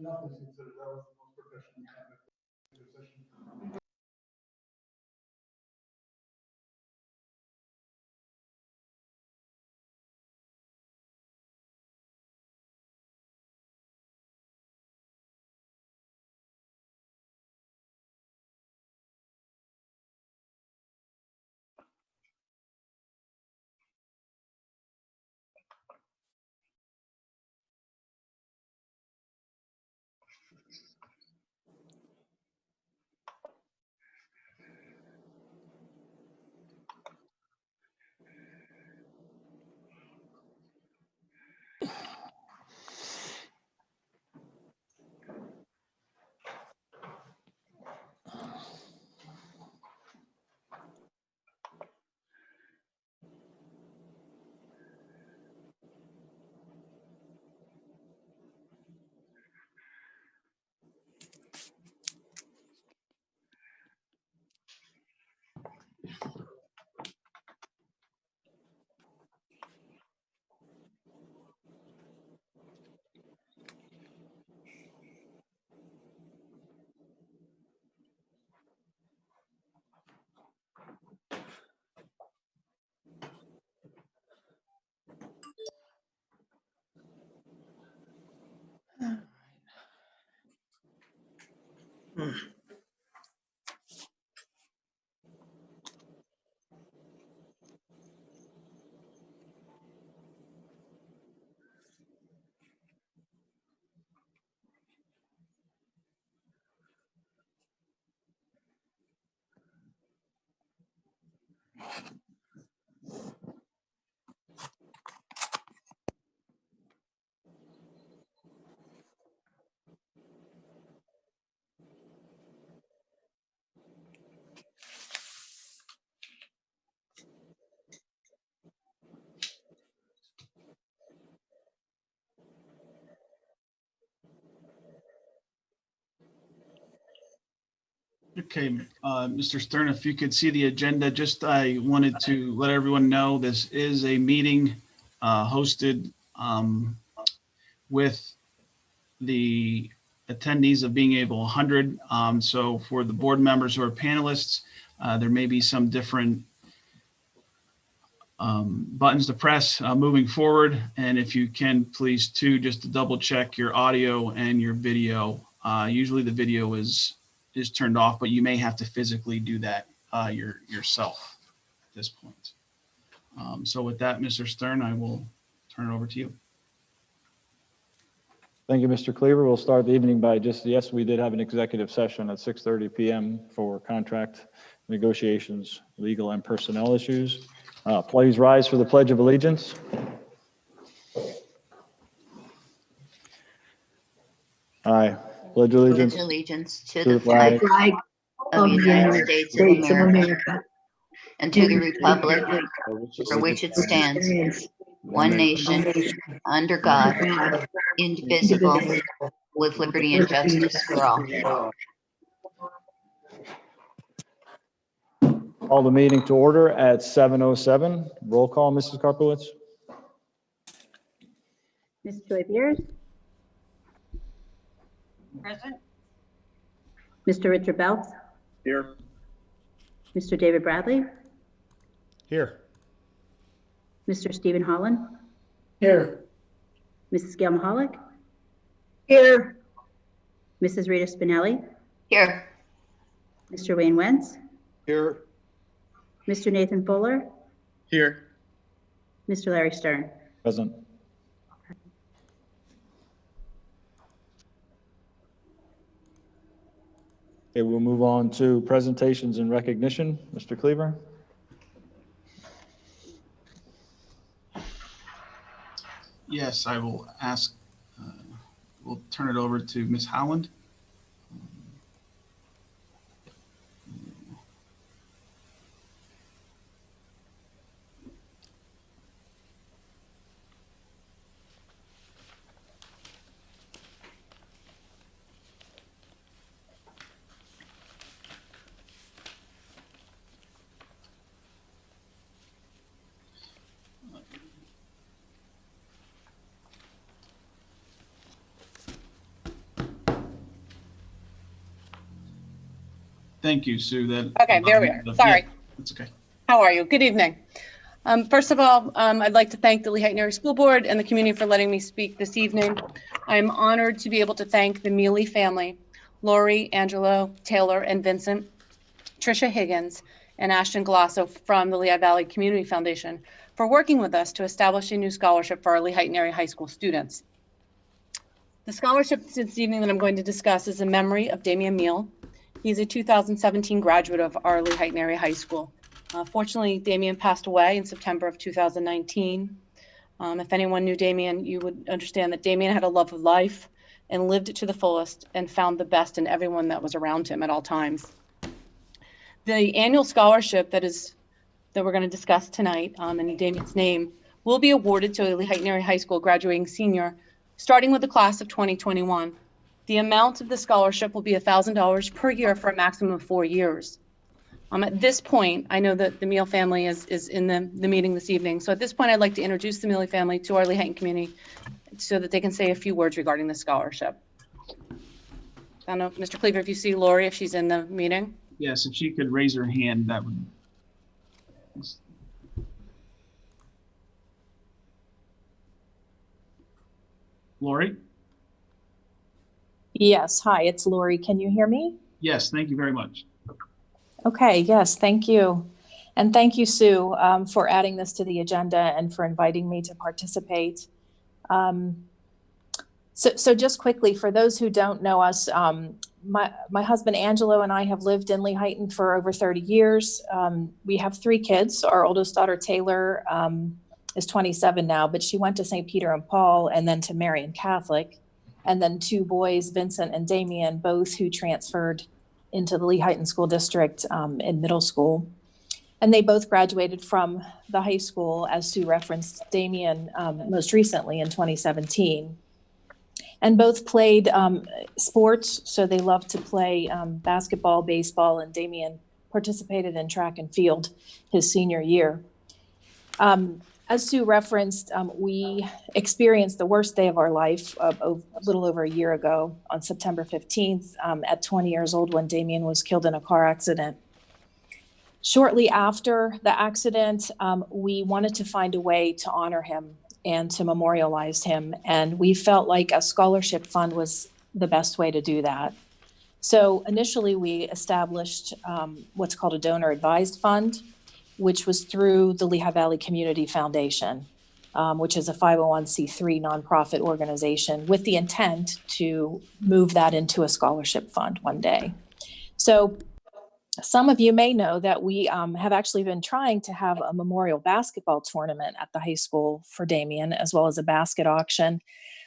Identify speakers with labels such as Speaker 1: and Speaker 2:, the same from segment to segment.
Speaker 1: Nothing considered. That was the most professional session.
Speaker 2: Okay, Mr. Stern, if you could see the agenda, I wanted to let everyone know this is a meeting hosted with the attendees of being able 100. So for the board members who are panelists, there may be some different buttons to press moving forward. And if you can, please too, just to double check your audio and your video. Usually the video is turned off, but you may have to physically do that yourself at this point. So with that, Mr. Stern, I will turn it over to you.
Speaker 3: Thank you, Mr. Cleaver. We'll start the evening by yes, we did have an executive session at 6:30 p.m. for contract negotiations, legal and personnel issues. Please rise for the Pledge of Allegiance. I pledge allegiance
Speaker 4: To the flag of the United States of America and to the republic for which it stands, one nation, under God, indivisible, with liberty and justice for all.
Speaker 3: Call the meeting to order at 7:07. Roll call, Mrs. Karpowitz.
Speaker 5: Ms. Joy Beers.
Speaker 4: Present.
Speaker 5: Mr. Richard Belts.
Speaker 1: Here.
Speaker 5: Mr. David Bradley.
Speaker 6: Here.
Speaker 5: Mr. Stephen Holland.
Speaker 1: Here.
Speaker 5: Mrs. Gail Mahalik.
Speaker 4: Here.
Speaker 5: Mrs. Rita Spinelli.
Speaker 4: Here.
Speaker 5: Mr. Wayne Wentz.
Speaker 1: Here.
Speaker 5: Mr. Nathan Foeller.
Speaker 1: Here.
Speaker 5: Mr. Larry Stern.
Speaker 3: Present. Okay, we'll move on to presentations and recognition. Mr. Cleaver.
Speaker 2: Yes, I will ask, we'll turn it over to Ms. Howland. Thank you, Sue.
Speaker 7: Okay, there we are. Sorry.
Speaker 2: Yeah, that's okay.
Speaker 7: How are you? Good evening. First of all, I'd like to thank the Lehigh Area School Board and the community for letting me speak this evening. I'm honored to be able to thank the Mealy family, Lori, Angelo, Taylor, and Vincent, Tricia Higgins, and Ashton Galasso from the Lehigh Valley Community Foundation for working with us to establish a new scholarship for our Lehigh Area High School students. The scholarship this evening that I'm going to discuss is in memory of Damian Meal. He's a 2017 graduate of our Lehigh Area High School. Fortunately, Damian passed away in September of 2019. If anyone knew Damian, you would understand that Damian had a love of life and lived it to the fullest and found the best in everyone that was around him at all times. The annual scholarship that we're going to discuss tonight in Damian's name will be awarded to a Lehigh Area High School graduating senior, starting with the class of 2021. The amount of the scholarship will be $1,000 per year for a maximum of 4 years. At this point, I know that the Meal family is in the meeting this evening. So at this point, I'd like to introduce the Mealy family to our Lehigh community so that they can say a few words regarding the scholarship. I don't know, Mr. Cleaver, if you see Lori, if she's in the meeting.
Speaker 2: Yes, if she could raise her hand, that would. Lori?
Speaker 8: Yes, hi, it's Lori. Can you hear me?
Speaker 2: Yes, thank you very much.
Speaker 8: Okay, yes, thank you. And thank you, Sue, for adding this to the agenda and for inviting me to participate. So just quickly, for those who don't know us, my husband Angelo and I have lived in Lehigh for over 30 years. We have 3 kids. Our oldest daughter, Taylor, is 27 now, but she went to St. Peter and Paul and then to Marian Catholic. And then 2 boys, Vincent and Damian, both who transferred into the Lehigh School District in middle school. And they both graduated from the high school, as Sue referenced, Damian most recently in 2017. And both played sports, so they loved to play basketball, baseball, and Damian participated in track and field his senior year. As Sue referenced, we experienced the worst day of our life a little over a year ago on September 15th at 20 years old when Damian was killed in a car accident. Shortly after the accident, we wanted to find a way to honor him and to memorialize him. And we felt like a scholarship fund was the best way to do that. So initially we established what's called a donor advised fund, which was through the Lehigh Valley Community Foundation, which is a 501c3 nonprofit organization with the intent to move that into a scholarship fund one day. So some of you may know that we have actually been trying to have a memorial basketball tournament at the high school for Damian, as well as a basket auction.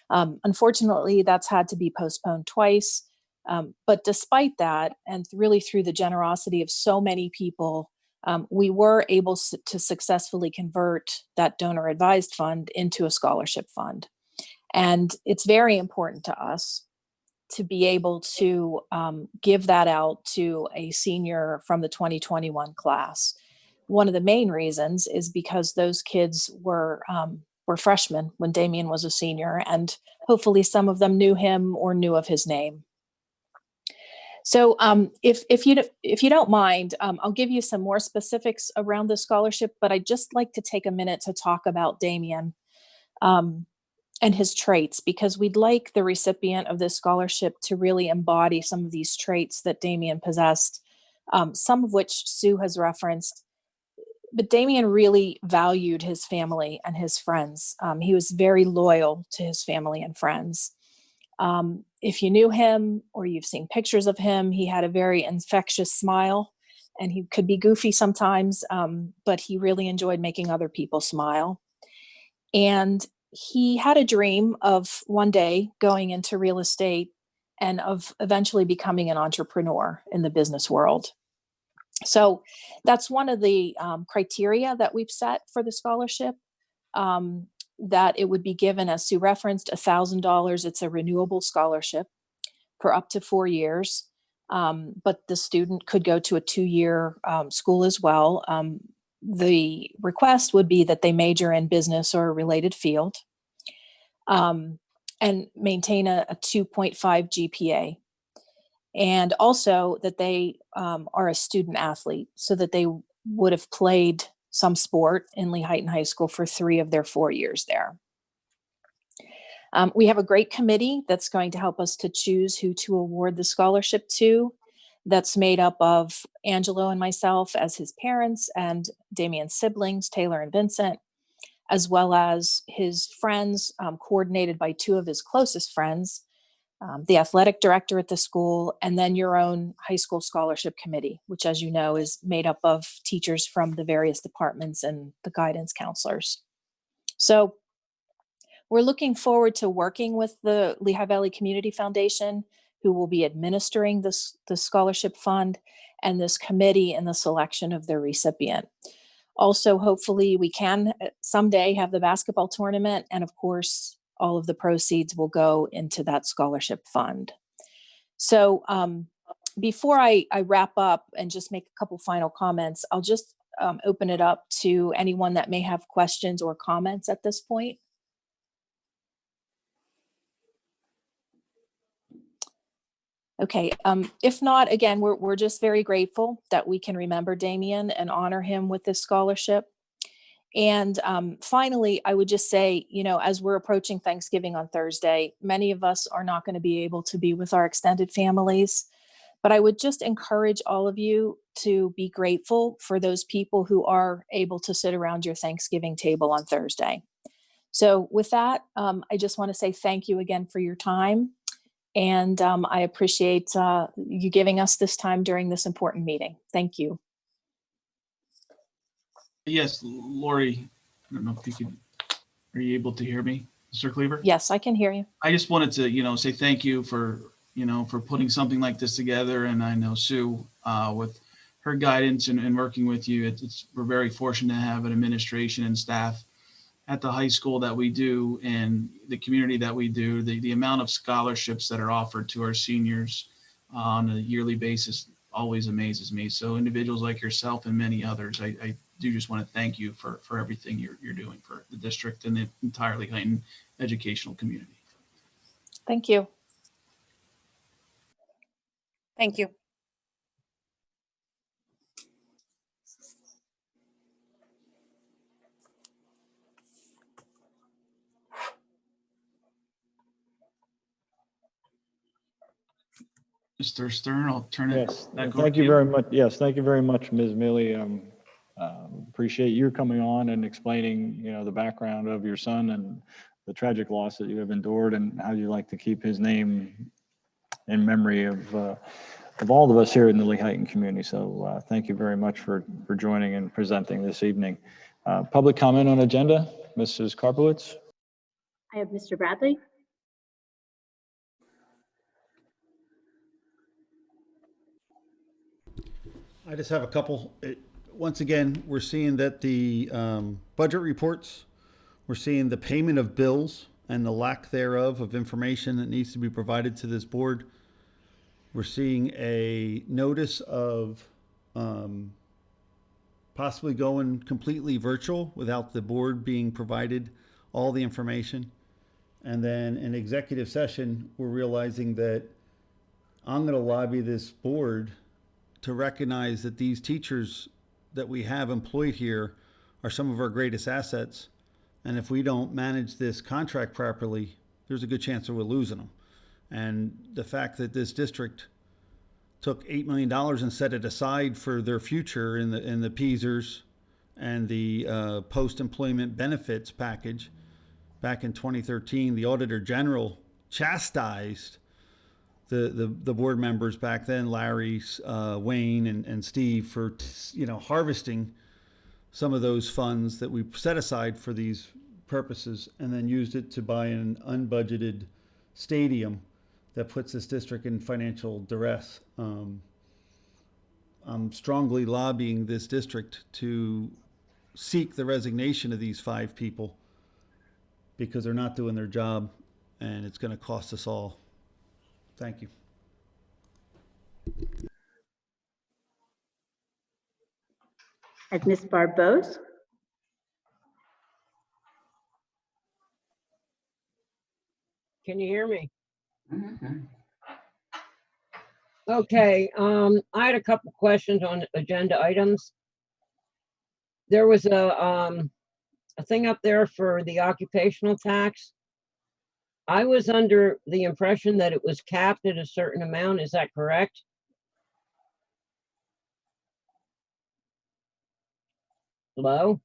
Speaker 8: Unfortunately, that's had to be postponed twice. But despite that, and really through the generosity of so many people, we were able to successfully convert that donor advised fund into a scholarship fund. And it's very important to us to be able to give that out to a senior from the 2021 class. One of the main reasons is because those kids were freshmen when Damian was a senior, and hopefully some of them knew him or knew of his name. So if you don't mind, I'll give you some more specifics around the scholarship, but I'd just like to take a minute to talk about Damian and his traits, because we'd like the recipient of this scholarship to really embody some of these traits that Damian possessed, some of which Sue has referenced. But Damian really valued his family and his friends. He was very loyal to his family and friends. If you knew him or you've seen pictures of him, he had a very infectious smile, and he could be goofy sometimes, but he really enjoyed making other people smile. And he had a dream of one day going into real estate and of eventually becoming an entrepreneur in the business world. So that's one of the criteria that we've set for the scholarship, that it would be given, as Sue referenced, $1,000. It's a renewable scholarship for up to 4 years, but the student could go to a 2-year school as well. The request would be that they major in business or a related field, and maintain a 2.5 GPA. and also that they are a student athlete, so that they would have played some sport in Lehighton High School for 3 of their 4 years there. We have a great committee that's going to help us to choose who to award the scholarship to. That's made up of Angelo and myself as his parents, and Damien's siblings, Taylor and Vincent, as well as his friends, coordinated by 2 of his closest friends, the athletic director at the school, and then your own high school scholarship committee, which, as you know, is made up of teachers from the various departments and the guidance counselors. So we're looking forward to working with the Lehigh Valley Community Foundation, who will be administering the scholarship fund, and this committee in the selection of the recipient. Also, hopefully we can someday have the basketball tournament, and of course, all of the proceeds will go into that scholarship fund. So before I wrap up and just make a couple final comments, I'll just open it up to anyone that may have questions or comments at this point. Okay, if not, again, we're just very grateful that we can remember Damien and honor him with this scholarship. And finally, I would just say, you know, as we're approaching Thanksgiving on Thursday, many of us are not going to be able to be with our extended families. But I would just encourage all of you to be grateful for those people who are able to sit around your Thanksgiving table on Thursday. So with that, I just want to say thank you again for your time. And I appreciate you giving us this time during this important meeting. Thank you.
Speaker 2: Yes, Lori, I don't know if you could, are you able to hear me, Mr. Cleaver?
Speaker 8: Yes, I can hear you.
Speaker 2: I just wanted to, say thank you for, for putting something like this together. And I know Sue, with her guidance and working with you, we're very fortunate to have an administration and staff at the high school that we do and the community that we do. The amount of scholarships that are offered to our seniors on a yearly basis always amazes me. So individuals like yourself and many others, I do just want to thank you for everything you're doing for the district and the entire Lehighton educational community.
Speaker 8: Thank you.
Speaker 7: Thank you.
Speaker 2: Mr. Stern, I'll turn it
Speaker 3: Yes,
Speaker 2: back over
Speaker 3: thank
Speaker 2: to
Speaker 3: you
Speaker 2: you.
Speaker 3: very much. Yes, thank you very much, Ms. Milley. Appreciate your coming on and explaining, the background of your son and the tragic loss that you have endured and how you like to keep his name in memory of all of us here in the Lehighton community. So thank you very much for joining and presenting this evening. Public comment on agenda, Mrs. Karpowitz.
Speaker 5: I have Mr. Bradley.
Speaker 6: I just have a couple. Once again, we're seeing that the budget reports, we're seeing the payment of bills and the lack thereof of information that needs to be provided to this board. We're seeing a notice of possibly going completely virtual without the board being provided all the information. And then in executive session, we're realizing that I'm going to lobby this board to recognize that these teachers that we have employed here are some of our greatest assets. And if we don't manage this contract properly, there's a good chance that we're losing them. And the fact that this district took $8 million and set it aside for their future in the PESers and the post-employment benefits package back in 2013, the Auditor General chastised the board members back then, Larry, Wayne, and Steve, for harvesting some of those funds that we set aside for these purposes and then used it to buy an unbudgeted stadium that puts this district in financial duress. I'm strongly lobbying this district to seek the resignation of these 5 people because they're not doing their job and it's going to cost us all. Thank you.
Speaker 5: I have Ms. Barbose.
Speaker 9: Can you hear me?
Speaker 4: Mhm.
Speaker 9: Okay, I had a couple questions on agenda items. There was a thing up there for the occupational tax. I was under the impression that it was capped at a certain amount. Is that correct? Hello?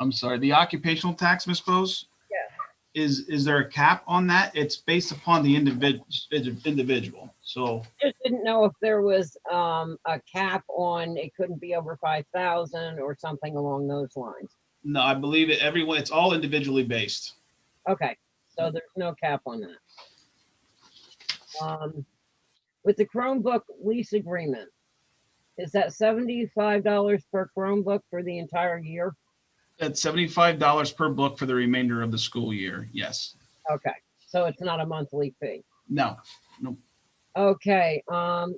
Speaker 2: I'm sorry, the occupational tax, Ms. Bose?
Speaker 9: Yeah.
Speaker 2: Is there a cap on that? It's based upon the individual. So
Speaker 9: Just didn't know if there was a cap on, it couldn't be over 5,000 or something along those lines.
Speaker 2: no, I believe it's all individually based.
Speaker 9: Okay, so there's no cap on that. With the Chromebook lease agreement, is that $75 per Chromebook for the entire year?
Speaker 2: That's $75 per book for the remainder of the school year. Yes.
Speaker 9: Okay, so it's not a monthly fee.
Speaker 2: No.
Speaker 9: Okay,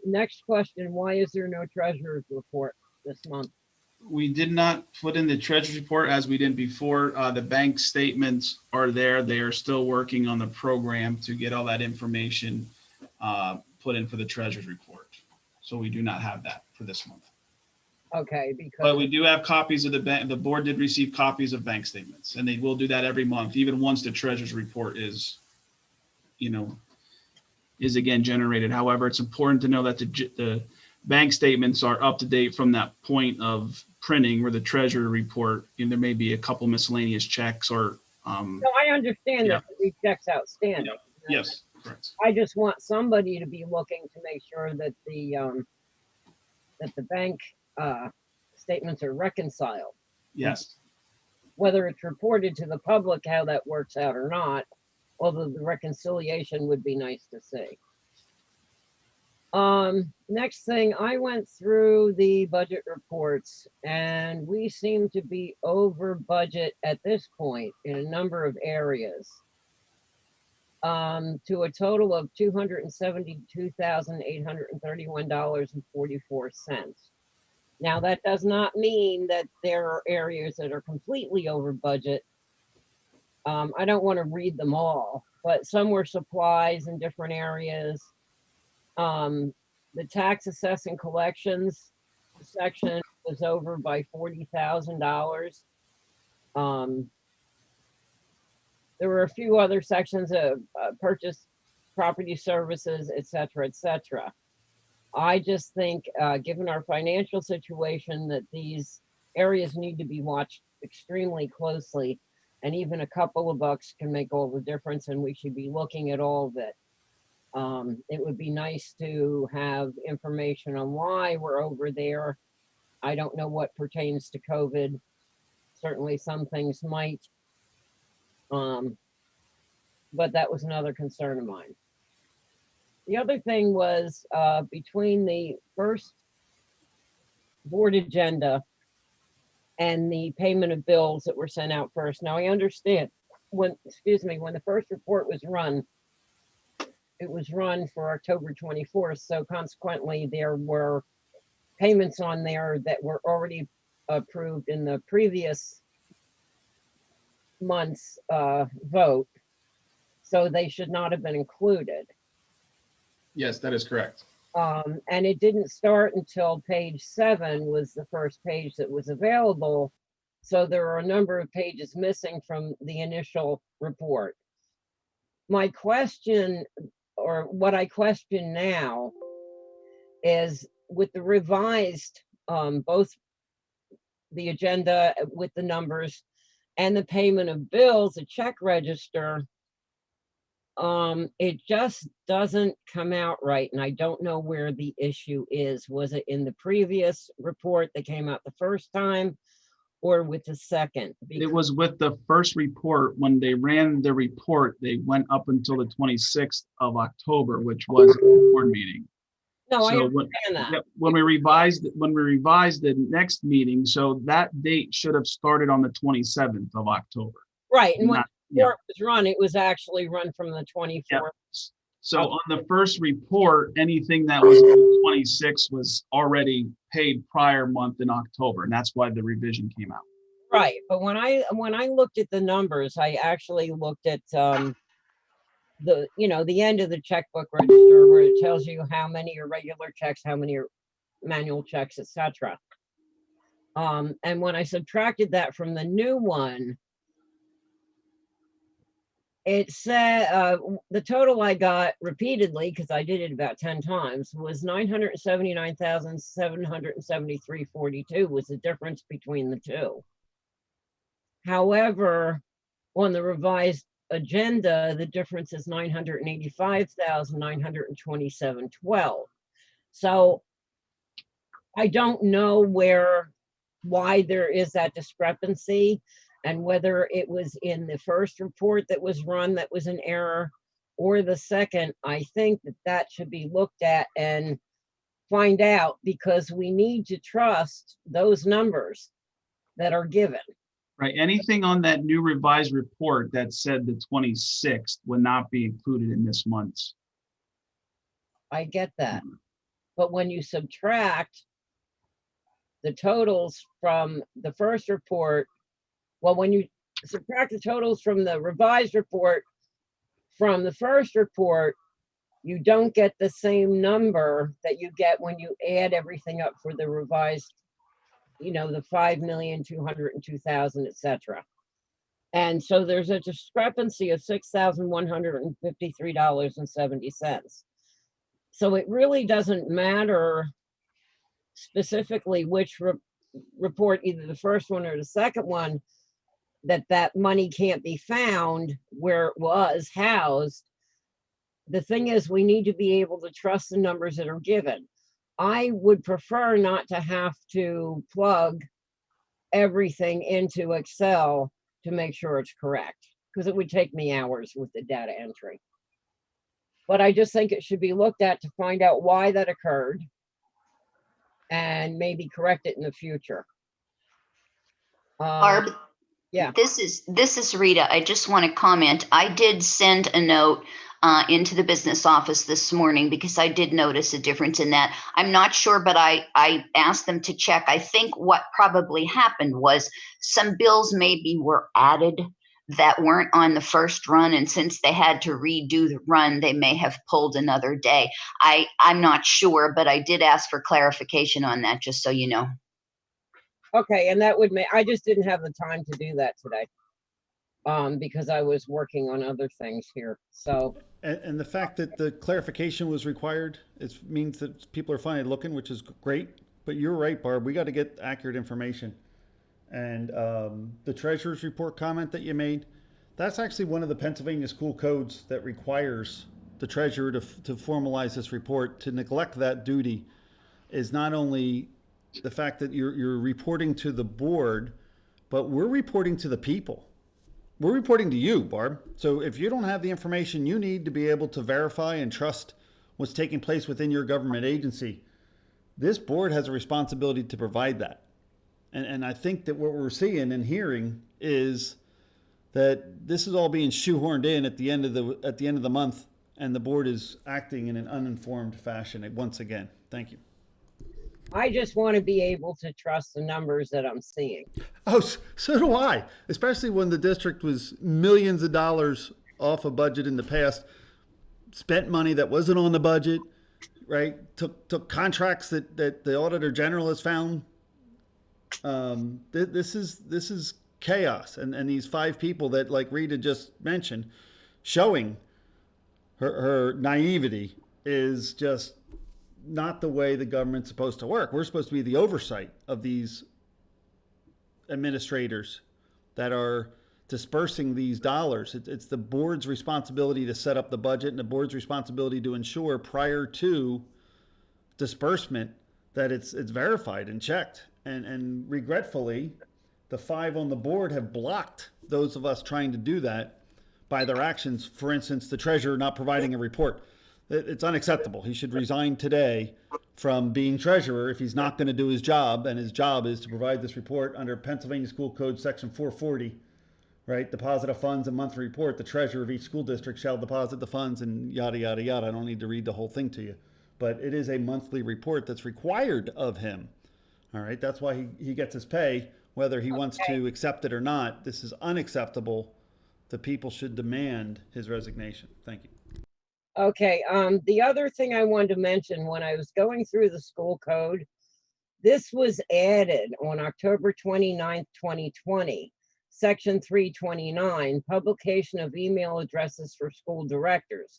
Speaker 9: next question, why is there no treasurer's report this month?
Speaker 2: We did not put in the treasurer's report as we did before. The bank statements are there. They are still working on the program to get all that information put in for the treasurer's report. So we do not have that for this month.
Speaker 9: Okay,
Speaker 2: But
Speaker 9: because,
Speaker 2: we do have copies of the bank. The board did receive copies of bank statements, and they will do that every month, even once the treasurer's report is again generated. However, it's important to know that the bank statements are up to date from that point of printing, where the treasurer report, there may be a couple miscellaneous checks or.
Speaker 9: no, I understand
Speaker 2: Yeah.
Speaker 9: that the check's outstanding.
Speaker 2: Yeah. Yes, correct.
Speaker 9: I just want somebody to be looking to make sure that the bank statements are reconciled.
Speaker 2: Yes.
Speaker 9: Whether it's reported to the public how that works out or not, although the reconciliation would be nice to see. Next thing, I went through the budget reports and we seem to be over budget at this point in a number of areas. To a total of $272,831.44. Now, that does not mean that there are areas that are completely over budget. I don't want to read them all, but some were supplies in different areas. The tax assessing collections section was over by $40,000. There were a few other sections of purchase property services, et cetera, et cetera. I just think, given our financial situation, that these areas need to be watched extremely closely, and even a couple of bucks can make all the difference, and we should be looking at all of it. It would be nice to have information on why we're over there. I don't know what pertains to COVID. Certainly some things might. But that was another concern of mine. The other thing was between the first board agenda and the payment of bills that were sent out first. Now I understand when the first report was run, it was run for October 24th. So consequently, there were payments on there that were already approved in the previous month's vote. So they should not have been included.
Speaker 2: Yes, that is correct.
Speaker 9: And it didn't start until page 7 was the first page that was available. So there are a number of pages missing from the initial report. My question, or what I question now, is with the revised, both the agenda with the numbers and the payment of bills, a check register, it just doesn't come out right, and I don't know where the issue is. Was it in the previous report that came out the first time, or with the second?
Speaker 2: It was with the first report. When they ran the report, they went up until the 26th of October, which was the board meeting.
Speaker 9: No, I
Speaker 2: So
Speaker 9: understand that.
Speaker 2: when we revised the next meeting, so that date should have started on the 27th of October.
Speaker 9: Right, and when
Speaker 2: Not-
Speaker 9: the report was run, it was actually run from the 24th.
Speaker 2: Yeah. So on the first report, anything that was 26 was already paid prior month in October, and that's why the revision came out.
Speaker 9: Right, but when I looked at the numbers, I actually looked at the end of the checkbook register where it tells you how many are regular checks, how many are manual checks, etc. And when I subtracted that from the new one, it said the total I got repeatedly, because I did it about 10 times, was 979,773.42 was the difference between the two. However, on the revised agenda, the difference is 985,927.12. So I don't know why there is that discrepancy, and whether it was in the first report that was run that was an error or the second. I think that should be looked at and find out, because we need to trust those numbers that are given.
Speaker 2: Right. Anything on that new revised report that said the 26th would not be included in this month's.
Speaker 9: I get that. But when you subtract the totals from the first report, well, when you subtract the totals from the revised report from the first report, you don't get the same number that you get when you add everything up for the revised, the 5,202,000, etc. And so there's a discrepancy of $6,153.70. So it really doesn't matter specifically which report, either the first one or the second one, that money can't be found where it was housed. The thing is, we need to be able to trust the numbers that are given. I would prefer not to have to plug everything into Excel to make sure it's correct, because it would take me hours with the data entry. But I just think it should be looked at to find out why that occurred and maybe correct it in the future.
Speaker 4: Barb,
Speaker 9: yeah.
Speaker 4: This is Rita. I just want to comment. I did send a note into the business office this morning because I did notice a difference in that. I'm not sure, but I asked them to check. I think what probably happened was some bills maybe were added that weren't on the first run, and since they had to redo the run, they may have pulled another day. I'm not sure, but I did ask for clarification on that, just so you know.
Speaker 9: Okay, and that would make, I just didn't have the time to do that today, because I was working on other things here. So,
Speaker 6: and the fact that the clarification was required, it means that people are finally looking, which is great. But you're right, Barb, we got to get accurate information. And the treasurer's report comment that you made, that's actually one of the Pennsylvania school codes that requires the treasurer to formalize this report. To neglect that duty is not only the fact that you're reporting to the board, but we're reporting to the people. We're reporting to you, Barb. So if you don't have the information you need to be able to verify and trust what's taking place within your government agency, this board has a responsibility to provide that. And I think that what we're seeing and hearing is that this is all being shoehorned in at the end of the month, and the board is acting in an uninformed fashion once again. Thank you.
Speaker 9: I just want to be able to trust the numbers that I'm seeing.
Speaker 6: Oh, so do I, especially when the district was millions of dollars off a budget in the past, spent money that wasn't on the budget, right? Took contracts that the Auditor General has found. This is chaos. And these 5 people that, like Rita just mentioned, showing her naivety is just not the way the government's supposed to work. We're supposed to be the oversight of these administrators that are dispersing these dollars. It's the board's responsibility to set up the budget, and the board's responsibility to ensure prior to disbursement that it's verified and checked. And regretfully, the 5 on the board have blocked those of us trying to do that by their actions. For instance, the treasurer not providing a report. It's unacceptable. He should resign today from being treasurer if he's not going to do his job, and his job is to provide this report under Pennsylvania School Code Section 440, right? Deposit of funds and monthly report. The treasurer of each school district shall deposit the funds, and yada, yada, yada. I don't need to read the whole thing to you, but it is a monthly report that's required of him. All right, that's why he gets his pay, whether he wants to accept it or not. This is unacceptable the people should demand his resignation. Thank you.
Speaker 9: Okay, the other thing I wanted to mention, when I was going through the school code, this was added on October 29th, 2020, section 329, publication of email addresses for school directors.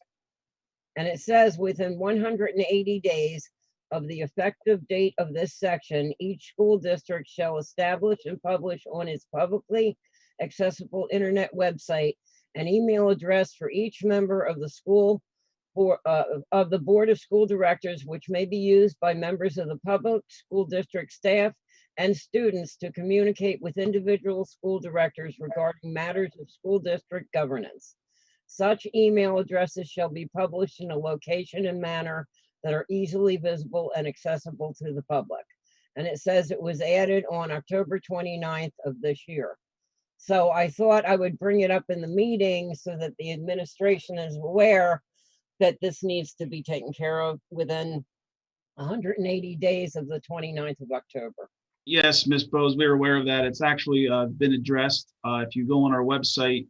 Speaker 9: And it says within 180 days of the effective date of this section, each school district shall establish and publish on its publicly accessible internet website an email address for each member of the school of the Board of School Directors, which may be used by members of the public, school district staff, and students to communicate with individual school directors regarding matters of school district governance. Such email addresses shall be published in a location and manner that are easily visible and accessible to the public. And it says it was added on October 29th of this year. So I thought I would bring it up in the meeting so that the administration is aware that this needs to be taken care of within 180 days of the 29th of October.
Speaker 2: Yes, Ms. Bose, we're aware of that. It's actually been addressed. If you go on our website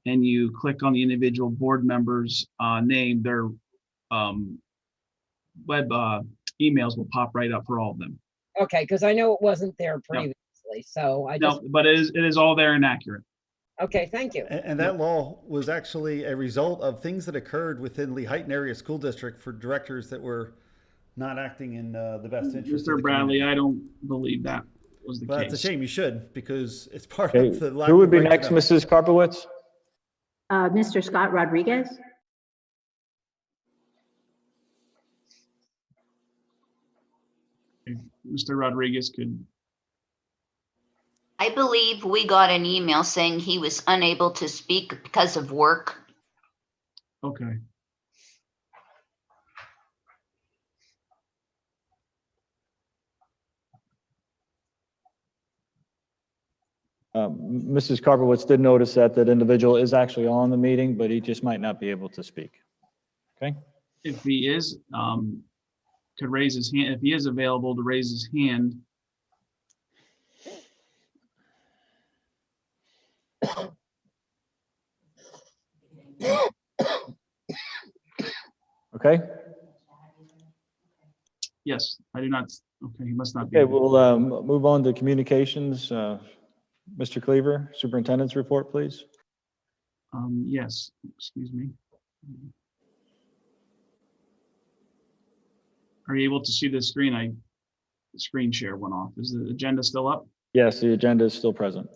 Speaker 2: and you click on the individual board members' name, their web emails will pop right up for all of them.
Speaker 9: Okay, because I know it wasn't there previously, so I just.
Speaker 2: No, but it is all there and accurate.
Speaker 9: Okay, thank you.
Speaker 6: And that law was actually a result of things that occurred within Lehighton Area School District for directors that were not acting in the best interest of
Speaker 2: Mr.
Speaker 6: the
Speaker 2: Bradley,
Speaker 6: community.
Speaker 2: I don't believe that was the
Speaker 6: But
Speaker 2: case.
Speaker 6: it's a shame, you should, because it's part
Speaker 3: Okay,
Speaker 6: of the lack
Speaker 3: who would
Speaker 6: of
Speaker 3: be
Speaker 6: right to
Speaker 3: next,
Speaker 6: know.
Speaker 3: Mrs. Karpowitz?
Speaker 5: Mr. Scott Rodriguez.
Speaker 2: If Mr. Rodriguez could.
Speaker 4: I believe we got an email saying he was unable to speak because of work.
Speaker 2: Okay.
Speaker 3: Mrs. Karpowitz did notice that that individual is actually on the meeting, but he just might not be able to speak. Okay.
Speaker 2: If he is, could raise his hand, if he is available to raise his hand.
Speaker 3: Okay.
Speaker 2: Yes, I do not. Okay, he must not be.
Speaker 3: Okay, we'll move on to communications. Mr. Cleaver, Superintendent's report, please.
Speaker 2: Yes, excuse me. Are you able to see the screen? The screen share went off. Is the agenda still up?
Speaker 3: Yes, the agenda is still present.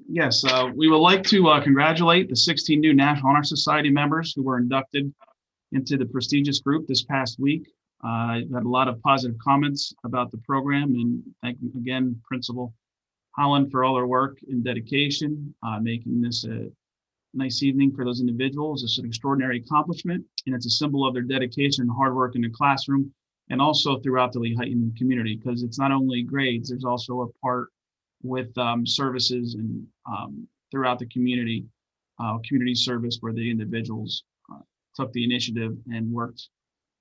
Speaker 2: Yes, we would like to congratulate the 16 new National Honor Society members who were inducted into the prestigious group this past week. I've had a lot of positive comments about the program, and thank you again, Principal Holland, for all her work and dedication, making this a nice evening for those individuals. It's an extraordinary accomplishment, and it's a symbol of their dedication and hard work in the classroom, and also throughout the Lehighton community, because it's not only grades, there's also a part with services and throughout the community, community service, where the individuals took the initiative and worked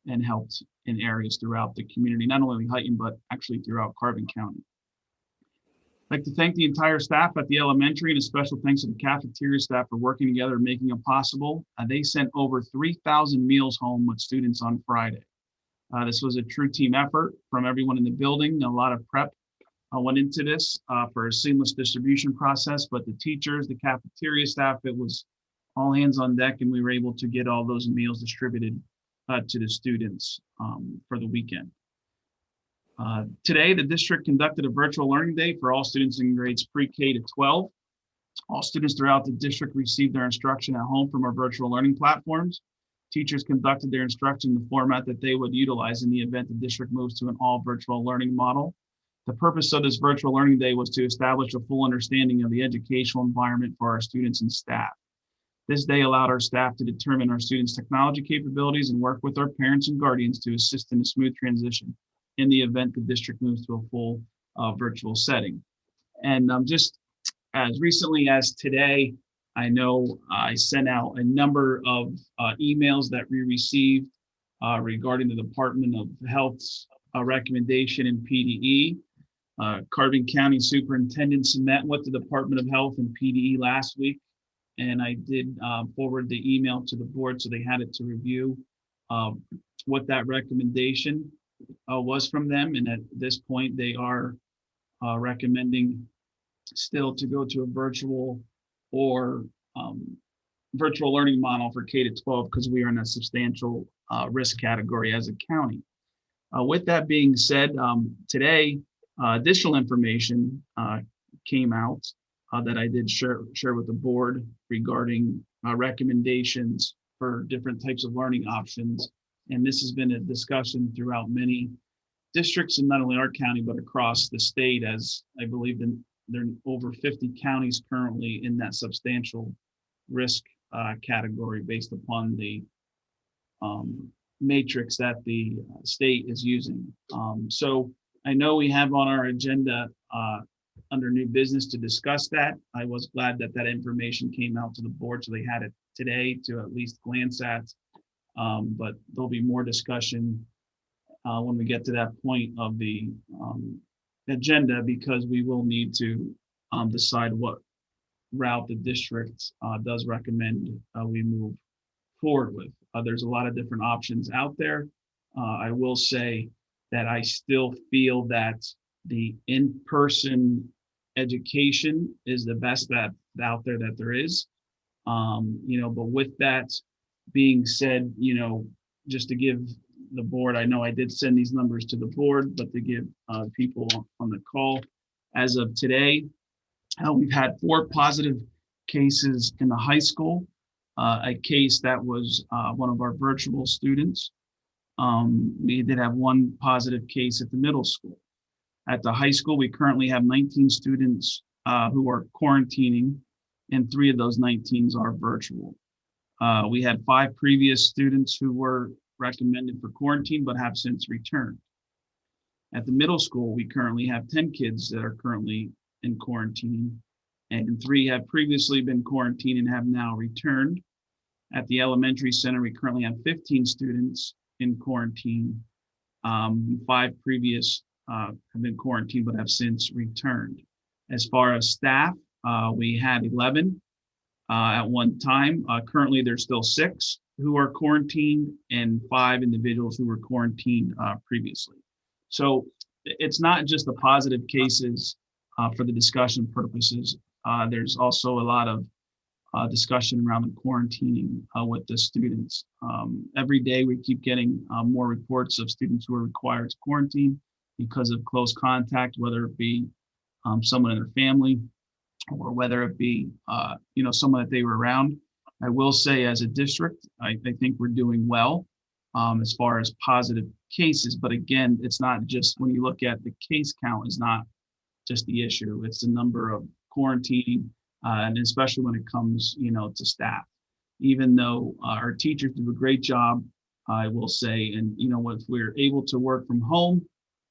Speaker 2: and helped in areas throughout the community, not only Lehighton, but actually throughout Carbon County. I'd like to thank the entire staff at the elementary, and a special thanks to the cafeteria staff for working together and making it possible. They sent over 3,000 meals home with students on Friday. This was a true team effort from everyone in the building. A lot of prep went into this for a seamless distribution process, but the teachers, the cafeteria staff, it was all hands on deck, and we were able to get all those meals distributed to the students for the weekend. Today, the district conducted a virtual learning day for all students in grades pre-K to 12. All students throughout the district received their instruction at home from our virtual learning platforms. Teachers conducted their instruction in the format that they would utilize in the event the district moves to an all virtual learning model. The purpose of this virtual learning day was to establish a full understanding of the educational environment for our students and staff. This day allowed our staff to determine our students' technology capabilities and work with our parents and guardians to assist in a smooth transition in the event the district moves to a full virtual setting. And just as recently as today, I know I sent out a number of emails that we received regarding the Department of Health's recommendation in PDE. Carbon County superintendents met with the Department of Health and PDE last week, and I did forward the email to the board so they had it to review what that recommendation was from them. And at this point, they are recommending still to go to a virtual or virtual learning model for K-12 because we are in a substantial risk category as a county. With that being said, today, additional information came out that I did share with the board regarding recommendations for different types of learning options. And this has been a discussion throughout many districts, and not only our county, but across the state, as I believe there are over 50 counties currently in that substantial risk category based upon the matrix that the state is using. So I know we have on our agenda under new business to discuss that. I was glad that that information came out to the board, so they had it today to at least glance at. But there'll be more discussion when we get to that point of the agenda, because we will need to decide what route the district does recommend we move forward with. There's a lot of different options out there. I will say that I still feel that the in-person education is the best that out there that there is. But with that being said, just to give the board, I know I did send these numbers to the board, but to give people on the call, as of today, we've had 4 positive cases in the high school. A case that was one of our virtual students. We did have 1 positive case at the middle school. At the high school, we currently have 19 students who are quarantining, and 3 of those 19s are virtual. We had 5 previous students who were recommended for quarantine but have since returned. At the middle school, we currently have 10 kids that are currently in quarantine, and 3 have previously been quarantined and have now returned. At the elementary center, we currently have 15 students in quarantine. 5 previous have been quarantined but have since returned. As far as staff, we had 11 at one time. Currently, there's still 6 who are quarantined and 5 individuals who were quarantined previously. So it's not just the positive cases for the discussion purposes. There's also a lot of discussion around the quarantining with the students. Every day we keep getting more reports of students who are required to quarantine because of close contact, whether it be someone in their family or whether it be someone that they were around. I will say, as a district, I think we're doing well as far as positive cases. But again, it's not just, when you look at the case count, is not just the issue. It's the number of quarantining, and especially when it comes, to staff. Even though our teachers do a great job, I will say, and if we're able to work from home,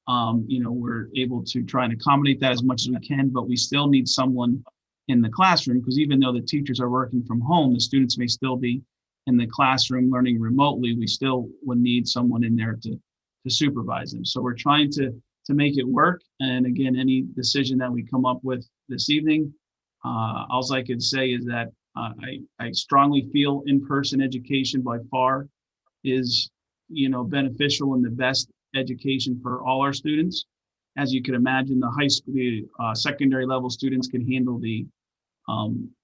Speaker 2: we're able to try and accommodate that as much as we can, but we still need someone in the classroom, because even though the teachers are working from home, the students may still be in the classroom learning remotely. We still would need someone in there to supervise them. So we're trying to make it work. And again, any decision that we come up with this evening, all I can say is that I strongly feel in-person education by far is, beneficial and the best education for all our students. As you can imagine, the high school, secondary level students can handle the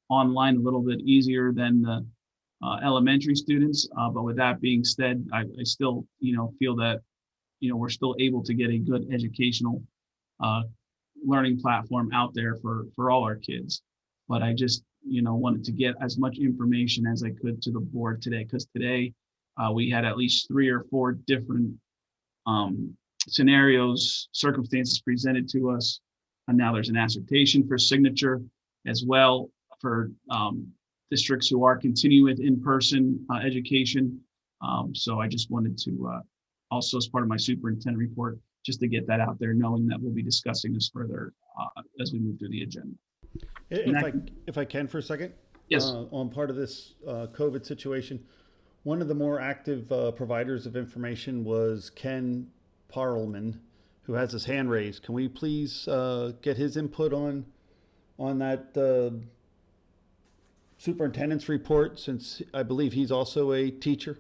Speaker 2: online a little bit easier than the elementary students. But with that being said, I still, feel that, we're still able to get a good educational learning platform out there for all our kids. But I just, wanted to get as much information as I could to the board today, because today we had at least 3 or 4 different scenarios, circumstances presented to us. And now there's an assertion for signature as well for districts who are continuing with in-person education. So I just wanted to also, as part of my superintendent report, just to get that out there, knowing that we'll be discussing this further as we move through the agenda.
Speaker 6: If I can for a second,
Speaker 2: yes,
Speaker 6: on part of this COVID situation, one of the more active providers of information was Ken Parlman, who has his hand raised. Can we please get his input on that superintendent's report, since I believe he's also a teacher?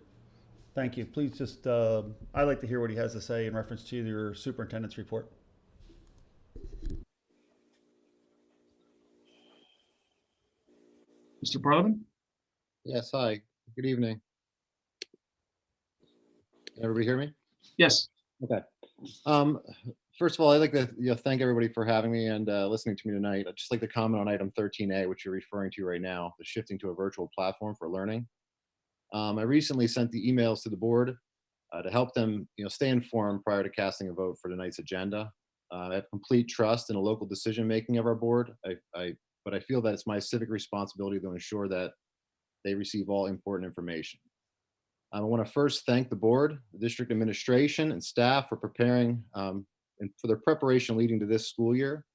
Speaker 6: Thank you. Please just, I'd like to hear what he has to say in reference to your superintendent's report.
Speaker 2: Mr. Parliament?
Speaker 10: Yes, hi, good evening. Can everybody hear me?
Speaker 2: Yes.
Speaker 10: Okay. First of all, I'd like to thank everybody for having me and listening to me tonight. I'd just like to comment on item 13A, which you're referring to right now, the shifting to a virtual platform for learning. I recently sent the emails to the board to help them stay informed prior to casting a vote for tonight's agenda. I have complete trust in the local decision-making of our board, but I feel that it's my civic responsibility to ensure that they receive all important information. I want to first thank the board, the district administration, and staff for preparing and for their preparation leading to this school year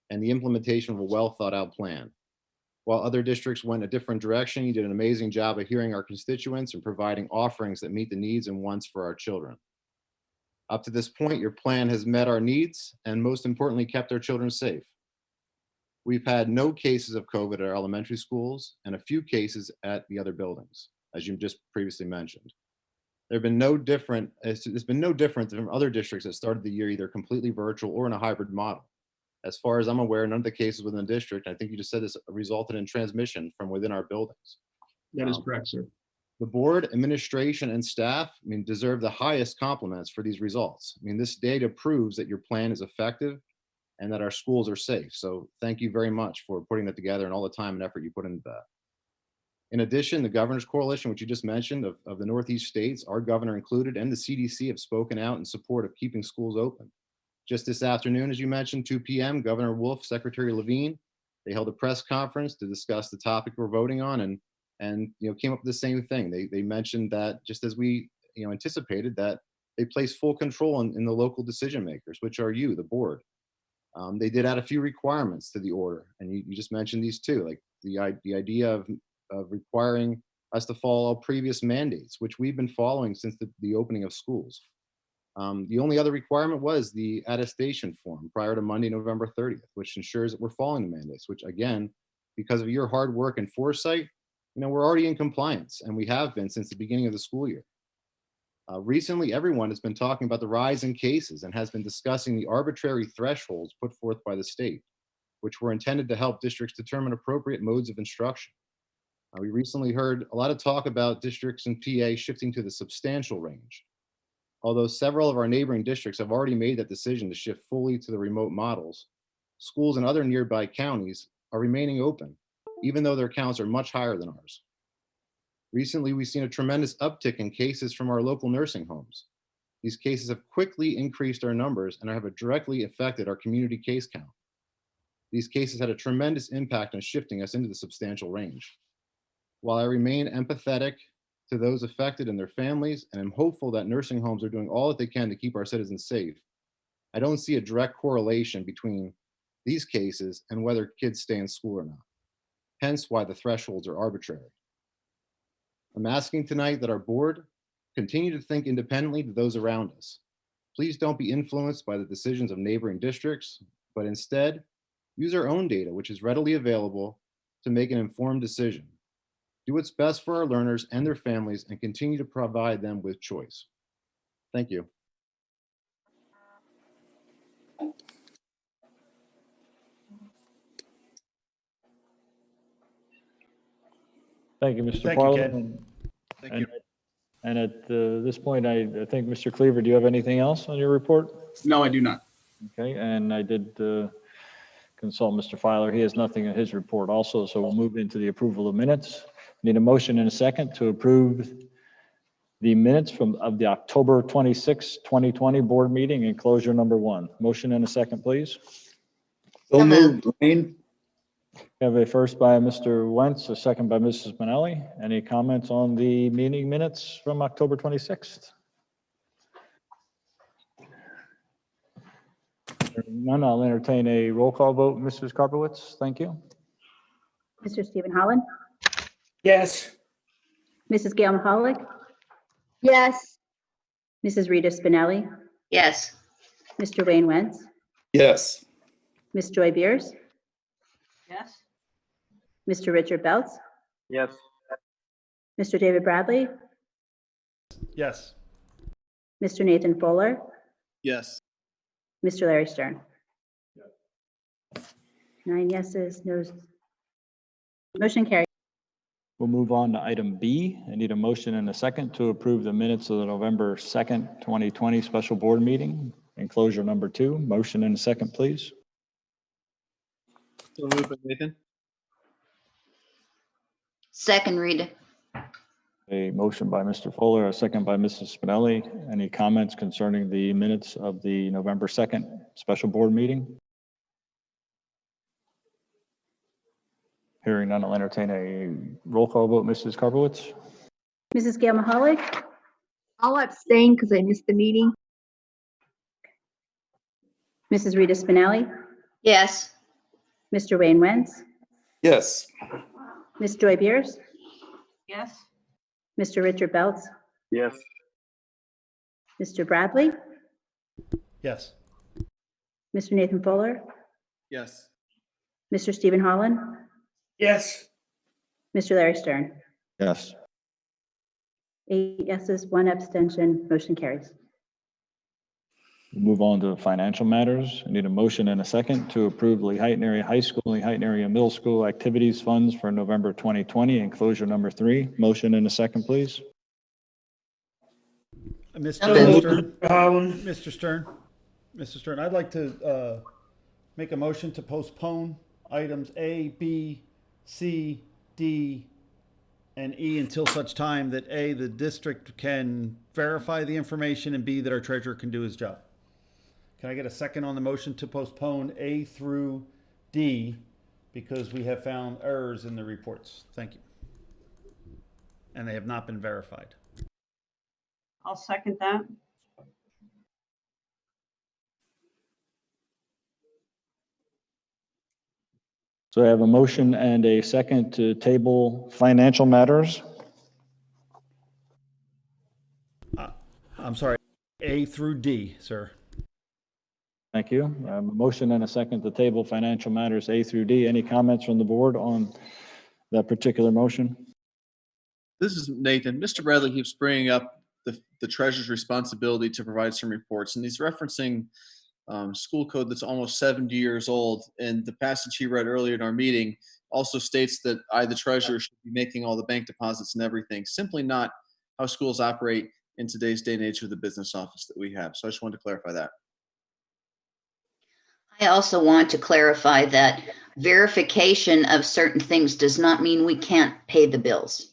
Speaker 10: and the implementation of a well-thought-out plan. While other districts went a different direction, you did an amazing job of hearing our constituents and providing offerings that meet the needs and wants for our children. Up to this point, your plan has met our needs and most importantly, kept our children safe. We've had no cases of COVID at our elementary schools and a few cases at the other buildings, as you just previously mentioned. It's been no different from other districts that started the year either completely virtual or in a hybrid model. As far as I'm aware, none of the cases within the district, I think you just said this, resulted in transmission from within our buildings.
Speaker 2: That is correct, sir.
Speaker 10: The board, administration, and staff, deserve the highest compliments for these results. This data proves that your plan is effective and that our schools are safe. So thank you very much for putting that together and all the time and effort you put into that. In addition, the Governor's Coalition, which you just mentioned, of the Northeast states, our governor included, and the CDC have spoken out in support of keeping schools open. Just this afternoon, as you mentioned, 2 p.m., Governor Wolf, Secretary Levine, they held a press conference to discuss the topic we're voting on and came up with the same thing. They mentioned that, just as we anticipated, that they place full control in the local decision makers, which are you, the board. They did add a few requirements to the order, and you just mentioned these too, like the idea of requiring us to follow all previous mandates, which we've been following since the opening of schools. The only other requirement was the attestation form prior to Monday, November 30th, which ensures that we're following the mandates, which again, because of your hard work and foresight, we're already in compliance, and we have been since the beginning of the school year. Recently, everyone has been talking about the rise in cases and has been discussing the arbitrary thresholds put forth by the state, which were intended to help districts determine appropriate modes of instruction. We recently heard a lot of talk about districts in PA shifting to the substantial range. Although several of our neighboring districts have already made that decision to shift fully to the remote models, schools in other nearby counties are remaining open, even though their counts are much higher than ours. Recently, we've seen a tremendous uptick in cases from our local nursing homes. These cases have quickly increased our numbers and have directly affected our community case count. These cases had a tremendous impact on shifting us into the substantial range. While I remain empathetic to those affected and their families, and I'm hopeful that nursing homes are doing all that they can to keep our citizens safe, I don't see a direct correlation between these cases and whether kids stay in school or not. Hence why the thresholds are arbitrary. I'm asking tonight that our board continue to think independently to those around us. Please don't be influenced by the decisions of neighboring districts, but instead use our own data, which is readily available, to make an informed decision. Do what's best for our learners and their families and continue to provide them with choice. Thank you.
Speaker 3: Thank you, Mr.
Speaker 6: Thank you,
Speaker 3: Parliament.
Speaker 6: Ken.
Speaker 2: Thank you.
Speaker 3: And at this point, I think, Mr. Cleaver, do you have anything else on your report?
Speaker 2: No, I do not.
Speaker 3: Okay, and I did consult Mr. Foeller. He has nothing in his report also, so we'll move into the approval of minutes. Need a motion and a second to approve the minutes of the October 26, 2020 board meeting and closure number 1. Motion and a second, please.
Speaker 4: So moved.
Speaker 3: We have a first by Mr. Wentz, a second by Mrs. Manelli. Any comments on the meeting minutes from October 26th? None, I'll entertain a roll call vote. Mrs. Karpowitz, thank you.
Speaker 5: Mr. Stephen Holland,
Speaker 11: Yes.
Speaker 5: Mrs. Gail Mahalik,
Speaker 12: Yes.
Speaker 5: Mrs. Rita Spinelli,
Speaker 4: Yes.
Speaker 5: Mr. Wayne Wentz,
Speaker 11: Yes.
Speaker 5: Ms. Joy Beers,
Speaker 7: Yes.
Speaker 5: Mr. Richard Beltz,
Speaker 11: Yes.
Speaker 5: Mr. David Bradley,
Speaker 6: Yes.
Speaker 5: Mr. Nathan Foeller,
Speaker 11: Yes.
Speaker 5: Mr. Larry Stern. 9 yeses, no. Motion carried.
Speaker 3: We'll move on to item B. I need a motion and a second to approve the minutes of the November 2nd, 2020 special board meeting, enclosure number 2. Motion and a second, please.
Speaker 11: So moved by Nathan.
Speaker 4: Second, Rita.
Speaker 3: A motion by Mr. Fuller, a second by Mrs. Spinelli. Any comments concerning the minutes of the November 2nd special board meeting? Hearing none, I'll entertain a roll call vote. Mrs. Karpowitz?
Speaker 5: Mrs. Gail Mahalik,
Speaker 12: I'll abstain because I missed the meeting.
Speaker 5: Mrs. Rita Spinelli,
Speaker 4: Yes.
Speaker 5: Mr. Wayne Wentz,
Speaker 11: Yes.
Speaker 5: Ms. Joy Beers,
Speaker 7: Yes.
Speaker 5: Mr. Richard Beltz,
Speaker 11: Yes.
Speaker 5: Mr. Bradley,
Speaker 6: Yes.
Speaker 5: Mr. Nathan Fuller,
Speaker 11: Yes.
Speaker 5: Mr. Stephen Holland,
Speaker 11: Yes.
Speaker 5: Mr. Larry Stern.
Speaker 3: Yes.
Speaker 5: 8 yeses, 1 abstention, motion carries.
Speaker 3: We'll move on to financial matters. I need a motion and a second to approve Lehighton Area High School, Lehighton Area Middle School activities funds for November 2020, enclosure number 3. Motion and a second, please.
Speaker 6: Mr. Stern,
Speaker 11: Holland.
Speaker 6: Mr. Stern, I'd like to make a motion to postpone items A, B, C, D, and E until such time that A, the district can verify the information, and B, that our treasurer can do his job. Can I get a second on the motion to postpone A through D because we have found errors in the reports? Thank you. And they have not been verified.
Speaker 7: I'll second that.
Speaker 3: So I have a motion and a second to table financial matters.
Speaker 6: I'm sorry, A through D, sir.
Speaker 3: Thank you. I have a motion and a second to table financial matters A through D. Any comments from the board on that particular motion?
Speaker 13: This is Nathan. Mr. Bradley keeps bringing up the treasurer's responsibility to provide some reports, and he's referencing school code that's almost 70 years old. And the passage he read earlier in our meeting also states that I, the treasurer, should be making all the bank deposits and everything. Simply not how schools operate in today's day and age with the business office that we have. So I just wanted to clarify that.
Speaker 4: I also want to clarify that verification of certain things does not mean we can't pay the bills.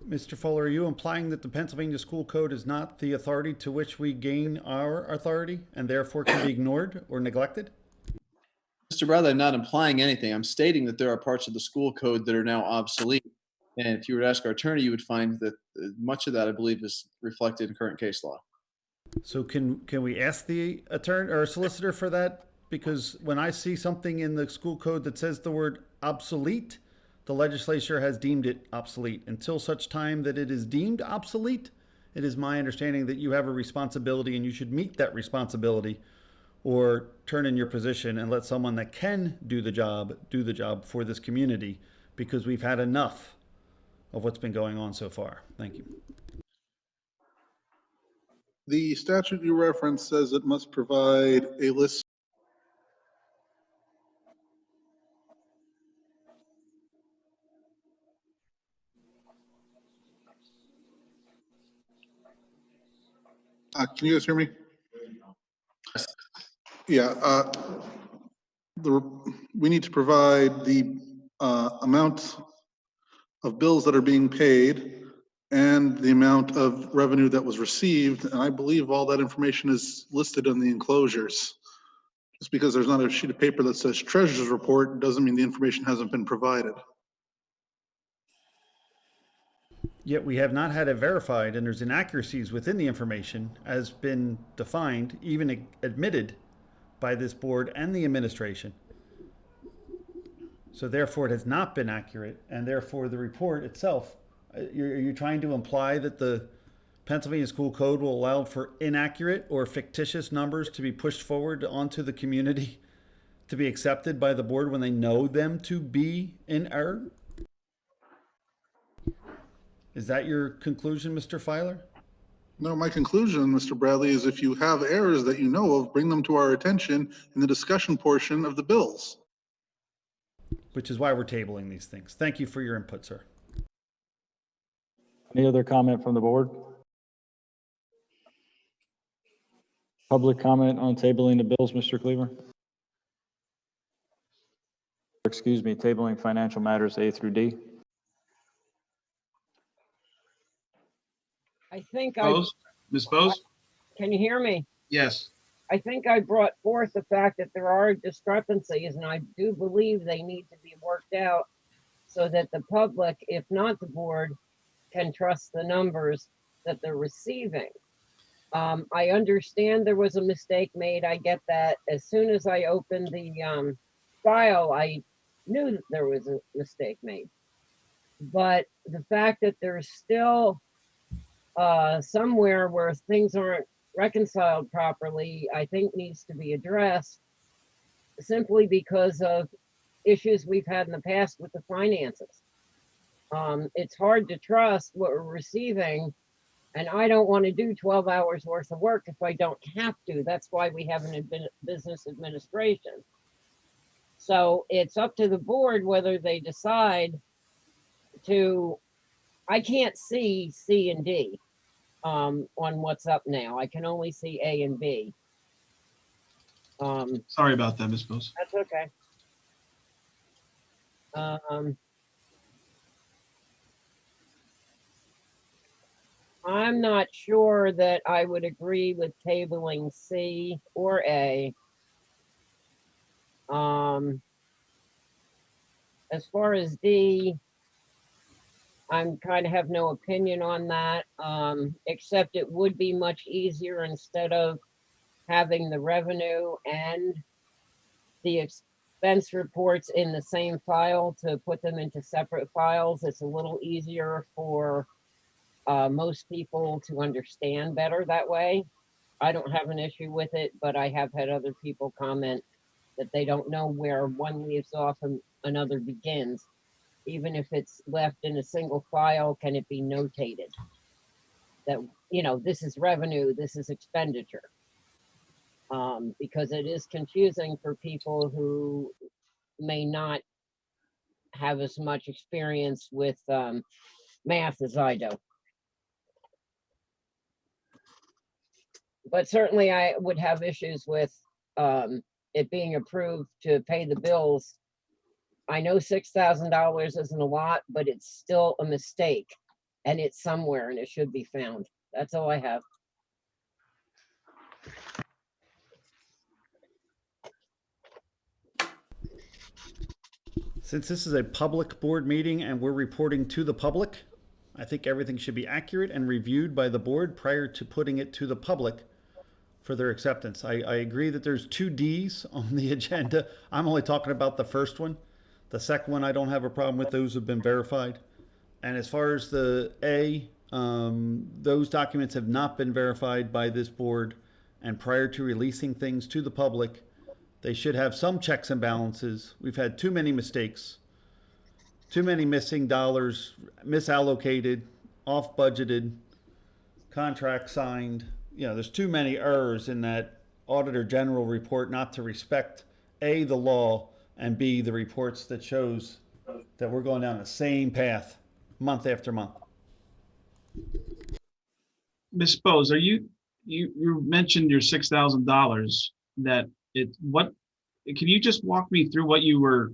Speaker 6: Mr. Fuller, are you implying that the Pennsylvania School Code is not the authority to which we gain our authority and therefore can be ignored or neglected?
Speaker 13: Mr. Bradley, I'm not implying anything. I'm stating that there are parts of the school code that are now obsolete. And if you were to ask our attorney, you would find that much of that, I believe, is reflected in current case law.
Speaker 6: So can we ask the attorney or solicitor for that? Because when I see something in the school code that says the word obsolete, the legislature has deemed it obsolete. Until such time that it is deemed obsolete, it is my understanding that you have a responsibility and you should meet that responsibility or turn in your position and let someone that can do the job for this community, because we've had enough of what's been going on so far. Thank you.
Speaker 1: The statute you referenced says it must provide a list. Can you guys hear me? Yeah. We need to provide the amount of bills that are being paid and the amount of revenue that was received. And I believe all that information is listed in the enclosures. Just because there's not a sheet of paper that says treasurer's report doesn't mean the information hasn't been provided.
Speaker 6: Yet we have not had it verified, and there's inaccuracies within the information as been defined, even admitted by this board and the administration. So therefore it has not been accurate, and therefore the report itself, you're trying to imply that the Pennsylvania School Code will allow for inaccurate or fictitious numbers to be pushed forward onto the community to be accepted by the board when they know them to be in error? Is that your conclusion, Mr. Foeller?
Speaker 1: No, my conclusion, Mr. Bradley, is if you have errors that you know of, bring them to our attention in the discussion portion of the bills.
Speaker 6: Which is why we're tabling these things. Thank you for your input, sir.
Speaker 3: Any other comment from the board? Public comment on tabling the bills, Mr. Cleaver? Excuse me, tabling financial matters A through D.
Speaker 9: I think
Speaker 2: Ms. Bose?
Speaker 9: can you hear me?
Speaker 2: Yes.
Speaker 9: I think I brought forth the fact that there are discrepancies, and I do believe they need to be worked out so that the public, if not the board, can trust the numbers that they're receiving. I understand there was a mistake made. I get that. As soon as I opened the file, I knew that there was a mistake made. But the fact that there's still somewhere where things aren't reconciled properly, I think needs to be addressed, simply because of issues we've had in the past with the finances. It's hard to trust what we're receiving, and I don't want to do 12 hours worth of work if I don't have to. That's why we have an business administration. So it's up to the board whether they decide to, I can't see C and D on what's up now. I can only see A and B.
Speaker 2: Sorry about that, Ms. Bose.
Speaker 9: That's okay. I'm not sure that I would agree with tabling C or A. As far as D, I'm kind of have no opinion on that, except it would be much easier instead of having the revenue and the expense reports in the same file to put them into separate files. It's a little easier for most people to understand better that way. I don't have an issue with it, but I have had other people comment that they don't know where one leaves off and another begins. Even if it's left in a single file, can it be notated that, you know, this is revenue, this is expenditure? Because it is confusing for people who may not have as much experience with math as I do. But certainly I would have issues with it being approved to pay the bills. I know $6,000 isn't a lot, but it's still a mistake, and it's somewhere and it should be found. That's all I have.
Speaker 6: Since this is a public board meeting and we're reporting to the public, I think everything should be accurate and reviewed by the board prior to putting it to the public for their acceptance. I agree that there's 2 Ds on the agenda. I'm only talking about the first one. The second one, I don't have a problem with. Those have been verified. And as far as the A, those documents have not been verified by this board. And prior to releasing things to the public, they should have some checks and balances. We've had too many mistakes, too many missing dollars, misallocated, off budgeted, contract signed. You know, there's too many errors in that Auditor General report not to respect A, the law, and B, the reports that shows that we're going down the same path month after month.
Speaker 2: Ms. Bose, are you mentioned your $6,000 that can you just walk me through what you were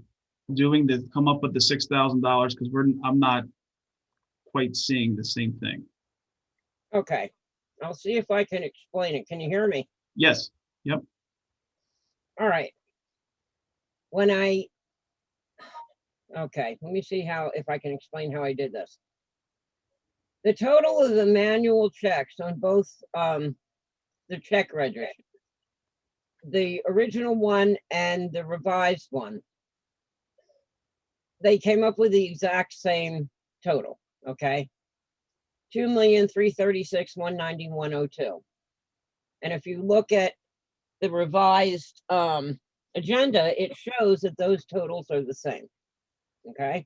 Speaker 2: doing to come up with the $6,000? Because I'm not quite seeing the same thing.
Speaker 9: Okay, I'll see if I can explain it. Can you hear me?
Speaker 2: Yes. Yep.
Speaker 9: All right. Okay, let me see if I can explain how I did this. The total of the manual checks on both the check register, the original one and the revised one, they came up with the exact same total, okay? $2,336,190,102. And if you look at the revised agenda, it shows that those totals are the same. Okay.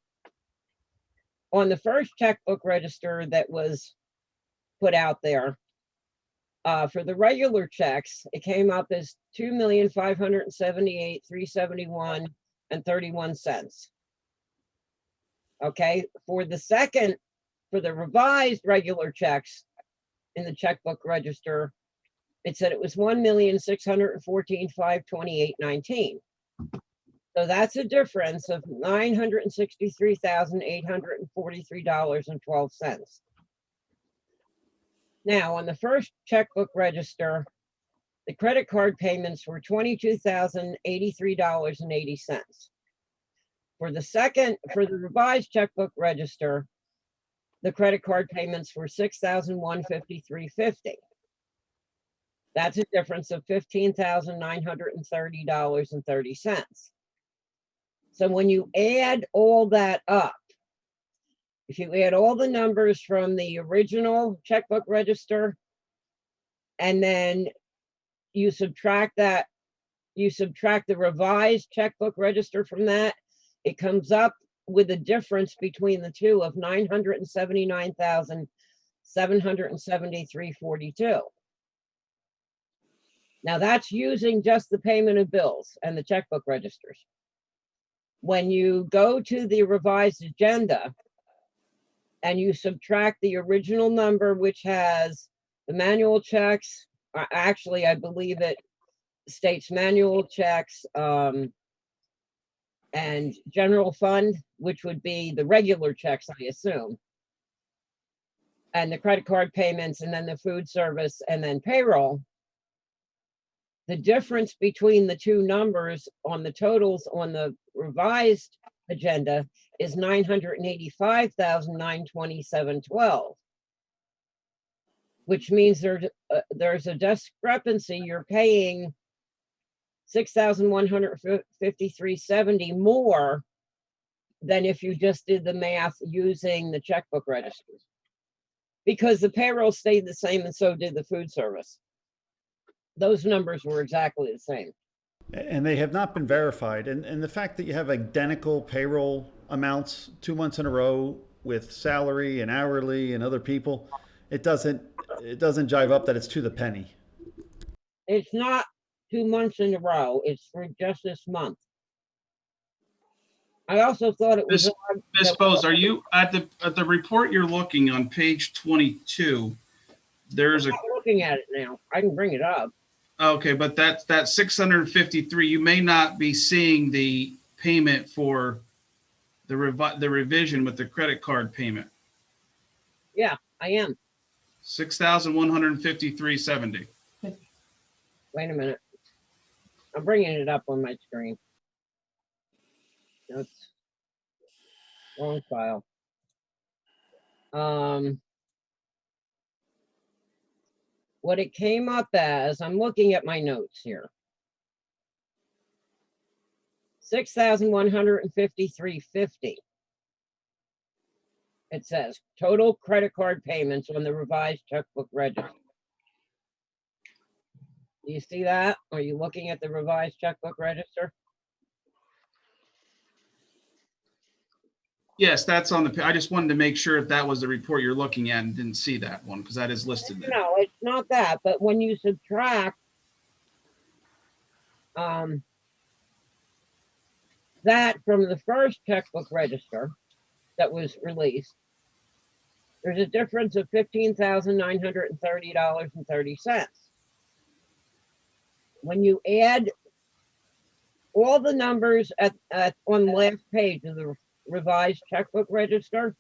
Speaker 9: On the first checkbook register that was put out there, for the regular checks, it came up as $2,578,371.31. Okay, for the revised regular checks in the checkbook register, it said it was $1,614,528.19. So that's a difference of $963,843.12. Now, on the first checkbook register, the credit card payments were $22,083.80. For the revised checkbook register, the credit card payments were $6,153.50. That's a difference of $15,930.30. So when you add all that up, if you add all the numbers from the original checkbook register, and then you subtract the revised checkbook register from that, it comes up with a difference between the two of $979,773.42. Now that's using just the payment of bills and the checkbook registers. When you go to the revised agenda and you subtract the original number, which has the manual checks, actually, I believe it states manual checks, and general fund, which would be the regular checks, I assume, and the credit card payments, and then the food service, and then payroll. The difference between the two numbers on the totals on the revised agenda is $985,927.12, which means there's a discrepancy. You're paying $6,153.70 more than if you just did the math using the checkbook registers, because the payroll stayed the same and so did the food service. Those numbers were exactly the same.
Speaker 6: And they have not been verified. And the fact that you have identical payroll amounts 2 months in a row with salary and hourly and other people, it doesn't jive up that it's to the penny.
Speaker 9: It's not 2 months in a row. It's for just this month. I also thought it was
Speaker 2: Ms. Bose, are you at the report you're looking on page 22? There's
Speaker 9: I'm looking at it now. I can bring it up.
Speaker 2: Okay, but that 653, you may not be seeing the payment for the revision with the credit card payment.
Speaker 9: Yeah, I am.
Speaker 2: $6,153.70.
Speaker 9: Wait a minute. I'm bringing it up on my screen. That's wrong file. What it came up as, I'm looking at my notes here. $6,153.50. It says total credit card payments on the revised checkbook register. Do you see that? Are you looking at the revised checkbook register?
Speaker 2: Yes, that's on the. I just wanted to make sure if that was the report you're looking at and didn't see that one, because that is listed there.
Speaker 9: No, it's not that. But when you subtract that from the first checkbook register that was released, there's a difference of $15,930.30. When you add all the numbers on the last page of the revised checkbook register,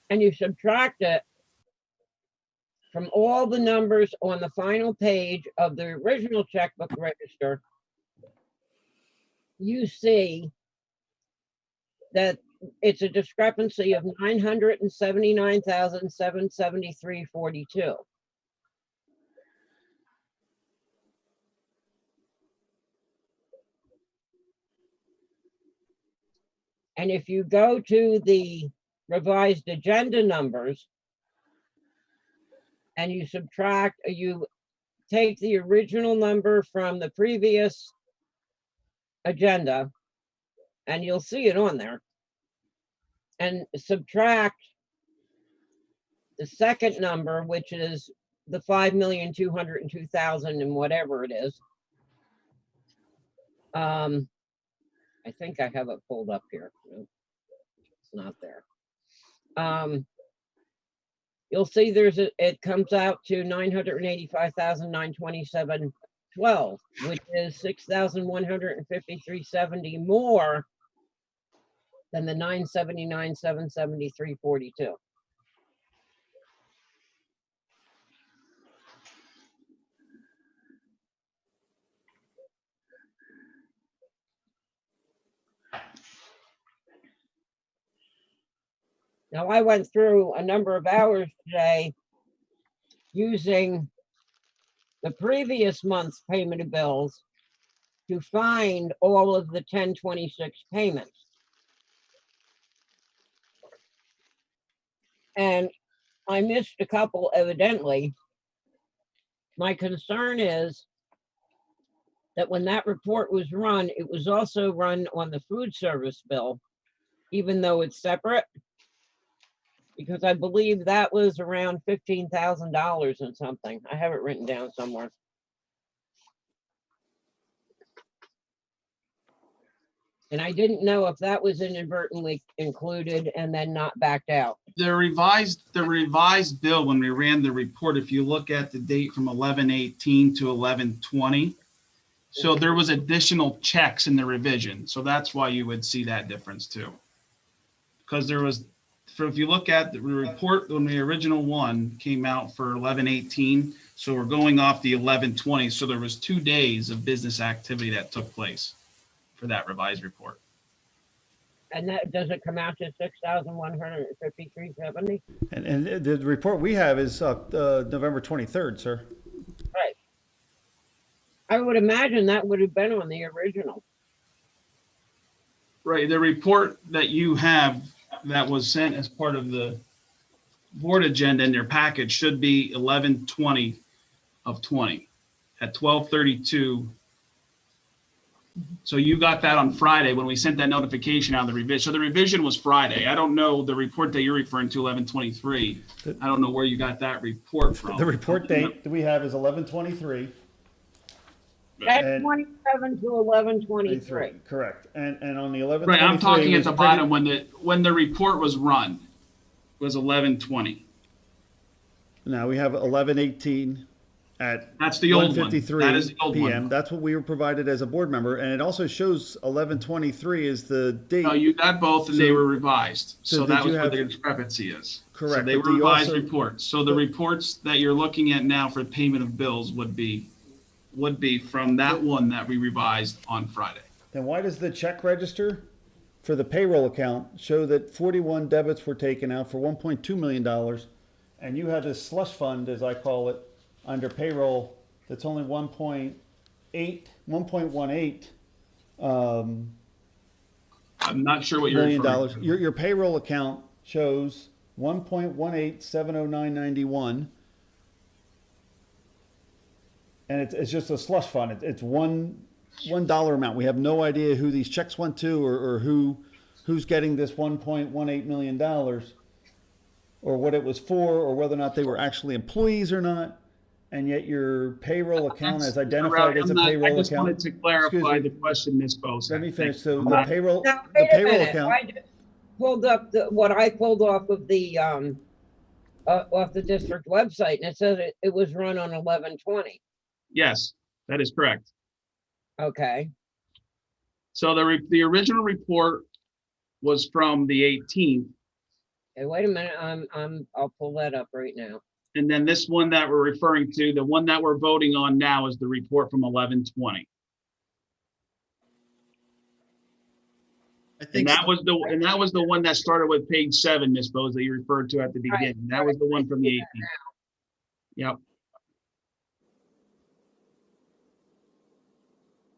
Speaker 9: and you subtract it from all the numbers on the final page of the original checkbook register, you see that it's a discrepancy of $979,773.42. And if you go to the revised agenda numbers and you subtract, you take the original number from the previous agenda, and you'll see it on there, and subtract the second number, which is the 5,202,000 and whatever it is. I think I have it pulled up here. No, it's not there. You'll see it comes out to 985,927.12, which is 6,153.70 more than the 979,773.42. Now, I went through a number of hours today using the previous month's payment of bills to find all of the 1026 payments. And I missed a couple, evidently. My concern is that when that report was run, it was also run on the food service bill, even though it's separate, because I believe that was around $15,000 and something. I have it written down somewhere. And I didn't know if that was inadvertently included and then not backed out.
Speaker 2: The revised bill, when we ran the report, if you look at the date from 11/18 to 11/20, so there was additional checks in the revision. So that's why you would see that difference too. Because there was, so if you look at the report, when the original one came out for 11/18, so we're going off the 11/20. So there was 2 days of business activity that took place for that revised report.
Speaker 9: And that, does it come out to 6,153.70?
Speaker 6: And the report we have is November 23rd, sir.
Speaker 9: Right. I would imagine that would have been on the original.
Speaker 2: Right, the report that you have that was sent as part of the board agenda in their package should be 11/20 of 20 at 12:32. So you got that on Friday when we sent that notification out of the revision. So the revision was Friday. I don't know the report that you're referring to, 11/23. I don't know where you got that report from.
Speaker 6: The report date that we have is 11/23.
Speaker 9: That's 27 to 11/23.
Speaker 6: Correct. And on the 11/23.
Speaker 2: Right, I'm talking at the bottom when the report was run was 11/20.
Speaker 6: Now we have 11/18 at
Speaker 2: that's the old one.
Speaker 6: 1:53
Speaker 2: That is the old
Speaker 6: p.m.
Speaker 2: one.
Speaker 6: That's what we were provided as a board member, and it also shows 11/23 is the date.
Speaker 2: No, you got both, and they were revised.
Speaker 6: so
Speaker 2: So
Speaker 6: did
Speaker 2: that was
Speaker 6: you
Speaker 2: where
Speaker 6: have-
Speaker 2: the discrepancy is.
Speaker 6: Correct,
Speaker 2: So they
Speaker 6: but
Speaker 2: were
Speaker 6: do you
Speaker 2: revised
Speaker 6: also-
Speaker 2: reports. So the reports that you're looking at now for payment of bills would be from that one that we revised on Friday.
Speaker 6: Then why does the check register for the payroll account show that 41 debits were taken out for $1.2 million, and you have this slush fund, as I call it, under payroll that's only 1.18
Speaker 2: I'm not sure what you're
Speaker 6: million
Speaker 2: referring
Speaker 6: dollars.
Speaker 2: to.
Speaker 6: Your payroll account shows 1.1870991, and it's just a slush fund. It's $1 amount. We have no idea who these checks went to or who's getting this $1.18 million, or what it was for, or whether or not they were actually employees or not. And yet your payroll account is identified as a payroll account.
Speaker 2: I just wanted to clarify the question, Ms. Bosa.
Speaker 6: Let me finish. So the payroll,
Speaker 9: Now,
Speaker 6: the
Speaker 9: wait a
Speaker 6: payroll
Speaker 9: minute.
Speaker 6: account.
Speaker 9: I just pulled up what I pulled off of the district website, and it says it was run on 11/20.
Speaker 2: Yes, that is correct.
Speaker 9: Okay.
Speaker 2: So the original report was from the 18th.
Speaker 9: Okay, wait a minute. I'll pull that up right now.
Speaker 2: And then this one that we're referring to, the one that we're voting on now, is the report from 11/20.
Speaker 13: I think
Speaker 2: And that was the one that started with page 7, Ms. Bose, that you referred to at the beginning. That was the one from the 18th. Yep.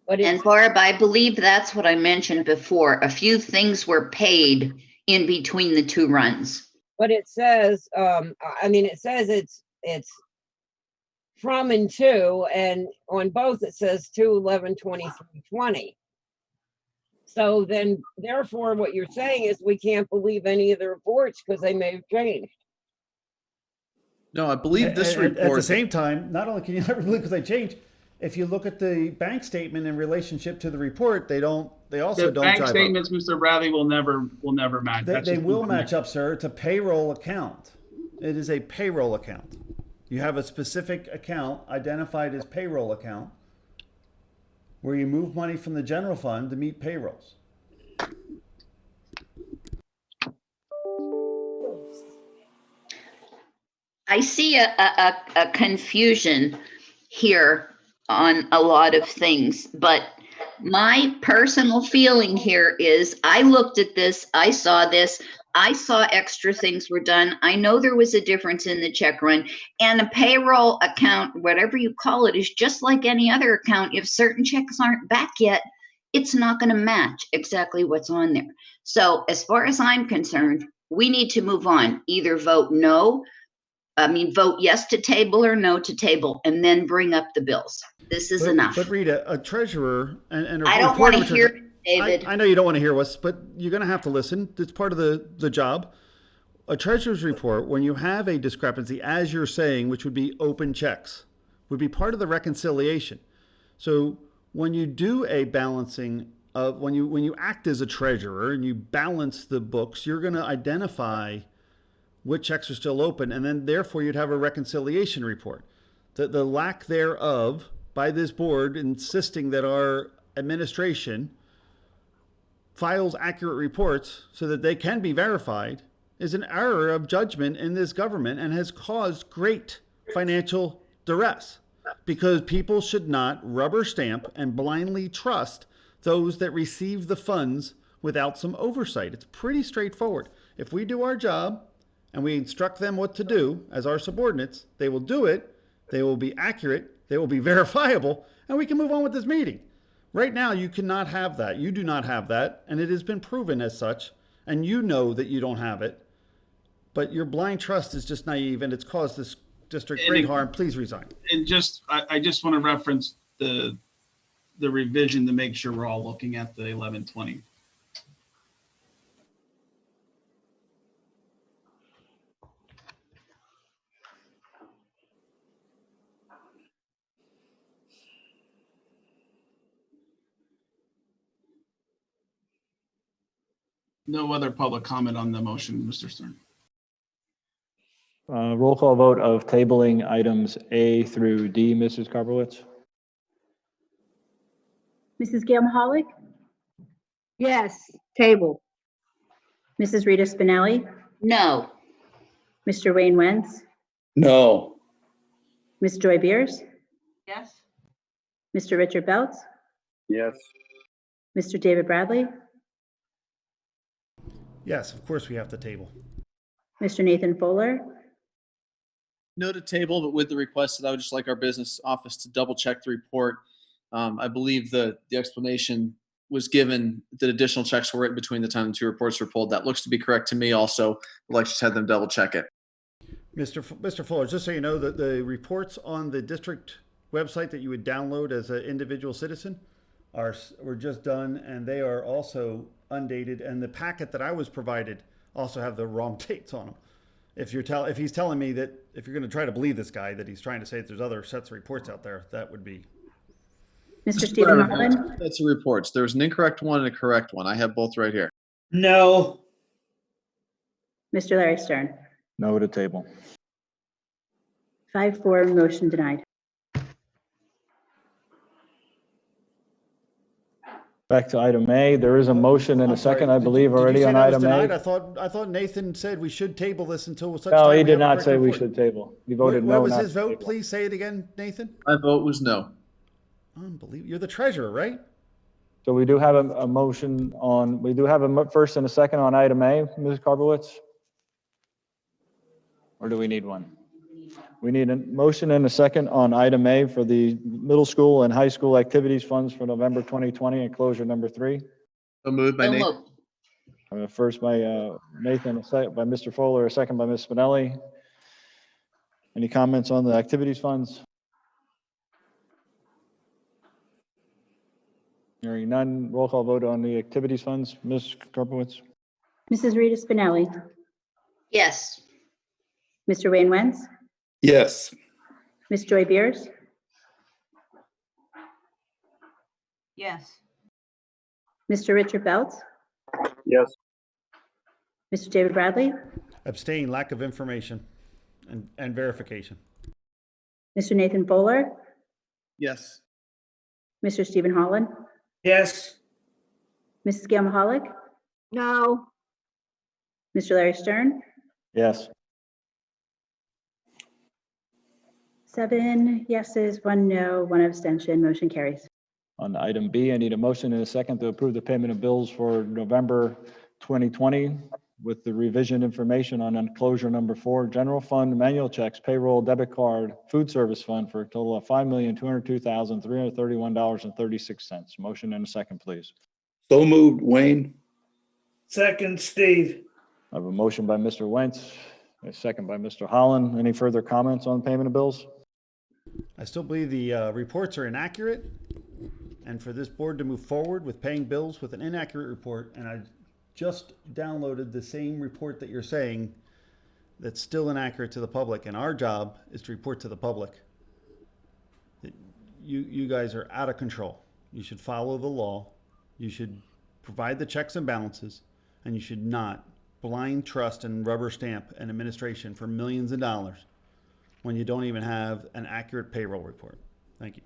Speaker 9: But
Speaker 4: And Barb, I believe that's what I mentioned before. A few things were paid in between the two runs.
Speaker 9: But it says, I mean, it says it's from and to, and on both it says 2/11/23/20. So then, therefore, what you're saying is we can't believe any of the reports because they may have changed.
Speaker 13: No, I believe this
Speaker 6: At the
Speaker 13: report.
Speaker 6: same time, not only can you never believe because they change, if you look at the bank statement in relationship to the report, they also
Speaker 2: The
Speaker 6: don't
Speaker 2: bank
Speaker 6: jive up.
Speaker 2: statements, Mr. Bradley, will never match.
Speaker 6: They will match up, sir. It's a payroll account. It is a payroll account. You have a specific account identified as payroll account where you move money from the general fund to meet payrolls.
Speaker 4: I see a confusion here on a lot of things, but my personal feeling here is I looked at this, I saw this, I saw extra things were done. I know there was a difference in the check run, and a payroll account, whatever you call it, is just like any other account. If certain checks aren't back yet, it's not going to match exactly what's on there. So as far as I'm concerned, we need to move on. Either vote yes to table or no to table, and then bring up the bills. This is enough.
Speaker 6: But Rita, a treasurer and a
Speaker 4: I don't want to hear it, David.
Speaker 6: I know you don't want to hear us, but you're going to have to listen. It's part of the job. A treasurer's report, when you have a discrepancy, as you're saying, which would be open checks, would be part of the reconciliation. So when you do a balancing of, when you act as a treasurer and you balance the books, you're going to identify what checks are still open, and then therefore you'd have a reconciliation report. The lack thereof by this board insisting that our administration files accurate reports so that they can be verified is an error of judgment in this government and has caused great financial duress, because people should not rubber stamp and blindly trust those that receive the funds without some oversight. It's pretty straightforward. If we do our job and we instruct them what to do as our subordinates, they will do it, they will be accurate, they will be verifiable, and we can move on with this meeting. Right now, you cannot have that. You do not have that, and it has been proven as such, and you know that you don't have it. But your blind trust is just naive, and it's caused this district great harm. Please resign.
Speaker 2: And I just want to reference the revision to make sure we're all looking at the 1120. No other public comment on the motion, Mr. Stern.
Speaker 3: Roll call vote of tabling items A through D, Mrs. Karpowitz.
Speaker 5: Mrs. Gail Mahalik,
Speaker 12: Yes, table.
Speaker 5: Mrs. Rita Spinelli,
Speaker 4: No.
Speaker 5: Mr. Wayne Wentz,
Speaker 11: No.
Speaker 5: Ms. Joy Beers,
Speaker 7: Yes.
Speaker 5: Mr. Richard Beltz,
Speaker 11: Yes.
Speaker 5: Mr. David Bradley,
Speaker 6: Yes, of course we have to table.
Speaker 5: Mr. Nathan Foeller,
Speaker 13: No to table, but with the request that I would just like our business office to double check the report. I believe the explanation was given that additional checks were written between the time the two reports were pulled. That looks to be correct to me also. I'd like to just have them double check it.
Speaker 6: Mr. Fuller, just so you know, that the reports on the district website that you would download as an individual citizen were just done, and they are also undated. And the packet that I was provided also have the wrong dates on them. If he's telling me that, if you're going to try to believe this guy, that he's trying to say that there's other sets of reports out there, that would be.
Speaker 5: Mr. Stephen Harlan,
Speaker 13: That's the reports. There's an incorrect one and a correct one. I have both right here.
Speaker 11: No.
Speaker 5: Mr. Larry Stern.
Speaker 3: No to table.
Speaker 5: 5-4, motion denied.
Speaker 3: Back to item A. There is a motion and a
Speaker 6: I'm sorry,
Speaker 3: second, I believe,
Speaker 6: did you
Speaker 3: already
Speaker 6: say
Speaker 3: on
Speaker 6: that was
Speaker 3: item
Speaker 6: denied?
Speaker 3: A.
Speaker 6: I thought Nathan said we should table this until such
Speaker 3: No,
Speaker 6: time
Speaker 3: he
Speaker 6: we
Speaker 3: did
Speaker 6: have a
Speaker 3: not
Speaker 6: correct
Speaker 3: say we
Speaker 6: report.
Speaker 3: should table. He
Speaker 6: What
Speaker 3: voted no.
Speaker 6: was
Speaker 3: not
Speaker 6: his
Speaker 3: to
Speaker 6: vote?
Speaker 3: table.
Speaker 6: Please say it again, Nathan.
Speaker 13: My vote was no.
Speaker 6: Unbelievable. You're the treasurer, right?
Speaker 3: So we do have a motion on, we do have a first and a second on item A, Mrs. Karpowitz? Or do we need one? We need a motion and a second on item A for the middle school and high school activities funds for November 2020 and closure number 3.
Speaker 13: So moved by
Speaker 4: So
Speaker 13: Nathan.
Speaker 4: moved.
Speaker 3: First by Nathan, a second by Mr. Foeller, a second by Ms. Spinelli. Any comments on the activities funds? Hearing none, roll call vote on the activities funds. Ms. Karpowitz?
Speaker 5: Mrs. Rita Spinelli,
Speaker 4: Yes.
Speaker 5: Mr. Wayne Wentz,
Speaker 11: Yes.
Speaker 5: Ms. Joy Beers,
Speaker 12: Yes.
Speaker 5: Mr. Richard Belts,
Speaker 11: Yes.
Speaker 5: Mr. David Bradley,
Speaker 6: Abstain, lack of information and verification.
Speaker 5: Mr. Nathan Foeller,
Speaker 13: Yes.
Speaker 5: Mr. Stephen Holland,
Speaker 11: Yes.
Speaker 5: Mrs. Gail Mahalik,
Speaker 12: No.
Speaker 5: Mr. Larry Stern,
Speaker 3: Yes.
Speaker 5: 7 yeses, 1 no, 1 abstention, motion carries.
Speaker 3: On item B, I need a motion and a second to approve the payment of bills for November 2020 with the revision information on enclosure number 4, general fund, manual checks, payroll, debit card, food service fund for a total of $5,202,331.36. Motion and a second, please.
Speaker 11: So moved, Wayne. Second, Steve.
Speaker 3: I have a motion by Mr. Wentz, a second by Mr. Holland. Any further comments on payment of bills?
Speaker 6: I still believe the reports are inaccurate, and for this board to move forward with paying bills with an inaccurate report, and I just downloaded the same report that you're saying that's still inaccurate to the public, and our job is to report to the public. You guys are out of control. You should follow the law. You should provide the checks and balances, and you should not blind trust and rubber stamp an administration for millions of dollars when you don't even have an accurate payroll report. Thank you.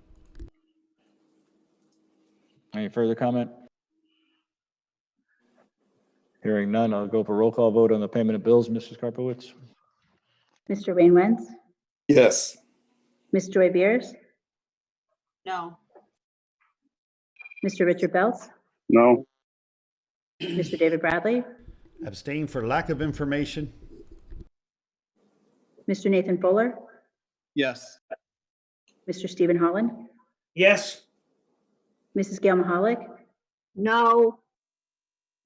Speaker 3: Any further comment? Hearing none, I'll go for roll call vote on the payment of bills. Mrs. Karpowitz?
Speaker 5: Mr. Wayne Wentz,
Speaker 11: Yes.
Speaker 5: Ms. Joy Beers,
Speaker 12: No.
Speaker 5: Mr. Richard Belts,
Speaker 11: No.
Speaker 5: Mr. David Bradley,
Speaker 6: Abstain for lack of information.
Speaker 5: Mr. Nathan Fuller,
Speaker 13: Yes.
Speaker 5: Mr. Stephen Holland,
Speaker 11: Yes.
Speaker 5: Mrs. Gail Mahalik,
Speaker 12: No.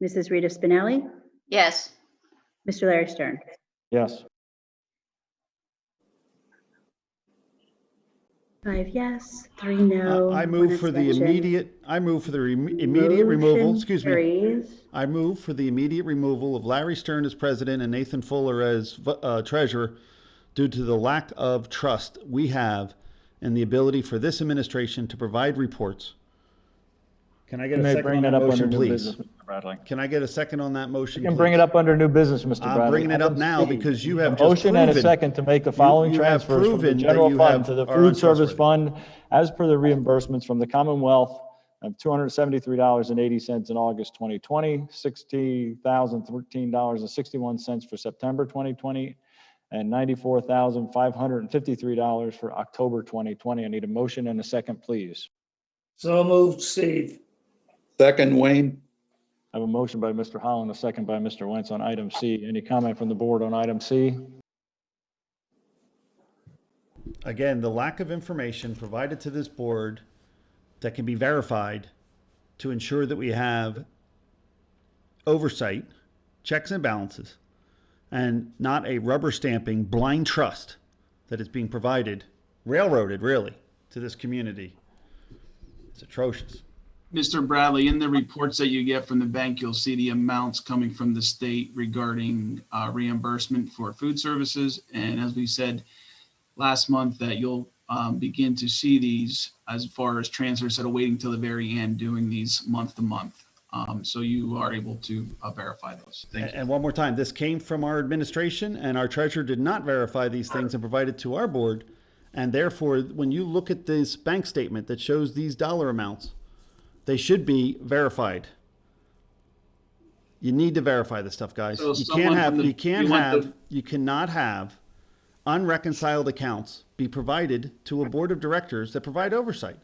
Speaker 5: Mrs. Rita Spinelli,
Speaker 4: Yes.
Speaker 5: Mr. Larry Stern.
Speaker 3: Yes.
Speaker 5: 5 yes, 3 no.
Speaker 6: I
Speaker 5: 1
Speaker 6: move for the
Speaker 5: abstention.
Speaker 6: immediate removal,
Speaker 5: Motion
Speaker 6: excuse me.
Speaker 5: carries.
Speaker 6: I move for the immediate removal of Larry Stern as president and Nathan Fuller as treasurer due to the lack of trust we have in the ability for this administration to provide reports. Can I get
Speaker 3: You
Speaker 6: a
Speaker 3: may
Speaker 6: second
Speaker 3: bring
Speaker 6: on
Speaker 3: that
Speaker 6: that
Speaker 3: up under
Speaker 6: motion,
Speaker 3: new
Speaker 6: please?
Speaker 3: business, Mr. Bradley.
Speaker 6: Can I get a second on that motion,
Speaker 3: You can
Speaker 6: please?
Speaker 3: bring it up under new business, Mr. Bradley.
Speaker 6: I'm bringing it up
Speaker 3: Item
Speaker 6: now
Speaker 3: C.
Speaker 6: because you
Speaker 3: A
Speaker 6: have just
Speaker 3: motion and a
Speaker 6: proven-
Speaker 3: second to make the following
Speaker 6: you have
Speaker 3: transfers from the
Speaker 6: proven that
Speaker 3: general
Speaker 6: you
Speaker 3: fund
Speaker 6: have-
Speaker 3: to the
Speaker 6: are
Speaker 3: food service
Speaker 6: untrustworthy.
Speaker 3: fund as per the reimbursements from the Commonwealth of $273.80 in August 2020, $60,013.61 for September 2020, and $94,553 for October 2020. I need a motion and a second, please.
Speaker 11: So moved, Steve. Second, Wayne.
Speaker 3: I have a motion by Mr. Holland, a second by Mr. Wentz on item C. Any comment from the board on item C?
Speaker 6: Again, the lack of information provided to this board that can be verified to ensure that we have oversight, checks and balances, and not a rubber stamping blind trust that is being provided, railroaded really, to this community. It's atrocious.
Speaker 2: Mr. Bradley, in the reports that you get from the bank, you'll see the amounts coming from the state regarding reimbursement for food services. And as we said last month, that you'll begin to see these as far as transfers instead of waiting till the very end, doing these month to month. So you are able to verify those. Thank you.
Speaker 6: And one more time, this came from our administration, and our treasurer did not verify these things and provide it to our board. And therefore, when you look at this bank statement that shows these dollar amounts, they should be verified. You need to verify this stuff, guys.
Speaker 2: So
Speaker 6: You
Speaker 2: someone from the-
Speaker 6: you cannot have unreconciled accounts be provided to a board of directors that provide oversight.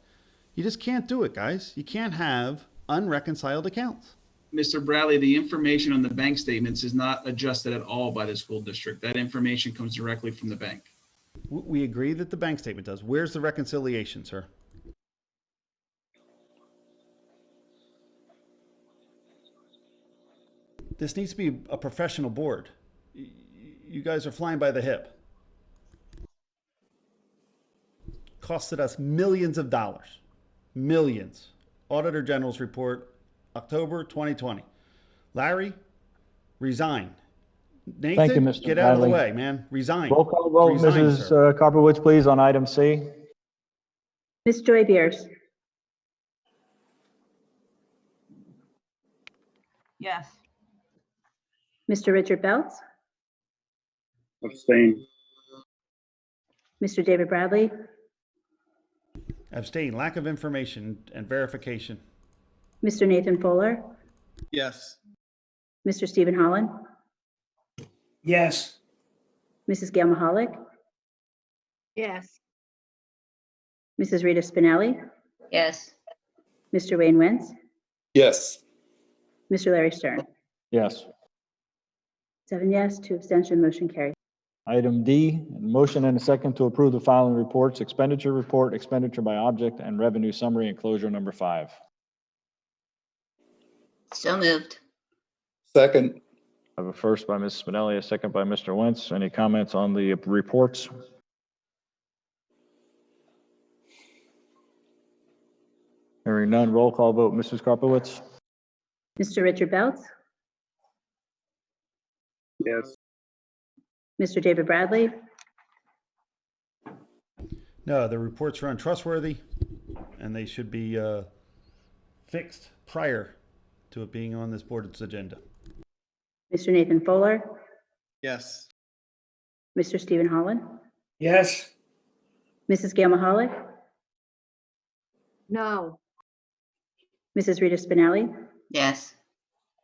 Speaker 6: You just can't do it, guys. You can't have unreconciled accounts.
Speaker 2: Mr. Bradley, the information on the bank statements is not adjusted at all by the school district. That information comes directly from the bank.
Speaker 6: We agree that the bank statement does. Where's the reconciliation, sir? This needs to be a professional board. You guys are flying by the hip. Costed us millions of dollars. Millions. Auditor General's report, October 2020. Larry, resign.
Speaker 3: Thank you,
Speaker 6: Nathan,
Speaker 3: Mr.
Speaker 6: get out of the
Speaker 3: Bradley.
Speaker 6: way, man. Resign.
Speaker 3: Roll call vote,
Speaker 6: Resign,
Speaker 3: Mrs.
Speaker 6: sir.
Speaker 3: Karpowicz, please, on item C.
Speaker 5: Ms. Joy Beers,
Speaker 12: Yes.
Speaker 5: Mr. Richard Belts,
Speaker 11: Abstain.
Speaker 5: Mr. David Bradley,
Speaker 6: Abstain. Lack of information and verification.
Speaker 5: Mr. Nathan Foeller,
Speaker 13: Yes.
Speaker 5: Mr. Stephen Holland,
Speaker 11: Yes.
Speaker 5: Mrs. Gail Mahalik,
Speaker 12: Yes.
Speaker 5: Mrs. Rita Spinelli,
Speaker 4: Yes.
Speaker 5: Mr. Wayne Wentz,
Speaker 11: Yes.
Speaker 5: Mr. Larry Stern.
Speaker 3: Yes.
Speaker 5: 7 yes, 2 abstention, motion carries.
Speaker 3: Item D, motion and a second to approve the following reports: expenditure report, expenditure by object, and revenue summary enclosure number 5.
Speaker 4: So moved.
Speaker 11: Second.
Speaker 3: I have a first by Ms. Spinelli, a second by Mr. Wentz. Any comments on the reports? Hearing none, roll call vote. Mrs. Karpowicz?
Speaker 5: Mr. Richard Belts,
Speaker 11: Yes.
Speaker 5: Mr. David Bradley,
Speaker 6: No, the reports are untrustworthy, and they should be fixed prior to it being on this board's agenda.
Speaker 5: Mr. Nathan Foeller,
Speaker 13: Yes.
Speaker 5: Mr. Stephen Holland,
Speaker 11: Yes.
Speaker 5: Mrs. Gail Mahalik,
Speaker 12: No.
Speaker 5: Mrs. Rita Spinelli,
Speaker 4: Yes.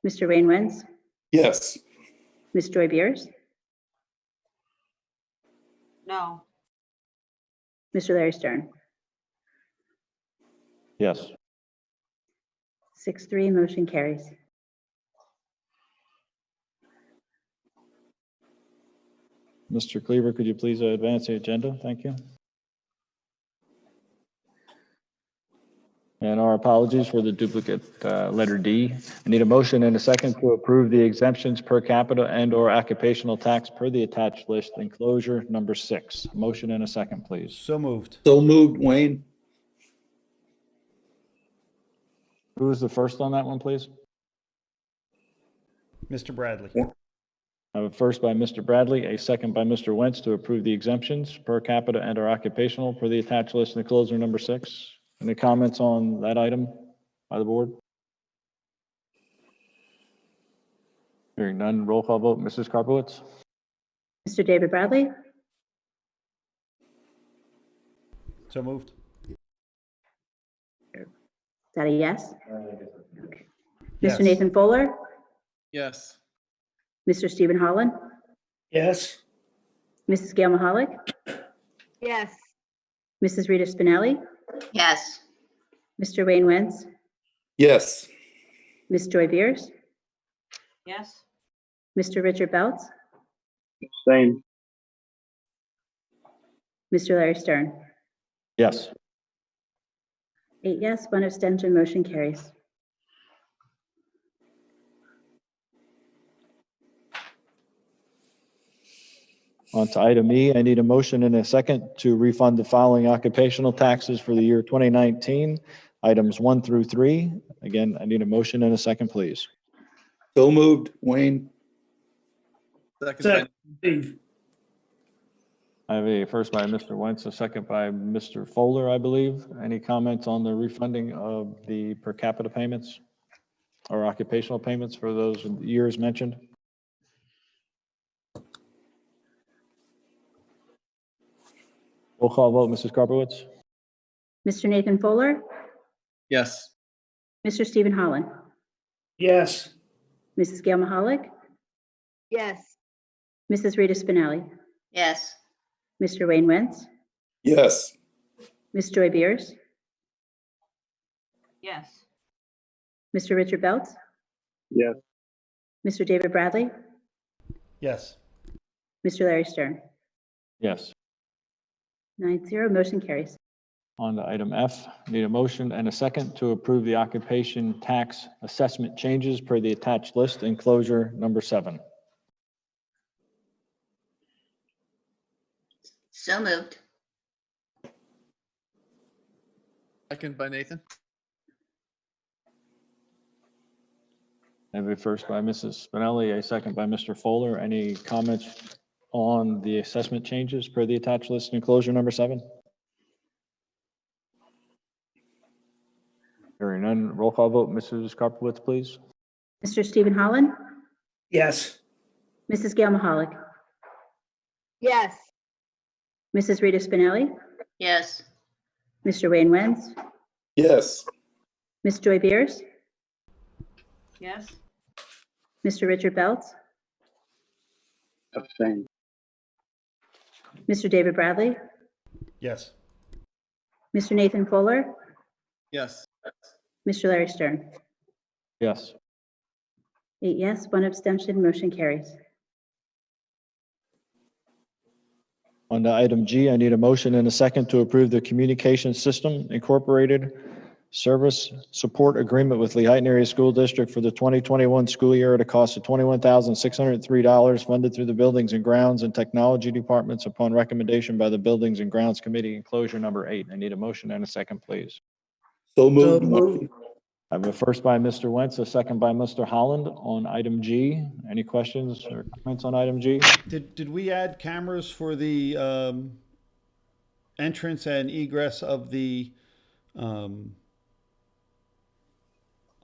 Speaker 5: Mr. Wayne Wentz,
Speaker 11: Yes.
Speaker 5: Ms. Joy Beers,
Speaker 12: No.
Speaker 5: Mr. Larry Stern.
Speaker 3: Yes.
Speaker 5: 6-3, motion carries.
Speaker 3: Mr. Cleaver, could you please advance the agenda? Thank you. And our apologies for the duplicate letter D. I need a motion and a second to approve the exemptions per capita and/or occupational tax per the attached list, enclosure number 6. Motion and a second, please.
Speaker 6: So moved.
Speaker 11: So moved, Wayne.
Speaker 3: Who is the first on that one, please?
Speaker 6: Mr. Bradley.
Speaker 3: I have a first by Mr. Bradley, a second by Mr. Wentz to approve the exemptions per capita and/or occupational per the attached list, enclosure number 6. Any comments on that item by the board? Hearing none, roll call vote. Mrs. Karpowicz?
Speaker 5: Mr. David Bradley,
Speaker 6: So moved.
Speaker 5: is that a yes? Okay.
Speaker 6: Yes.
Speaker 5: Mr. Nathan Foeller,
Speaker 13: Yes.
Speaker 5: Mr. Stephen Holland,
Speaker 11: Yes.
Speaker 5: Mrs. Gail Mahalik,
Speaker 12: Yes.
Speaker 5: Mrs. Rita Spinelli,
Speaker 4: Yes.
Speaker 5: Mr. Wayne Wentz,
Speaker 11: Yes.
Speaker 5: Ms. Joy Beers,
Speaker 12: Yes.
Speaker 5: Mr. Richard Belts,
Speaker 11: Same.
Speaker 5: Mr. Larry Stern.
Speaker 3: Yes.
Speaker 5: 8 yes, 1 abstention, motion carries.
Speaker 3: On to item E, I need a motion and a second to refund the following occupational taxes for the year 2019, items 1 through 3. Again, I need a motion and a second, please.
Speaker 11: So moved, Wayne.
Speaker 13: Second.
Speaker 11: Steve.
Speaker 3: I have a first by Mr. Wentz, a second by Mr. Foeller, I believe. Any comments on the refunding of the per capita payments or occupational payments for those years mentioned? Roll call vote, Mrs. Karpowicz?
Speaker 5: Mr. Nathan Foeller,
Speaker 13: Yes.
Speaker 5: Mr. Stephen Holland,
Speaker 11: Yes.
Speaker 5: Mrs. Gail Mahalik,
Speaker 12: Yes.
Speaker 5: Mrs. Rita Spinelli,
Speaker 4: Yes.
Speaker 5: Mr. Wayne Wentz,
Speaker 11: Yes.
Speaker 5: Ms. Joy Beers,
Speaker 12: Yes.
Speaker 5: Mr. Richard Belts,
Speaker 11: Yes.
Speaker 5: Mr. David Bradley,
Speaker 6: Yes.
Speaker 5: Mr. Larry Stern.
Speaker 3: Yes.
Speaker 5: 9-0, motion carries.
Speaker 3: On to item F, need a motion and a second to approve the occupation tax assessment changes per the attached list enclosure number 7.
Speaker 4: So moved.
Speaker 13: Second by Nathan.
Speaker 3: I have a first by Mrs. Spinelli, a second by Mr. Foeller. Any comments on the assessment changes per the attached list enclosure number 7? Hearing none, roll call vote. Mrs. Karpowitz, please.
Speaker 5: Mr. Stephen Holland,
Speaker 11: Yes.
Speaker 5: Mrs. Gail Mahalik,
Speaker 12: Yes.
Speaker 5: Mrs. Rita Spinelli,
Speaker 4: Yes.
Speaker 5: Mr. Wayne Wenz,
Speaker 11: Yes.
Speaker 5: Ms. Joy Beers,
Speaker 12: Yes.
Speaker 5: Mr. Richard Belts,
Speaker 11: Abstain.
Speaker 5: Mr. David Bradley,
Speaker 6: Yes.
Speaker 5: Mr. Nathan Fuller,
Speaker 13: Yes.
Speaker 5: Mr. Larry Stern.
Speaker 3: Yes.
Speaker 5: 8 yes, 1 abstention, motion carries.
Speaker 3: On to item G, I need a motion and a second to approve the Communication System Incorporated Service Support Agreement with Lehigh Area School District for the 2021 school year at a cost of $21,603, funded through the Buildings and Grounds and Technology Departments upon recommendation by the Buildings and Grounds Committee, enclosure number 8. I need a motion and a second, please.
Speaker 11: So moved.
Speaker 3: I have a first by Mr. Wentz, a second by Mr. Holland on item G. Any questions or comments on item G?
Speaker 6: Did we add cameras for the entrance and egress of the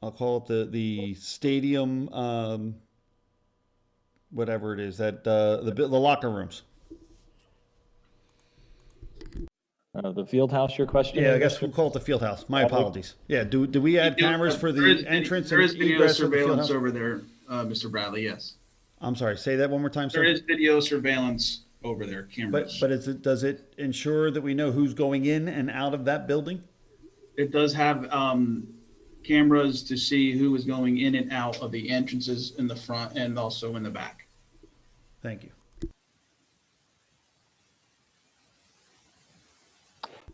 Speaker 6: I'll call it the stadium, whatever it is, that the locker rooms?
Speaker 3: The field house, your question?
Speaker 6: Yeah, I guess we'll call it the field house. My apologies. Yeah, do we add cameras for the entrance
Speaker 2: There
Speaker 6: and
Speaker 2: is video
Speaker 6: egress of the field
Speaker 2: surveillance
Speaker 6: house?
Speaker 2: over there, Mr. Bradley, yes.
Speaker 6: I'm sorry, say that one more time, sir.
Speaker 2: There is video surveillance over there, cameras.
Speaker 6: But does it ensure that we know who's going in and out of that building?
Speaker 2: It does have cameras to see who is going in and out of the entrances in the front and also in the back.
Speaker 6: Thank you.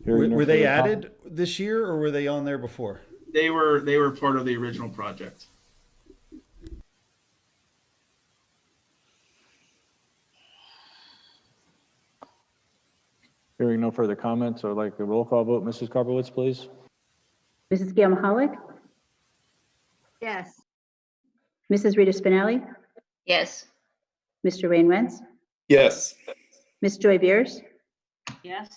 Speaker 6: Were they added this year, or were they on there before?
Speaker 2: They were part of the original project.
Speaker 3: Hearing no further comments, I would like a roll call vote. Mrs. Karpowitz, please.
Speaker 5: Mrs. Gail Mahalik,
Speaker 12: Yes.
Speaker 5: Mrs. Rita Spinelli,
Speaker 4: Yes.
Speaker 5: Mr. Wayne Wentz,
Speaker 11: Yes.
Speaker 5: Ms. Joy Beers,
Speaker 12: Yes.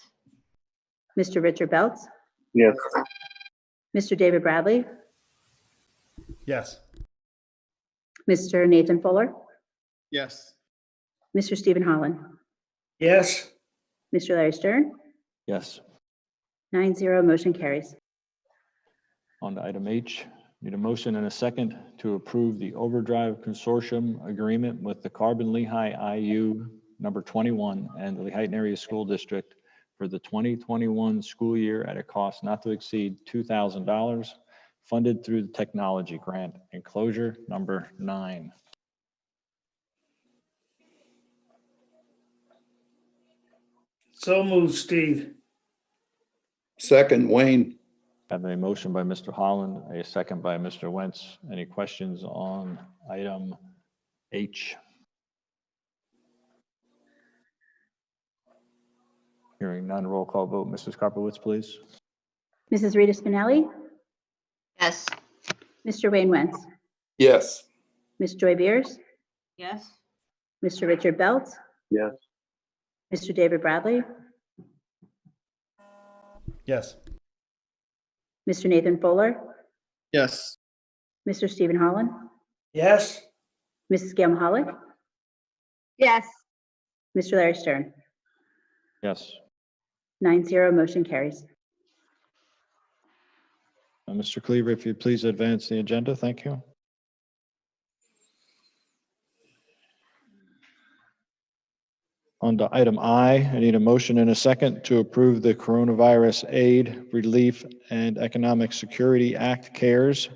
Speaker 5: Mr. Richard Belts,
Speaker 11: Yes.
Speaker 5: Mr. David Bradley,
Speaker 6: Yes.
Speaker 5: Mr. Nathan Fuller,
Speaker 13: Yes.
Speaker 5: Mr. Stephen Holland,
Speaker 11: Yes.
Speaker 5: Mr. Larry Stern.
Speaker 3: Yes.
Speaker 5: 9-0, motion carries.
Speaker 3: On to item H, need a motion and a second to approve the Overdrive Consortium Agreement with the Carbon Lehigh IU number 21 and the Lehigh Area School District for the 2021 school year at a cost not to exceed $2,000, funded through the technology grant, enclosure number 9.
Speaker 11: So moved, Steve. Second, Wayne.
Speaker 3: I have a motion by Mr. Holland, a second by Mr. Wentz. Any questions on item H? Hearing none, roll call vote. Mrs. Karpowitz, please.
Speaker 5: Mrs. Rita Spinelli,
Speaker 4: Yes.
Speaker 5: Mr. Wayne Wentz,
Speaker 11: Yes.
Speaker 5: Ms. Joy Beers,
Speaker 12: Yes.
Speaker 5: Mr. Richard Belts,
Speaker 11: Yes.
Speaker 5: Mr. David Bradley,
Speaker 6: Yes.
Speaker 5: Mr. Nathan Fuller,
Speaker 13: Yes.
Speaker 5: Mr. Stephen Holland,
Speaker 11: Yes.
Speaker 5: Mrs. Gail Mahalik,
Speaker 12: Yes.
Speaker 5: Mr. Larry Stern.
Speaker 3: Yes.
Speaker 5: 9-0, motion carries.
Speaker 3: Mr. Cleaver, if you'd please advance the agenda, thank you. On to item I need a motion and a second to approve the Coronavirus Aid, Relief, and Economic Security Act CARES,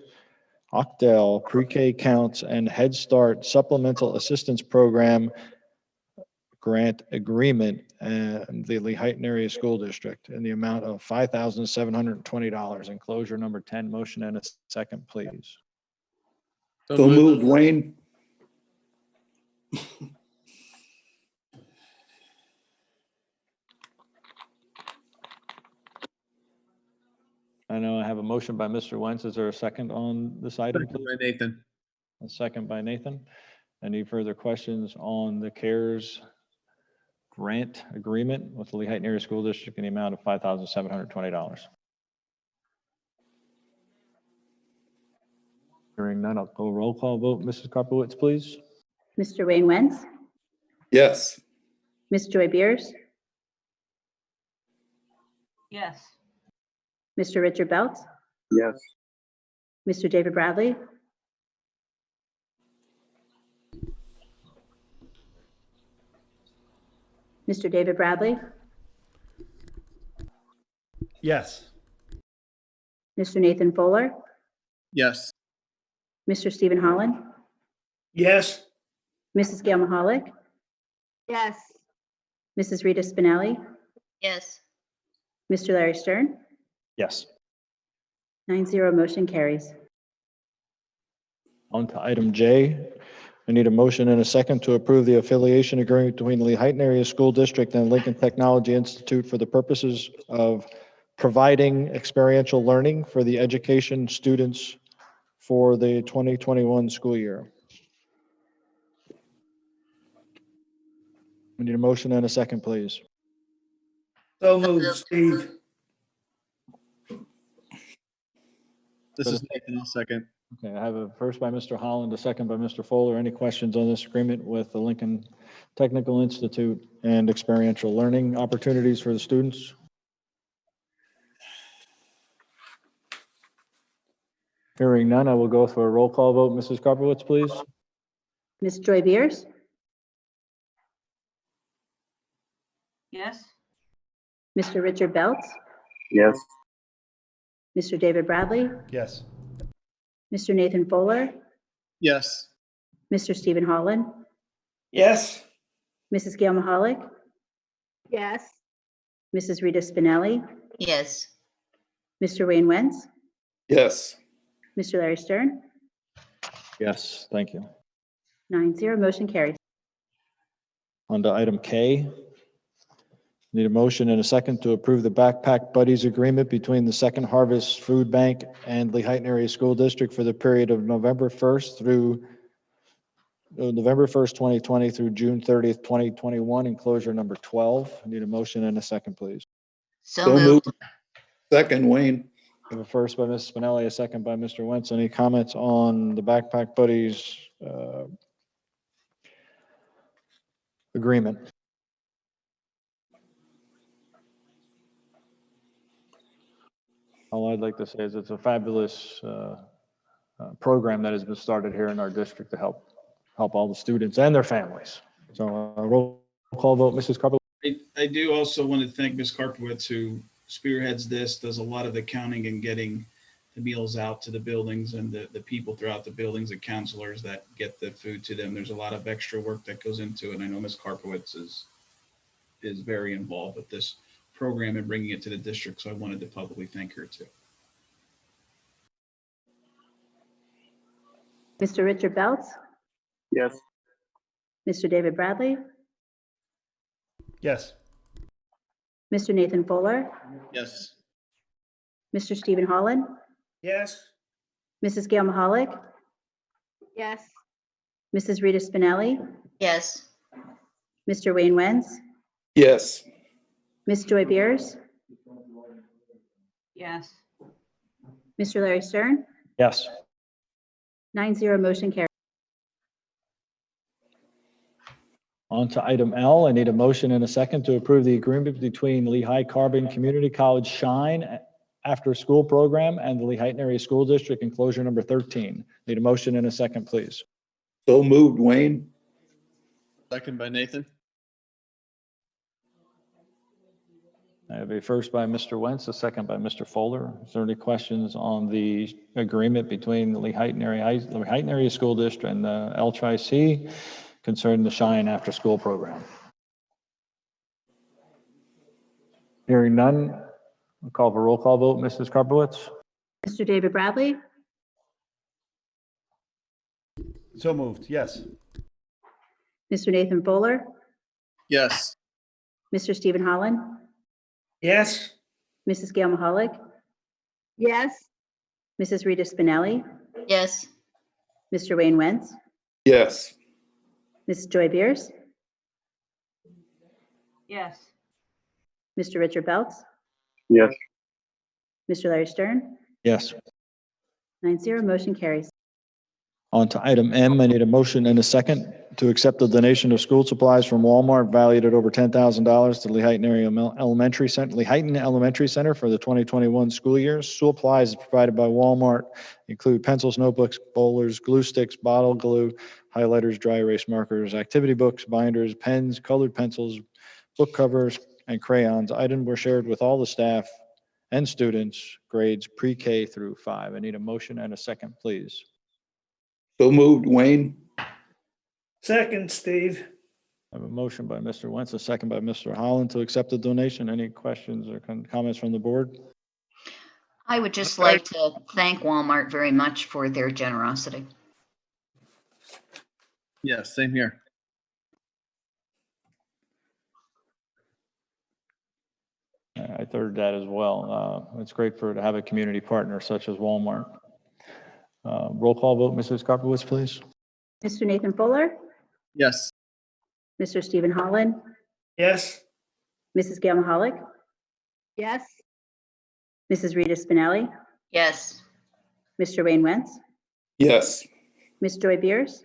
Speaker 3: Octel, Pre-K Counts, and Head Start Supplemental Assistance Program grant agreement and the Lehighton Area School District in the amount of $5,720. Enclosure number 10. Motion and a second, please.
Speaker 11: So moved, Wayne.
Speaker 3: I know I have a motion by Mr. Wentz. Is there a second on this item,
Speaker 13: Second
Speaker 3: please?
Speaker 13: by Nathan.
Speaker 3: A second by Nathan. Any further questions on the CARES grant agreement with the Lehighton Area School District in the amount of $5,720? Hearing none, I'll go roll call vote. Mrs. Karpowitz, please.
Speaker 5: Mr. Wayne Wentz,
Speaker 11: Yes.
Speaker 5: Ms. Joy Beers,
Speaker 12: Yes.
Speaker 5: Mr. Richard Beltz,
Speaker 11: Yes.
Speaker 5: Mr. David Bradley, Mr. David Bradley,
Speaker 6: Yes.
Speaker 5: Mr. Nathan Foeller,
Speaker 13: Yes.
Speaker 5: Mr. Stephen Holland,
Speaker 11: Yes.
Speaker 5: Mrs. Gail Mahalik,
Speaker 12: Yes.
Speaker 5: Mrs. Rita Spinelli,
Speaker 4: Yes.
Speaker 5: Mr. Larry Stern.
Speaker 3: Yes.
Speaker 5: 9-0, motion carries.
Speaker 3: On to item J. I need a motion and a second to approve the affiliation agreement between the Lehighton Area School District and Lincoln Technology Institute for the purposes of providing experiential learning for the education students for the 2021 school year. We need a motion and a second, please.
Speaker 11: So moved, Steve.
Speaker 13: This is Nathan. I'll second.
Speaker 3: Okay, I have a first by Mr. Holland, a second by Mr. Foeller. Any questions on this agreement with the Lincoln Technical Institute and experiential learning opportunities for the students? Hearing none, I will go for a roll call vote. Mrs. Karpowitz, please.
Speaker 5: Ms. Joy Beers,
Speaker 12: Yes.
Speaker 5: Mr. Richard Beltz,
Speaker 11: Yes.
Speaker 5: Mr. David Bradley,
Speaker 6: Yes.
Speaker 5: Mr. Nathan Foeller,
Speaker 13: Yes.
Speaker 5: Mr. Stephen Holland,
Speaker 11: Yes.
Speaker 5: Mrs. Gail Mahalik,
Speaker 12: Yes.
Speaker 5: Mrs. Rita Spinelli,
Speaker 4: Yes.
Speaker 5: Mr. Wayne Wentz,
Speaker 11: Yes.
Speaker 5: Mr. Larry Stern.
Speaker 3: Yes, thank you.
Speaker 5: 9-0, motion carries.
Speaker 3: On to item K. Need a motion and a second to approve the Backpack Buddies agreement between the Second Harvest Food Bank and Lehighton Area School District for the period of November 1st, 2020 through June 30th, 2021, enclosure number 12. I need a motion and a second, please.
Speaker 4: So moved.
Speaker 11: Second, Wayne.
Speaker 3: I have a first by Ms. Spinelli, a second by Mr. Wentz. Any comments on the Backpack Buddies agreement? All I'd like to say is it's a fabulous program that has been started here in our district to help all the students and their families. So roll call vote, Mrs. Carpenter.
Speaker 2: I do also want to thank Ms. Karpowitz, who spearheads this, does a lot of the counting and getting the meals out to the buildings and the people throughout the buildings, the counselors that get the food to them. There's a lot of extra work that goes into it. And I know Ms. Karpowitz is very involved with this program and bringing it to the district. So I wanted to publicly thank her too.
Speaker 5: Mr. Richard Beltz,
Speaker 11: Yes.
Speaker 5: Mr. David Bradley,
Speaker 6: Yes.
Speaker 5: Mr. Nathan Fuller,
Speaker 13: Yes.
Speaker 5: Mr. Stephen Holland,
Speaker 11: Yes.
Speaker 5: Mrs. Gail Mahalik,
Speaker 12: Yes.
Speaker 5: Mrs. Rita Spinelli,
Speaker 4: Yes.
Speaker 5: Mr. Wayne Wentz,
Speaker 11: Yes.
Speaker 5: Ms. Joy Beers,
Speaker 12: Yes.
Speaker 5: Mr. Larry Stern.
Speaker 3: Yes.
Speaker 5: 9-0, motion carries.
Speaker 3: On to item L. I need a motion and a second to approve the agreement between Lehigh Carbon Community College Shine after school program and the Lehighton Area School District enclosure number 13. Need a motion and a second, please.
Speaker 11: So moved, Wayne.
Speaker 13: Second by Nathan.
Speaker 3: I have a first by Mr. Wentz, a second by Mr. Foeller. Is there any questions on the agreement between the Lehighton Area School District and the LCIC concerning the Shine after school program? Hearing none, I'll call for roll call vote. Mrs. Karpowitz?
Speaker 5: Mr. David Bradley,
Speaker 6: So moved, yes.
Speaker 5: Mr. Nathan Foeller,
Speaker 13: Yes.
Speaker 5: Mr. Stephen Holland,
Speaker 11: Yes.
Speaker 5: Mrs. Gail Mahalik,
Speaker 12: Yes.
Speaker 5: Mrs. Rita Spinelli,
Speaker 4: Yes.
Speaker 5: Mr. Wayne Wentz,
Speaker 11: Yes.
Speaker 5: Mrs. Joy Beers,
Speaker 12: Yes.
Speaker 5: Mr. Richard Belts,
Speaker 11: Yes.
Speaker 5: Mr. Larry Stern,
Speaker 3: Yes.
Speaker 5: 9-0, motion carries.
Speaker 3: On to item M, I need a motion and a second to accept the donation of school supplies from Walmart valued at over $10,000 to Lehighton Area Elementary Center, Lehighton Elementary Center for the 2021 school year. School supplies provided by Walmart include pencils, notebooks, bowlers, glue sticks, bottle glue, highlighters, dry erase markers, activity books, binders, pens, colored pencils, book covers, and crayons. Items were shared with all the staff and students, grades pre-K through 5. I need a motion and a second, please.
Speaker 11: So moved, Wayne. Second, Steve.
Speaker 3: I have a motion by Mr. Wentz, a second by Mr. Holland to accept the donation. Any questions or comments from the board?
Speaker 4: I would just like to thank Walmart very much for their generosity.
Speaker 13: Yes, same here.
Speaker 3: I third that as well. It's great to have a community partner such as Walmart. Roll call vote, Mrs. Karpowitz, please.
Speaker 5: Mr. Nathan Fuller,
Speaker 13: Yes.
Speaker 5: Mr. Stephen Holland,
Speaker 11: Yes.
Speaker 5: Mrs. Gail Mahalik,
Speaker 12: Yes.
Speaker 5: Mrs. Rita Spinelli,
Speaker 4: Yes.
Speaker 5: Mr. Wayne Wentz,
Speaker 11: Yes.
Speaker 5: Ms. Joy Beers,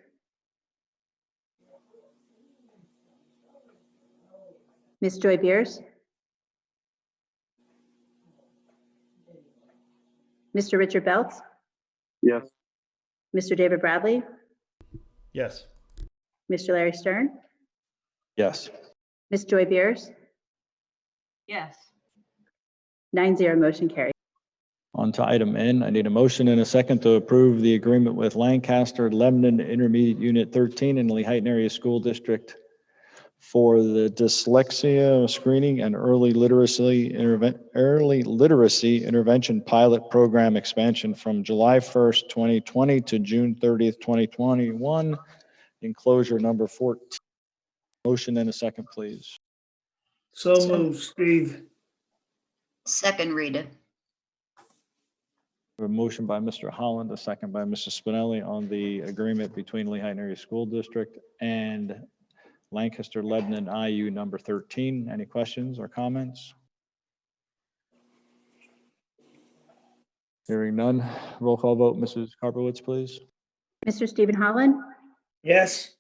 Speaker 5: Ms. Joy Beers, Mr. Richard Belts,
Speaker 11: Yes.
Speaker 5: Mr. David Bradley,
Speaker 6: Yes.
Speaker 5: Mr. Larry Stern,
Speaker 3: Yes.
Speaker 5: Ms. Joy Beers,
Speaker 12: Yes.
Speaker 5: 9-0, motion carries.
Speaker 3: On to item N, I need a motion and a second to approve the agreement with Lancaster Lebanon Intermediate Unit 13 in Lehighton Area School District for the dyslexia screening and early literacy intervention pilot program expansion from July 1st, 2020 to June 30th, 2021, enclosure number 14. Motion and a second, please.
Speaker 11: So moved, Steve.
Speaker 4: Second, Rita.
Speaker 3: A motion by Mr. Holland, a second by Mrs. Spinelli on the agreement between Lehighton Area School District and Lancaster Lebanon IU number 13. Any questions or comments? Hearing none. Roll call vote, Mrs. Karpowitz, please.
Speaker 5: Mr. Stephen Holland,
Speaker 11: Yes.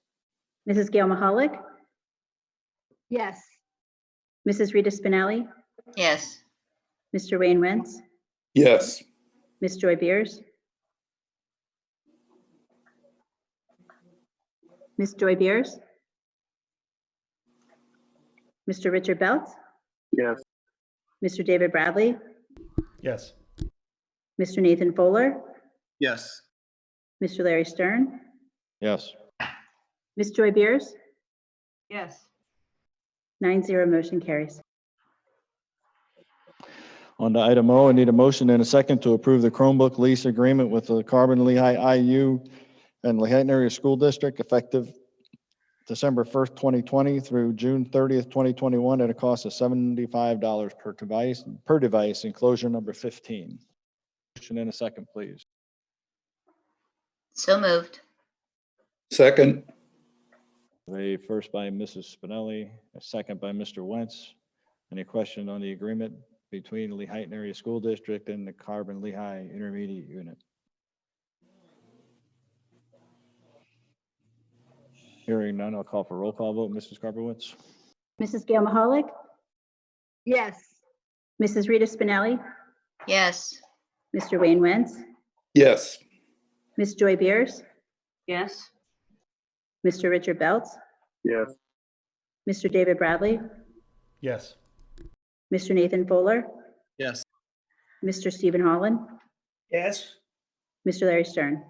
Speaker 5: Mrs. Gail Mahalik,
Speaker 12: Yes.
Speaker 5: Mrs. Rita Spinelli,
Speaker 4: Yes.
Speaker 5: Mr. Wayne Wentz,
Speaker 11: Yes.
Speaker 5: Ms. Joy Beers, Ms. Joy Beers, Mr. Richard Belts,
Speaker 11: Yes.
Speaker 5: Mr. David Bradley,
Speaker 6: Yes.
Speaker 5: Mr. Nathan Fuller,
Speaker 13: Yes.
Speaker 5: Mr. Larry Stern,
Speaker 3: Yes.
Speaker 5: Ms. Joy Beers,
Speaker 12: Yes.
Speaker 5: 9-0, motion carries.
Speaker 3: On to item O, I need a motion and a second to approve the Chromebook lease agreement with the Carbon Lehigh IU and Lehighton Area School District effective December 1st, 2020 through June 30th, 2021 at a cost of $75 per device, enclosure number 15. Motion and a second, please.
Speaker 4: So moved.
Speaker 11: Second.
Speaker 3: A first by Mrs. Spinelli, a second by Mr. Wentz. Any question on the agreement between Lehighton Area School District and the Carbon Lehigh Intermediate Unit? Hearing none, I'll call for roll call vote. Mrs. Karpowitz?
Speaker 5: Mrs. Gail Mahalik,
Speaker 12: Yes.
Speaker 5: Mrs. Rita Spinelli,
Speaker 4: Yes.
Speaker 5: Mr. Wayne Wentz,
Speaker 11: Yes.
Speaker 5: Ms. Joy Beers,
Speaker 12: Yes.
Speaker 5: Mr. Richard Belts,
Speaker 11: Yes.
Speaker 5: Mr. David Bradley,
Speaker 6: Yes.
Speaker 5: Mr. Nathan Fuller,
Speaker 13: Yes.
Speaker 5: Mr. Stephen Holland,
Speaker 11: Yes.
Speaker 5: Mr. Larry Stern.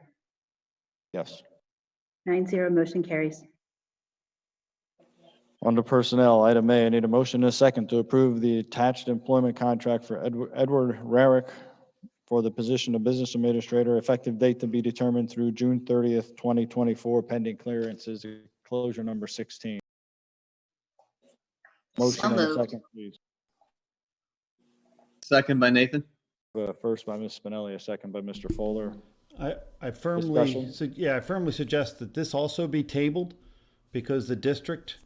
Speaker 3: Yes.
Speaker 5: 9-0, motion carries.
Speaker 3: Under personnel, item A, I need a motion and a second to approve the attached employment contract for Edward Rarick for the position of business administrator, effective date to be determined through June 30th, 2024, pending clearances, closure number 16. Motion and a
Speaker 4: moved.
Speaker 3: second, please.
Speaker 13: Second by Nathan.
Speaker 3: First by Ms. Spinelli, a second by Mr. Foeller.
Speaker 6: I firmly,
Speaker 3: Discussion?
Speaker 6: I firmly suggest that this also be tabled because the district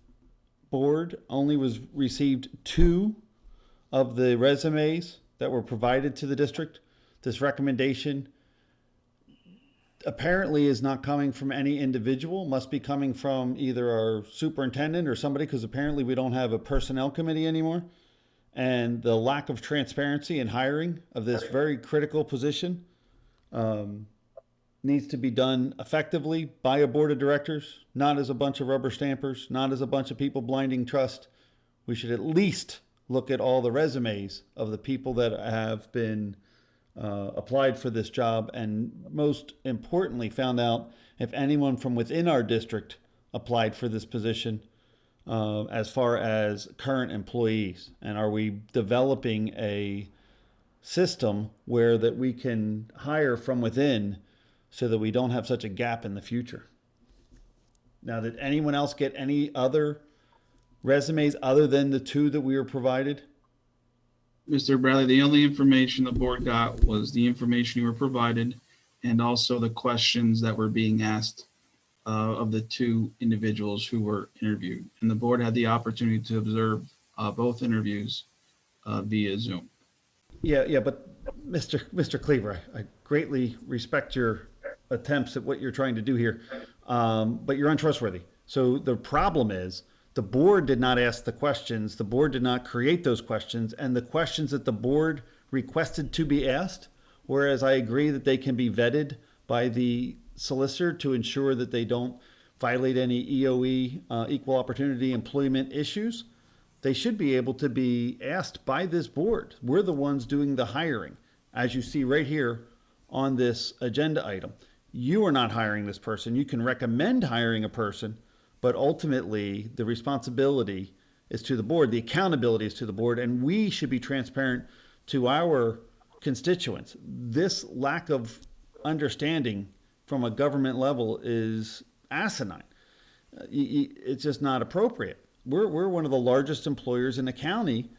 Speaker 6: board only received 2 of the resumes that were provided to the district. This recommendation apparently is not coming from any individual, must be coming from either our superintendent or somebody, because apparently we don't have a personnel committee anymore. And the lack of transparency in hiring of this very critical position needs to be done effectively by a board of directors, not as a bunch of rubber stampers, not as a bunch of people blinding trust. We should at least look at all the resumes of the people that have been applied for this job, and most importantly, found out if anyone from within our district applied for this position, as far as current employees. And are we developing a system where that we can hire from within so that we don't have such a gap in the future? Now, did anyone else get any other resumes other than the 2 that we were provided?
Speaker 2: Mr. Bradley, the only information the board got was the information you were provided and also the questions that were being asked of the 2 individuals who were interviewed. And the board had the opportunity to observe both interviews via Zoom.
Speaker 6: Yeah, but Mr. Cleaver, I greatly respect your attempts at what you're trying to do here, but you're untrustworthy. So the problem is the board did not ask the questions, the board did not create those questions, and the questions that the board requested to be asked, whereas I agree that they can be vetted by the solicitor to ensure that they don't violate any EOE, equal opportunity employment issues, they should be able to be asked by this board. We're the ones doing the hiring, as you see right here on this agenda item. You are not hiring this person. You can recommend hiring a person, but ultimately the responsibility is to the board, the accountability is to the board, and we should be transparent to our constituents. This lack of understanding from a government level is asinine. It's just not appropriate. We're one of the largest employers in the county,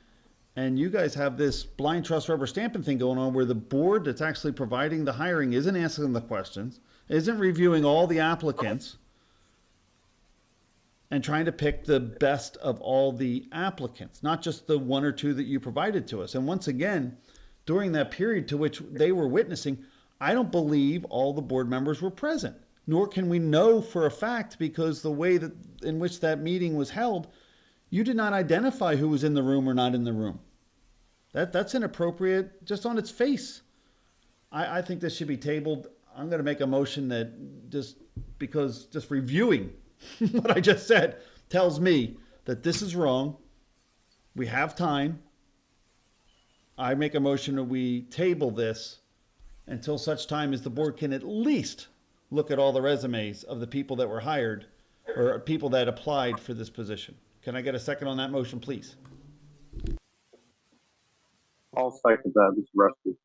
Speaker 6: and you guys have this blind trust rubber stamping thing going on where the board that's actually providing the hiring isn't answering the questions, isn't reviewing all the applicants, and trying to pick the best of all the applicants, not just the 1 or 2 that you provided to us. And once again, during that period to which they were witnessing, I don't believe all the board members were present, nor can we know for a fact, because the way that in which that meeting was held, you did not identify who was in the room or not in the room. That's inappropriate just on its face. I think this should be tabled. I'm going to make a motion that just reviewing what I just said tells me that this is wrong. We have time. I make a motion that we table this until such time as the board can at least look at all the resumes of the people that were hired or people that applied for this position. Can I get a second on that motion, please?
Speaker 11: I'll second that, Mr. Rusty.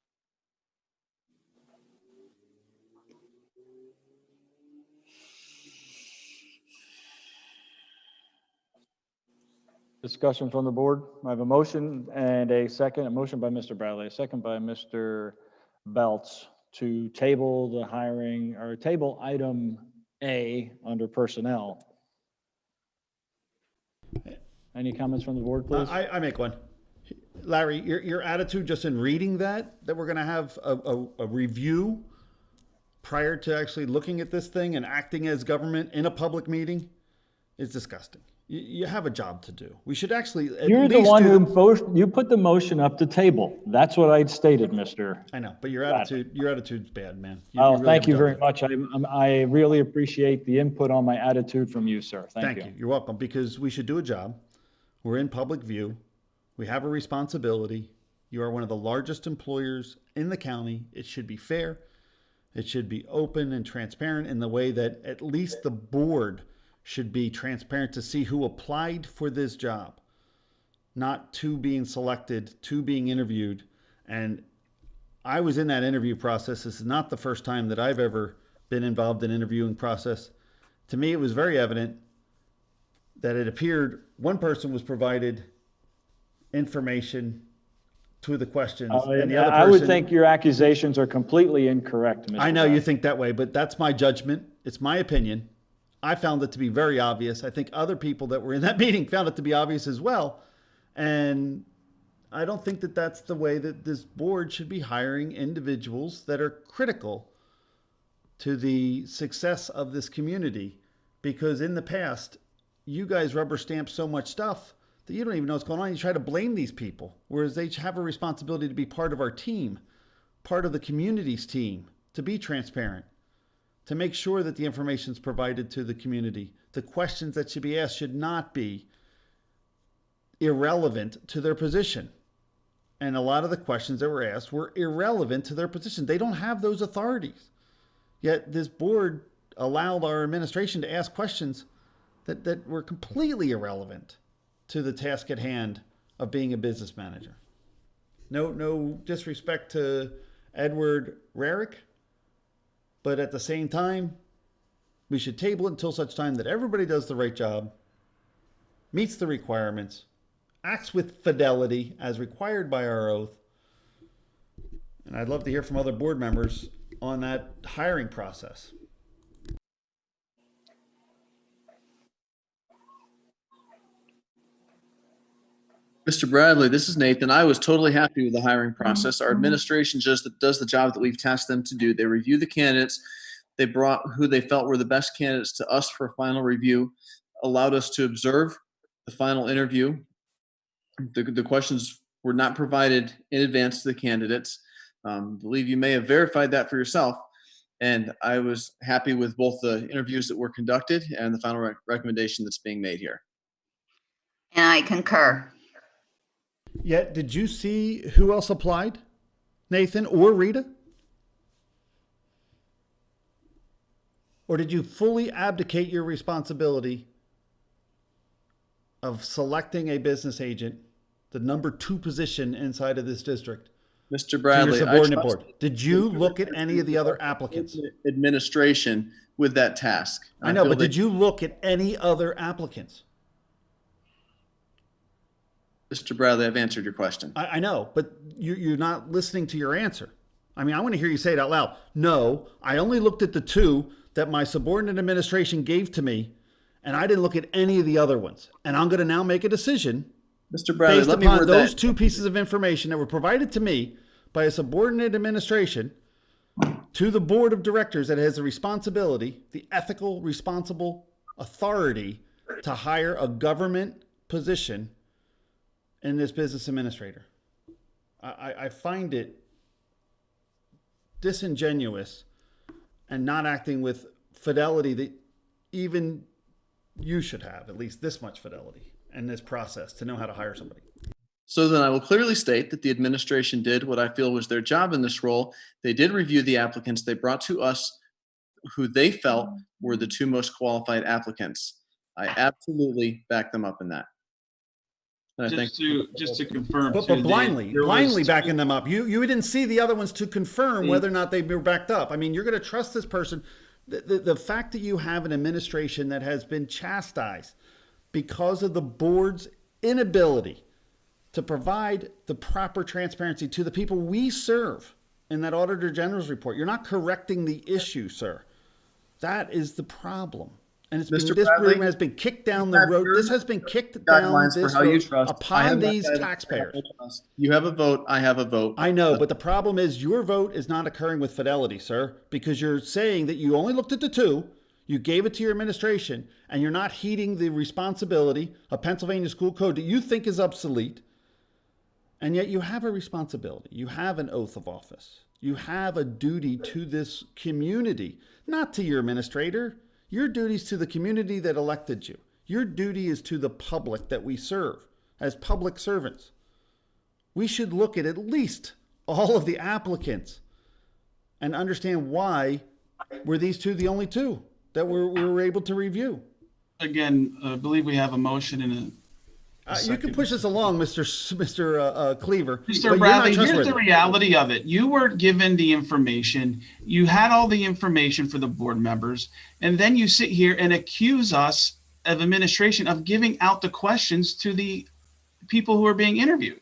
Speaker 3: Discussion from the board. I have a motion and a second, a motion by Mr. Bradley, a second by Mr. Belts to table the hiring, or table item A under personnel. Any comments from the board, please?
Speaker 6: I make one. Larry, your attitude just in reading that we're going to have a review prior to actually looking at this thing and acting as government in a public meeting is disgusting. You have a job to do. We should actually
Speaker 3: You're the one who you put the motion up to table. That's what I'd stated, Mr.
Speaker 6: I know, but your attitude's bad, man.
Speaker 3: Oh, thank you very much. I really appreciate the input on my attitude from you, sir. Thank you.
Speaker 6: You're welcome, because we should do a job. We're in public view. We have a responsibility. You are one of the largest employers in the county. It should be fair. It should be open and transparent in the way that at least the board should be transparent to see who applied for this job, not to being selected, to being interviewed. And I was in that interview process. This is not the first time that I've ever been involved in interviewing process. To me, it was very evident that it appeared one person was provided information to the questions, and the other person.
Speaker 3: I would think your accusations are completely incorrect, Mr.
Speaker 6: I know
Speaker 3: Brown.
Speaker 6: you think that way, but that's my judgment. It's my opinion. I found it to be very obvious. I think other people that were in that meeting found it to be obvious as well. And I don't think that that's the way that this board should be hiring individuals that are critical to the success of this community. Because in the past, you guys rubber stamp so much stuff that you don't even know what's going on. You try to blame these people, whereas they have a responsibility to be part of our team, part of the community's team, to be transparent, to make sure that the information is provided to the community. The questions that should be asked should not be irrelevant to their position. And a lot of the questions that were asked were irrelevant to their position. They don't have those authorities. Yet this board allowed our administration to ask questions that were completely irrelevant to the task at hand of being a business manager. No disrespect to Edward Rarick, but at the same time, we should table it until such time that everybody does the right job, meets the requirements, acts with fidelity as required by our oath. And I'd love to hear from other board members on that hiring process.
Speaker 13: Mr. Bradley, this is Nathan. I was totally happy with the hiring process. Our administration just does the job that we've tasked them to do. They review the candidates. They brought who they felt were the best candidates to us for a final review, allowed us to observe the final interview. The questions were not provided in advance to the candidates. I believe you may have verified that for yourself. And I was happy with both the interviews that were conducted and the final recommendation that's being made here.
Speaker 4: And I concur.
Speaker 6: Yet, did you see who else applied? Nathan or Rita? Or did you fully abdicate your responsibility of selecting a business agent, the number 2 position inside of this district?
Speaker 13: Mr. Bradley,
Speaker 6: to your subordinate board. Did you look at any of the other applicants?
Speaker 13: Administration with that task.
Speaker 6: I know, but did you look at any other applicants?
Speaker 13: Mr. Bradley, I've answered your question.
Speaker 6: I know, but you're not listening to your answer. I mean, I want to hear you say it out loud. No, I only looked at the 2 that my subordinate administration gave to me, and I didn't look at any of the other ones. And I'm going to now make a decision
Speaker 13: Mr. Bradley,
Speaker 6: based
Speaker 13: let me
Speaker 6: upon
Speaker 13: word
Speaker 6: those
Speaker 13: that.
Speaker 6: 2 pieces of information that were provided to me by a subordinate administration to the board of directors that has the responsibility, the ethical, responsible authority to hire a government position in this business administrator. I find it disingenuous and not acting with fidelity that even you should have, at least this much fidelity in this process to know how to hire somebody.
Speaker 13: So then I will clearly state that the administration did what I feel was their job in this role. They did review the applicants. They brought to us who they felt were the 2 most qualified applicants. I absolutely back them up in that. And
Speaker 2: Just to confirm,
Speaker 6: But
Speaker 2: too,
Speaker 6: blindly backing them up. You didn't see the other ones to confirm whether or not they were backed up. I mean, you're going to trust this person. The fact that you have an administration that has been chastised because of the board's inability to provide the proper transparency to the people we serve in that Auditor General's report. You're not correcting the issue, sir. That is the problem. And it's been, this room has been kicked down the road. This has been kicked down this road upon these taxpayers.
Speaker 13: You have a vote. I have a vote.
Speaker 6: I know, but the problem is your vote is not occurring with fidelity, sir, because you're saying that you only looked at the 2, you gave it to your administration, and you're not heeding the responsibility of Pennsylvania school code that you think is obsolete. And yet you have a responsibility. You have an oath of office. You have a duty to this community, not to your administrator. Your duty is to the community that elected you. Your duty is to the public that we serve as public servants. We should look at least all of the applicants and understand why were these 2 the only 2 that we were able to review.
Speaker 2: Again, I believe we have a motion and a
Speaker 6: You
Speaker 2: second.
Speaker 6: can push this along, Mr. Cleaver. but
Speaker 2: Mr.
Speaker 6: you're
Speaker 2: Bradley,
Speaker 6: not
Speaker 2: here's the
Speaker 6: trustworthy.
Speaker 2: reality of it. You were given the information. You had all the information for the board members, and then you sit here and accuse us of administration of giving out the questions to the people who are being interviewed.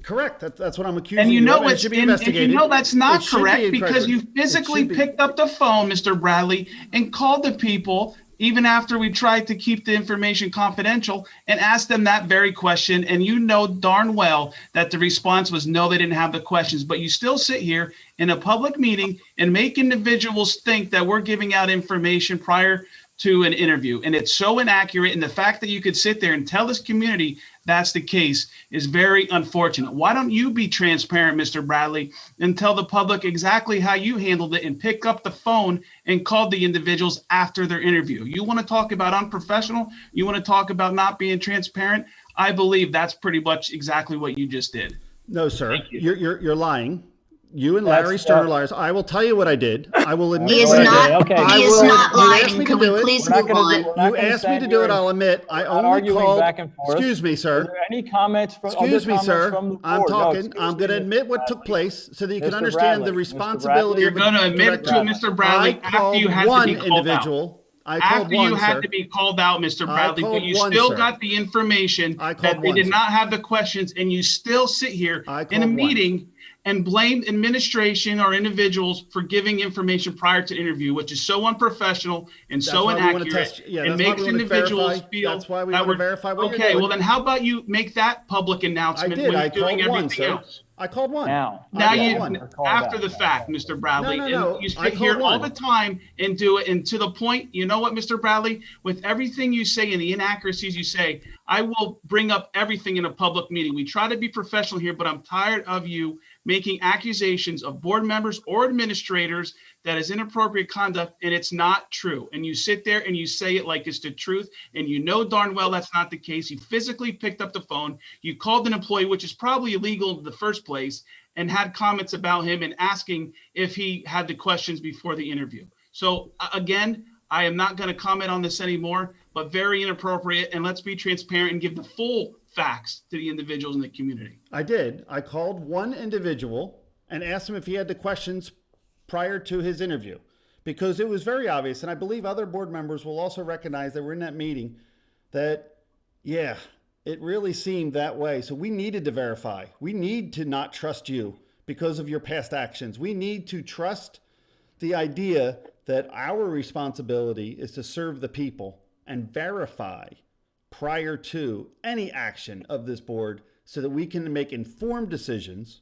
Speaker 6: Correct. That's what I'm accusing
Speaker 2: And you
Speaker 6: you
Speaker 2: know
Speaker 6: of. And it
Speaker 2: it's
Speaker 6: should be
Speaker 2: and
Speaker 6: investigated.
Speaker 2: you know that's not
Speaker 6: It should be
Speaker 2: correct because you
Speaker 6: incorrect. It
Speaker 2: physically
Speaker 6: should be.
Speaker 2: picked up the phone, Mr. Bradley, and called the people even after we tried to keep the information confidential and asked them that very question. And you know darn well that the response was no, they didn't have the questions. But you still sit here in a public meeting and make individuals think that we're giving out information prior to an interview. And it's so inaccurate. And the fact that you could sit there and tell this community that's the case is very unfortunate. Why don't you be transparent, Mr. Bradley, and tell the public exactly how you handled it and pick up the phone and called the individuals after their interview? You want to talk about unprofessional? You want to talk about not being transparent? I believe that's pretty much exactly what you just did.
Speaker 6: No, sir.
Speaker 2: Thank you.
Speaker 6: You're lying. You and Larry Stern are liars. I will tell you what I did. I will admit.
Speaker 4: He is
Speaker 6: what I
Speaker 4: not,
Speaker 6: did.
Speaker 4: he is not
Speaker 6: You asked
Speaker 4: lying.
Speaker 6: me
Speaker 4: Can
Speaker 6: to do
Speaker 4: we
Speaker 6: it.
Speaker 4: please move on?
Speaker 6: You asked me to do it. I'll admit. I only called.
Speaker 3: Back and forth.
Speaker 6: Excuse me, sir.
Speaker 3: Are there any comments from?
Speaker 6: Excuse me, sir.
Speaker 3: From the board?
Speaker 6: I'm
Speaker 3: No,
Speaker 6: talking.
Speaker 3: excuse
Speaker 6: I'm going to
Speaker 3: me,
Speaker 6: admit
Speaker 3: Mr.
Speaker 6: what took
Speaker 3: Bradley.
Speaker 6: place so that you can
Speaker 3: Mr.
Speaker 6: understand the
Speaker 3: Bradley.
Speaker 6: responsibility.
Speaker 2: You're going to admit to Mr. Bradley after you had to be called out. After you had to be called out, Mr. Bradley, but you still got the information that they did not have the questions, and you still sit here in a meeting and blame administration or individuals for giving information prior to interview, which is so unprofessional and so inaccurate, and makes individuals feel
Speaker 6: that's why we
Speaker 2: that
Speaker 6: want to verify what you're
Speaker 2: okay.
Speaker 6: doing.
Speaker 2: Well, then how about you make that public announcement
Speaker 6: I did.
Speaker 2: when
Speaker 6: I
Speaker 2: you're doing
Speaker 6: called one,
Speaker 2: everything
Speaker 6: sir.
Speaker 2: else?
Speaker 6: I called one.
Speaker 2: Now
Speaker 6: I
Speaker 2: you,
Speaker 6: called one.
Speaker 2: after the fact, Mr. Bradley,
Speaker 6: No.
Speaker 2: and you
Speaker 6: I
Speaker 2: sit here
Speaker 6: called
Speaker 2: all
Speaker 6: one.
Speaker 2: the time and do it. And to the point, you know what, Mr. Bradley, with everything you say and the inaccuracies you say, I will bring up everything in a public meeting. We try to be professional here, but I'm tired of you making accusations of board members or administrators that is inappropriate conduct, and it's not true. And you sit there and you say it like it's the truth, and you know darn well that's not the case. You physically picked up the phone, you called an employee, which is probably illegal in the first place, and had comments about him and asking if he had the questions before the interview. So again, I am not going to comment on this anymore, but very inappropriate. And let's be transparent and give the full facts to the individuals in the community.
Speaker 6: I did. I called one individual and asked him if he had the questions prior to his interview, because it was very obvious. And I believe other board members will also recognize that we're in that meeting that, yeah, it really seemed that way. So we needed to verify. We need to not trust you because of your past actions. We need to trust the idea that our responsibility is to serve the people and verify prior to any action of this board so that we can make informed decisions,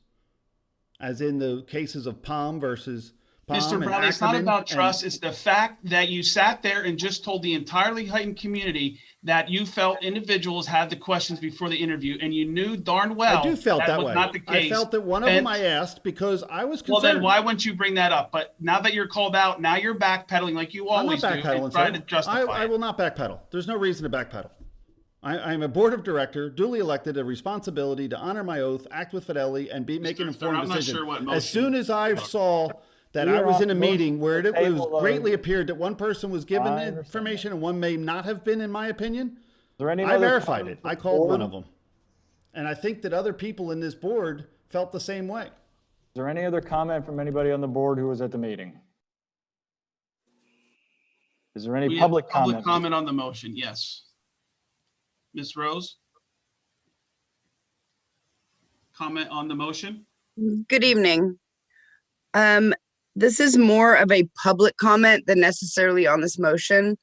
Speaker 6: as in the cases of Palm versus Palm.
Speaker 2: Mr. Bradley, it's not about trust. It's the fact that you sat there and just told the entirely heightened community that you felt individuals had the questions before the interview, and you knew darn well
Speaker 6: I do felt that
Speaker 2: was
Speaker 6: way.
Speaker 2: not the case.
Speaker 6: I felt that one of them I asked because I was concerned.
Speaker 2: Well, then why wouldn't you bring that up? But now that you're called out, now you're backpedaling like you always do and trying to justify
Speaker 6: I will not backpedal. There's no reason to backpedal. I'm a board of director, duly elected, a responsibility to honor my oath, act with fidelity, and make an informed decision. As soon as I saw that I was in a meeting where it was greatly appeared that one person was given the information and one may not have been, in my opinion, I verified it. I called one of them. And I think that other people in this board felt the same way.
Speaker 3: Is there any other comment from anybody on the board who was at the meeting? Is there any public comment?
Speaker 2: Public comment on the motion, yes. Ms. Rose? Comment on the motion?
Speaker 14: Good evening. This is more of a public comment than necessarily on this motion.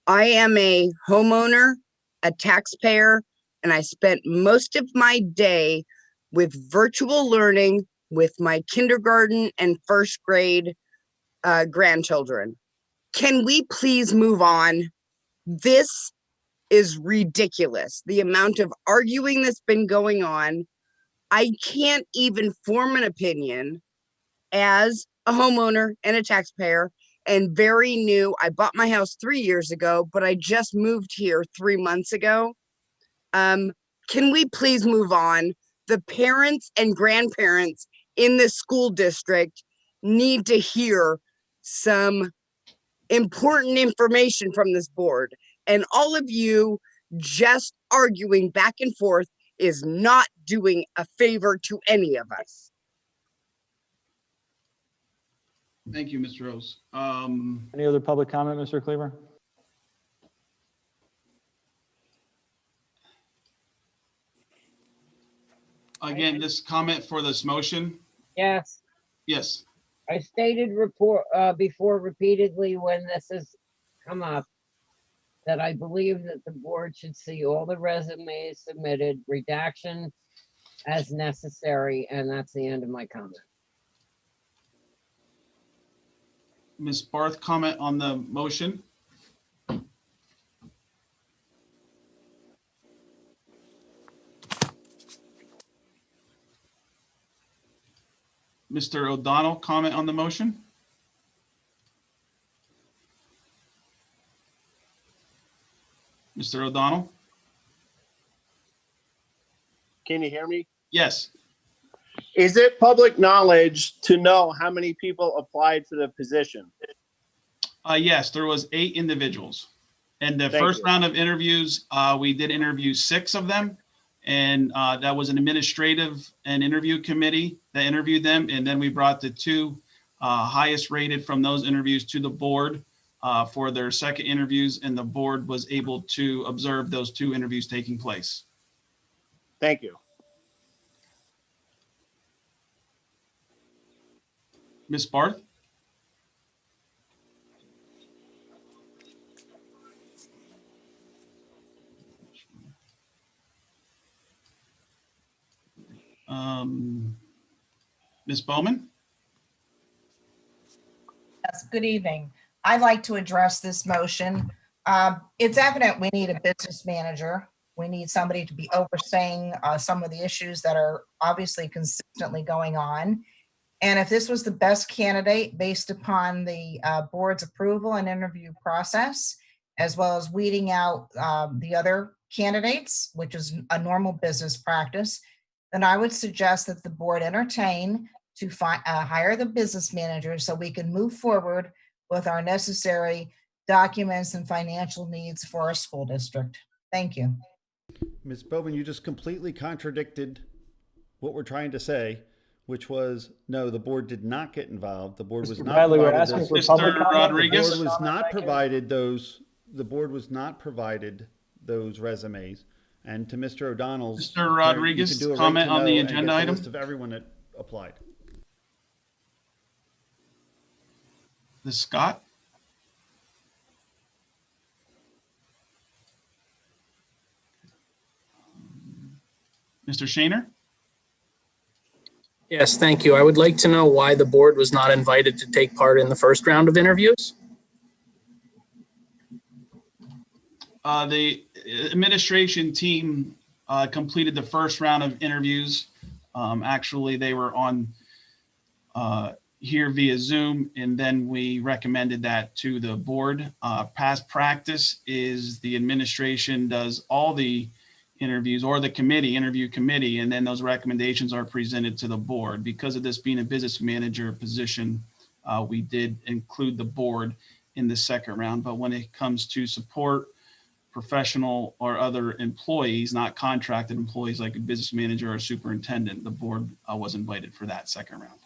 Speaker 14: I am a homeowner, a taxpayer, and I spent most of my day with virtual learning with my kindergarten and first grade grandchildren. Can we please move on? This is ridiculous. The amount of arguing that's been going on. I can't even form an opinion as a homeowner and a taxpayer and very new. I bought my house 3 years ago, but I just moved here 3 months ago. Can we please move on? The parents and grandparents in this school district need to hear some important information from this board. And all of you just arguing back and forth is not doing a favor to any of us.
Speaker 2: Thank you, Mr. Rose.
Speaker 3: Any other public comment, Mr. Cleaver?
Speaker 2: Again, this comment for this motion.
Speaker 9: Yes,
Speaker 2: Yes.
Speaker 9: I stated before repeatedly when this has come up that I believe that the board should see all the resumes submitted, redaction as necessary, and that's the end of my comment.
Speaker 2: Ms. Barth, comment on the motion. Mr. O'Donnell, comment on the motion. Mr. O'Donnell?
Speaker 15: Can you hear me?
Speaker 2: Yes.
Speaker 15: Is it public knowledge to know how many people applied for the position?
Speaker 2: Yes, there was 8 individuals. And the
Speaker 15: Thank
Speaker 2: first
Speaker 15: you.
Speaker 2: round of interviews, we did interview 6 of them. And that was an administrative and interview committee that interviewed them. And then we brought the 2 highest rated from those interviews to the board for their second interviews. And the board was able to observe those 2 interviews taking place.
Speaker 15: Thank you.
Speaker 2: Ms. Barth? Ms. Bowman?
Speaker 16: Yes, good evening. I'd like to address this motion. It's evident we need a business manager. We need somebody to be overseeing some of the issues that are obviously consistently going on. And if this was the best candidate based upon the board's approval and interview process, as well as weeding out the other candidates, which is a normal business practice, then I would suggest that the board entertain to hire the business manager so we can move forward with our necessary documents and financial needs for our school district. Thank you.
Speaker 6: Ms. Bowman, you just completely contradicted what we're trying to say, which was, no, the board did not get involved. The board was not
Speaker 3: Bradley, we're
Speaker 6: provided
Speaker 3: asking
Speaker 6: those.
Speaker 3: for public
Speaker 2: Mr.
Speaker 3: comment.
Speaker 2: Rodriguez?
Speaker 6: The board was not provided those. The board was not provided those resumes. And to Mr. O'Donnell's,
Speaker 2: Mr. Rodriguez,
Speaker 6: you can do a
Speaker 2: comment
Speaker 6: right to
Speaker 2: on the
Speaker 6: know and
Speaker 2: agenda
Speaker 6: get
Speaker 2: item.
Speaker 6: list of everyone that applied.
Speaker 2: Ms. Scott? Mr. Shaner?
Speaker 17: Yes, thank you. I would like to know why the board was not invited to take part in the first round of interviews.
Speaker 2: The administration team completed the first round of interviews. Actually, they were on here via Zoom, and then we recommended that to the board. Past practice is the administration does all the interviews, or the interview committee, and then those recommendations are presented to the board. Because of this being a business manager position, we did include the board in the second round. But when it comes to support professional or other employees, not contracted employees like a business manager or superintendent, the board was invited for that second round.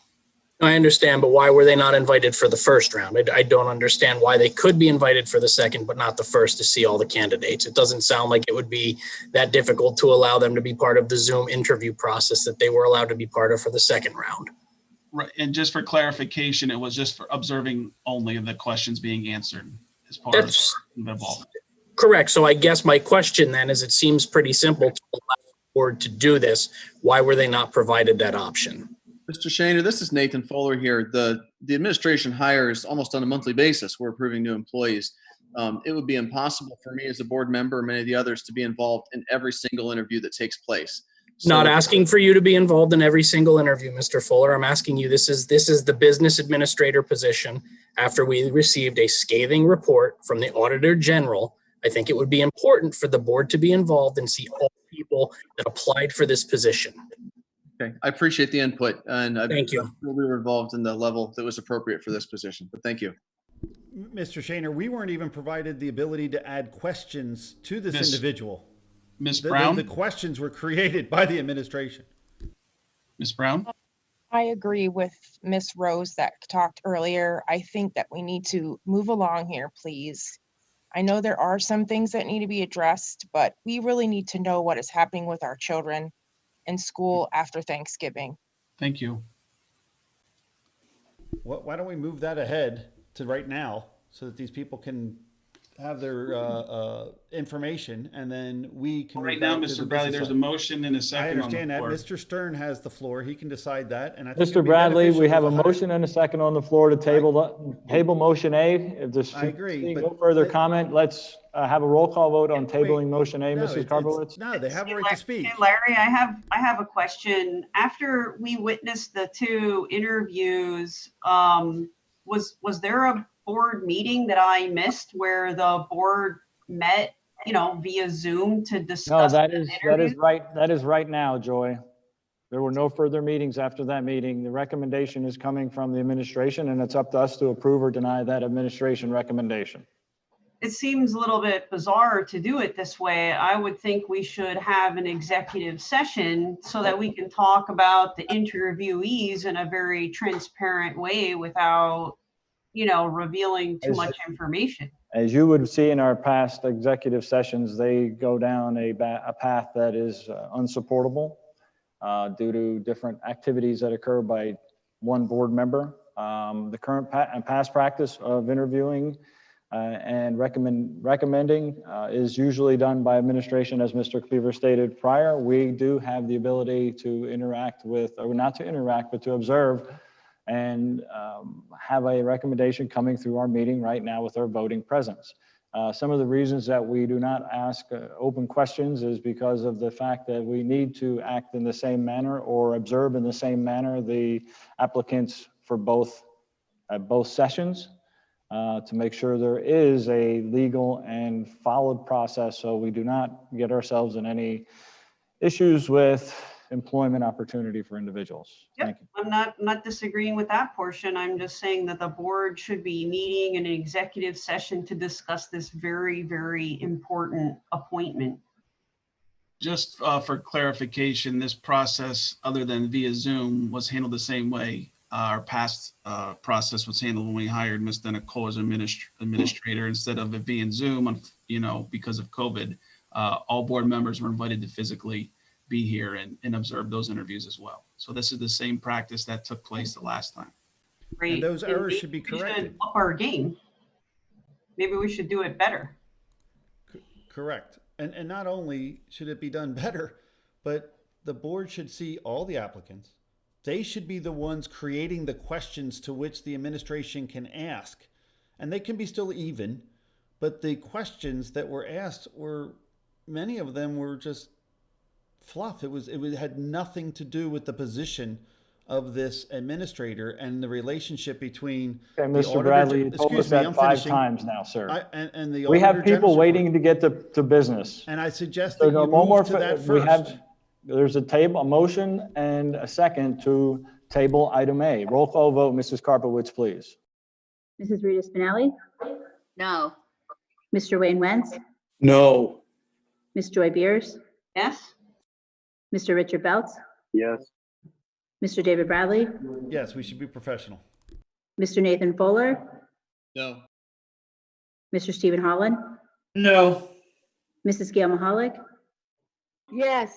Speaker 17: I understand, but why were they not invited for the first round? I don't understand why they could be invited for the second, but not the first to see all the candidates. It doesn't sound like it would be that difficult to allow them to be part of the Zoom interview process that they were allowed to be part of for the second round.
Speaker 2: Right, and just for clarification, it was just for observing only of the questions being answered as part of the involvement.
Speaker 17: Correct. So I guess my question then is, it seems pretty simple to allow the board to do this. Why were they not provided that option?
Speaker 13: Mr. Shaner, this is Nathan Foeller here. The administration hires almost on a monthly basis. We're approving new employees. It would be impossible for me as a board member, or many of the others, to be involved in every single interview that takes place. So,
Speaker 17: Not asking for you to be involved in every single interview, Mr. Fuller. I'm asking you, this is the business administrator position. After we received a scathing report from the Auditor General, I think it would be important for the board to be involved and see all people that applied for this position.
Speaker 13: Okay, I appreciate the input, and
Speaker 17: Thank you.
Speaker 13: we were involved in the level that was appropriate for this position, but thank you.
Speaker 6: Mr. Shaner, we weren't even provided the ability to add questions to this individual.
Speaker 2: Ms. Brown?
Speaker 6: The questions were created by the administration.
Speaker 2: Ms. Brown?
Speaker 18: I agree with Miss Rose that talked earlier. I think that we need to move along here, please. I know there are some things that need to be addressed, but we really need to know what is happening with our children in school after Thanksgiving.
Speaker 2: Thank you.
Speaker 6: Why don't we move that ahead to right now so that these people can have their information, and then we can.
Speaker 2: Right now, Mr. Bradley, there's a motion and a second.
Speaker 6: I understand
Speaker 2: on the
Speaker 6: that.
Speaker 2: floor.
Speaker 6: Mr. Stern has the floor. He can decide that. And I think
Speaker 3: Mr. Bradley, we have a motion and a second on the floor to table motion A. If there's
Speaker 6: I agree, but
Speaker 3: no further comment, let's have a roll call vote on tabling motion A,
Speaker 6: No,
Speaker 3: Mrs. Karbowitz.
Speaker 6: No, they have a right to speak.
Speaker 12: Hey, Larry, I have a question. After we witnessed the 2 interviews, was there a board meeting that I missed where the board met, via Zoom to discuss?
Speaker 3: No, that is right now, Joy. There were no further meetings after that meeting. The recommendation is coming from the administration, and it's up to us to approve or deny that administration recommendation.
Speaker 12: It seems a little bit bizarre to do it this way. I would think we should have an executive session so that we can talk about the interviewees in a very transparent way without, revealing too much information.
Speaker 3: As you would see in our past executive sessions, they go down a path that is unsupportable due to different activities that occur by one board member. The current and past practice of interviewing and recommending is usually done by administration, as Mr. Cleaver stated prior. We do have the ability to interact with, or not to interact, but to observe and have a recommendation coming through our meeting right now with our voting presence. Some of the reasons that we do not ask open questions is because of the fact that we need to act in the same manner or observe in the same manner the applicants for both sessions to make sure there is a legal and followed process so we do not get ourselves in any issues with employment opportunity for individuals.
Speaker 12: Yep.
Speaker 3: Thank you.
Speaker 12: I'm not disagreeing with that portion. I'm just saying that the board should be meeting in an executive session to discuss this very, very important appointment.
Speaker 2: Just for clarification, this process, other than via Zoom, was handled the same way. Our past process was handled when we hired Ms. Nickolas as administrator instead of it being Zoom, because of COVID. All board members were invited to physically be here and observe those interviews as well. So this is the same practice that took place the last time.
Speaker 12: Great.
Speaker 6: And those errors should be corrected.
Speaker 12: We should up our game. Maybe we should do it better.
Speaker 6: Correct. And not only should it be done better, but the board should see all the applicants. They should be the ones creating the questions to which the administration can ask. And they can be still even, but the questions that were asked many of them were just fluff. It had nothing to do with the position of this administrator and the relationship between
Speaker 3: okay, Mr. Bradley, you told us that 5 times now, sir. We have people waiting to get to business.
Speaker 6: And I suggest that you move to that first.
Speaker 3: There's a motion and a second to table item A. Roll call vote, Mrs. Karpowitz, please.
Speaker 5: Mrs. Rita Spinelli?
Speaker 4: No.
Speaker 5: Mr. Wayne Wentz?
Speaker 15: No.
Speaker 5: Ms. Joy Beers?
Speaker 12: Yes?
Speaker 5: Mr. Richard Beltz?
Speaker 11: Yes.
Speaker 5: Mr. David Bradley?
Speaker 6: Yes, we should be professional.
Speaker 5: Mr. Nathan Foeller?
Speaker 13: No.
Speaker 5: Mr. Stephen Holland?
Speaker 15: No.
Speaker 5: Mrs. Gail Mahalik?
Speaker 12: Yes.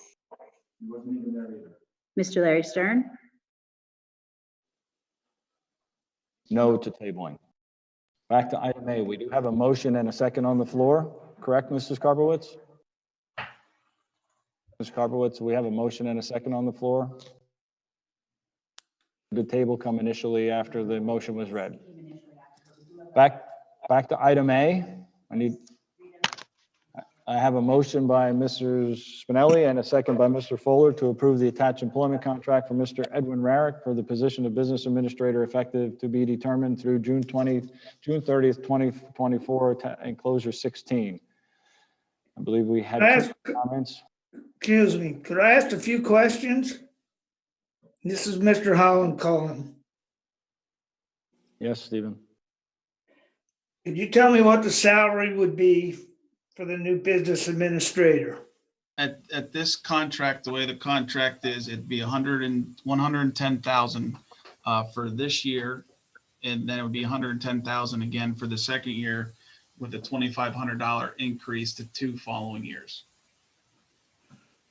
Speaker 5: Mr. Larry Stern?
Speaker 3: No to tabling. Back to item A. We do have a motion and a second on the floor. Correct, Mrs. Karpowitz? Ms. Karpowitz, we have a motion and a second on the floor. The table come initially after the motion was read. Back to item A. I have a motion by Mr. Spinelli and a second by Mr. Foeller to approve the attached employment contract for Mr. Edwin Rarick for the position of business administrator effective to be determined through June 30th, 2024, enclosure 16. I believe we had comments.
Speaker 19: Excuse me, could I ask a few questions? This is Mr. Holland calling.
Speaker 3: Yes, Stephen.
Speaker 19: Could you tell me what the salary would be for the new business administrator?
Speaker 2: At this contract, the way the contract is, it'd be 110,000 for this year. And then it would be 110,000 again for the second year with a $2,500 increase to 2 following years.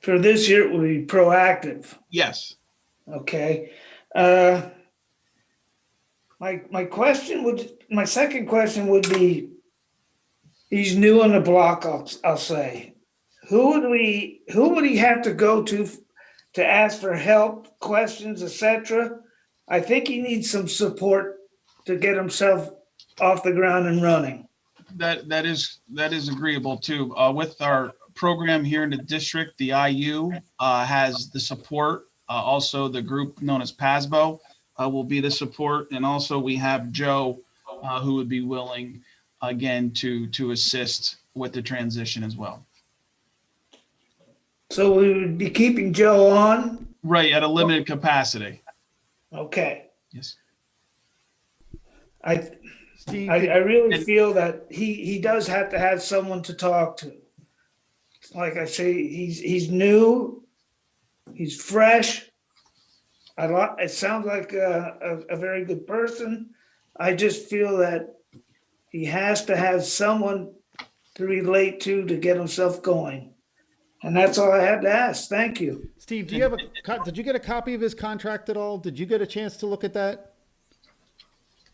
Speaker 19: For this year, it would be proactive.
Speaker 2: Yes.
Speaker 19: Okay. My second question would be, he's new on the block, I'll say. Who would he have to go to ask for help, questions, etc.? I think he needs some support to get himself off the ground and running.
Speaker 2: That is agreeable too. With our program here in the district, the IU has the support. Also, the group known as PASBO will be the support, and also we have Joe, who would be willing again to assist with the transition as well.
Speaker 19: So we would be keeping Joe on?
Speaker 2: Right, at a limited capacity.
Speaker 19: Okay.
Speaker 2: Yes.
Speaker 19: I really feel that he does have to have someone to talk to. Like I say, he's new, he's fresh. It sounds like a very good person. I just feel that he has to have someone to relate to get himself going. And that's all I had to ask. Thank you.
Speaker 6: Steve, did you get a copy of his contract at all? Did you get a chance to look at that?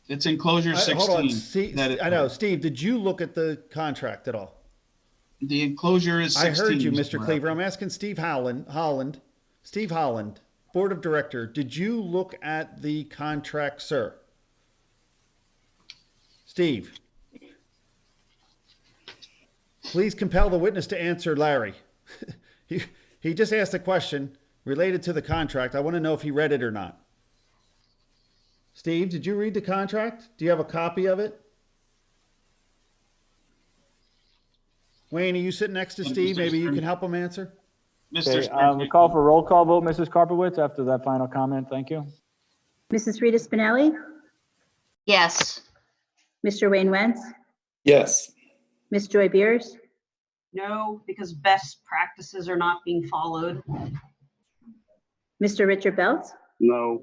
Speaker 2: It's enclosure 16.
Speaker 6: Hold on. I know. Steve, did you look at the contract at all?
Speaker 2: The enclosure is 16.
Speaker 6: I heard you, Mr. Cleaver. I'm asking Steve Holland, Board of Director. Did you look at the contract, sir? Steve. Please compel the witness to answer, Larry. He just asked a question related to the contract. I want to know if he read it or not. Steve, did you read the contract? Do you have a copy of it? Wayne, are you sitting next to Steve? Maybe you can help him answer.
Speaker 3: Okay, we call for roll call vote, Mrs. Karpowitz, after that final comment. Thank you.
Speaker 5: Mrs. Rita Spinelli,
Speaker 4: Yes.
Speaker 5: Mr. Wayne Wentz,
Speaker 19: Yes.
Speaker 5: Ms. Joy Beers,
Speaker 12: No, because best practices are not being followed.
Speaker 5: Mr. Richard Belts,
Speaker 11: No.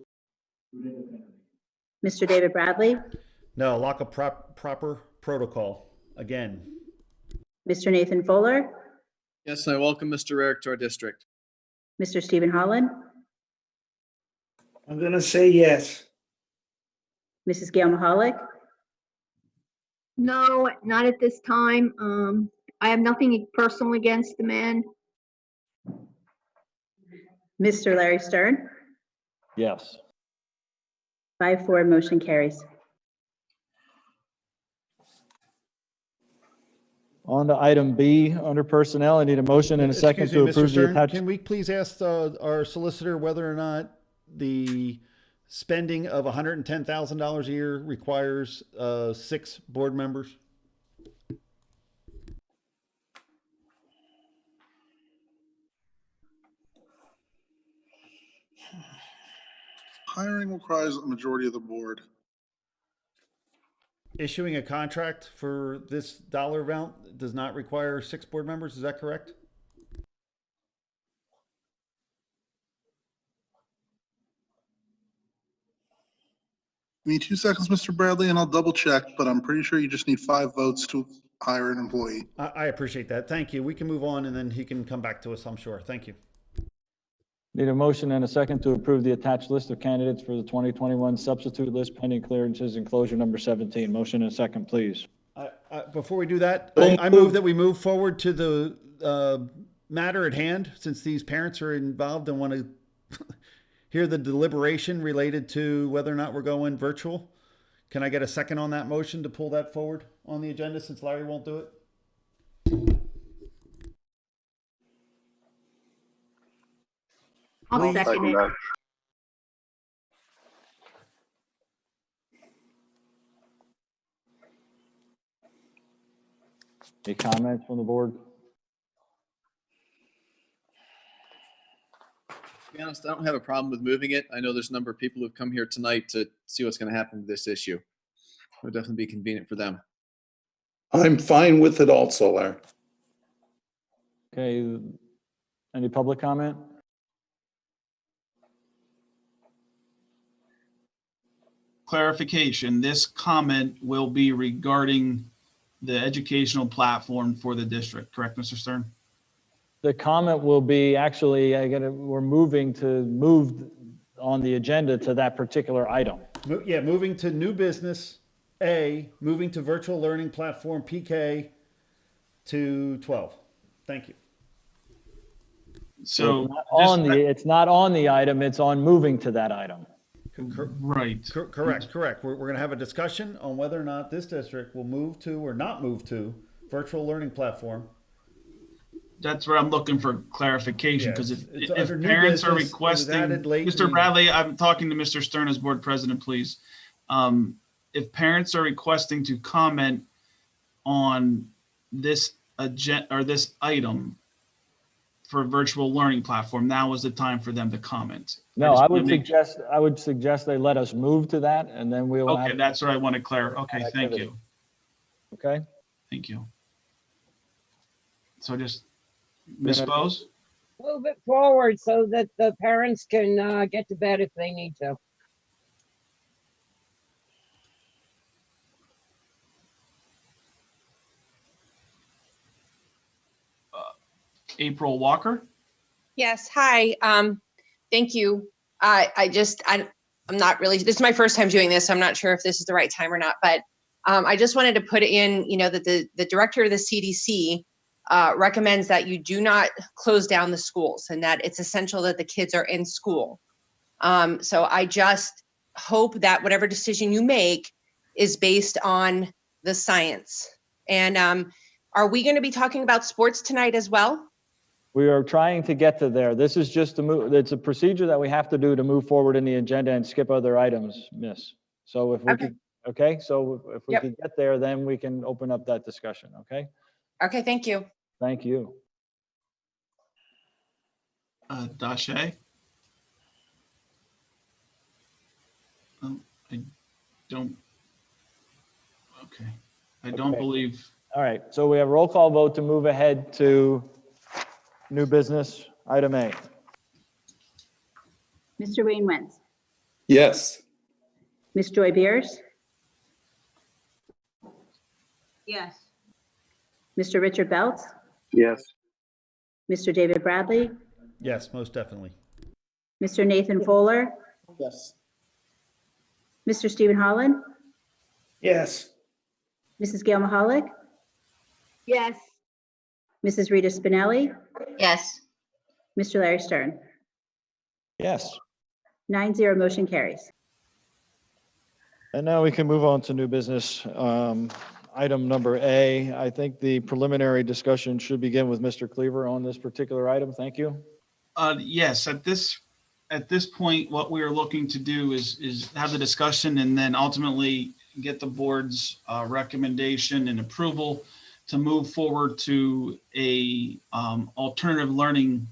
Speaker 5: Mr. David Bradley,
Speaker 6: No, lack of proper protocol. Again.
Speaker 5: Mr. Nathan Foeller,
Speaker 13: Yes, I welcome Mr. Eric to our district.
Speaker 5: Mr. Stephen Holland,
Speaker 19: I'm going to say yes.
Speaker 5: Mrs. Gail Mahalik,
Speaker 20: No, not at this time. I have nothing personal against the man.
Speaker 5: Mr. Larry Stern,
Speaker 3: Yes.
Speaker 5: 5-4, motion carries.
Speaker 3: On to item B, under personnel, I need a motion and a second to
Speaker 6: Excuse me, Mr.
Speaker 3: approve the
Speaker 6: Stern,
Speaker 3: attached.
Speaker 6: can we please ask our solicitor whether or not the spending of $110,000 a year requires 6 board members?
Speaker 1: Hiring requires a majority of the board.
Speaker 6: Issuing a contract for this dollar amount does not require 6 board members, is that correct?
Speaker 1: Give me 2 seconds, Mr. Bradley, and I'll double check, but I'm pretty sure you just need 5 votes to hire an employee.
Speaker 6: I appreciate that. Thank you. We can move on and then he can come back to us, I'm sure. Thank you.
Speaker 3: Need a motion and a second to approve the attached list of candidates for the 2021 substitute list pending clearances, enclosure number 17. Motion and a second, please.
Speaker 6: Before we do that, I move that we move forward to the matter at hand, since these parents are involved and want to hear the deliberation related to whether or not we're going virtual. Can I get a second on that motion to pull that forward on the agenda, since Larry won't do it?
Speaker 20: I'll second it.
Speaker 3: Any comments from the board?
Speaker 13: To be honest, I don't have a problem with moving it. I know there's a number of people who've come here tonight to see what's going to happen with this issue. It would definitely be convenient for them.
Speaker 21: I'm fine with it also, Larry.
Speaker 3: Okay, any public comment?
Speaker 2: Clarification, this comment will be regarding the educational platform for the district, correct, Mr. Stern?
Speaker 3: The comment will be, actually, we're moved on the agenda to that particular item.
Speaker 6: Yeah, moving to new business, A, moving to virtual learning platform, PK, to 12. Thank you.
Speaker 2: So
Speaker 3: it's not on the item, it's on moving to that item.
Speaker 2: Right.
Speaker 6: Correct. We're going to have a discussion on whether or not this district will move to or not move to virtual learning platform.
Speaker 2: That's where I'm looking for clarification, because if
Speaker 6: under new
Speaker 2: parents are
Speaker 6: business, it was
Speaker 2: requesting,
Speaker 6: added late in
Speaker 2: Mr.
Speaker 6: the-
Speaker 2: Bradley, I'm talking to Mr. Stern as board president, please. If parents are requesting to comment on this agenda or this item for virtual learning platform, now is the time for them to comment.
Speaker 3: No, I would suggest they let us move to that, and then we'll
Speaker 2: Okay,
Speaker 3: have.
Speaker 2: that's what I want to clarify. Okay, thank you.
Speaker 3: Okay.
Speaker 2: Thank you. So just Ms. Bose?
Speaker 9: Move it forward so that the parents can get to bed if they need to.
Speaker 2: April Walker?
Speaker 22: Yes, hi. Thank you. I'm not really, this is my first time doing this. So I'm not sure if this is the right time or not, but I just wanted to put in, that the director of the CDC recommends that you do not close down the schools and that it's essential that the kids are in school. So I just hope that whatever decision you make is based on the science. And are we going to be talking about sports tonight as well?
Speaker 3: We are trying to get to there. This is just it's a procedure that we have to do to move forward in the agenda and skip other items, Miss. So if we could, okay, so if we could get there, then we can open up that discussion, okay?
Speaker 22: Okay, thank you.
Speaker 3: Thank you.
Speaker 2: Dashe? I don't, okay. I don't believe.
Speaker 3: All right, so we have a roll call vote to move ahead to new business, item A.
Speaker 5: Mr. Wayne Wentz,
Speaker 21: Yes.
Speaker 5: Ms. Joy Beers,
Speaker 12: Yes.
Speaker 5: Mr. Richard Beltz,
Speaker 11: Yes.
Speaker 5: Mr. David Bradley,
Speaker 6: Yes, most definitely.
Speaker 5: Mr. Nathan Foeller,
Speaker 13: Yes.
Speaker 5: Mr. Stephen Holland,
Speaker 19: Yes.
Speaker 5: Mrs. Gail Mahalik,
Speaker 20: Yes.
Speaker 5: Mrs. Rita Spinelli,
Speaker 4: Yes.
Speaker 5: Mr. Larry Stern.
Speaker 3: Yes.
Speaker 5: 9-0, motion carries.
Speaker 3: And now we can move on to new business. Item number A, I think the preliminary discussion should begin with Mr. Cleaver on this particular item. Thank you.
Speaker 2: Yes, at this point, what we are looking to do is have the discussion and then ultimately get the board's recommendation and approval to move forward to a alternative learning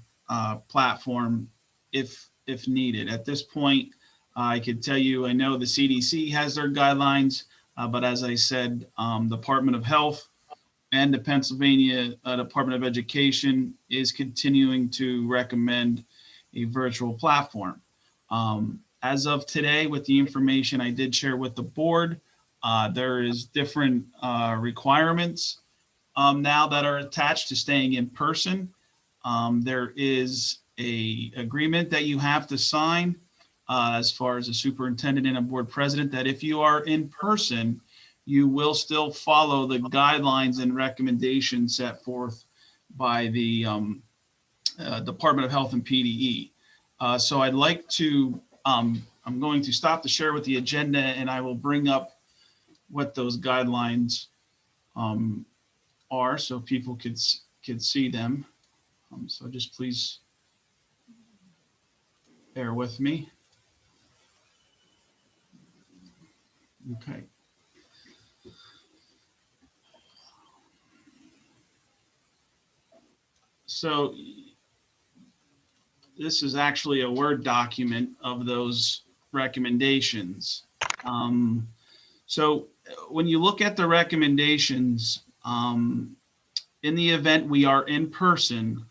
Speaker 2: platform if needed. At this point, I could tell you, I know the CDC has their guidelines, but as I said, Department of Health and the Pennsylvania Department of Education is continuing to recommend a virtual platform. As of today, with the information I did share with the board, there is different requirements now that are attached to staying in person. There is a agreement that you have to sign as far as a superintendent and a board president, that if you are in person, you will still follow the guidelines and recommendations set forth by the Department of Health and PDE. So I'd like to, I'm going to stop to share with the agenda, and I will bring up what those guidelines are so people could see them. So just please bear with me. Okay. So this is actually a Word document of those recommendations. So when you look at the recommendations, In the event we are in person,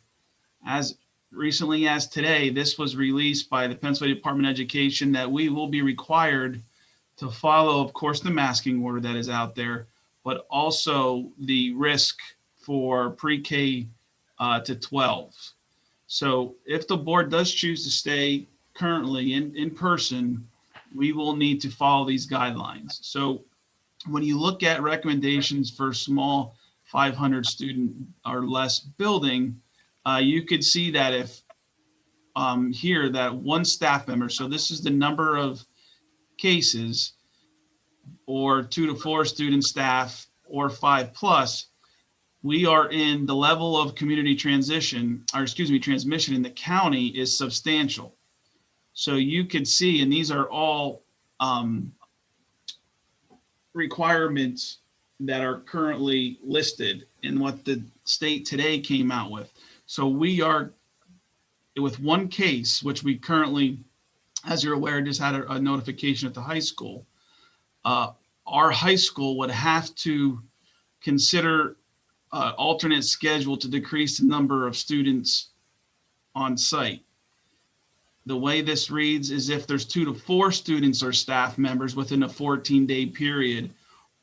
Speaker 2: as recently as today, this was released by the Pennsylvania Department of Education that we will be required to follow, of course, the masking order that is out there, but also the risk for pre-K to 12. So if the board does choose to stay currently in person, we will need to follow these guidelines. So when you look at recommendations for small 500 student or less building, you could see that if here that one staff member, so this is the number of cases, or 2 to 4 student staff or 5+, we are in the level of community transmission in the county is substantial. So you could see, and these are all requirements that are currently listed in what the state today came out with. So we are with one case, which we currently, as you're aware, just had a notification at the high school. Our high school would have to consider alternate schedule to decrease the number of students on site. The way this reads is if there's 2 to 4 students or staff members within a 14-day period,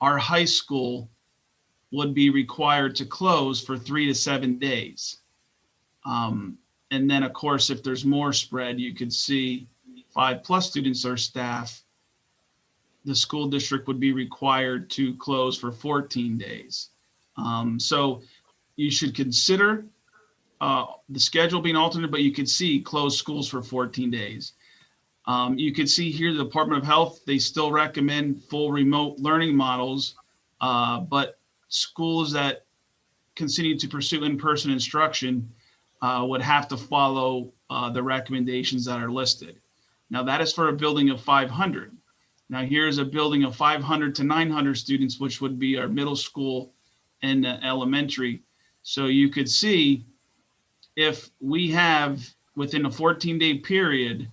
Speaker 2: our high school would be required to close for 3 to 7 days. And then, of course, if there's more spread, you could see 5+ students or staff, the school district would be required to close for 14 days. So you should consider the schedule being alternate, but you could see closed schools for 14 days. You could see here the Department of Health, they still recommend full remote learning models, but schools that continue to pursue in-person instruction would have to follow the recommendations that are listed. Now that is for a building of 500. Now here's a building of 500 to 900 students, which would be our middle school and elementary. So you could see if we have within a 14-day period,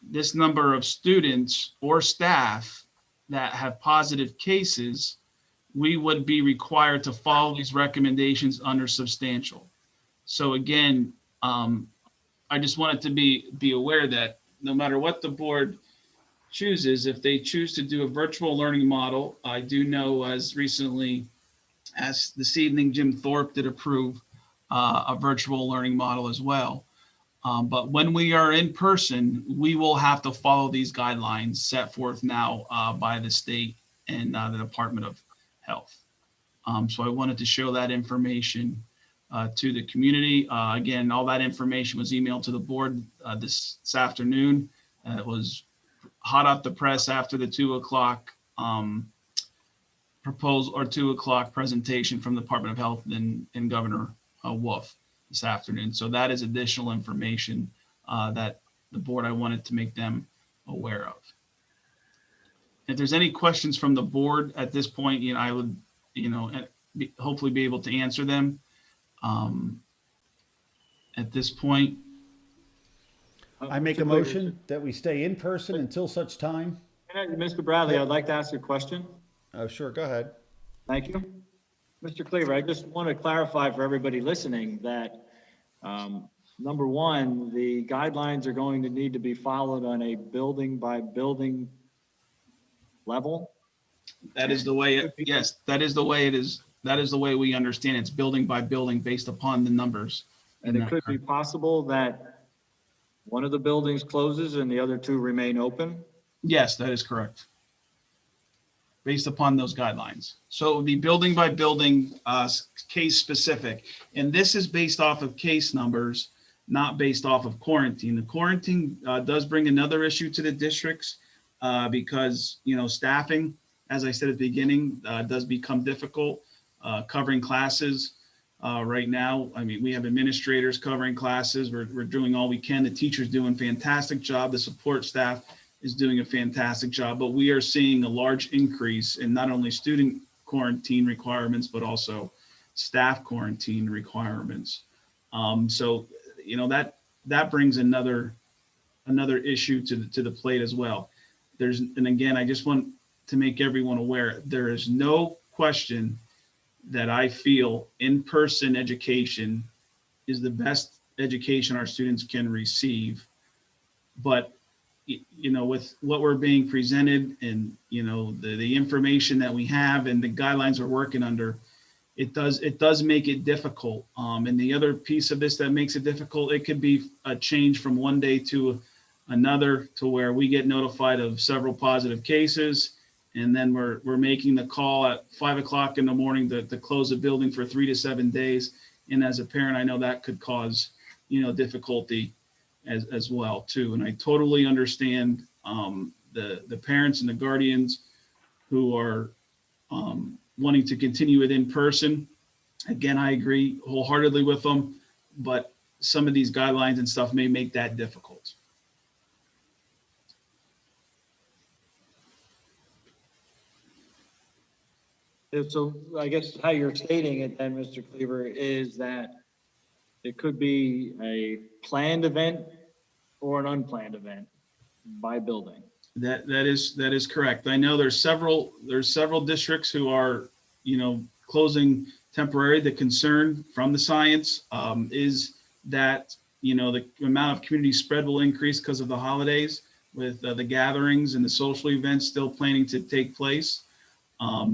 Speaker 2: this number of students or staff that have positive cases, we would be required to follow these recommendations under substantial. So again, I just wanted to be aware that no matter what the board chooses, if they choose to do a virtual learning model, I do know as recently as this evening, Jim Thorpe did approve a virtual learning model as well. But when we are in person, we will have to follow these guidelines set forth now by the state and the Department of Health. So I wanted to show that information to the community. Again, all that information was emailed to the board this afternoon. It was hot off the press after the 2 o'clock proposal or 2 o'clock presentation from the Department of Health and Governor Wolf this afternoon. So that is additional information that the board, I wanted to make them aware of. If there's any questions from the board at this point, I would, hopefully be able to answer them at this point.
Speaker 6: I make a motion that we stay in person until such time.
Speaker 3: Mr. Bradley, I'd like to ask a question.
Speaker 6: Oh, sure, go ahead.
Speaker 3: Thank you. Mr. Cleaver, I just want to clarify for everybody listening that number one, the guidelines are going to need to be followed on a building by building level.
Speaker 2: That is the way yes, that is the way it is. That is the way we understand it. It's building by building based upon the numbers.
Speaker 3: And it could be possible that one of the buildings closes and the other 2 remain open?
Speaker 2: Yes, that is correct. Based upon those guidelines. So the building by building case specific, and this is based off of case numbers, not based off of quarantine. The quarantine does bring another issue to the districts because, staffing, as I said at the beginning, does become difficult covering classes. Right now, we have administrators covering classes. We're doing all we can. The teachers doing a fantastic job. The support staff is doing a fantastic job, but we are seeing a large increase in not only student quarantine requirements, but also staff quarantine requirements. So, that brings another issue to the plate as well. And again, I just want to make everyone aware, there is no question that I feel in-person education is the best education our students can receive. But, you know, with what we're being presented and, you know, the information that we have and the guidelines we're working under, it does make it difficult. And the other piece of this that makes it difficult, it could be a change from one day to another, to where we get notified of several positive cases, and then we're making the call at 5 o'clock in the morning to close a building for 3 to 7 days. And as a parent, I know that could cause, you know, difficulty as well too. And I totally understand the parents and the guardians who are wanting to continue it in person. Again, I agree wholeheartedly with them, but some of these guidelines and stuff may make that difficult.
Speaker 3: So I guess how you're stating it then, Mr. Cleaver, is that it could be a planned event or an unplanned event by building.
Speaker 2: That is correct. I know there's several districts who are, you know, closing temporary. The concern from the science is that, you know, the amount of community spread will increase because of the holidays, with the gatherings and the social events still planning to take place.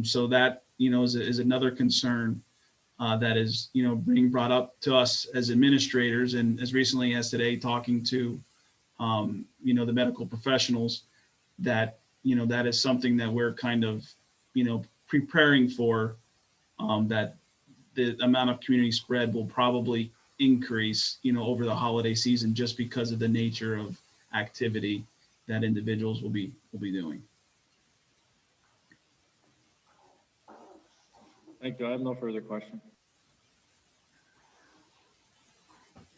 Speaker 2: So that, you know, is another concern that is, you know, being brought up to us as administrators, and as recently as today, talking to, you know, the medical professionals, that, you know, that is something that we're kind of, you know, preparing for, that the amount of community spread will probably increase, you know, over the holiday season, just because of the nature of activity that individuals will be doing.
Speaker 3: Thank you. I have no further question.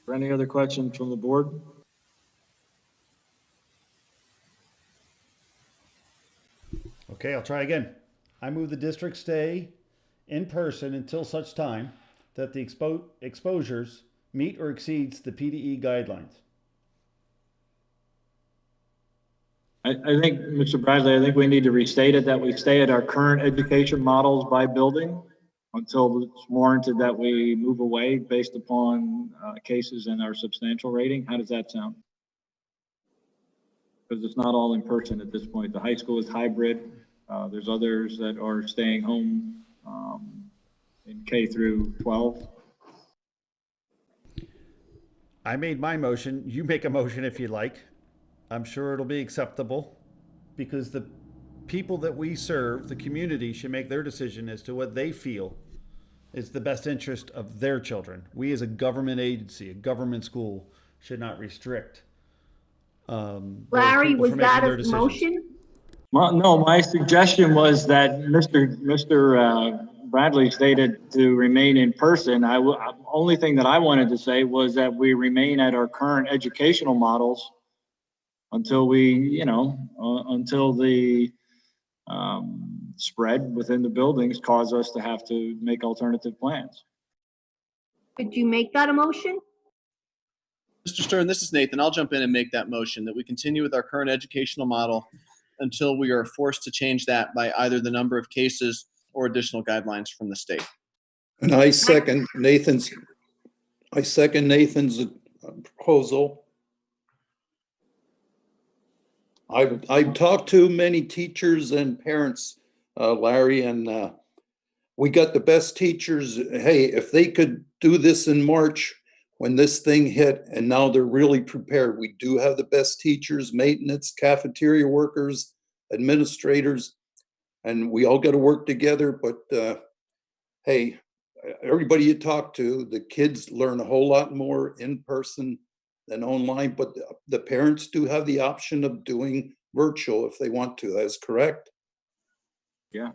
Speaker 3: For any other questions from the board?
Speaker 6: Okay, I'll try again. I move the district stay in person until such time that the exposures meet or exceeds the PDE guidelines.
Speaker 3: I think, Mr. Bradley, I think we need to restate it, that we stay at our current education models by building until it's warranted that we move away based upon cases and our substantial rating. How does that sound? Because it's not all in person at this point. The high school is hybrid. There's others that are staying home in K through 12.
Speaker 6: I made my motion. You make a motion if you like. I'm sure it'll be acceptable, because the people that we serve, the community, should make their decision as to what they feel is the best interest of their children. We as a government agency, a government school, should not restrict
Speaker 20: Larry, was that a motion?
Speaker 3: Well, no, my suggestion was that Mr. Bradley stated to remain in person. Only thing that I wanted to say was that we remain at our current educational models until we, you know, until the spread within the buildings cause us to have to make alternative plans.
Speaker 20: Could you make that a motion?
Speaker 13: Mr. Stern, this is Nathan. I'll jump in and make that motion that we continue with our current educational model until we are forced to change that by either the number of cases or additional guidelines from the state.
Speaker 21: And I second Nathan's proposal. I've talked to many teachers and parents, Larry, and we got the best teachers. Hey, if they could do this in March when this thing hit, and now they're really prepared. We do have the best teachers, maintenance, cafeteria workers, administrators, and we all got to work together. But hey, everybody you talk to, the kids learn a whole lot more in person than online, but the parents do have the option of doing virtual if they want to. That's correct?
Speaker 3: Yeah.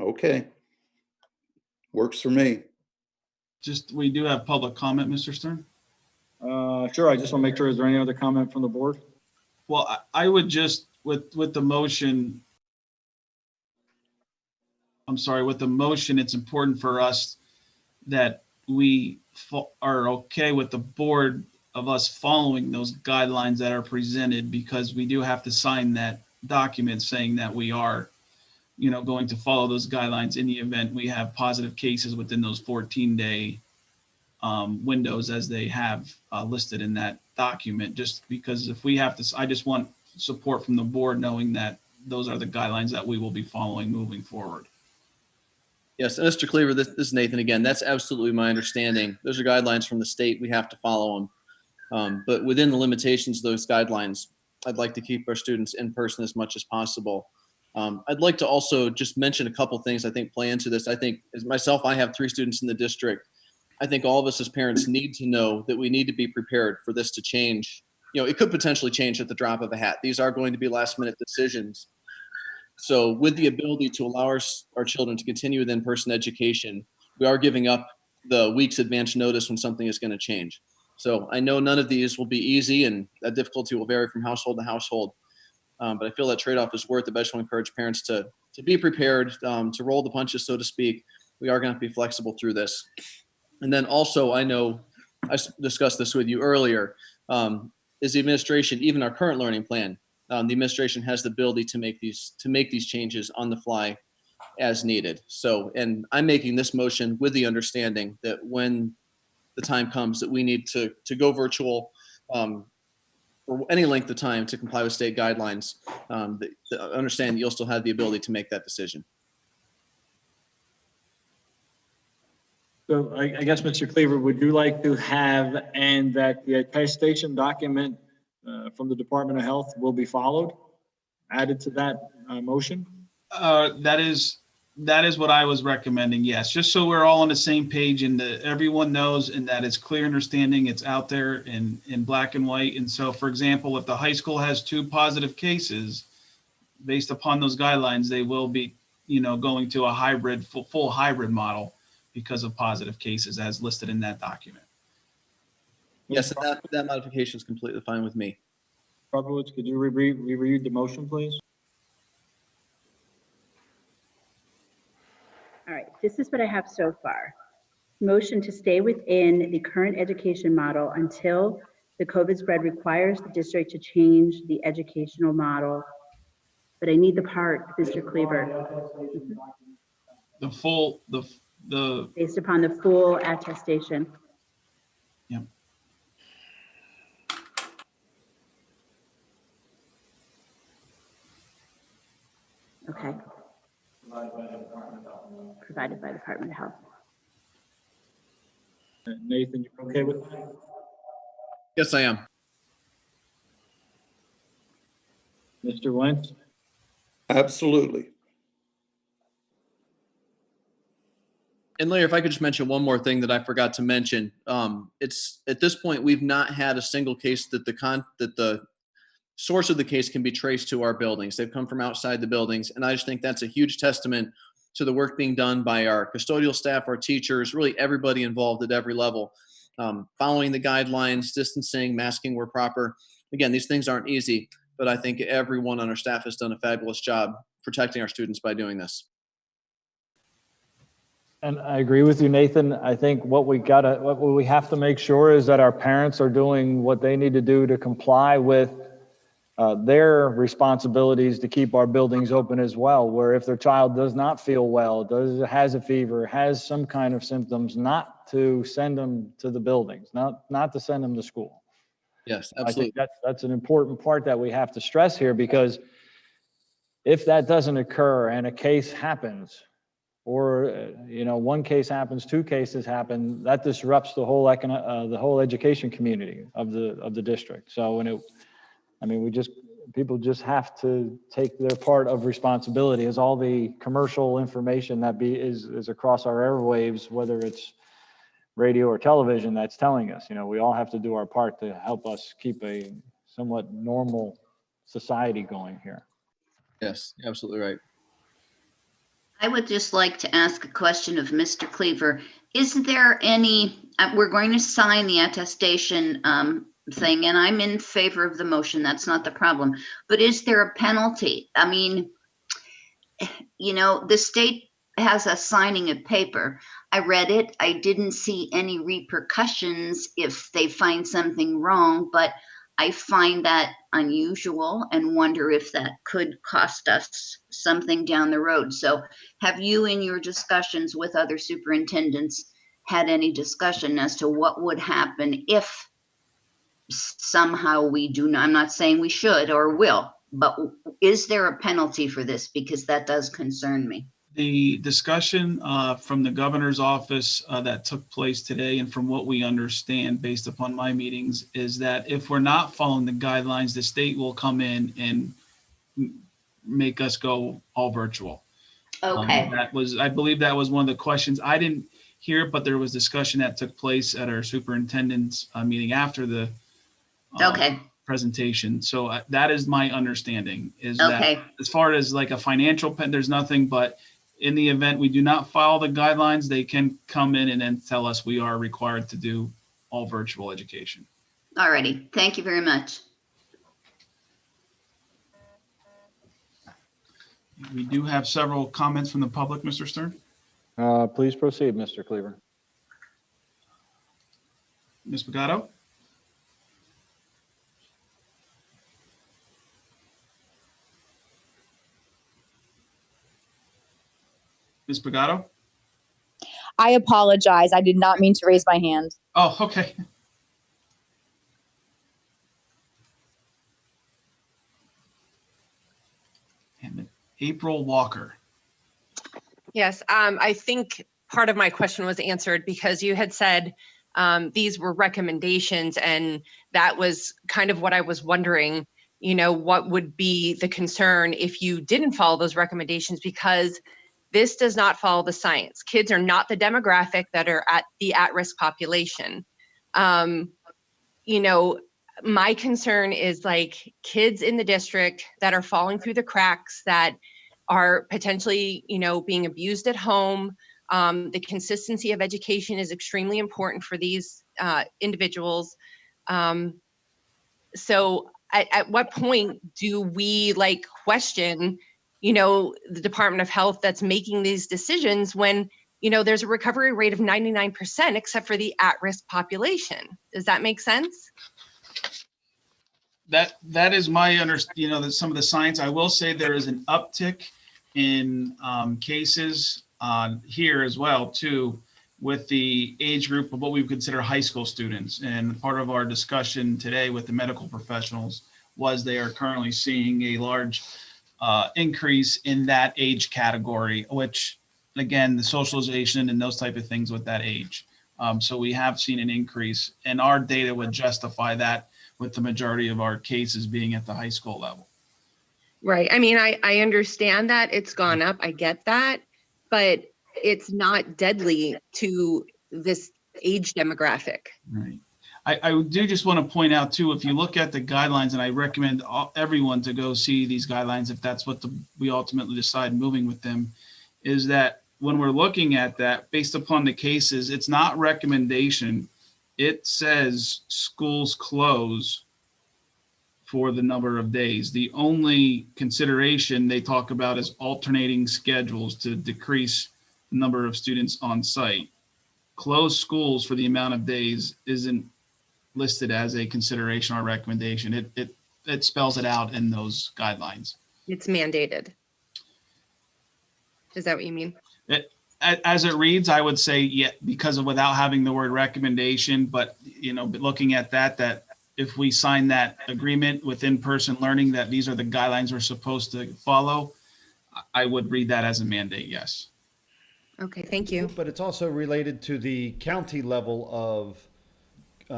Speaker 21: Okay. Works for me.
Speaker 2: We do have public comment, Mr. Stern.
Speaker 3: Sure. I just want to make sure, is there any other comment from the board?
Speaker 2: Well, I would just, with the motion, I'm sorry, with the motion, it's important for us that we are okay with the board of us following those guidelines that are presented, because we do have to sign that document saying that we are going to follow those guidelines in the event we have positive cases within those 14-day windows as they have listed in that document. Just because if we have to, I just want support from the board knowing that those are the guidelines that we will be following moving forward.
Speaker 13: Yes, and Mr. Cleaver, this is Nathan again. That's absolutely my understanding. Those are guidelines from the state. We have to follow them. But within the limitations of those guidelines, I'd like to keep our students in person as much as possible. I'd like to also just mention a couple things I think play into this. I think as myself, I have 3 students in the district. I think all of us as parents need to know that we need to be prepared for this to change. It could potentially change at the drop of a hat. These are going to be last minute decisions. So with the ability to allow our children to continue with in-person education, we are giving up the week's advance notice when something is going to change. So I know none of these will be easy, and that difficulty will vary from household to household. But I feel that trade-off is worth it. But I just want to encourage parents to be prepared, to roll the punches, so to speak. We are going to have to be flexible through this. And then also, I know I discussed this with you earlier, is the administration, even our current learning plan, the administration has the ability to make these changes on the fly as needed. So, and I'm making this motion with the understanding that when the time comes that we need to go virtual for any length of time to comply with state guidelines, understand that you'll still have the ability to make that decision.
Speaker 3: So I guess, Mr. Cleaver, would you like to have, and that the attestation document from the Department of Health will be followed, added to that motion?
Speaker 2: That is what I was recommending. Yes, just so we're all on the same page and that everyone knows and that it's clear understanding. It's out there in black and white. And so, for example, if the high school has 2 positive cases, based upon those guidelines, they will be, going to a hybrid, full hybrid model because of positive cases as listed in that document.
Speaker 13: Yes, and that modification is completely fine with me.
Speaker 3: Probowitz, could you reread the motion, please?
Speaker 5: All right, this is what I have so far. Motion to stay within the current education model until the COVID spread requires the district to change the educational model. But I need the part, Mr. Cleaver.
Speaker 2: The
Speaker 5: based upon the full attestation.
Speaker 2: Yeah.
Speaker 5: Okay. Provided by the Department of Health.
Speaker 3: Nathan, you okay with that?
Speaker 13: Yes, I am.
Speaker 3: Mr. Wentz?
Speaker 21: Absolutely.
Speaker 13: And Larry, if I could just mention one more thing that I forgot to mention, it's at this point we've not had a single case that the source of the case can be traced to our buildings. They've come from outside the buildings, and I just think that's a huge testament to the work being done by our custodial staff, our teachers, really everybody involved at every level, following the guidelines, distancing, masking where proper. Again, these things aren't easy, but I think everyone on our staff has done a fabulous job protecting our students by doing this.
Speaker 3: And I agree with you, Nathan. I think what we have to make sure is that our parents are doing what they need to do to comply with their responsibilities to keep our buildings open as well, where if their child does not feel well, has a fever, has some kind of symptoms, not to send them to the buildings, not to send them to school.
Speaker 13: Yes, absolutely.
Speaker 3: I think that's an important part that we have to stress here, because if that doesn't occur and a case happens, or one case happens, 2 cases happen, that disrupts the whole education community of the district. So people just have to take their part of responsibility, as all the commercial information that is across our airwaves, whether it's radio or television, that's telling us, we all have to do our part to help us keep a somewhat normal society going here.
Speaker 13: Yes, absolutely right.
Speaker 4: I would just like to ask a question of Mr. Cleaver. Is there any, we're going to sign the attestation thing, and I'm in favor of the motion. That's not the problem. But is there a penalty? I mean, the state has us signing a paper. I read it. I didn't see any repercussions if they find something wrong, but I find that unusual and wonder if that could cost us something down the road. So have you, in your discussions with other superintendents, had any discussion as to what would happen if somehow we do not, I'm not saying we should or will, but is there a penalty for this? Because that does concern me.
Speaker 2: The discussion from the governor's office that took place today, and from what we understand based upon my meetings, is that if we're not following the guidelines, the state will come in and make us go all virtual.
Speaker 4: Okay.
Speaker 2: That was, I believe that was one of the questions. I didn't hear it, but there was discussion that took place at our superintendent's meeting after the
Speaker 4: Okay.
Speaker 2: presentation. So that is my understanding, is
Speaker 4: Okay.
Speaker 2: that as far as like a financial pen, there's nothing, but in the event we do not follow the guidelines, they can come in and then tell us we are required to do all virtual education.
Speaker 4: All righty. Thank you very much.
Speaker 2: We do have several comments from the public, Mr. Stern.
Speaker 3: Please proceed, Mr. Cleaver.
Speaker 2: Ms. Pagato? Ms. Pagato?
Speaker 8: I apologize. I did not mean to raise my hand.
Speaker 2: Oh, okay. And April Walker.
Speaker 22: Yes, I think part of my question was answered because you had said these were recommendations, and that was kind of what I was wondering, you know, what would be the concern if you didn't follow those recommendations, because this does not follow the science. Kids are not the demographic that are at the at-risk population. You know, my concern is like kids in the district that are falling through the cracks, that are potentially, you know, being abused at home. The consistency of education is extremely important for these individuals. So at what point do we like question, you know, the Department of Health that's making these decisions when, you know, there's a recovery rate of 99% except for the at-risk population? Does that make sense?
Speaker 2: That is my understanding, you know, that some of the science. I will say there is an uptick in cases here as well too, with the age group of what we would consider high school students. And part of our discussion today with the medical professionals was they are currently seeing a large increase in that age category, which again, the socialization and those type of things with that age. So we have seen an increase, and our data would justify that, with the majority of our cases being at the high school level.
Speaker 22: Right. I mean, I understand that it's gone up. I get that, but it's not deadly to this age demographic.
Speaker 2: Right. I do just want to point out too, if you look at the guidelines, and I recommend everyone to go see these guidelines if that's what we ultimately decide moving with them, is that when we're looking at that, based upon the cases, it's not recommendation. It says schools close for the number of days. The only consideration they talk about is alternating schedules to decrease the number of students on site. Closed schools for the amount of days isn't listed as a consideration or recommendation. It spells it out in those guidelines.
Speaker 22: It's mandated. Is that what you mean?
Speaker 2: As it reads, I would say, yeah, because of without having the word recommendation, but you know, but looking at that if we sign that agreement with in-person learning, that these are the guidelines we're supposed to follow, I would read that as a mandate, yes.
Speaker 22: Okay, thank you.
Speaker 6: But it's also related to the county level of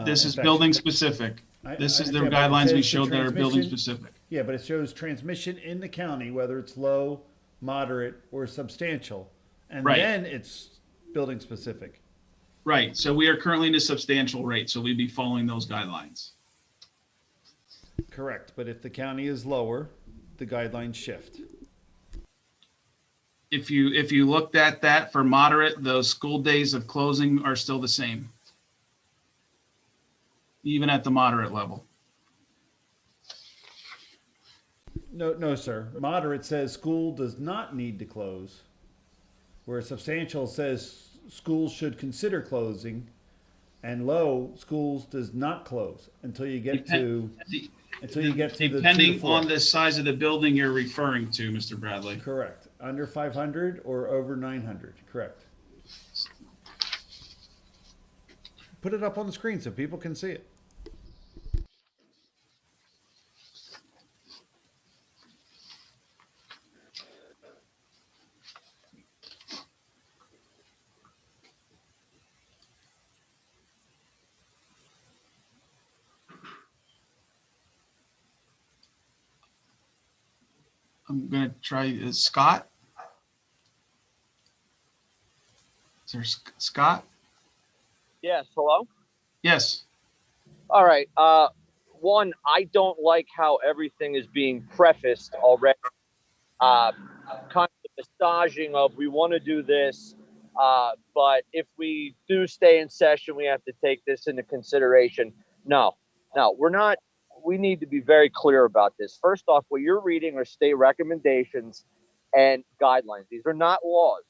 Speaker 2: this is
Speaker 6: infection.
Speaker 2: building specific. This is the guidelines we showed that are building specific.
Speaker 6: Yeah, but it shows transmission in the county, whether it's low, moderate, or substantial. And
Speaker 2: right.
Speaker 6: Then it's building specific.
Speaker 2: Right. So we are currently in a substantial rate. So we'd be following those guidelines.
Speaker 6: Correct. But if the county is lower, the guidelines shift.
Speaker 2: If you looked at that for moderate, those school days of closing are still the same, even at the moderate level.
Speaker 6: No, sir. Moderate says school does not need to close, where substantial says schools should consider closing And low, schools does not close until you get to the 2 to
Speaker 2: Depending
Speaker 6: 4.
Speaker 2: on the size of the building you're referring to, Mr. Bradley.
Speaker 6: Correct. Under 500 or over 900. Correct. Put it up on the screen so people can see it.
Speaker 2: I'm going to try Scott. Is there Scott?
Speaker 7: Yes, hello?
Speaker 2: Yes.
Speaker 7: All right. One, I don't like how everything is being prefaced already. Kind of massaging of we want to do this, but if we do stay in session, we have to take this into consideration. No, we're not. We need to be very clear about this. First off, what you're reading are state recommendations and guidelines. These are not laws.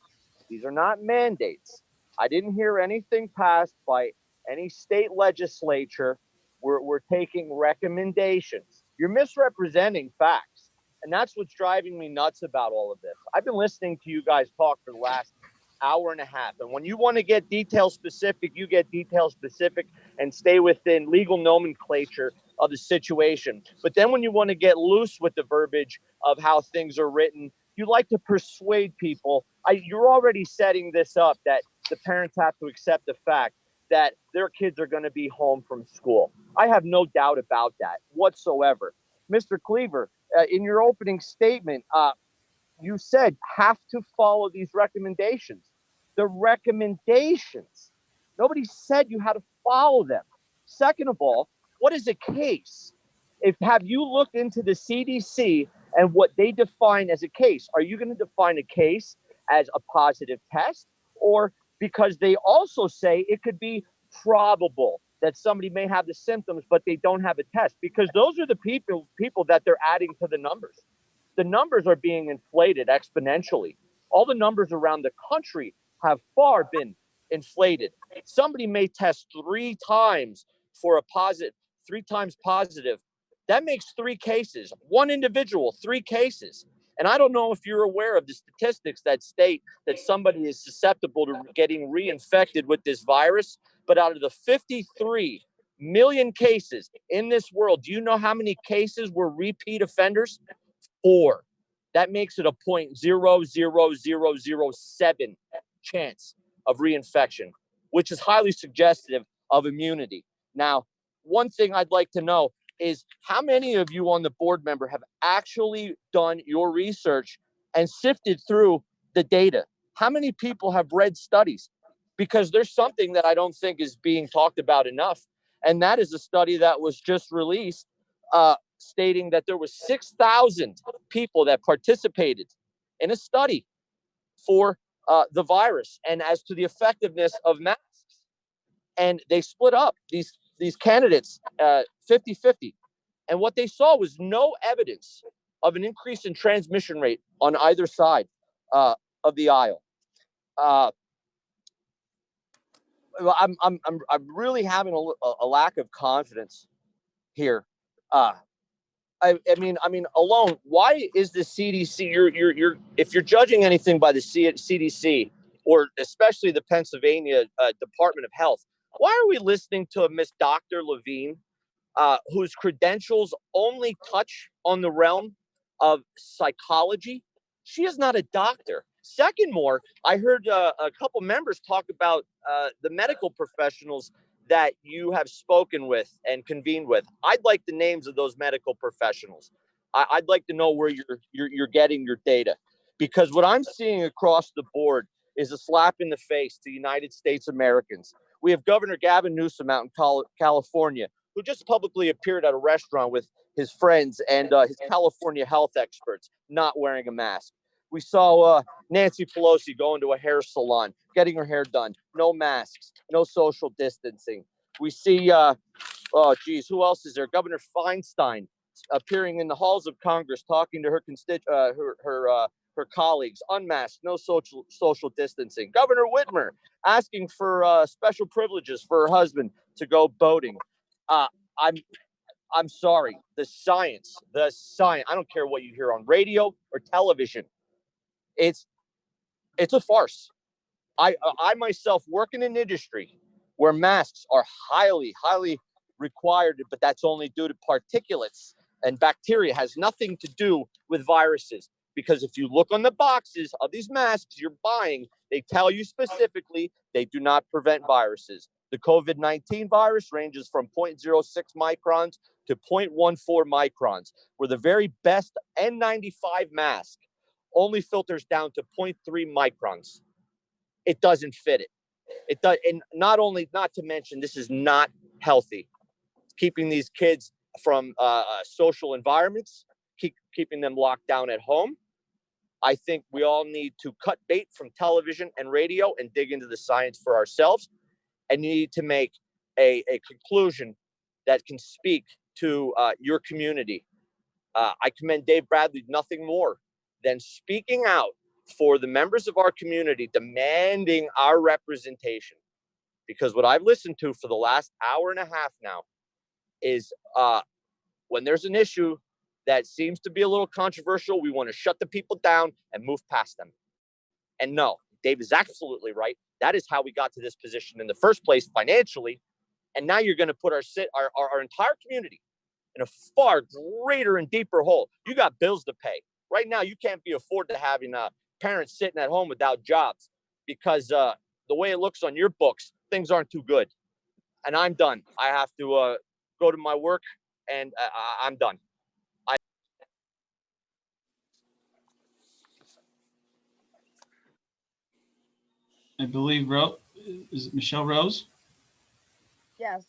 Speaker 7: These are not mandates. I didn't hear anything passed by any state legislature. We're taking recommendations. You're misrepresenting facts. And that's what's driving me nuts about all of this. I've been listening to you guys talk for the last hour and a half. And when you want to get detail specific, you get detail specific and stay within legal nomenclature of the situation. But then when you want to get loose with the verbiage of how things are written, you like to persuade people. You're already setting this up that the parents have to accept the fact that their kids are going to be home from school. I have no doubt about that whatsoever. Mr. Cleaver, in your opening statement, you said have to follow these recommendations. The recommendations. Nobody said you had to follow them. Second of all, what is a case? Have you looked into the CDC and what they define as a case? Are you going to define a case as a positive test, or because they also say it could be probable that somebody may have the symptoms, but they don't have a test? Because those are the people that they're adding to the numbers. The numbers are being inflated exponentially. All the numbers around the country have far been inflated. Somebody may test 3 times for a positive, 3 times positive. That makes 3 cases. One individual, 3 cases. And I don't know if you're aware of the statistics that state that somebody is susceptible to getting reinfected with this virus. But out of the 53 million cases in this world, do you know how many cases were repeat offenders? 4. That makes it a 0.00007 chance of reinfection, which is highly suggestive of immunity. Now, one thing I'd like to know is how many of you on the board member have actually done your research and sifted through the data? How many people have read studies? Because there's something that I don't think is being talked about enough, and that is a study that was just released stating that there was 6,000 people that participated in a study for the virus and as to the effectiveness of masks. And they split up these candidates 50-50. And what they saw was no evidence of an increase in transmission rate on either side of the aisle. I'm really having a lack of confidence here. I mean, alone, why is the CDC? You're if you're judging anything by the CDC or especially the Pennsylvania Department of Health, why are we listening to a Miss Dr. Levine, whose credentials only touch on the realm of psychology? She is not a doctor. Second, more, I heard a couple members talk about the medical professionals that you have spoken with and convened with. I'd like the names of those medical professionals. I'd like to know where you're getting your data, because what I'm seeing across the board is a slap in the face to United States Americans. We have Governor Gavin Newsom out in California, who just publicly appeared at a restaurant with his friends and his California health experts not wearing a mask. We saw Nancy Pelosi going to a hair salon, getting her hair done. No masks, no social distancing. We see, who else is there? Governor Feinstein appearing in the halls of Congress, talking to her her colleagues, unmasked, no social distancing. Governor Whitmer asking for special privileges for her husband to go boating. I'm sorry. The science. I don't care what you hear on radio or television. It's a farce. I myself work in an industry where masks are highly required, but that's only due to particulates and bacteria. It has nothing to do with viruses. Because if you look on the boxes of these masks you're buying, they tell you specifically they do not prevent viruses. The COVID-19 virus ranges from 0.06 microns to 0.14 microns, where the very best N95 mask only filters down to 0.3 microns. It doesn't fit it. It does, and not to mention, this is not healthy. It's keeping these kids from social environments, keeping them locked down at home. I think we all need to cut bait from television and radio and dig into the science for ourselves, and you need to make a conclusion that can speak to your community. I commend Dave Bradley nothing more than speaking out for the members of our community, demanding our representation. Because what I've listened to for the last hour and a half now is when there's an issue that seems to be a little controversial, we want to shut the people down and move past them. And no, Dave is absolutely right. That is how we got to this position in the first place financially. And now you're going to put our entire community in a far greater and deeper hole. You got bills to pay. Right now, you can't be afford to having parents sitting at home without jobs because the way it looks on your books, things aren't too good. And I'm done. I have to go to my work, and I'm done.
Speaker 2: I believe is it Michelle Rose?
Speaker 18: Yes.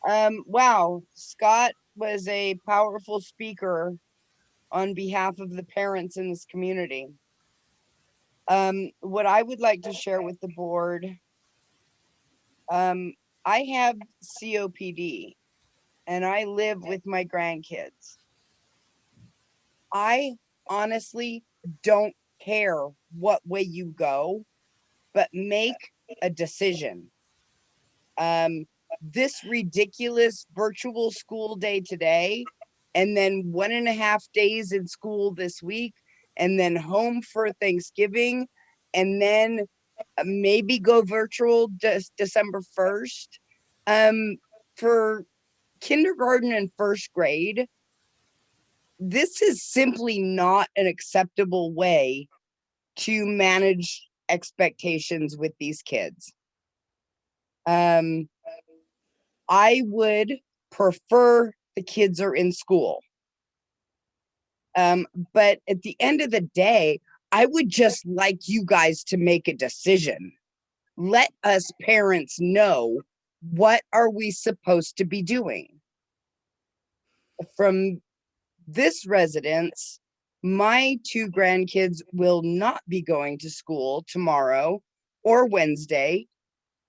Speaker 18: Wow, Scott was a powerful speaker on behalf of the parents in this community. What I would like to share with the board, I have COPD and I live with my grandkids. I honestly don't care what way you go, but make a decision. This ridiculous virtual school day today, and then 1.5 days in school this week, and then home for Thanksgiving, and then maybe go virtual December 1st. For kindergarten and first grade, this is simply not an acceptable way to manage expectations with these kids. I would prefer the kids are in school. But at the end of the day, I would just like you guys to make a decision. Let us parents know, what are we supposed to be doing? From this residence, my 2 grandkids will not be going to school tomorrow or Wednesday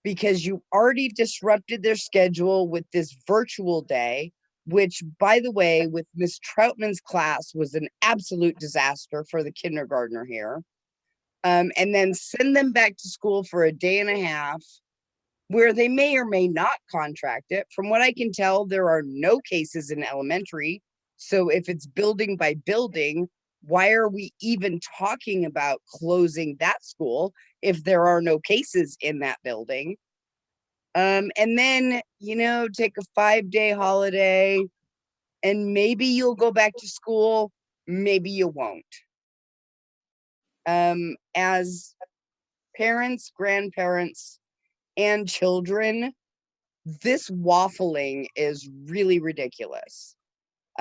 Speaker 18: because you already disrupted their schedule with this virtual day, which, by the way, with Miss Troutman's class was an absolute disaster for the kindergartner here. And then send them back to school for a day and a half where they may or may not contract it. From what I can tell, there are no cases in elementary. So if it's building by building, why are we even talking about closing that school if there are no cases in that building? And then, take a 5-day holiday and maybe you'll go back to school, maybe you won't. As parents, grandparents, and children, this waffling is really ridiculous.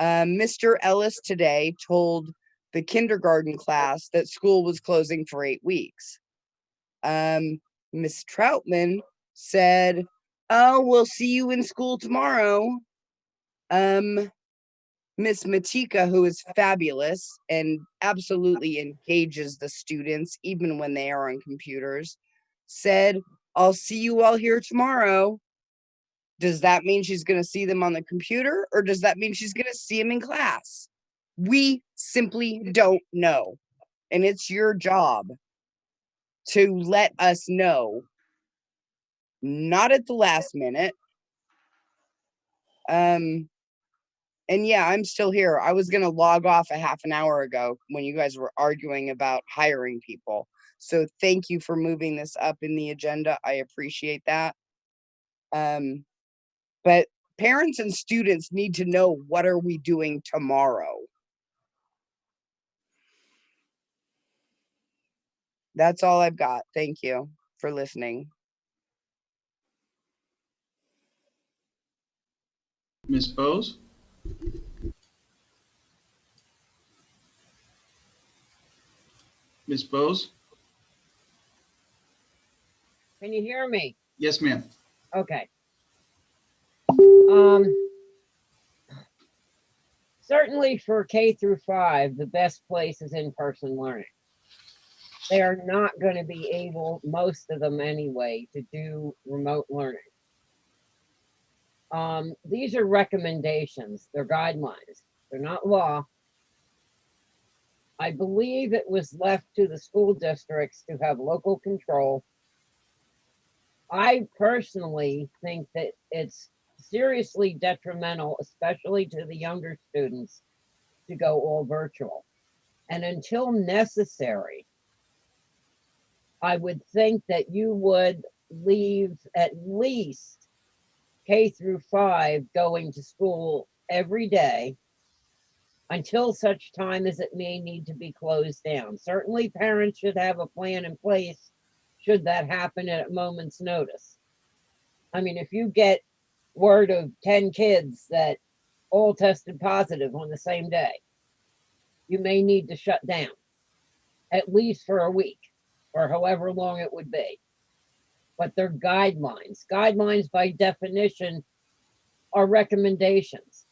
Speaker 18: Mr. Ellis today told the kindergarten class that school was closing for 8 weeks. Miss Troutman said, "Oh, we'll see you in school tomorrow." Miss Matika, who is fabulous and absolutely engages the students, even when they are on computers, said, "I'll see you all here tomorrow." Does that mean she's going to see them on the computer, or does that mean she's going to see them in class? We simply don't know.
Speaker 10: and it's your job to let us know, not at the last minute. And yeah, I'm still here. I was going to log off a half an hour ago when you guys were arguing about hiring people. So thank you for moving this up in the agenda. I appreciate that. But parents and students need to know, what are we doing tomorrow? That's all I've got. Thank you for listening.
Speaker 2: Ms. Bose? Ms. Bose?
Speaker 9: Can you hear me?
Speaker 2: Yes, ma'am.
Speaker 9: Okay. Certainly for K through 5, the best place is in-person learning. They are not going to be able, most of them anyway, to do remote learning. These are recommendations. They're guidelines. They're not law. I believe it was left to the school districts to have local control. I personally think that it's seriously detrimental, especially to the younger students, to go all virtual. And until necessary, I would think that you would leave at least K through 5 going to school every day until such time as it may need to be closed down. Certainly parents should have a plan in place should that happen at a moment's notice. I mean, if you get word of 10 kids that all tested positive on the same day, you may need to shut down, at least for a week or however long it would be. But they're guidelines. Guidelines by definition are recommendations.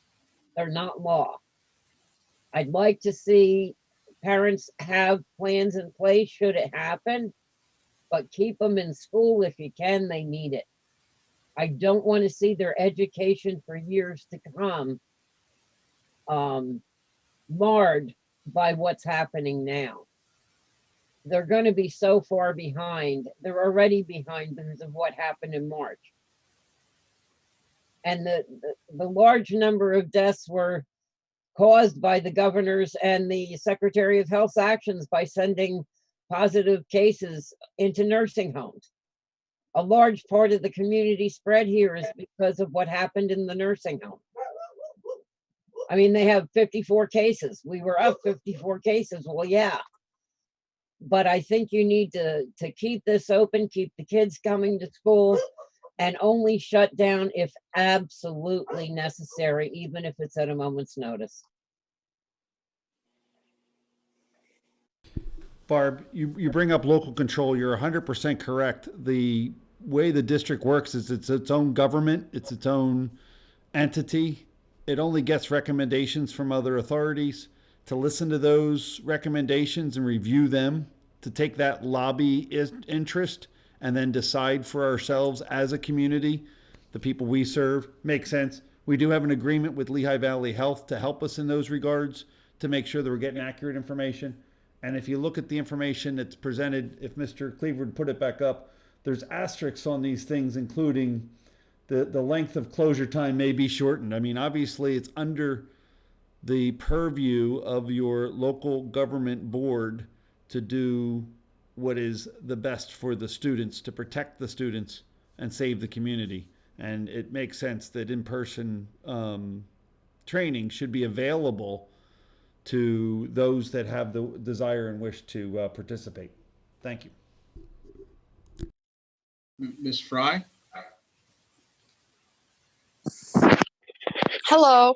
Speaker 9: They're not law. I'd like to see parents have plans in place should it happen, but keep them in school if you can. They need it. I don't want to see their education for years to come marred by what's happening now. They're going to be so far behind. They're already behind because of what happened in March. And the large number of deaths were caused by the governors and the Secretary of Health's actions by sending positive cases into nursing homes. A large part of the community spread here is because of what happened in the nursing home. I mean, they have 54 cases. We were up 54 cases. Well, yeah. But I think you need to keep this open, keep the kids coming to school, and only shut down if absolutely necessary, even if it's at a moment's notice.
Speaker 6: Barb, you bring up local control. You're 100% correct. The way the district works is it's its own government. It's its own entity. It only gets recommendations from other authorities. To listen to those recommendations and review them, to take that lobby interest and then decide for ourselves as a community, the people we serve, makes sense. We do have an agreement with Lehigh Valley Health to help us in those regards, to make sure that we're getting accurate information. And if you look at the information that's presented, if Mr. Cleaver would put it back up, there's asterisks on these things, including the length of closure time may be shortened. I mean, obviously it's under the purview of your local government board to do what is the best for the students, to protect the students and save the community. And it makes sense that in-person training should be available to those that have the desire and wish to participate. Thank you.
Speaker 2: Ms. Fry?
Speaker 14: Hello.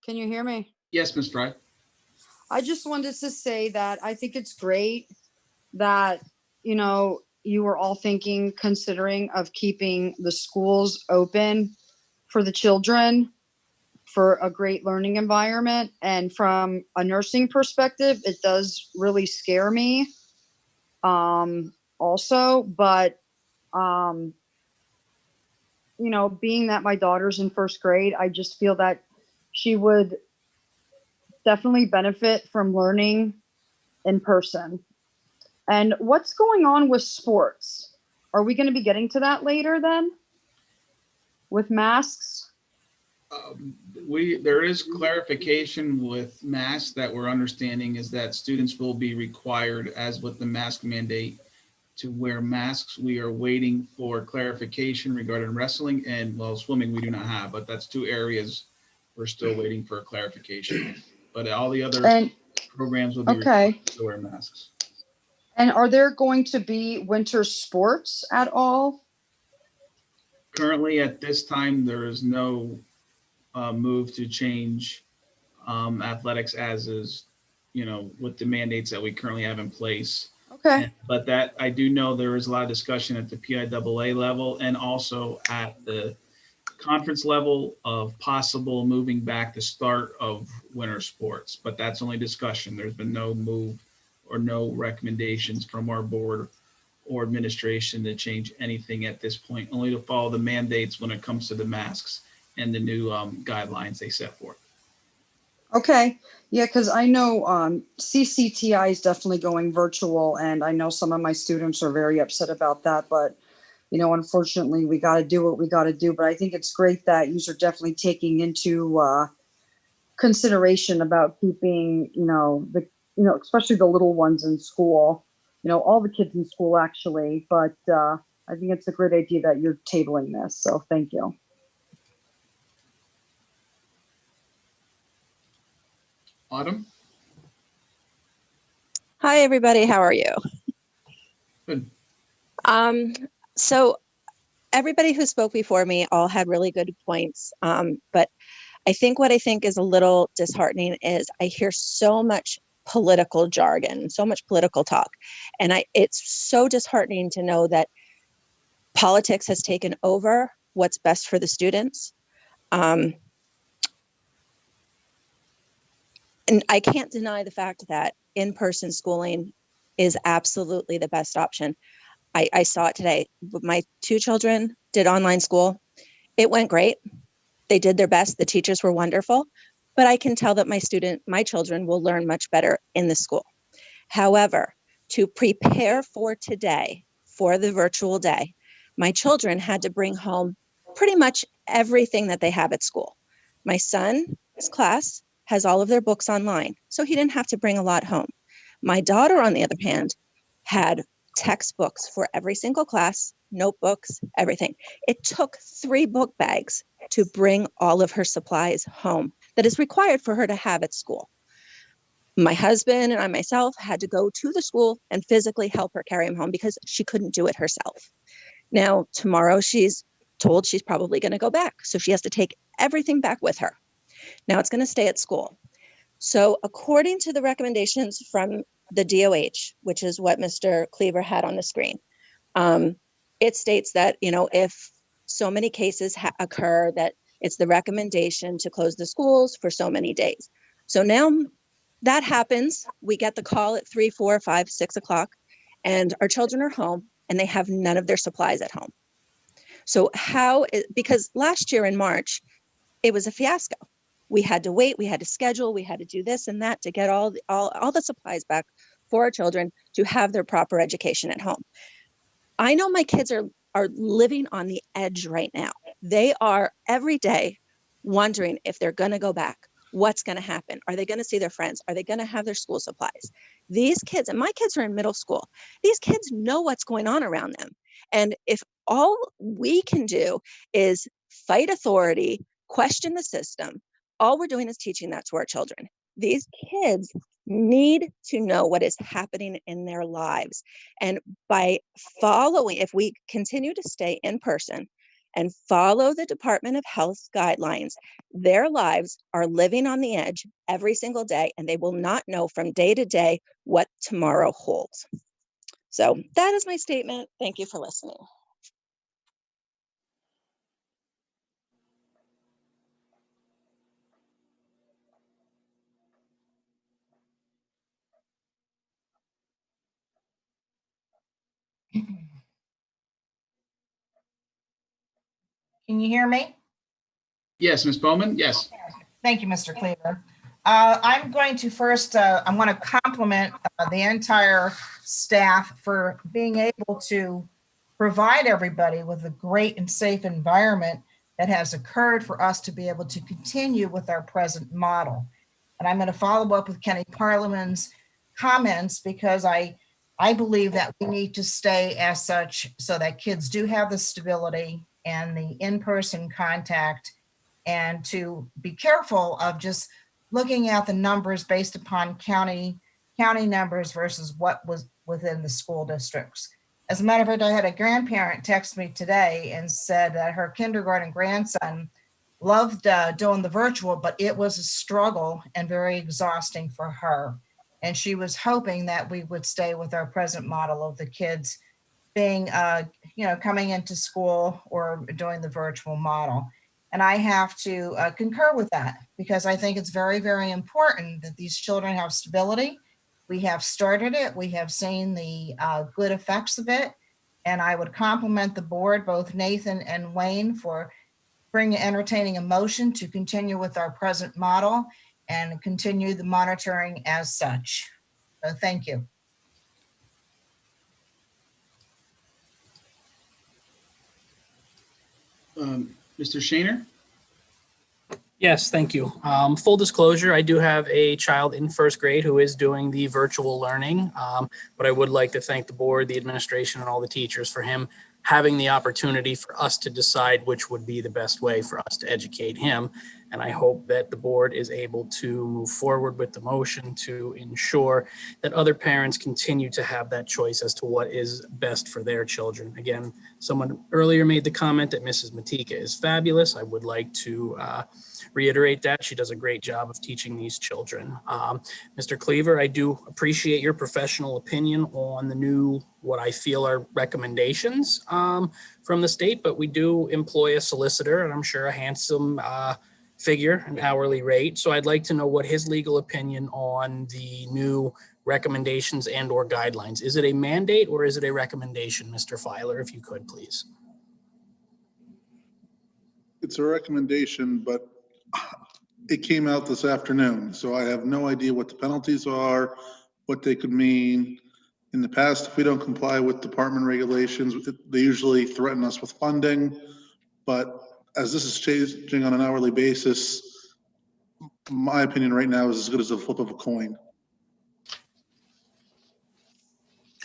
Speaker 14: Can you hear me?
Speaker 2: Yes, Ms. Fry.
Speaker 14: I just wanted to say that I think it's great that, you were all considering of keeping the schools open for the children for a great learning environment. And from a nursing perspective, it does really scare me also. But, being that my daughter's in first grade, I just feel that she would definitely benefit from learning in person. And what's going on with sports? Are we going to be getting to that later then? With masks?
Speaker 2: There is clarification with masks that we're understanding is that students will be required, as with the mask mandate, to wear masks. We are waiting for clarification regarding wrestling and, well, swimming we do not have, but that's two areas we're still waiting for clarification. But all the other programs will be required to wear masks.
Speaker 14: And are there going to be winter sports at all?
Speaker 2: Currently, at this time, there is no move to change athletics as is, with the mandates that we currently have in place.
Speaker 14: Okay.
Speaker 2: But that I do know there is a lot of discussion at the PIAA level and also at the conference level of possible moving back the start of winter sports. But that's only discussion. There's been no move or no recommendations from our board or administration to change anything at this point, only to follow the mandates when it comes to the masks and the new guidelines they set forth.
Speaker 14: Okay. Yeah, because I know CCTI is definitely going virtual, and I know some of my students are very upset about that. But, unfortunately, we got to do what we got to do. But I think it's great that you are definitely taking into consideration about keeping, especially the little ones in school, all the kids in school actually. But I think it's a great idea that you're tabling this. So thank you.
Speaker 2: Autumn?
Speaker 16: Hi, everybody. How are you?
Speaker 2: Good.
Speaker 16: So everybody who spoke before me all had really good points. But I think what I think is a little disheartening is I hear so much political jargon, so much political talk. And it's so disheartening to know that politics has taken over what's best for the students. And I can't deny the fact that in-person schooling is absolutely the best option. I saw it today. My two children did online school. It went great. They did their best. The teachers were wonderful, but I can tell that my children will learn much better in the school. However, to prepare for today, for the virtual day, my children had to bring home pretty much everything that they have at school. My son's class has all of their books online, so he didn't have to bring a lot home. My daughter, on the other hand, had textbooks for every single class, notebooks, everything. It took 3 book bags to bring all of her supplies home that is required for her to have at school. My husband and I myself had to go to the school and physically help her carry them home because she couldn't do it herself. Now, tomorrow she's told she's probably going to go back. So she has to take everything back with her. Now it's going to stay at school. So according to the recommendations from the DOH, which is what Mr. Cleaver had on the screen, it states that, if so many cases occur, that it's the recommendation to close the schools for so many days. So now that happens, we get the call at 3, 4, 5, 6 o'clock, and our children are home and they have none of their supplies at home. So because last year in March, it was a fiasco. We had to wait, we had to schedule, we had to do this and that to get all the supplies back for our children to have their proper education at home. I know my kids are living on the edge right now. They are every day wondering if they're going to go back. What's going to happen? Are they going to see their friends? Are they going to have their school supplies? These kids, and my kids are in middle school, these kids know what's going on around them. And if all we can do is fight authority, question the system, all we're doing is teaching that to our children. These kids need to know what is happening in their lives. And by following, if we continue to stay in person and follow the Department of Health's guidelines, their lives are living on the edge every single day, and they will not know from day to day what tomorrow holds. So that is my statement. Thank you for listening.
Speaker 17: Can you hear me?
Speaker 2: Yes, Ms. Bowman. Yes.
Speaker 17: Thank you, Mr. Cleaver.
Speaker 15: I'm going to first, I'm going to compliment the entire staff for being able to provide everybody with a great and safe environment that has occurred for us to be able to continue with our present model. And I'm going to follow up with Kenny Parliament's comments because I believe that we need to stay as such so that kids do have the stability and the in-person contact, and to be careful of just looking at the numbers based upon county numbers versus what was within the school districts. As a matter of fact, I had a grandparent text me today and said that her kindergarten grandson loved doing the virtual, but it was a struggle and very exhausting for her. And she was hoping that we would stay with our present model of the kids being, coming into school or doing the virtual model. And I have to concur with that because I think it's very, very important that these children have stability. We have started it. We have seen the good effects of it. And I would compliment the board, both Nathan and Wayne, for entertaining a motion to continue with our present model and continue the monitoring as such. So thank you.
Speaker 2: Mr. Shaner?
Speaker 17: Yes, thank you. Full disclosure, I do have a child in first grade who is doing the virtual learning, but I would like to thank the board, the administration, and all the teachers for him having the opportunity for us to decide which would be the best way for us to educate him. And I hope that the board is able to move forward with the motion to ensure that other parents continue to have that choice as to what is best for their children. Again, someone earlier made the comment that Mrs. Matika is fabulous. I would like to reiterate that. She does a great job of teaching these children. Mr. Cleaver, I do appreciate your professional opinion on the new, what I feel are recommendations from the state, but we do employ a solicitor, and I'm sure a handsome figure, an hourly rate. So I'd like to know what his legal opinion on the new recommendations and or guidelines. Is it a mandate or is it a recommendation, Mr. Foeller, if you could, please?
Speaker 1: It's a recommendation, but it came out this afternoon, so I have no idea what the penalties are, what they could mean. In the past, if we don't comply with department regulations, they usually threaten us with funding. But as this is changing on an hourly basis, my opinion right now is as good as a flip of a coin.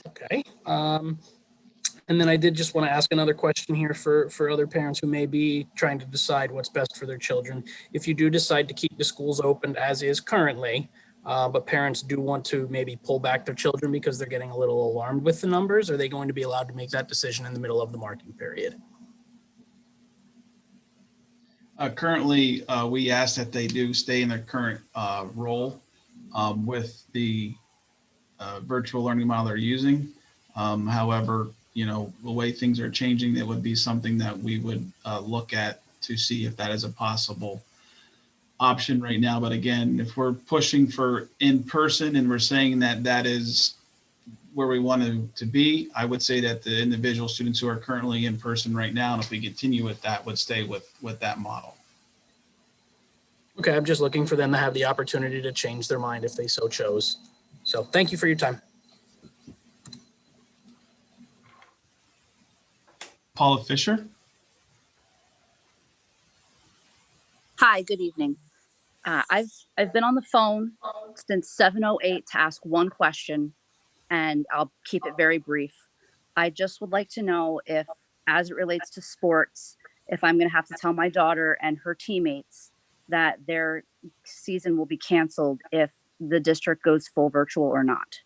Speaker 17: Okay. And then I did just want to ask another question here for other parents who may be trying to decide what's best for their children. If you do decide to keep the schools open as is currently, but parents do want to maybe pull back their children because they're getting a little alarmed with the numbers, are they going to be allowed to make that decision in the middle of the marking period?
Speaker 2: Currently, we ask that they do stay in their current role with the virtual learning model they're using. However, the way things are changing, that would be something that we would look at to see if that is a possible option right now. But again, if we're pushing for in-person and we're saying that that is where we want to be, I would say that the individual students who are currently in person right now, and if we continue with that, would stay with that model.
Speaker 17: Okay, I'm just looking for them to have the opportunity to change their mind if they so chose. So thank you for your time.
Speaker 2: Paula Fisher.
Speaker 23: Hi, good evening. I've been on the phone since 7:08 to ask one question, and I'll keep it very brief. I just would like to know if, as it relates to sports, if I'm going to have to tell my daughter and her teammates that their season will be canceled if the district goes full virtual or not.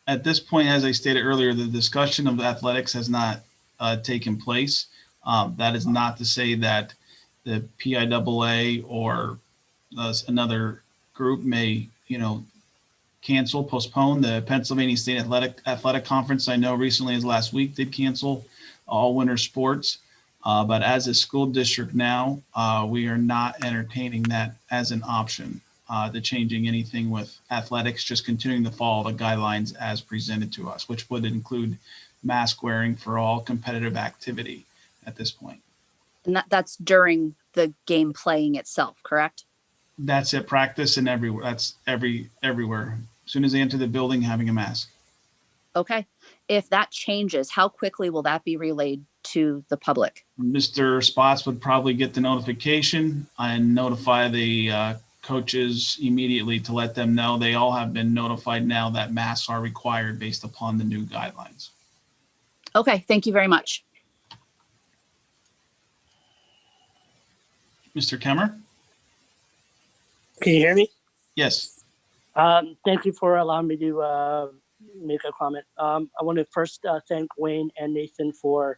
Speaker 2: At this point, as I stated earlier, the discussion of athletics has not taken place. That is not to say that the PIAA or another group may, cancel, postpone. The Pennsylvania State Athletic Conference, I know recently as last week, did cancel all winter sports. But as a school district now, we are not entertaining that as an option to changing anything with athletics, just continuing to follow the guidelines as presented to us, which would include mask wearing for all competitive activity at this point.
Speaker 23: And that's during the game playing itself, correct?
Speaker 2: That's at practice and everywhere. That's everywhere. As soon as they enter the building, having a mask.
Speaker 23: Okay. If that changes, how quickly will that be relayed to the public?
Speaker 2: Mr. Spots would probably get the notification and notify the coaches immediately to let them know. They all have been notified now that masks are required based upon the new guidelines.
Speaker 23: Okay. Thank you very much.
Speaker 2: Mr. Kemmer?
Speaker 11: Can you hear me?
Speaker 2: Yes.
Speaker 11: Thank you for allowing me to make a comment. I want to first thank Wayne and Nathan for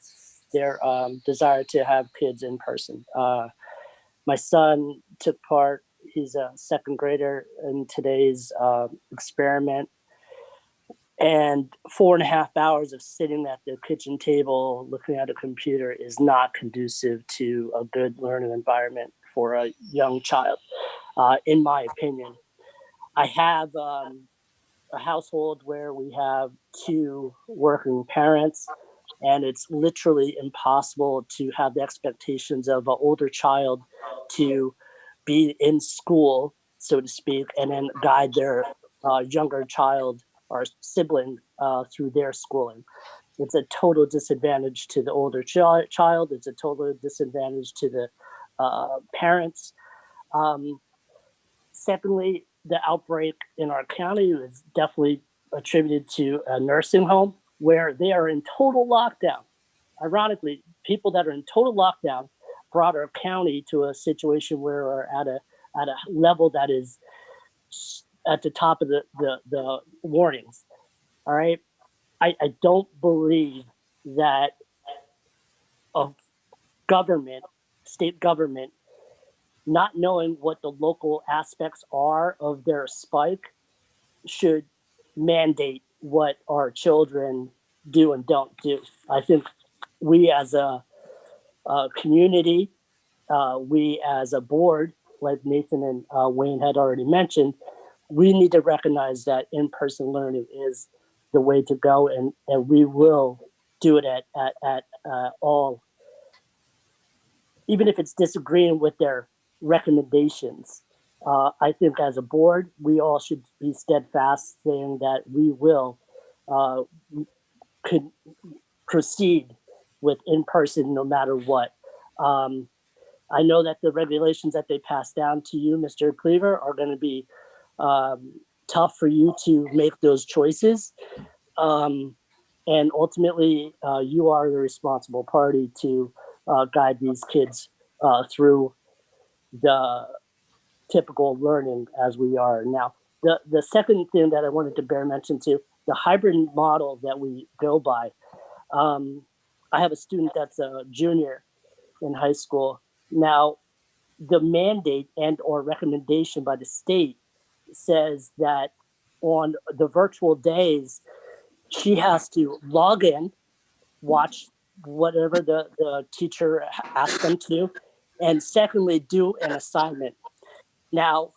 Speaker 11: their desire to have kids in person. My son took part, he's a second grader in today's experiment. And 4.5 hours of sitting at the kitchen table looking at a computer is not conducive to a good learning environment for a young child, in my opinion. I have a household where we have 2 working parents, and it's literally impossible to have the expectations of an older child to be in school, so to speak, and then guide their younger child or sibling through their schooling. It's a total disadvantage to the older child. It's a total disadvantage to the parents. Secondly, the outbreak in our county is definitely attributed to a nursing home where they are in total lockdown. Ironically, people that are in total lockdown brought our county to a situation where we're at a level that is at the top of the warnings. All right. I don't believe that a government, state government, not knowing what the local aspects are of their spike should mandate what our children do and don't do. I think we as a community, we as a board, like Nathan and Wayne had already mentioned, we need to recognize that in-person learning is the way to go, and we will do it at all, even if it's disagreeing with their recommendations. I think as a board, we all should be steadfast saying that we will could proceed with in-person no matter what. I know that the regulations that they passed down to you, Mr. Cleaver, are going to be tough for you to make those choices. And ultimately, you are the responsible party to guide these kids through the typical learning as we are now. The second thing that I wanted to bear mention to, the hybrid model that we go by. I have a student that's a junior in high school. Now, the mandate and or recommendation by the state says that on the virtual days, she has to log in, watch whatever the teacher asks them to, and secondly, do an assignment. Now,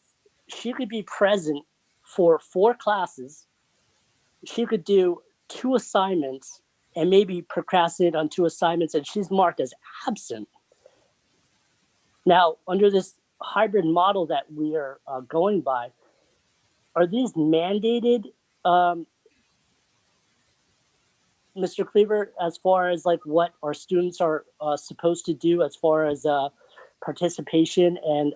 Speaker 11: she could be present for 4 classes. She could do 2 assignments and maybe procrastinate on 2 assignments, and she's marked as absent. Now, under this hybrid model that we are going by, are these mandated, Mr. Cleaver, as far as like what our students are supposed to do as far as participation and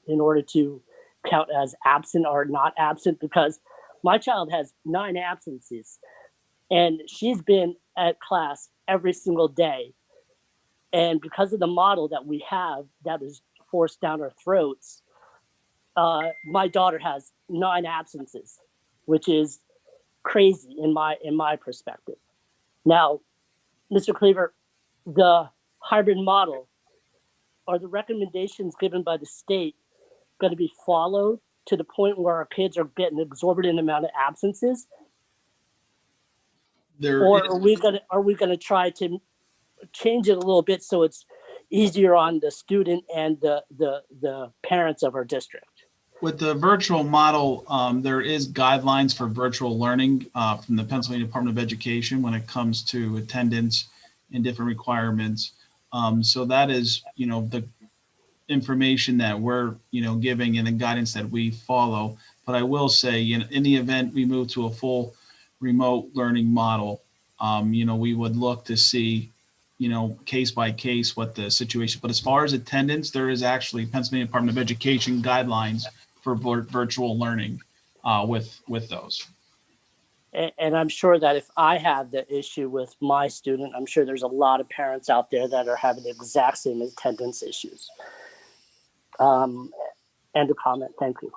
Speaker 11: in order to count as absent or not absent? Because my child has 9 absences and she's been at class every single day. And because of the model that we have that is forced down our throats, my daughter has 9 absences, which is crazy in my perspective. Now, Mr. Cleaver, the hybrid model, are the recommendations given by the state going to be followed to the point where our kids are getting an exorbitant amount of absences? Or are we going to try to change it a little bit so it's easier on the student and the parents of our district?
Speaker 2: With the virtual model, there is guidelines for virtual learning from the Pennsylvania Department of Education when it comes to attendance and different requirements. So that is, information that we're, giving and the guidance that we follow. But I will say, in the event we move to a full remote learning model, we would look to see, case by case what the situation. But as far as attendance, there is actually Pennsylvania Department of Education guidelines for virtual learning with those.
Speaker 11: And I'm sure that if I have the issue with my student, I'm sure there's a lot of parents out there that are having the exact same attendance issues. End of comment. Thank you.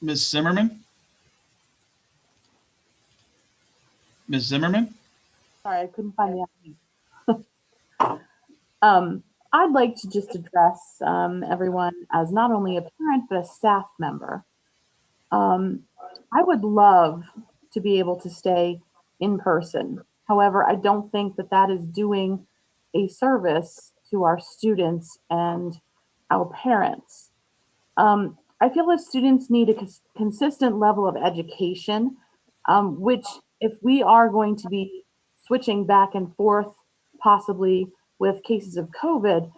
Speaker 2: Ms. Zimmerman? Ms. Zimmerman?
Speaker 12: Sorry, I couldn't find the I'd like to just address everyone as not only a parent, but a staff member. I would love to be able to stay in person. However, I don't think that that is doing a service to our students and our parents. I feel that students need a consistent level of education, which if we are going to be switching back and forth, possibly with cases of COVID,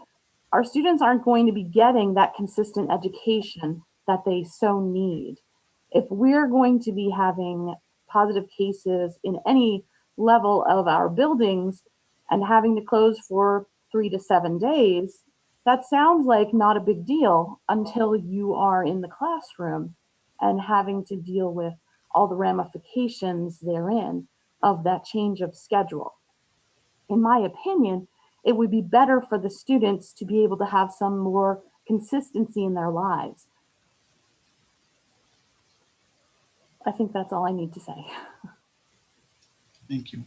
Speaker 12: our students aren't going to be getting that consistent education that they so need. If we're going to be having positive cases in any level of our buildings and having to close for 3 to 7 days, that sounds like not a big deal until you are in the classroom and having to deal with all the ramifications therein of that change of schedule. In my opinion, it would be better for the students to be able to have some more consistency in their lives. I think that's all I need to say.
Speaker 2: Thank you.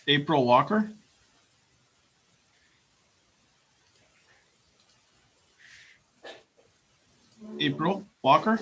Speaker 2: April Walker? April Walker?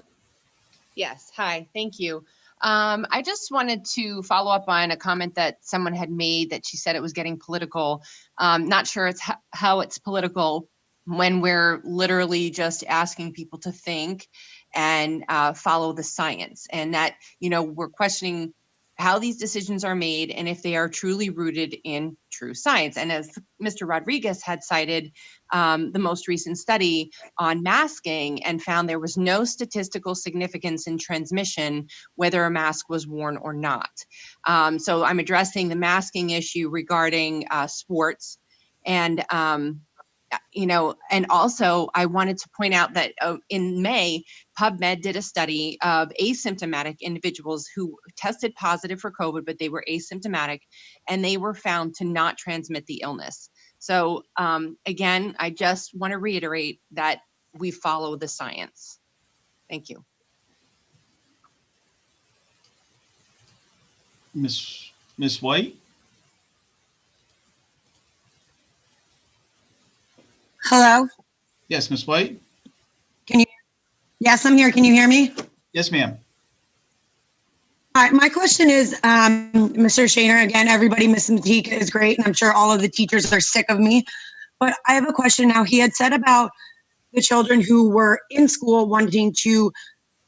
Speaker 22: Yes, hi, thank you. I just wanted to follow up on a comment that someone had made that she said it was getting political. Not sure it's how it's political when we're literally just asking people to think and follow the science, and that, we're questioning how these decisions are made and if they are truly rooted in true science. And as Mr. Rodriguez had cited the most recent study on masking and found there was no statistical significance in transmission whether a mask was worn or not. So I'm addressing the masking issue regarding sports. And and also I wanted to point out that in May, PubMed did a study of asymptomatic individuals who tested positive for COVID, but they were asymptomatic, and they were found to not transmit the illness. So again, I just want to reiterate that we follow the science. Thank you.
Speaker 2: Miss White?
Speaker 19: Hello?
Speaker 2: Yes, Miss White?
Speaker 19: Can you? Yes, I'm here. Can you hear me?
Speaker 2: Yes, ma'am.
Speaker 19: All right, my question is, Mr. Shaner, again, everybody, Ms. Matika is great, and I'm sure all of the teachers are sick of me, but I have a question now. He had said about the children who were in school wanting to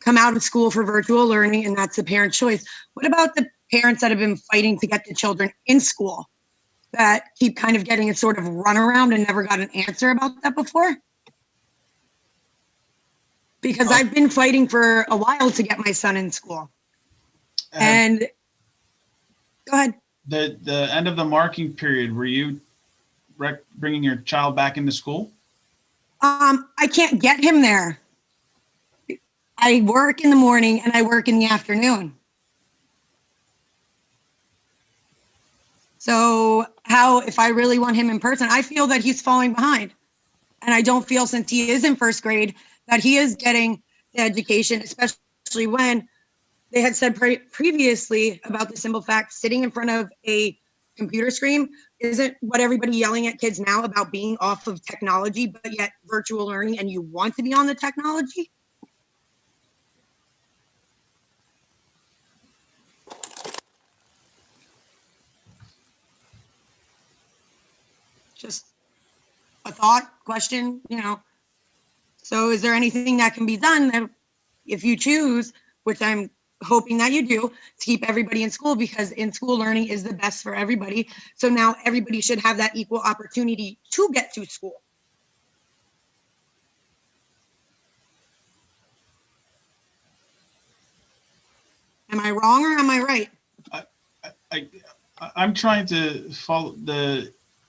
Speaker 19: come out of school for virtual learning, and that's the parent's choice. What about the parents that have been fighting to get the children in school that keep kind of getting a sort of runaround and never got an answer about that before? Because I've been fighting for a while to get my son in school. And go ahead.
Speaker 2: The end of the marking period, were you bringing your child back into school?
Speaker 19: I can't get him there. I work in the morning and I work in the afternoon. So how, if I really want him in person, I feel that he's falling behind. And I don't feel, since he is in first grade, that he is getting the education, especially when they had said previously about the simple fact sitting in front of a computer screen isn't what everybody yelling at kids now about being off of technology, but yet virtual learning and you want to be on the technology. Just a thought, question, So is there anything that can be done that if you choose, which I'm hoping that you do, to keep everybody in school, because in school learning is the best for everybody. So now everybody should have that equal opportunity to get to school. Am I wrong or am I right?
Speaker 2: I'm trying to follow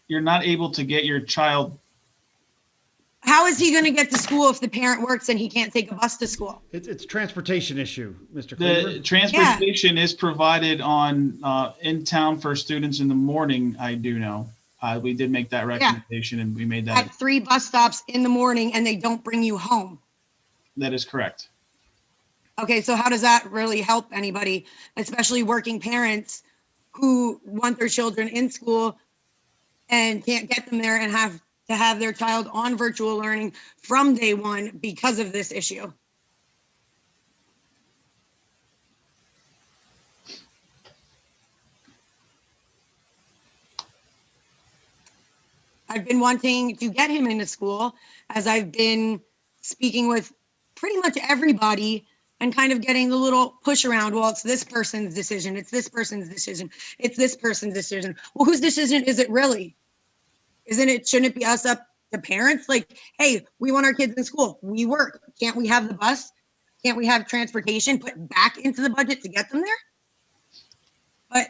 Speaker 2: you're not able to get your child.
Speaker 19: How is he going to get to school if the parent works and he can't take a bus to school?
Speaker 6: It's a transportation issue, Mr. Cleaver.
Speaker 2: The transportation is provided on in town for students in the morning. I do know. We did make that recommendation and we made that.
Speaker 19: At 3 bus stops in the morning and they don't bring you home.
Speaker 2: That is correct.
Speaker 19: Okay, so how does that really help anybody, especially working parents who want their children in school and can't get them there and have to have their child on virtual learning from day one because of this issue? I've been wanting to get him into school, as I've been speaking with pretty much everybody and kind of getting the little push around. Well, it's this person's decision. It's this person's decision. It's this person's decision. Well, whose decision is it really? Shouldn't it be us up to parents? Like, hey, we want our kids in school. We work. Can't we have the bus? Can't we have transportation put back into the budget to get them there? But,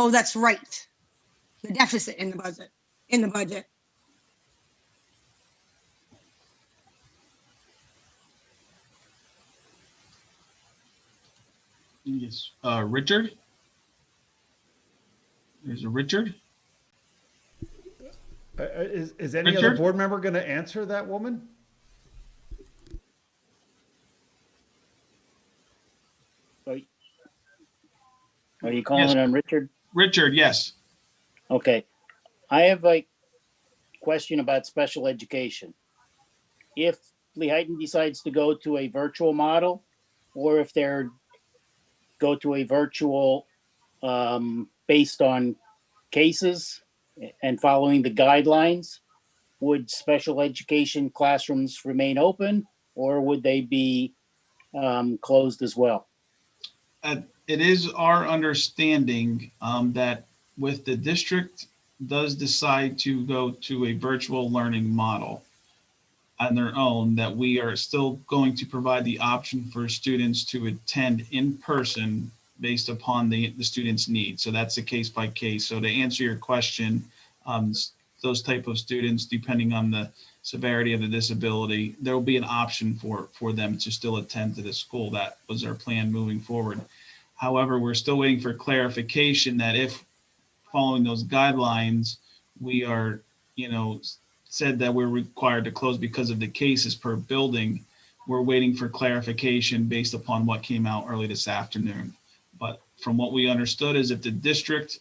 Speaker 19: oh, that's right. The deficit in the budget.
Speaker 2: Yes. Richard? There's a Richard?
Speaker 6: Is any other board member going to answer that woman?
Speaker 5: Are you calling on Richard?
Speaker 2: Richard, yes.
Speaker 5: Okay. I have a question about special education. If Lehighton decides to go to a virtual model, or if they're go to a virtual based on cases and following the guidelines, would special education classrooms remain open, or would they be closed as well?
Speaker 2: It is our understanding that with the district does decide to go to a virtual learning model on their own, that we are still going to provide the option for students to attend in person based upon the student's needs. So that's a case by case. So to answer your question, those type of students, depending on the severity of the disability, there will be an option for them to still attend to the school. That was our plan moving forward. However, we're still waiting for clarification that if following those guidelines, we are, said that we're required to close because of the cases per building. We're waiting for clarification based upon what came out early this afternoon. But from what we understood is if the district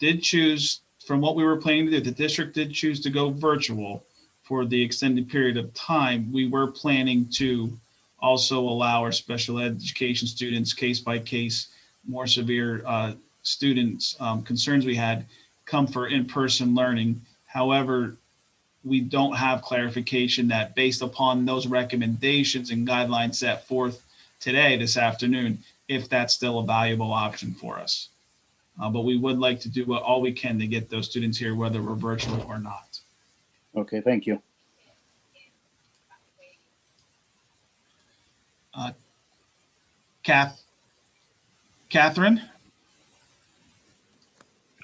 Speaker 2: did choose, from what we were planning to do, the district did choose to go virtual for the extended period of time, we were planning to also allow our special education students, case by case, more severe students concerns we had, come for in-person learning. However, we don't have clarification that based upon those recommendations and guidelines set forth today, this afternoon, if that's still a valuable option for us. But we would like to do all we can to get those students here, whether we're virtual or not.
Speaker 5: Okay, thank you.
Speaker 2: Catherine?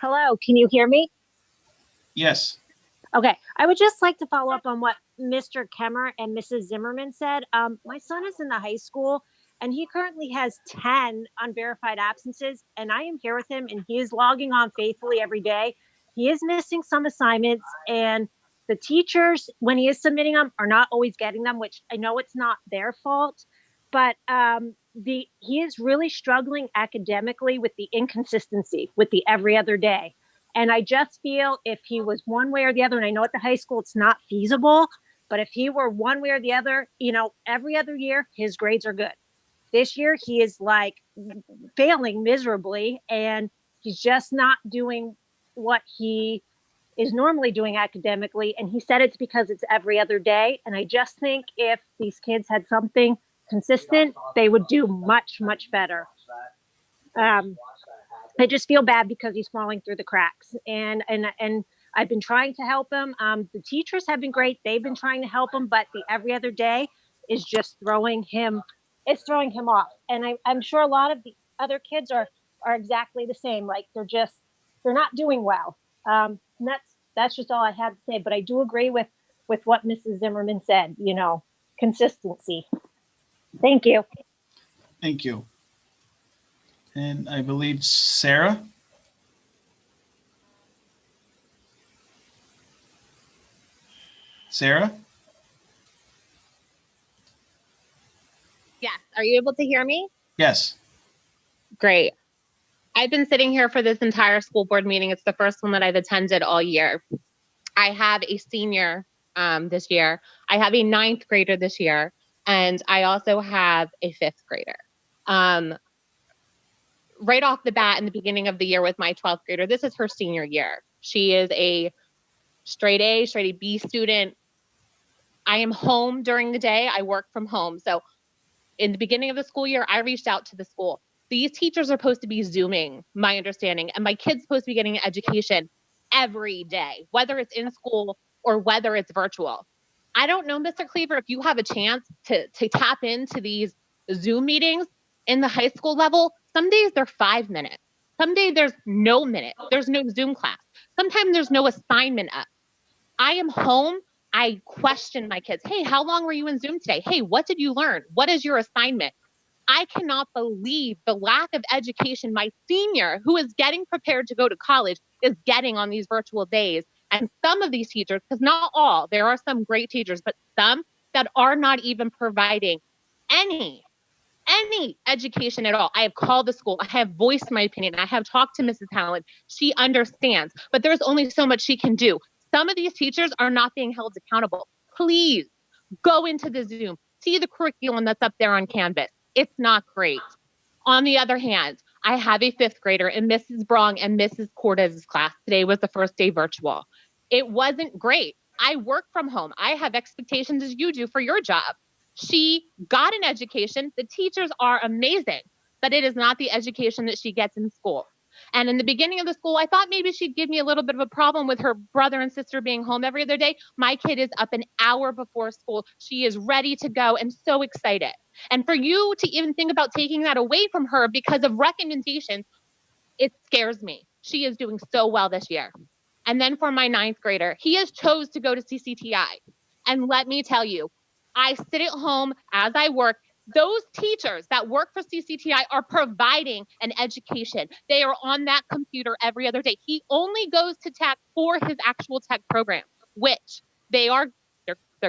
Speaker 20: Hello, can you hear me?
Speaker 2: Yes.
Speaker 20: Okay, I would just like to follow up on what Mr. Kemmer and Mrs. Zimmerman said. My son is in the high school and he currently has 10 unverified absences, and I am here with him and he is logging on faithfully every day. He is missing some assignments, and the teachers, when he is submitting them, are not always getting them, which I know it's not their fault, but he is really struggling academically with the inconsistency with the every other day. And I just feel if he was one way or the other, and I know at the high school it's not feasible, but if he were one way or the other, every other year, his grades are good. This year, he is like failing miserably, and he's just not doing what he is normally doing academically. And he said it's because it's every other day. And I just think if these kids had something consistent, they would do much, much better. I just feel bad because he's falling through the cracks, and I've been trying to help him. The teachers have been great; they've been trying to help him, but the every other day is just throwing him. It's throwing him off, and I'm sure a lot of the other kids are exactly the same. Like they're not doing well. And that's just all I had to say. But I do agree with what Mrs. Zimmerman said. You know, consistency. Thank you.
Speaker 2: Thank you. And I believe Sarah. Sarah?
Speaker 4: Yes. Are you able to hear me?
Speaker 2: Yes.
Speaker 4: Great. I've been sitting here for this entire school board meeting. It's the first one that I've attended all year. I have a senior this year. I have a 9th grader this year. And I also have a 5th grader. Right off the bat in the beginning of the year with my 12th grader, this is her senior year. She is a straight A B student. I am home during the day. I work from home. So in the beginning of the school year, I reached out to the school. These teachers are supposed to be Zooming, my understanding, and my kid's supposed to be getting an education every day, whether it's in school or whether it's virtual. I don't know, Mr. Cleaver, if you have a chance to tap into these Zoom meetings in the high school level. Some days they're 5 minutes. Some days there's no minute. There's no Zoom class. Sometimes there's no assignment up. I am home. I question my kids. Hey, how long were you in Zoom today? Hey, what did you learn? What is your assignment? I cannot believe the lack of education my senior, who is getting prepared to go to college, is getting on these virtual days. And some of these teachers, because not all, there are some great teachers, but some that are not even providing any education at all. I have called the school. I have voiced my opinion. I have talked to Mrs. Howland. She understands, but there's only so much she can do. Some of these teachers are not being held accountable. Please go into the Zoom, see the curriculum that's up there on Canvas. It's not great. On the other hand, I have a 5th grader in Mrs. Brong and Mrs. Cortez's class. Today was the first day virtual. It wasn't great. I work from home. I have expectations as you do for your job. She got an education. The teachers are amazing, but it is not the education that she gets in school. And in the beginning of the school, I thought maybe she'd give me a little bit of a problem with her brother and sister being home every other day. My kid is up an hour before school. She is ready to go and so excited. And for you to even think about taking that away from her because of recommendations, it scares me. She is doing so well this year. And then for my 9th grader, he has chose to go to CCTI. And let me tell you, I sit at home as I work. Those teachers that work for CCTI are providing an education. They are on that computer every other day. He only goes to tech for his actual tech program, which they're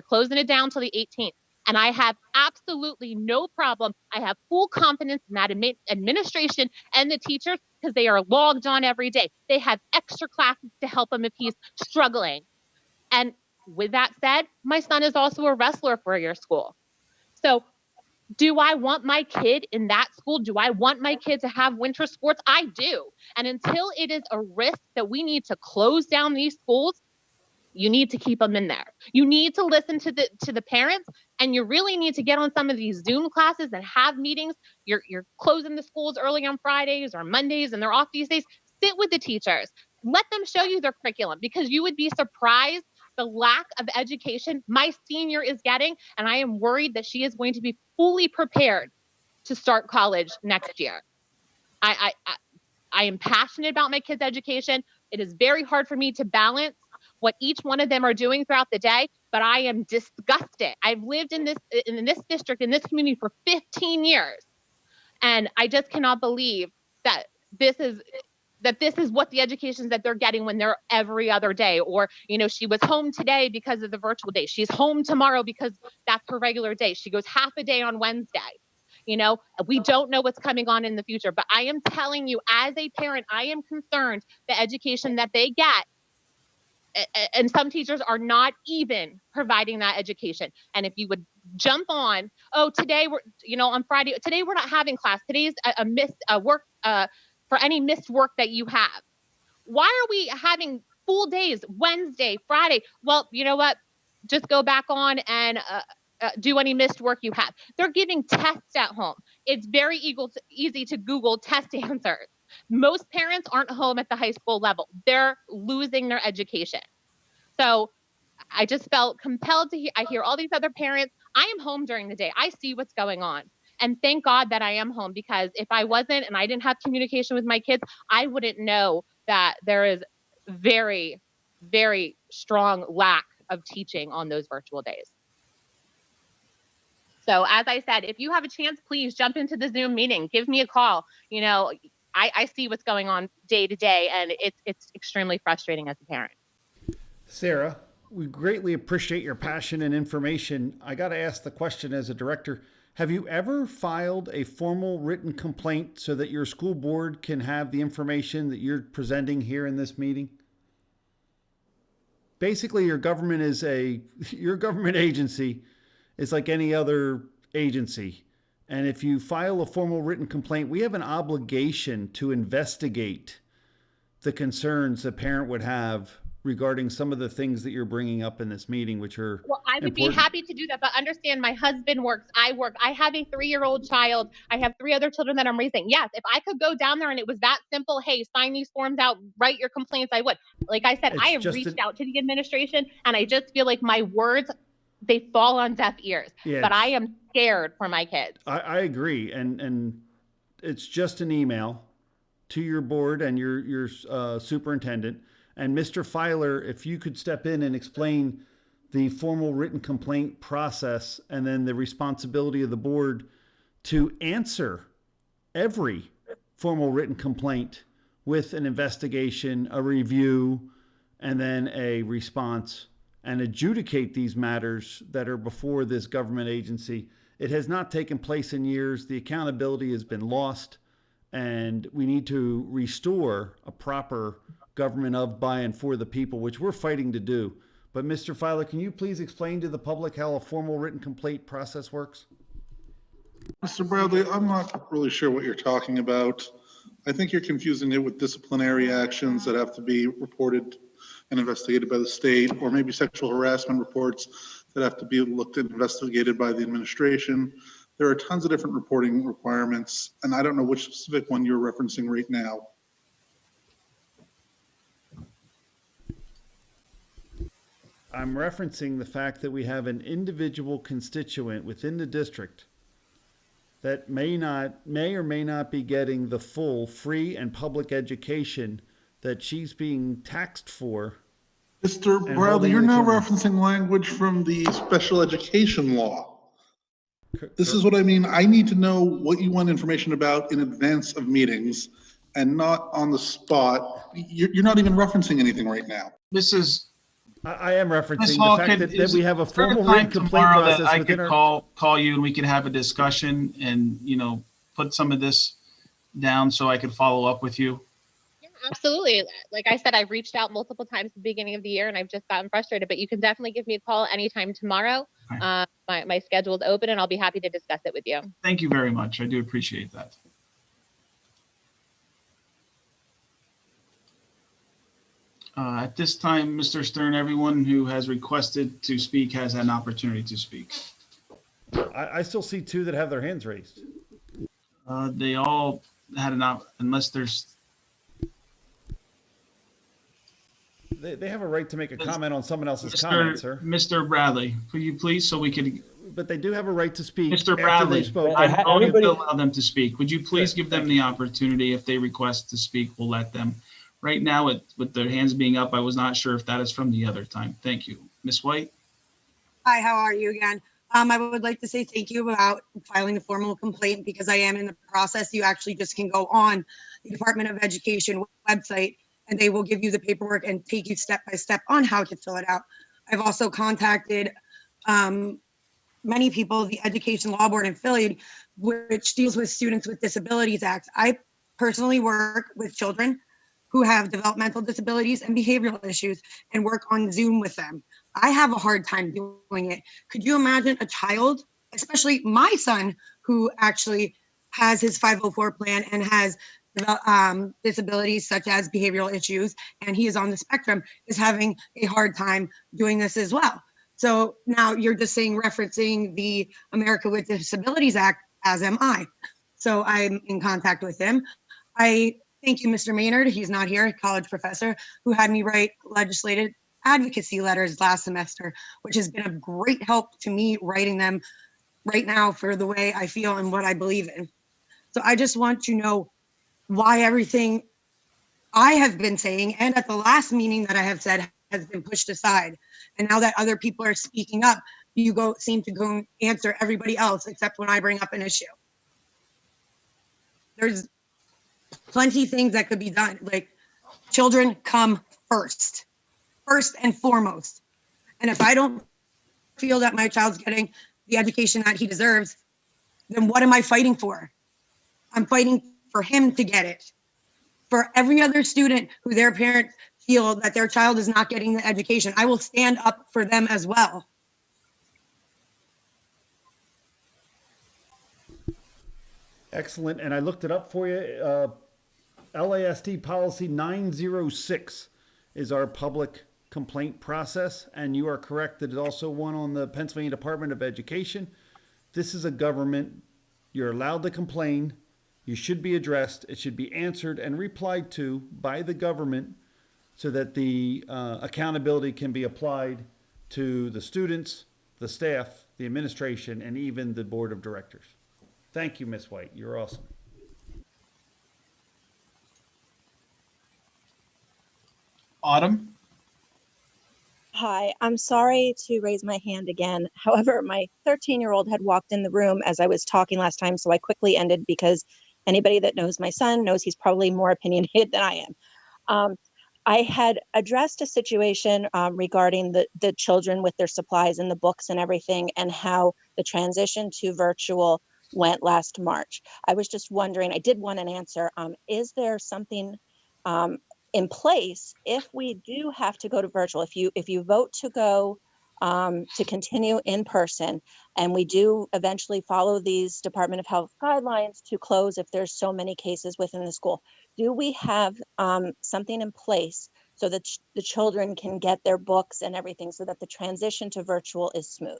Speaker 4: closing it down till the 18th. And I have absolutely no problem. I have full confidence in that administration and the teachers because they are logged on every day. They have extra classes to help him if he's struggling. And with that said, my son is also a wrestler for your school. So do I want my kid in that school? Do I want my kid to have winter sports? I do. And until it is a risk that we need to close down these schools, you need to keep them in there. You need to listen to the parents, and you really need to get on some of these Zoom classes and have meetings. You're closing the schools early on Fridays or Mondays, and they're off these days. Sit with the teachers. Let them show you their curriculum, because you would be surprised the lack of education my senior is getting, and I am worried that she is going to be fully prepared to start college next year. I am passionate about my kids' education. It is very hard for me to balance what each one of them are doing throughout the day, but I am disgusted. I've lived in this district, in this community for 15 years. And I just cannot believe that this is what the educations that they're getting when they're every other day. Or, she was home today because of the virtual day. She's home tomorrow because that's her regular day. She goes half a day on Wednesday. We don't know what's coming on in the future, but I am telling you, as a parent, I am concerned the education that they get, and some teachers are not even providing that education. And if you would jump on, today on Friday, today we're not having class. Today's a missed work for any missed work that you have. Why are we having full days, Wednesday, Friday? Well, you know what? Just go back on and do any missed work you have. They're giving tests at home. It's very easy to Google test answers. Most parents aren't home at the high school level. They're losing their education. So I just felt compelled to I hear all these other parents. I am home during the day. I see what's going on. And thank God that I am home, because if I wasn't and I didn't have communication with my kids, I wouldn't know that there is very, very strong lack of teaching on those virtual days. So as I said, if you have a chance, please jump into the Zoom meeting. Give me a call. You know, I see what's going on day to day, and it's extremely frustrating as a parent.
Speaker 6: Sarah, we greatly appreciate your passion and information. I got to ask the question as a director, have you ever filed a formal written complaint so that your school board can have the information that you're presenting here in this meeting? Basically, your government agency is like any other agency. And if you file a formal written complaint, we have an obligation to investigate the concerns a parent would have regarding some of the things that you're bringing up in this meeting, which are
Speaker 4: Well, I would be happy to do that, but understand my husband works, I work, I have a 3-year-old child, I have 3 other children that I'm raising. Yes, if I could go down there and it was that simple, hey, sign these forms out, write your complaints, I would. Like I said, I have reached out to the administration, and I just feel like my words, they fall on deaf ears.
Speaker 6: Yeah,
Speaker 4: but I am scared for my kids.
Speaker 6: I agree. And it's just an email to your board and your superintendent. And Mr. Foeller, if you could step in and explain the formal written complaint process, and then the responsibility of the board to answer every formal written complaint with an investigation, a review, and then a response, and adjudicate these matters that are before this government agency. It has not taken place in years. The accountability has been lost, and we need to restore a proper government of, by, and for the people, which we're fighting to do. But Mr. Foeller, can you please explain to the public how a formal written complaint process works?
Speaker 1: Mr. Bradley, I'm not really sure what you're talking about. I think you're confusing it with disciplinary actions that have to be reported and investigated by the state, or maybe sexual harassment reports that have to be looked at and investigated by the administration. There are tons of different reporting requirements, and I don't know which specific one you're referencing right now.
Speaker 6: I'm referencing the fact that we have an individual constituent within the district that may or may not be getting the full free and public education that she's being taxed for.
Speaker 1: Mr. Bradley, you're now referencing language from the special education law. This is what I mean. I need to know what you want information about in advance of meetings and not on the spot. You're not even referencing anything right now.
Speaker 2: This is.
Speaker 6: I am referencing
Speaker 2: Hall,
Speaker 6: the fact that we have a formal written complaint process.
Speaker 2: I could call you and we could have a discussion and, you know, put some of this down so I could follow up with you.
Speaker 4: Yeah, absolutely. Like I said, I've reached out multiple times at the beginning of the year and I've just gotten frustrated, but you can definitely give me a call anytime tomorrow.
Speaker 2: Right.
Speaker 4: My schedule is open and I'll be happy to discuss it with you.
Speaker 2: Thank you very much. I do appreciate that. At this time, Mr. Stern, everyone who has requested to speak has an opportunity to speak.
Speaker 6: I still see 2 that have their hands raised.
Speaker 2: They all had unless there's.
Speaker 6: They have a right to make a comment on someone else's comment, sir.
Speaker 2: Mr. Bradley, will you please, so we could.
Speaker 6: But they do have a right to speak.
Speaker 2: Mr. Bradley, I'm going to allow them to speak. Would you please give them the opportunity? If they request to speak, we'll let them. Right now, with their hands being up, I was not sure if that is from the other time. Thank you. Ms. White?
Speaker 19: Hi, how are you again? I would like to say thank you about filing a formal complaint, because I am in the process. You actually just can go on the Department of Education website and they will give you the paperwork and take you step by step on how to fill it out. I've also contacted many people, the Education Law Board in Philly, which deals with Students with Disabilities Act. I personally work with children who have developmental disabilities and behavioral issues and work on Zoom with them. I have a hard time doing it. Could you imagine a child, especially my son, who actually has his 504 plan and has disabilities such as behavioral issues, and he is on the spectrum, is having a hard time doing this as well. So now you're just saying, referencing the America with Disabilities Act, as am I. So I'm in contact with him. I thank you, Mr. Maynard. He's not here, a college professor who had me write legislative advocacy letters last semester, which has been a great help to me writing them right now for the way I feel and what I believe in. So I just want to know why everything I have been saying and at the last meeting that I have said has been pushed aside. And now that other people are speaking up, you seem to go and answer everybody else except when I bring up an issue. There's plenty of things that could be done. Like, children come first and foremost. And if I don't feel that my child's getting the education that he deserves, then what am I fighting for? I'm fighting for him to get it. For every other student who their parents feel that their child is not getting the education, I will stand up for them as well.
Speaker 6: Excellent. And I looked it up for you. LASD policy 906 is our public complaint process. And you are correct that it's also one on the Pennsylvania Department of Education. This is a government. You're allowed to complain. You should be addressed. It should be answered and replied to by the government so that the accountability can be applied to the students, the staff, the administration, and even the board of directors. Thank you, Ms. White. You're awesome.
Speaker 2: Autumn?
Speaker 16: Hi, I'm sorry to raise my hand again. However, my 13-year-old had walked in the room as I was talking last time, so I quickly ended because anybody that knows my son knows he's probably more opinionated than I am. I had addressed a situation regarding the children with their supplies and the books and everything, and how the transition to virtual went last March. I was just wondering, I did want an answer. Is there something in place if we do have to go to virtual? If you vote to go to continue in person, and we do eventually follow these Department of Health guidelines to close if there's so many cases within the school, do we have something in place so that the children can get their books and everything so that the transition to virtual is smooth?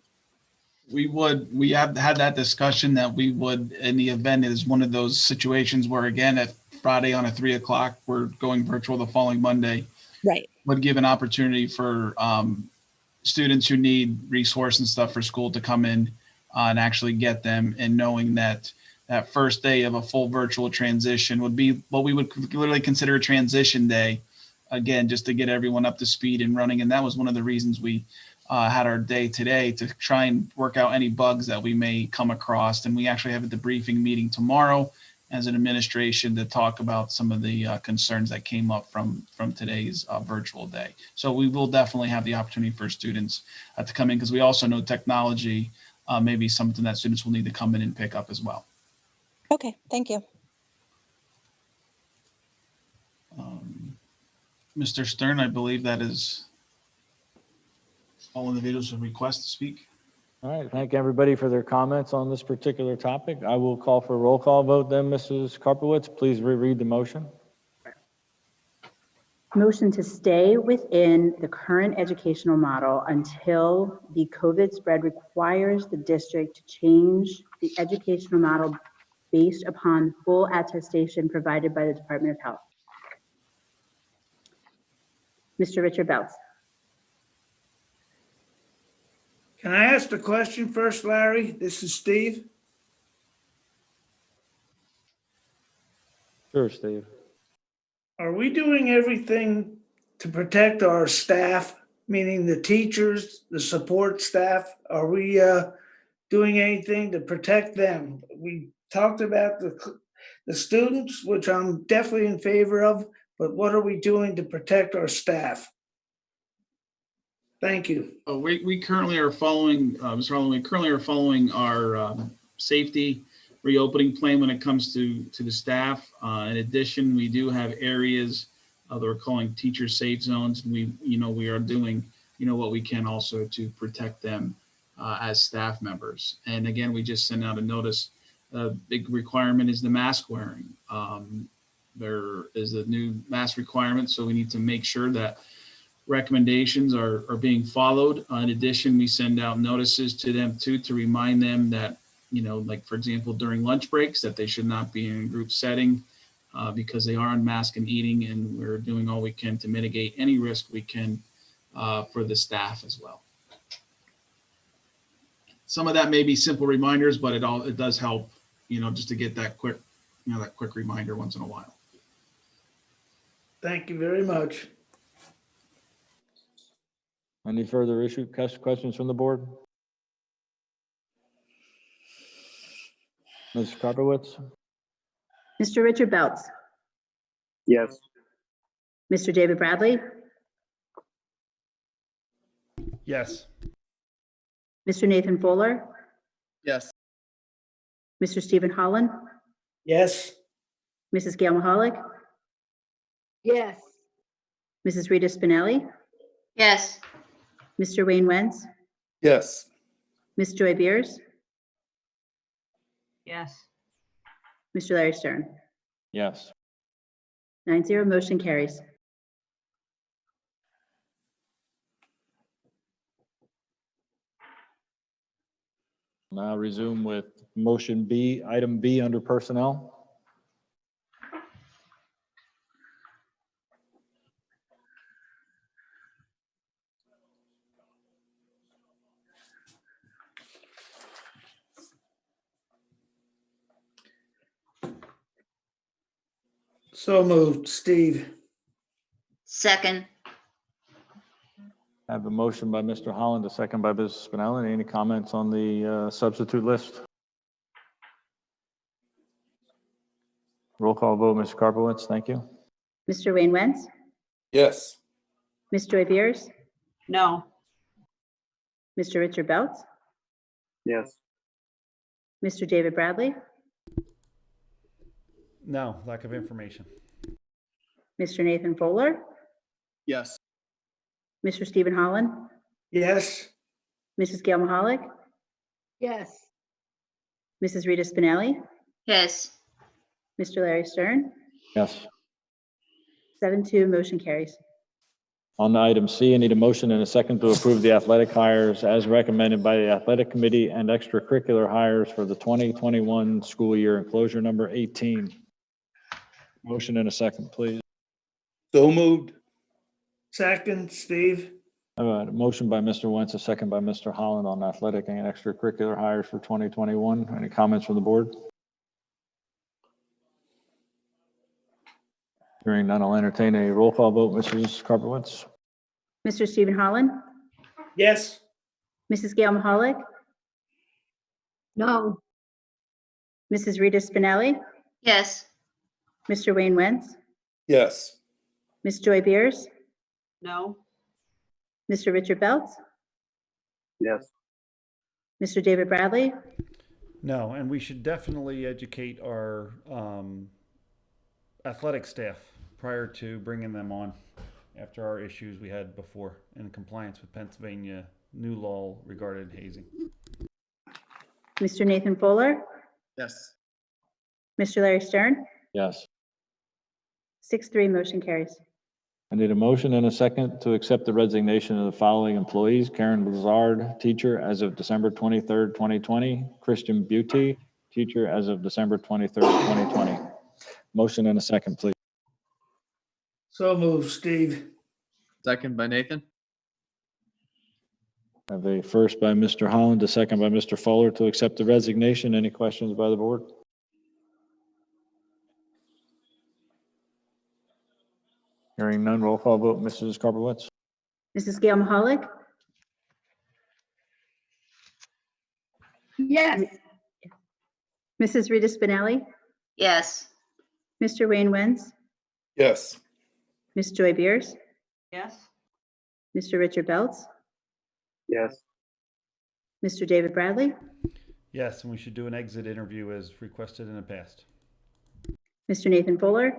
Speaker 2: We have had that discussion that we would, in the event it is one of those situations where, again, at Friday on at 3 o'clock, we're going virtual the following Monday.
Speaker 16: Right.
Speaker 2: Would give an opportunity for students who need resource and stuff for school to come in and actually get them, and knowing that that first day of a full virtual transition would be what we would literally consider a transition day, again, just to get everyone up to speed and running. And that was one of the reasons we had our day today, to try and work out any bugs that we may come across. And we actually have a debriefing meeting tomorrow as an administration to talk about some of the concerns that came up from today's virtual day. So we will definitely have the opportunity for students to come in, because we also know technology may be something that students will need to come in and pick up as well.
Speaker 16: Okay, thank you.
Speaker 2: Mr. Stern, I believe that is all individuals who request to speak.
Speaker 3: All right, thank everybody for their comments on this particular topic. I will call for a roll call vote then. Mrs. Karpowitz, please reread the motion.
Speaker 13: Motion to stay within the current educational model until the COVID spread requires the district to change the educational model based upon full attestation provided by the Department of Health. Mr. Richard Belz.
Speaker 21: Can I ask the question first, Larry? This is Steve.
Speaker 3: Sure, Steve.
Speaker 21: Are we doing everything to protect our staff, meaning the teachers, the support staff? Are we doing anything to protect them? We talked about the students, which I'm definitely in favor of, but what are we doing to protect our staff? Thank you.
Speaker 2: We currently are following, Mr. Holland, we currently are following our safety reopening plan when it comes to the staff. In addition, we do have areas that we're calling teacher safe zones. We are doing, what we can also to protect them as staff members. And again, we just sent out a notice. A big requirement is the mask wearing. There is a new mask requirement, so we need to make sure that recommendations are being followed. In addition, we send out notices to them too, to remind them that, like for example, during lunch breaks, that they should not be in a group setting because they are unmasked and eating, and we're doing all we can to mitigate any risk we can for the staff as well. Some of that may be simple reminders, but it does help, just to get that quick, that quick reminder once in a while.
Speaker 21: Thank you very much.
Speaker 3: Any further questions from the board? Ms. Karpowitz?
Speaker 13: Mr. Richard Beltz,
Speaker 7: Yes.
Speaker 13: Mr. David Bradley,
Speaker 6: Yes.
Speaker 13: Mr. Nathan Foeller,
Speaker 7: Yes.
Speaker 13: Mr. Stephen Holland,
Speaker 21: Yes.
Speaker 13: Mrs. Gail Mahalik,
Speaker 9: Yes.
Speaker 13: Mrs. Rita Spinelli,
Speaker 22: Yes.
Speaker 13: Mr. Wayne Wentz,
Speaker 7: Yes.
Speaker 13: Ms. Joy Beers,
Speaker 9: Yes.
Speaker 13: Mr. Larry Stern.
Speaker 3: Yes.
Speaker 13: 9-0, motion carries.
Speaker 3: Now resume with motion B, item B under personnel.
Speaker 21: So moved, Steve.
Speaker 22: Second.
Speaker 3: I have a motion by Mr. Holland, a second by Mrs. Spinelli. Any comments on the substitute list? Roll call vote, Mr. Karpowitz, thank you.
Speaker 13: Mr. Wayne Wentz,
Speaker 7: Yes.
Speaker 13: Ms. Joy Beers,
Speaker 9: No.
Speaker 13: Mr. Richard Beltz,
Speaker 7: Yes.
Speaker 13: Mr. David Bradley,
Speaker 6: No, lack of information.
Speaker 13: Mr. Nathan Foeller,
Speaker 7: Yes.
Speaker 13: Mr. Stephen Holland,
Speaker 21: Yes.
Speaker 13: Mrs. Gail Mahalik,
Speaker 9: Yes.
Speaker 13: Mrs. Rita Spinelli,
Speaker 22: Yes.
Speaker 13: Mr. Larry Stern.
Speaker 3: Yes.
Speaker 13: 7-2, motion carries.
Speaker 3: On item C, I need a motion and a second to approve the athletic hires as recommended by the athletic committee and extracurricular hires for the 2021 school year, enclosure number 18. Motion and a second, please.
Speaker 7: So moved.
Speaker 21: Second, Steve.
Speaker 3: All right, a motion by Mr. Wentz, a second by Mr. Holland on athletic and extracurricular hires for 2021. Any comments from the board? Hearing none, I'll entertain a roll call vote. Mrs. Karpowitz?
Speaker 13: Mr. Stephen Holland,
Speaker 21: Yes.
Speaker 13: Mrs. Gail Mahalik,
Speaker 9: No.
Speaker 13: Mrs. Rita Spinelli,
Speaker 22: Yes.
Speaker 13: Mr. Wayne Wentz,
Speaker 7: Yes.
Speaker 13: Ms. Joy Beers,
Speaker 9: No.
Speaker 13: Mr. Richard Beltz,
Speaker 7: Yes.
Speaker 13: Mr. David Bradley,
Speaker 6: No, and we should definitely educate our athletic staff prior to bringing them on after our issues we had before in compliance with Pennsylvania new law regarding hazing.
Speaker 13: Mr. Nathan Foeller,
Speaker 7: Yes.
Speaker 13: Mr. Larry Stern.
Speaker 3: Yes.
Speaker 13: 6-3, motion carries.
Speaker 3: I need a motion and a second to accept the resignation of the following employees: Karen Lazard, teacher, as of December 23rd, 2020. Christian Beauty, teacher, as of December 23rd, 2020. Motion and a second, please.
Speaker 21: So moved, Steve.
Speaker 7: Second by Nathan.
Speaker 3: I have a first by Mr. Holland, a second by Mr. Foeller to accept the resignation. Any questions by the board? Hearing none, roll call vote. Mrs. Karpowitz?
Speaker 13: Mrs. Gail Mahalik,
Speaker 9: Yes.
Speaker 13: Mrs. Rita Spinelli,
Speaker 22: Yes.
Speaker 13: Mr. Wayne Wentz,
Speaker 7: Yes.
Speaker 13: Ms. Joy Beers,
Speaker 9: Yes.
Speaker 13: Mr. Richard Beltz,
Speaker 7: Yes.
Speaker 13: Mr. David Bradley,
Speaker 6: Yes, and we should do an exit interview as requested in the past.
Speaker 13: Mr. Nathan Fuller,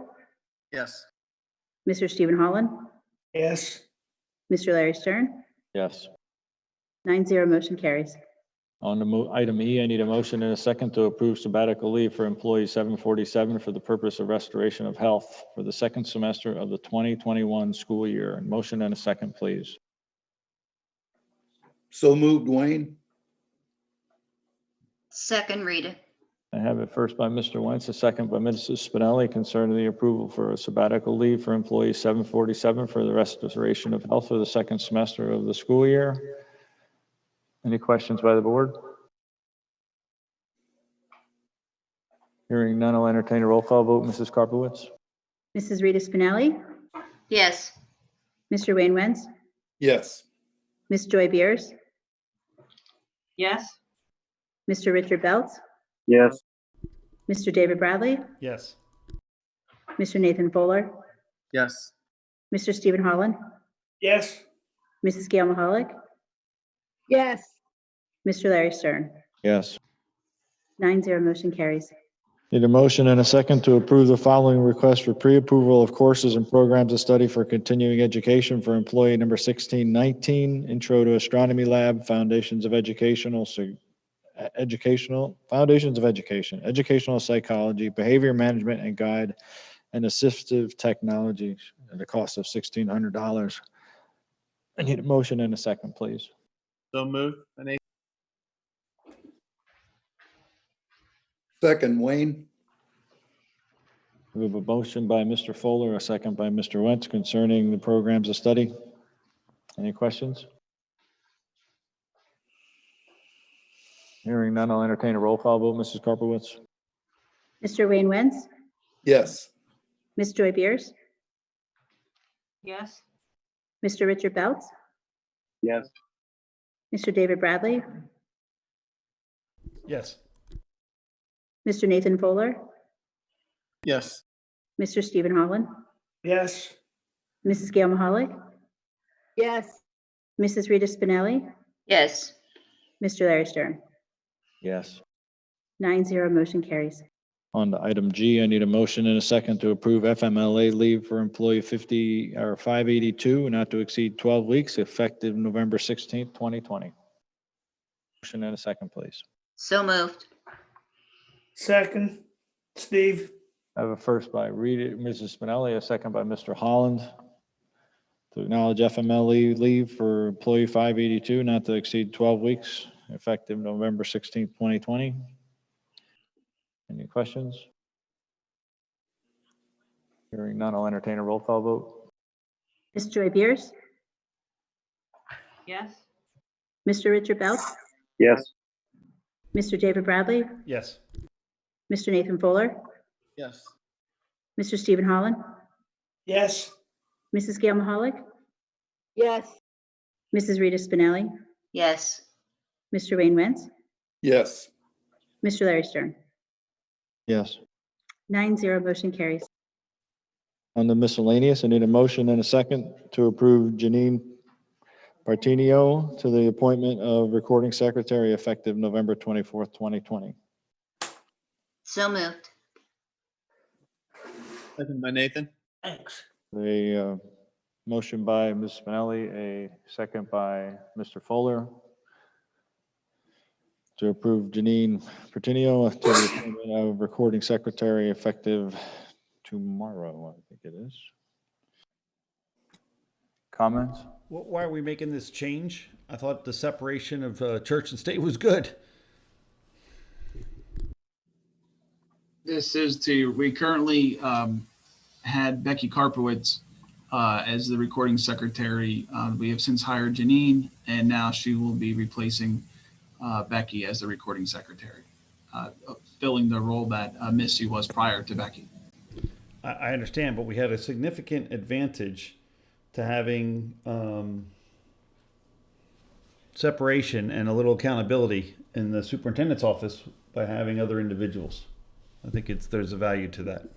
Speaker 7: Yes.
Speaker 13: Mr. Stephen Holland,
Speaker 21: Yes.
Speaker 13: Mr. Larry Stern.
Speaker 3: Yes.
Speaker 13: 9-0, motion carries.
Speaker 3: On the item E, I need a motion and a second to approve sabbatical leave for employee 747 for the purpose of restoration of health for the second semester of the 2021 school year. Motion and a second, please.
Speaker 7: So moved, Wayne.
Speaker 8: Second, Rita.
Speaker 3: I have it first by Mr. Wentz, a second by Mrs. Spinelli concerning the approval for a sabbatical leave for employee 747 for the restoration of health for the second semester of the school year. Any questions by the board? Hearing none, I'll entertain a roll call vote. Mrs. Karpowitz?
Speaker 13: Mrs. Rita Spinelli,
Speaker 8: Yes.
Speaker 13: Mr. Wayne Wentz,
Speaker 7: Yes.
Speaker 13: Ms. Joy Beers,
Speaker 8: Yes.
Speaker 13: Mr. Richard Beltz,
Speaker 7: Yes.
Speaker 13: Mr. David Bradley,
Speaker 6: Yes.
Speaker 13: Mr. Nathan Foeller,
Speaker 7: Yes.
Speaker 13: Mr. Stephen Holland,
Speaker 21: Yes.
Speaker 13: Mrs. Gail Mahalik,
Speaker 9: Yes.
Speaker 13: Mr. Larry Stern.
Speaker 3: Yes.
Speaker 13: 9-0, motion carries.
Speaker 3: Need a motion and a second to approve the following request for pre-approval of courses and programs of study for continuing education for employee number 1619, Intro to Astronomy Lab, Foundations of Education, Educational Psychology, Behavior Management and Guide, and Assistive Technology at a cost of $1,600. I need a motion and a second, please.
Speaker 7: So moved. Second, Wayne.
Speaker 3: We have a motion by Mr. Foeller, a second by Mr. Wentz concerning the programs of study. Any questions? Hearing none, I'll entertain a roll call vote. Mrs. Karpowitz?
Speaker 13: Mr. Wayne Wentz,
Speaker 7: Yes.
Speaker 13: Ms. Joy Beers,
Speaker 8: Yes.
Speaker 13: Mr. Richard Beltz,
Speaker 7: Yes.
Speaker 13: Mr. David Bradley,
Speaker 6: Yes.
Speaker 13: Mr. Nathan Foeller,
Speaker 7: Yes.
Speaker 13: Mr. Stephen Holland,
Speaker 21: Yes.
Speaker 13: Mrs. Gail Mahalik,
Speaker 9: Yes.
Speaker 13: Mrs. Rita Spinelli,
Speaker 8: Yes.
Speaker 13: Mr. Larry Stern.
Speaker 3: Yes.
Speaker 13: 9-0, motion carries.
Speaker 3: On to item G, I need a motion and a second to approve FMLA leave for employee 582, not to exceed 12 weeks, effective November 16th, 2020. Motion and a second, please.
Speaker 8: So moved.
Speaker 21: Second, Steve.
Speaker 3: I have a first by Mrs. Spinelli, a second by Mr. Holland to acknowledge FMLA leave for employee 582, not to exceed 12 weeks, effective November 16th, 2020. Any questions? Hearing none, I'll entertain a roll call vote.
Speaker 13: Ms. Joy Beers,
Speaker 8: Yes.
Speaker 13: Mr. Richard Beltz,
Speaker 7: Yes.
Speaker 13: Mr. David Bradley,
Speaker 6: Yes.
Speaker 13: Mr. Nathan Fuller,
Speaker 7: Yes.
Speaker 13: Mr. Stephen Holland,
Speaker 21: Yes.
Speaker 13: Mrs. Gail Mahalik,
Speaker 9: Yes.
Speaker 13: Mrs. Rita Spinelli,
Speaker 8: Yes.
Speaker 13: Mr. Wayne Wentz,
Speaker 7: Yes.
Speaker 13: Mr. Larry Stern.
Speaker 3: Yes.
Speaker 13: 9-0, motion carries.
Speaker 3: On the miscellaneous, I need a motion and a second to approve Janine Partinio to the appointment of recording secretary effective November 24th, 2020.
Speaker 8: So moved.
Speaker 7: Second by Nathan.
Speaker 21: Thanks.
Speaker 3: A motion by Ms. Spinelli, a second by Mr. Fuller to approve Janine Partinio to the appointment of recording secretary effective tomorrow, I think it is. Comments?
Speaker 6: Why are we making this change? I thought the separation of church and state was good.
Speaker 2: This is we currently had Becky Karpowitz as the recording secretary. We have since hired Janine, and now she will be replacing Becky as the recording secretary, filling the role that Missy was prior to Becky.
Speaker 6: I understand, but we had a significant advantage to having separation and a little accountability in the superintendent's office by having other individuals. I think there's a value to that.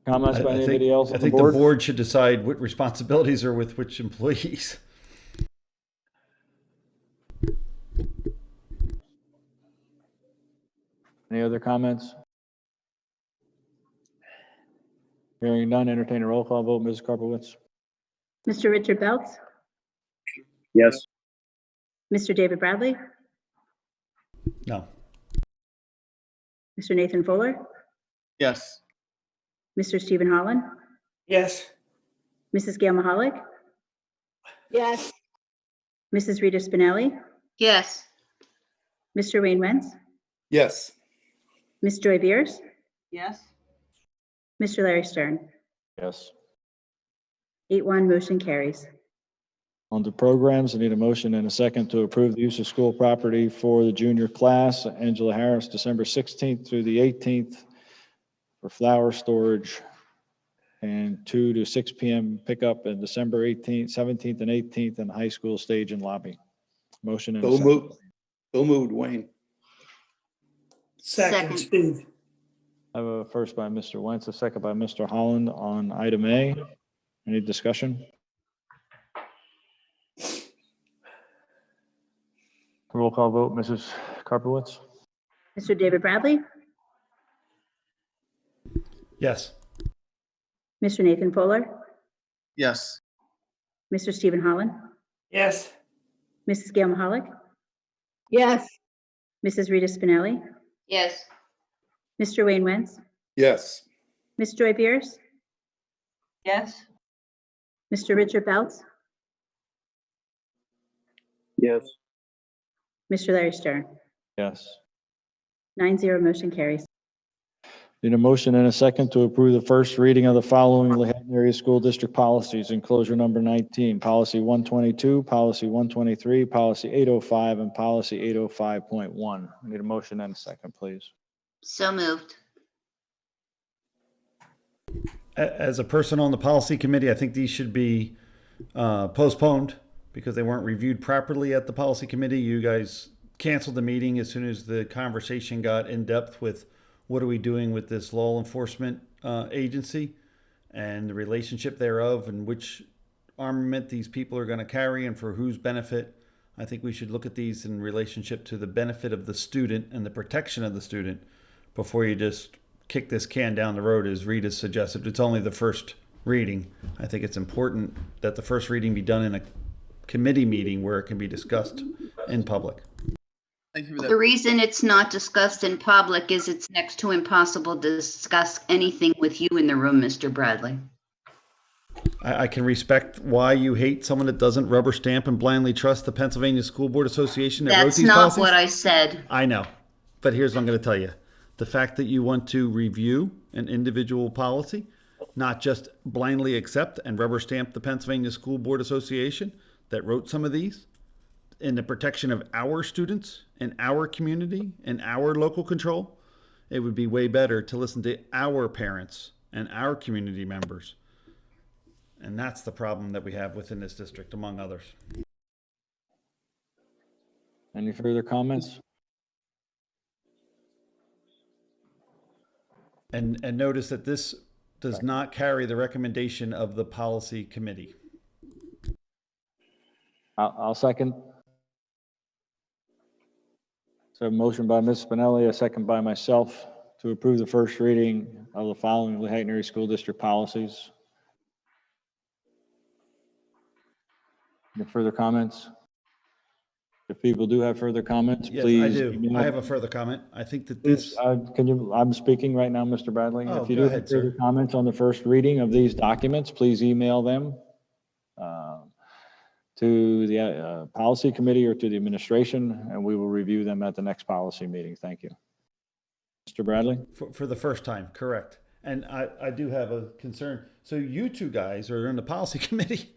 Speaker 3: Comments by anybody else on
Speaker 6: I
Speaker 3: the
Speaker 6: think
Speaker 3: board?
Speaker 6: the board should decide what responsibilities are with which employees.
Speaker 3: Any other comments? Hearing none, entertain a roll call vote. Ms. Karpowitz?
Speaker 13: Mr. Richard Beltz,
Speaker 7: Yes.
Speaker 13: Mr. David Bradley,
Speaker 6: No.
Speaker 13: Mr. Nathan Foeller,
Speaker 7: Yes.
Speaker 13: Mr. Stephen Holland,
Speaker 21: Yes.
Speaker 13: Mrs. Gail Mahalik,
Speaker 20: Yes.
Speaker 13: Mrs. Rita Spinelli,
Speaker 8: Yes.
Speaker 13: Mr. Wayne Wentz,
Speaker 7: Yes.
Speaker 13: Ms. Joy Beers,
Speaker 8: Yes.
Speaker 13: Mr. Larry Stern.
Speaker 3: Yes.
Speaker 13: 8-1, motion carries.
Speaker 3: On to programs, I need a motion and a second to approve the use of school property for the junior class, Angela Harris, December 16th through the 18th for flower storage, and 2 to 6 p.m. pickup in December 18th, 17th, and 18th in the high school stage and lobby. Motion and a
Speaker 7: So
Speaker 3: second.
Speaker 7: moved. So moved, Wayne.
Speaker 21: Second, Steve.
Speaker 3: I have a first by Mr. Wentz, a second by Mr. Holland on item A. Any discussion? Roll call vote, Mrs. Karpowitz?
Speaker 13: Mr. David Bradley,
Speaker 6: Yes.
Speaker 13: Mr. Nathan Fuller,
Speaker 7: Yes.
Speaker 13: Mr. Stephen Holland,
Speaker 21: Yes.
Speaker 13: Mrs. Gail Mahalik,
Speaker 20: Yes.
Speaker 13: Mrs. Rita Spinelli,
Speaker 8: Yes.
Speaker 13: Mr. Wayne Wentz,
Speaker 7: Yes.
Speaker 13: Ms. Joy Beers,
Speaker 8: Yes.
Speaker 13: Mr. Richard Belts,
Speaker 7: Yes.
Speaker 13: Mr. Larry Stern.
Speaker 3: Yes.
Speaker 13: 9-0, motion carries.
Speaker 3: Need a motion and a second to approve the first reading of the following Lehattan Area School District policies, enclosure number 19, policy 122, policy 123, policy 805, and policy 805.1. I need a motion and a second, please.
Speaker 8: So moved.
Speaker 6: As a person on the policy committee, I think these should be postponed because they weren't reviewed properly at the policy committee. You guys canceled the meeting as soon as the conversation got in depth with what are we doing with this law enforcement agency and the relationship thereof and which armament these people are going to carry and for whose benefit. I think we should look at these in relationship to the benefit of the student and the protection of the student before you just kick this can down the road, as Rita suggested. It's only the first reading. I think it's important that the first reading be done in a committee meeting where it can be discussed in public.
Speaker 7: Thank you for
Speaker 8: The
Speaker 7: that.
Speaker 8: reason it's not discussed in public is it's next to impossible to discuss anything with you in the room, Mr. Bradley.
Speaker 6: I can respect why you hate someone that doesn't rubber stamp and blindly trust the Pennsylvania School Board Association that wrote
Speaker 8: That's
Speaker 6: these
Speaker 8: not
Speaker 6: policies.
Speaker 8: what I said.
Speaker 6: I know, but here's what I'm going to tell you. The fact that you want to review an individual policy, not just blindly accept and rubber stamp the Pennsylvania School Board Association that wrote some of these in the protection of our students and our community and our local control, it would be way better to listen to our parents and our community members. And that's the problem that we have within this district, among others.
Speaker 3: Any further comments?
Speaker 6: And notice that this does not carry the recommendation of the policy committee.
Speaker 3: I'll second. So a motion by Ms. Spinelli, a second by myself to approve the first reading of the following Lehattan Area School District policies. Any further comments? If people do have further comments,
Speaker 6: Yes,
Speaker 3: please.
Speaker 6: I do.
Speaker 3: email
Speaker 6: I have a
Speaker 3: them.
Speaker 6: further comment. I think that this,
Speaker 3: Can you, I'm speaking right now, Mr. Bradley.
Speaker 6: Oh,
Speaker 3: If you
Speaker 6: go
Speaker 3: do
Speaker 6: ahead,
Speaker 3: have further
Speaker 6: sir.
Speaker 3: comments on the first reading of these documents, please email them to the policy committee or to the administration, and we will review them at the next policy meeting. Thank you. Mr. Bradley?
Speaker 6: for the first time, correct. And I do have a concern. So you two guys are in the policy committee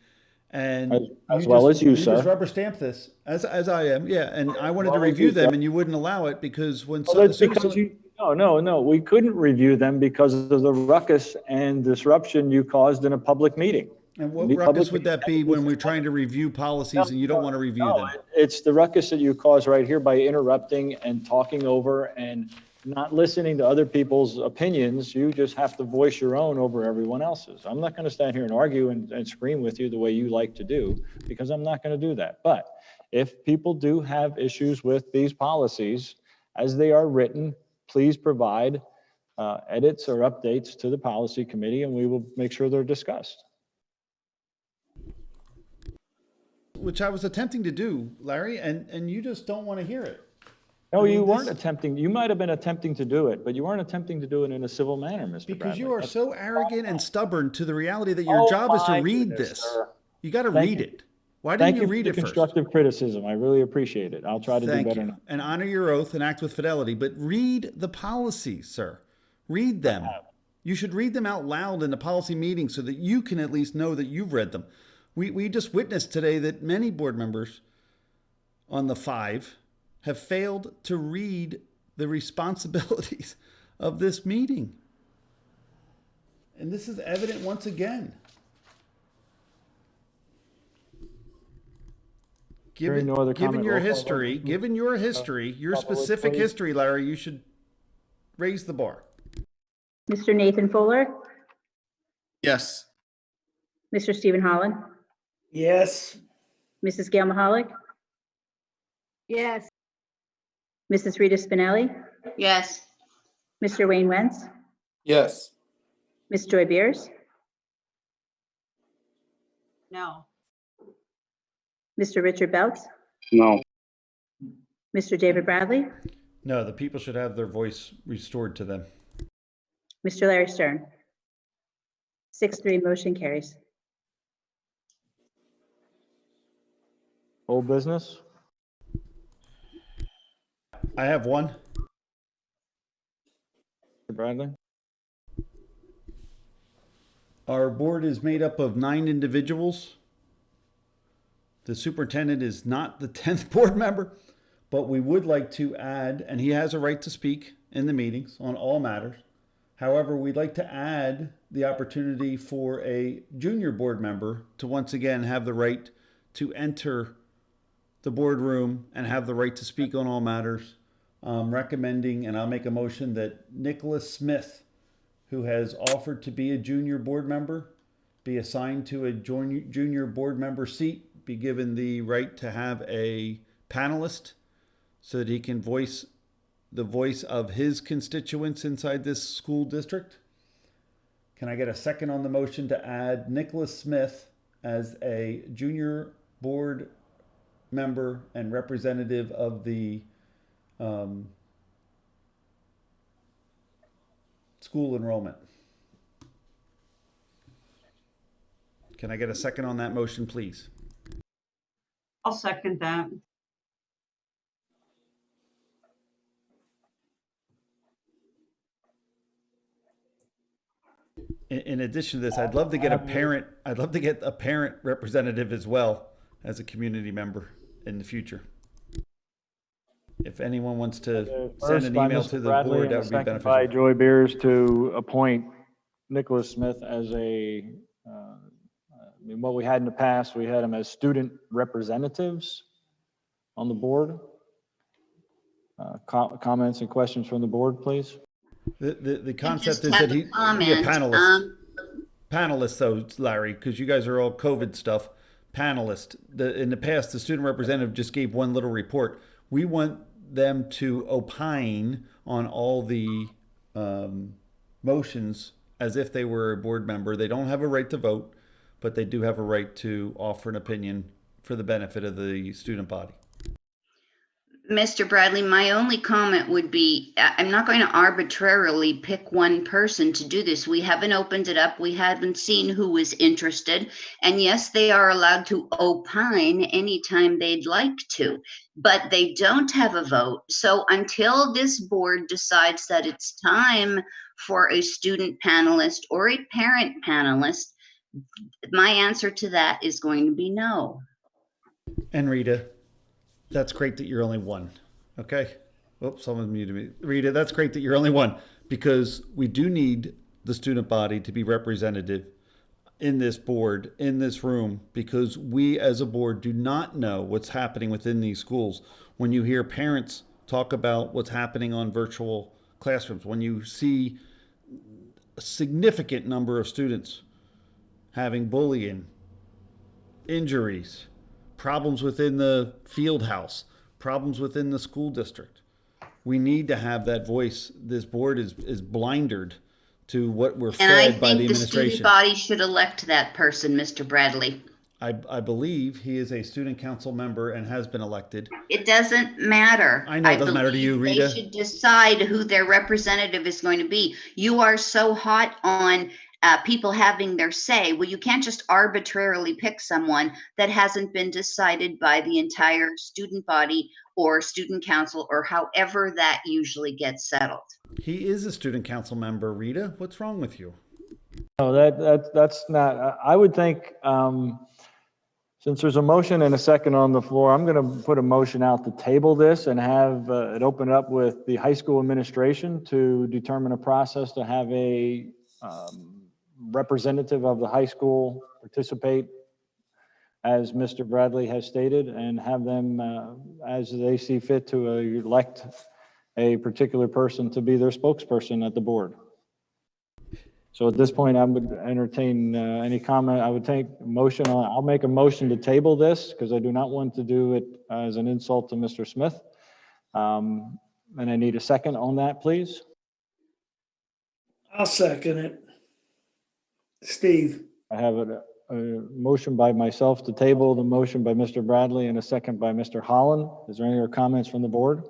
Speaker 6: and
Speaker 3: As well as you,
Speaker 6: just
Speaker 3: sir.
Speaker 6: rubber stamp this as I am. Yeah. And I wanted to
Speaker 3: well as
Speaker 6: review
Speaker 3: you,
Speaker 6: them
Speaker 3: sir.
Speaker 6: and you wouldn't allow it because when
Speaker 3: Well, that's because you, no, we couldn't review them because of the ruckus and disruption you caused in a public meeting.
Speaker 6: and what
Speaker 3: The
Speaker 6: ruckus
Speaker 3: public
Speaker 6: would that be when we're trying to review policies and you don't want to review them?
Speaker 3: It's the ruckus that you cause right here by interrupting and talking over and not listening to other people's opinions. You just have to voice your own over everyone else's. I'm not going to stand here and argue and scream with you the way you like to do, because I'm not going to do that. But if people do have issues with these policies as they are written, please provide edits or updates to the policy committee, and we will make sure they're discussed.
Speaker 6: which I was attempting to do, Larry, and you just don't want to hear it.
Speaker 3: No,
Speaker 6: I mean,
Speaker 3: you
Speaker 6: this-
Speaker 3: weren't attempting. You might have been attempting to do it, but you weren't attempting to do it in a civil manner, Mr.
Speaker 6: Because
Speaker 3: Bradley.
Speaker 6: you are
Speaker 3: That's-
Speaker 6: so arrogant and stubborn to the reality that your
Speaker 3: Oh
Speaker 6: job is to
Speaker 3: my
Speaker 6: read
Speaker 3: goodness,
Speaker 6: this.
Speaker 3: sir.
Speaker 6: You got to
Speaker 3: Thank
Speaker 6: read
Speaker 3: you.
Speaker 6: it. Why
Speaker 3: Thank
Speaker 6: didn't you
Speaker 3: you
Speaker 6: read
Speaker 3: for
Speaker 6: it
Speaker 3: the
Speaker 6: first?
Speaker 3: constructive criticism. I really appreciate it. I'll try to do
Speaker 6: Thank
Speaker 3: better
Speaker 6: you.
Speaker 3: now.
Speaker 6: And honor your oath and act with fidelity, but read the policies, sir. Read them. You should read them out loud in the policy meeting so that you can at least know that you've read them. We just witnessed today that many board members on the 5 have failed to read the responsibilities of this meeting. And this is evident once again.
Speaker 3: Hearing no other
Speaker 6: Given
Speaker 3: comment,
Speaker 6: your
Speaker 3: roll call vote.
Speaker 6: history, given your history, your
Speaker 3: Call the vote,
Speaker 6: specific
Speaker 3: please.
Speaker 6: history, Larry, you should raise the bar.
Speaker 13: Mr. Nathan Foeller,
Speaker 7: Yes.
Speaker 13: Mr. Stephen Holland,
Speaker 21: Yes.
Speaker 13: Mrs. Gail Mahalik,
Speaker 20: Yes.
Speaker 13: Mrs. Rita Spinelli,
Speaker 8: Yes.
Speaker 13: Mr. Wayne Wentz,
Speaker 7: Yes.
Speaker 13: Ms. Joy Beers,
Speaker 20: No.
Speaker 13: Mr. Richard Beltz,
Speaker 7: No.
Speaker 13: Mr. David Bradley,
Speaker 6: No, the people should have their voice restored to them.
Speaker 13: Mr. Larry Stern. 6-3, motion carries.
Speaker 3: Old business?
Speaker 6: I have one.
Speaker 3: Mr. Bradley?
Speaker 6: Our board is made up of 9 individuals. The superintendent is not the 10th board member, but we would like to add, and he has a right to speak in the meetings on all matters. However, we'd like to add the opportunity for a junior board member to once again have the right to enter the boardroom and have the right to speak on all matters. Recommending, and I'll make a motion that Nickolas Smith, who has offered to be a junior board member, be assigned to a junior board member seat, be given the right to have a panelist so that he can voice the voice of his constituents inside this school district. Can I get a second on the motion to add Nickolas Smith as a junior board member and representative of the school enrollment? Can I get a second on that motion, please?
Speaker 20: I'll second that.
Speaker 6: In addition to this, I'd love to get a parent. I'd love to get a parent representative as well as a community member in the future. If anyone wants to send an email to the board, that would be beneficial.
Speaker 3: By Joy Beers to appoint Nickolas Smith as a, I mean, what we had in the past, we had him as student representatives on the board. Comments and questions from the board, please.
Speaker 6: The concept
Speaker 8: just
Speaker 6: is
Speaker 8: have
Speaker 6: that
Speaker 8: a
Speaker 6: he be a
Speaker 8: comment.
Speaker 6: panelist. Panelist though, Larry, because you guys are all COVID stuff. Panelist. In the past, the student representative just gave one little report. We want them to opine on all the motions as if they were a board member. They don't have a right to vote, but they do have a right to offer an opinion for the benefit of the student body.
Speaker 8: Mr. Bradley, my only comment would be, I'm not going to arbitrarily pick one person to do this. We haven't opened it up. We haven't seen who was interested. And yes, they are allowed to opine anytime they'd like to, but they don't have a vote. So until this board decides that it's time for a student panelist or a parent panelist, my answer to that is going to be no.
Speaker 6: And Rita, that's great that you're only one. Okay. Oops, someone muted me. Rita, that's great that you're only one, because we do need the student body to be representative in this board, in this room, because we as a board do not know what's happening within these schools. When you hear parents talk about what's happening on virtual classrooms, when you see a significant number of students having bullying, injuries, problems within the field house, problems within the school district. We need to have that voice. This board is blindered to what we're
Speaker 8: And I
Speaker 6: fed by the
Speaker 8: think the student
Speaker 6: administration.
Speaker 8: body should elect that person, Mr. Bradley.
Speaker 6: I believe he is a student council member and has been elected.
Speaker 8: It doesn't matter.
Speaker 6: I know it doesn't matter to you,
Speaker 8: believe
Speaker 6: Rita.
Speaker 8: They should decide who their representative is going to be. You are so hot on people having their say. Well, you can't just arbitrarily pick someone that hasn't been decided by the entire student body or student council or however that usually gets settled.
Speaker 6: He is a student council member, Rita. What's wrong with you?
Speaker 3: No, that's not, I would think, since there's a motion and a second on the floor, I'm going to put a motion out to table this and have it open up with the high school administration to determine a process to have a representative of the high school participate, as Mr. Bradley has stated, and have them, as they see fit, to elect a particular person to be their spokesperson at the board. So at this point, I would entertain any comment. I would take a motion on, I'll make a motion to table this because I do not want to do it as an insult to Mr. Smith. And I need a second on that, please.
Speaker 21: I'll second it. Steve.
Speaker 3: I have a motion by myself to table, the motion by Mr. Bradley, and a second by Mr. Holland. Is there any other comments from the board?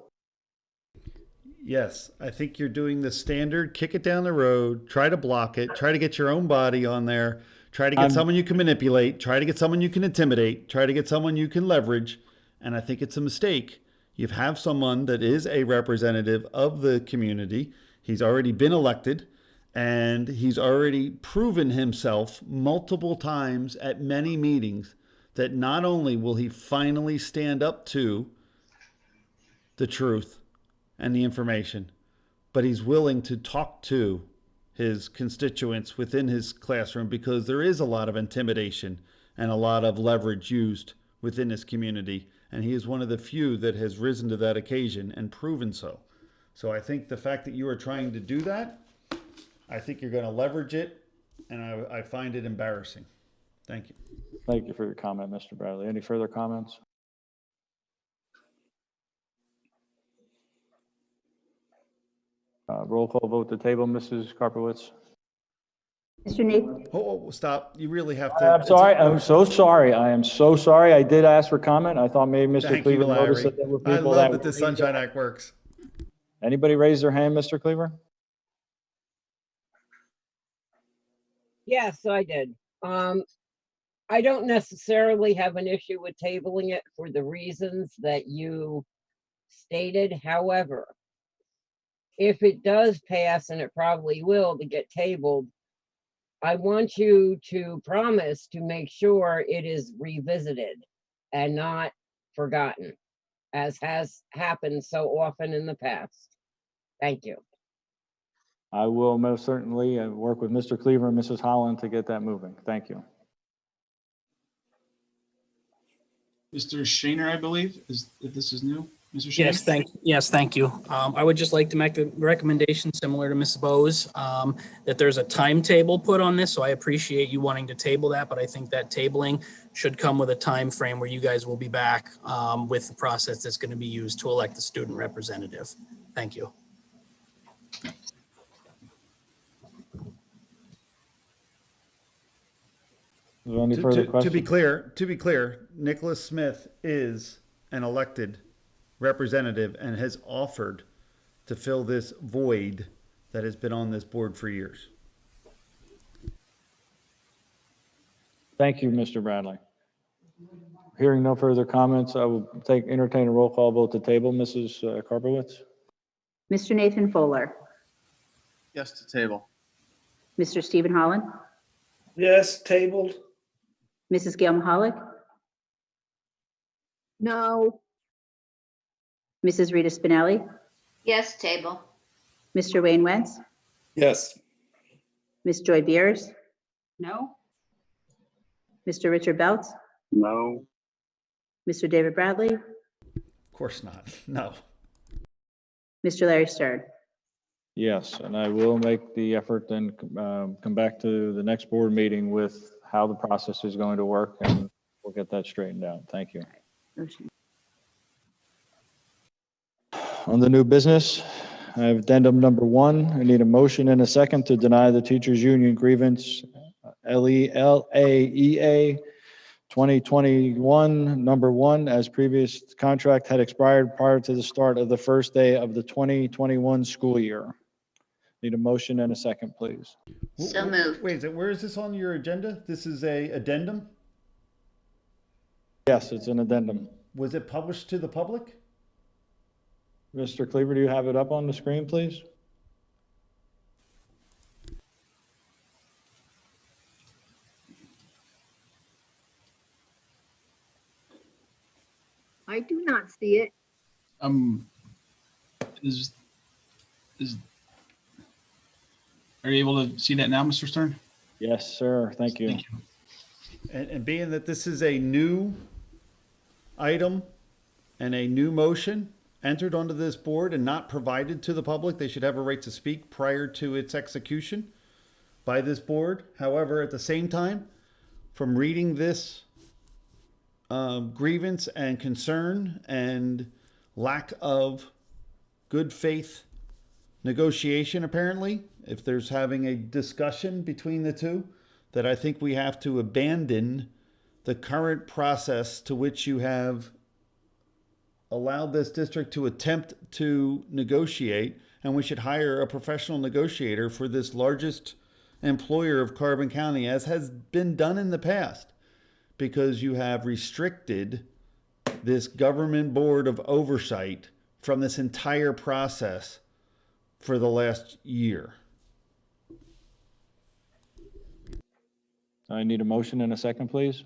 Speaker 6: Yes, I think you're doing the standard, kick it down the road, try to block it, try to get your own body on there, try to get someone you can manipulate, try to get someone you can intimidate, try to get someone you can leverage. And I think it's a mistake. You have someone that is a representative of the community. He's already been elected and he's already proven himself multiple times at many meetings that not only will he finally stand up to the truth and the information, but he's willing to talk to his constituents within his classroom, because there is a lot of intimidation and a lot of leverage used within this community. And he is one of the few that has risen to that occasion and proven so. So I think the fact that you are trying to do that, I think you're going to leverage it, and I find it embarrassing. Thank you.
Speaker 3: Thank you for your comment, Mr. Bradley. Any further comments? Roll call vote to table, Mrs. Karpowitz.
Speaker 13: Mr. Nathan?
Speaker 6: Oh, stop. You really have to.
Speaker 3: I'm sorry. I'm so sorry. I am so sorry. I did ask for comment. I thought maybe Mr. Cleaver noticed that there were people
Speaker 6: I love that the Sunshine Act works.
Speaker 3: Anybody raise their hand, Mr. Cleaver?
Speaker 9: Yes, I did. I don't necessarily have an issue with tabling it for the reasons that you stated. However, if it does pass, and it probably will, to get tabled, I want you to promise to make sure it is revisited and not forgotten, as has happened so often in the past. Thank you.
Speaker 3: I will most certainly work with Mr. Cleaver and Mrs. Holland to get that moving. Thank you.
Speaker 2: Mr. Shaner, I believe, if this is new. Mr. Shaner?
Speaker 17: Yes, thank you. I would just like to make a recommendation similar to Ms. Bose, that there's a timetable put on this. So I appreciate you wanting to table that, but I think that tabling should come with a time frame where you guys will be back with the process that's going to be used to elect the student representative. Thank you.
Speaker 3: Is there any further questions?
Speaker 6: To be clear, Nickolas Smith is an elected representative and has offered to fill this void that has been on this board for years.
Speaker 3: Thank you, Mr. Bradley. Hearing no further comments, I will entertain a roll call vote to table. Mrs. Karpowitz?
Speaker 13: Mr. Nathan Foeller?
Speaker 7: Yes to table.
Speaker 13: Mr. Stephen Holland?
Speaker 21: Yes, tabled.
Speaker 13: Mrs. Gail Mahalik?
Speaker 20: No.
Speaker 13: Mrs. Rita Spinelli?
Speaker 8: Yes, table.
Speaker 13: Mr. Wayne Wentz?
Speaker 7: Yes.
Speaker 13: Ms. Joy Beers?
Speaker 8: No.
Speaker 13: Mr. Richard Beltz?
Speaker 7: No.
Speaker 13: Mr. David Bradley?
Speaker 6: Of course not. No.
Speaker 13: Mr. Larry Stern?
Speaker 3: Yes, and I will make the effort and come back to the next board meeting with how the process is going to work, and we'll get that straightened out. Thank you. On the new business, I have addendum number 1. I need a motion and a second to deny the teachers union grievance LEA 2021, number 1, as previous contract had expired prior to the start of the first day of the 2021 school year. Need a motion and a second, please.
Speaker 8: So moved.
Speaker 6: Wait, where is this on your agenda? This is a addendum?
Speaker 3: Yes, it's an addendum.
Speaker 6: Was it published to the public?
Speaker 3: Mr. Cleaver, do you have it up on the screen, please?
Speaker 10: I do not see it.
Speaker 2: Is are you able to see that now, Mr. Stern?
Speaker 3: Yes, sir. Thank you.
Speaker 2: Thank you.
Speaker 6: And being that this is a new item and a new motion entered onto this board and not provided to the public, they should have a right to speak prior to its execution by this board. However, at the same time, from reading this grievance and concern and lack of good faith negotiation, apparently, if there's having a discussion between the two, that I think we have to abandon the current process to which you have allowed this district to attempt to negotiate, and we should hire a professional negotiator for this largest employer of Carbon County, as has been done in the past, because you have restricted this government board of oversight from this entire process for the last year.
Speaker 3: I need a motion and a second, please.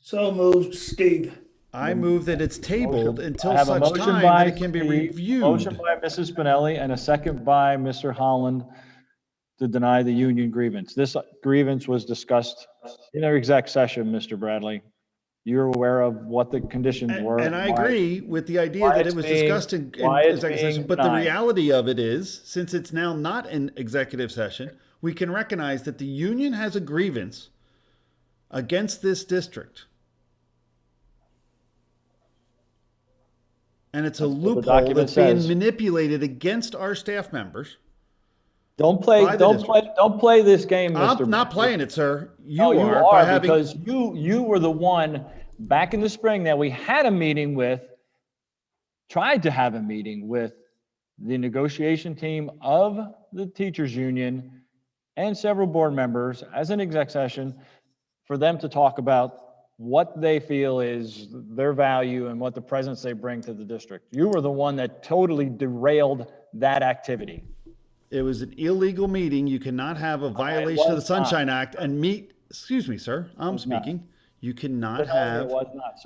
Speaker 21: So moved, Steve.
Speaker 6: I move that it's tabled until
Speaker 3: I have a
Speaker 6: such
Speaker 3: motion
Speaker 6: time
Speaker 3: by
Speaker 6: that it can be
Speaker 3: Steve,
Speaker 6: reviewed.
Speaker 3: Motion by Mrs. Spinelli and a second by Mr. Holland to deny the union grievance. This grievance was discussed in our exec session, Mr. Bradley. You're aware of what the conditions were.
Speaker 6: And I agree with the idea that it was discussed in executive session, but the reality of it is, since it's now not in executive session, we can recognize that the union has a grievance against this district. And it's a loophole that's being manipulated against our staff members.
Speaker 3: Don't play this game, Mr.
Speaker 6: I'm not playing it, sir.
Speaker 3: You are because you were the one back in the spring that we had a meeting with, tried to have a meeting with the negotiation team of the teachers union and several board members as an exec session for them to talk about what they feel is their value and what the presence they bring to the district. You were the one that totally derailed that activity.
Speaker 6: It was an illegal meeting. You cannot have a violation of the Sunshine Act and meet, excuse me, sir, I'm speaking. You cannot have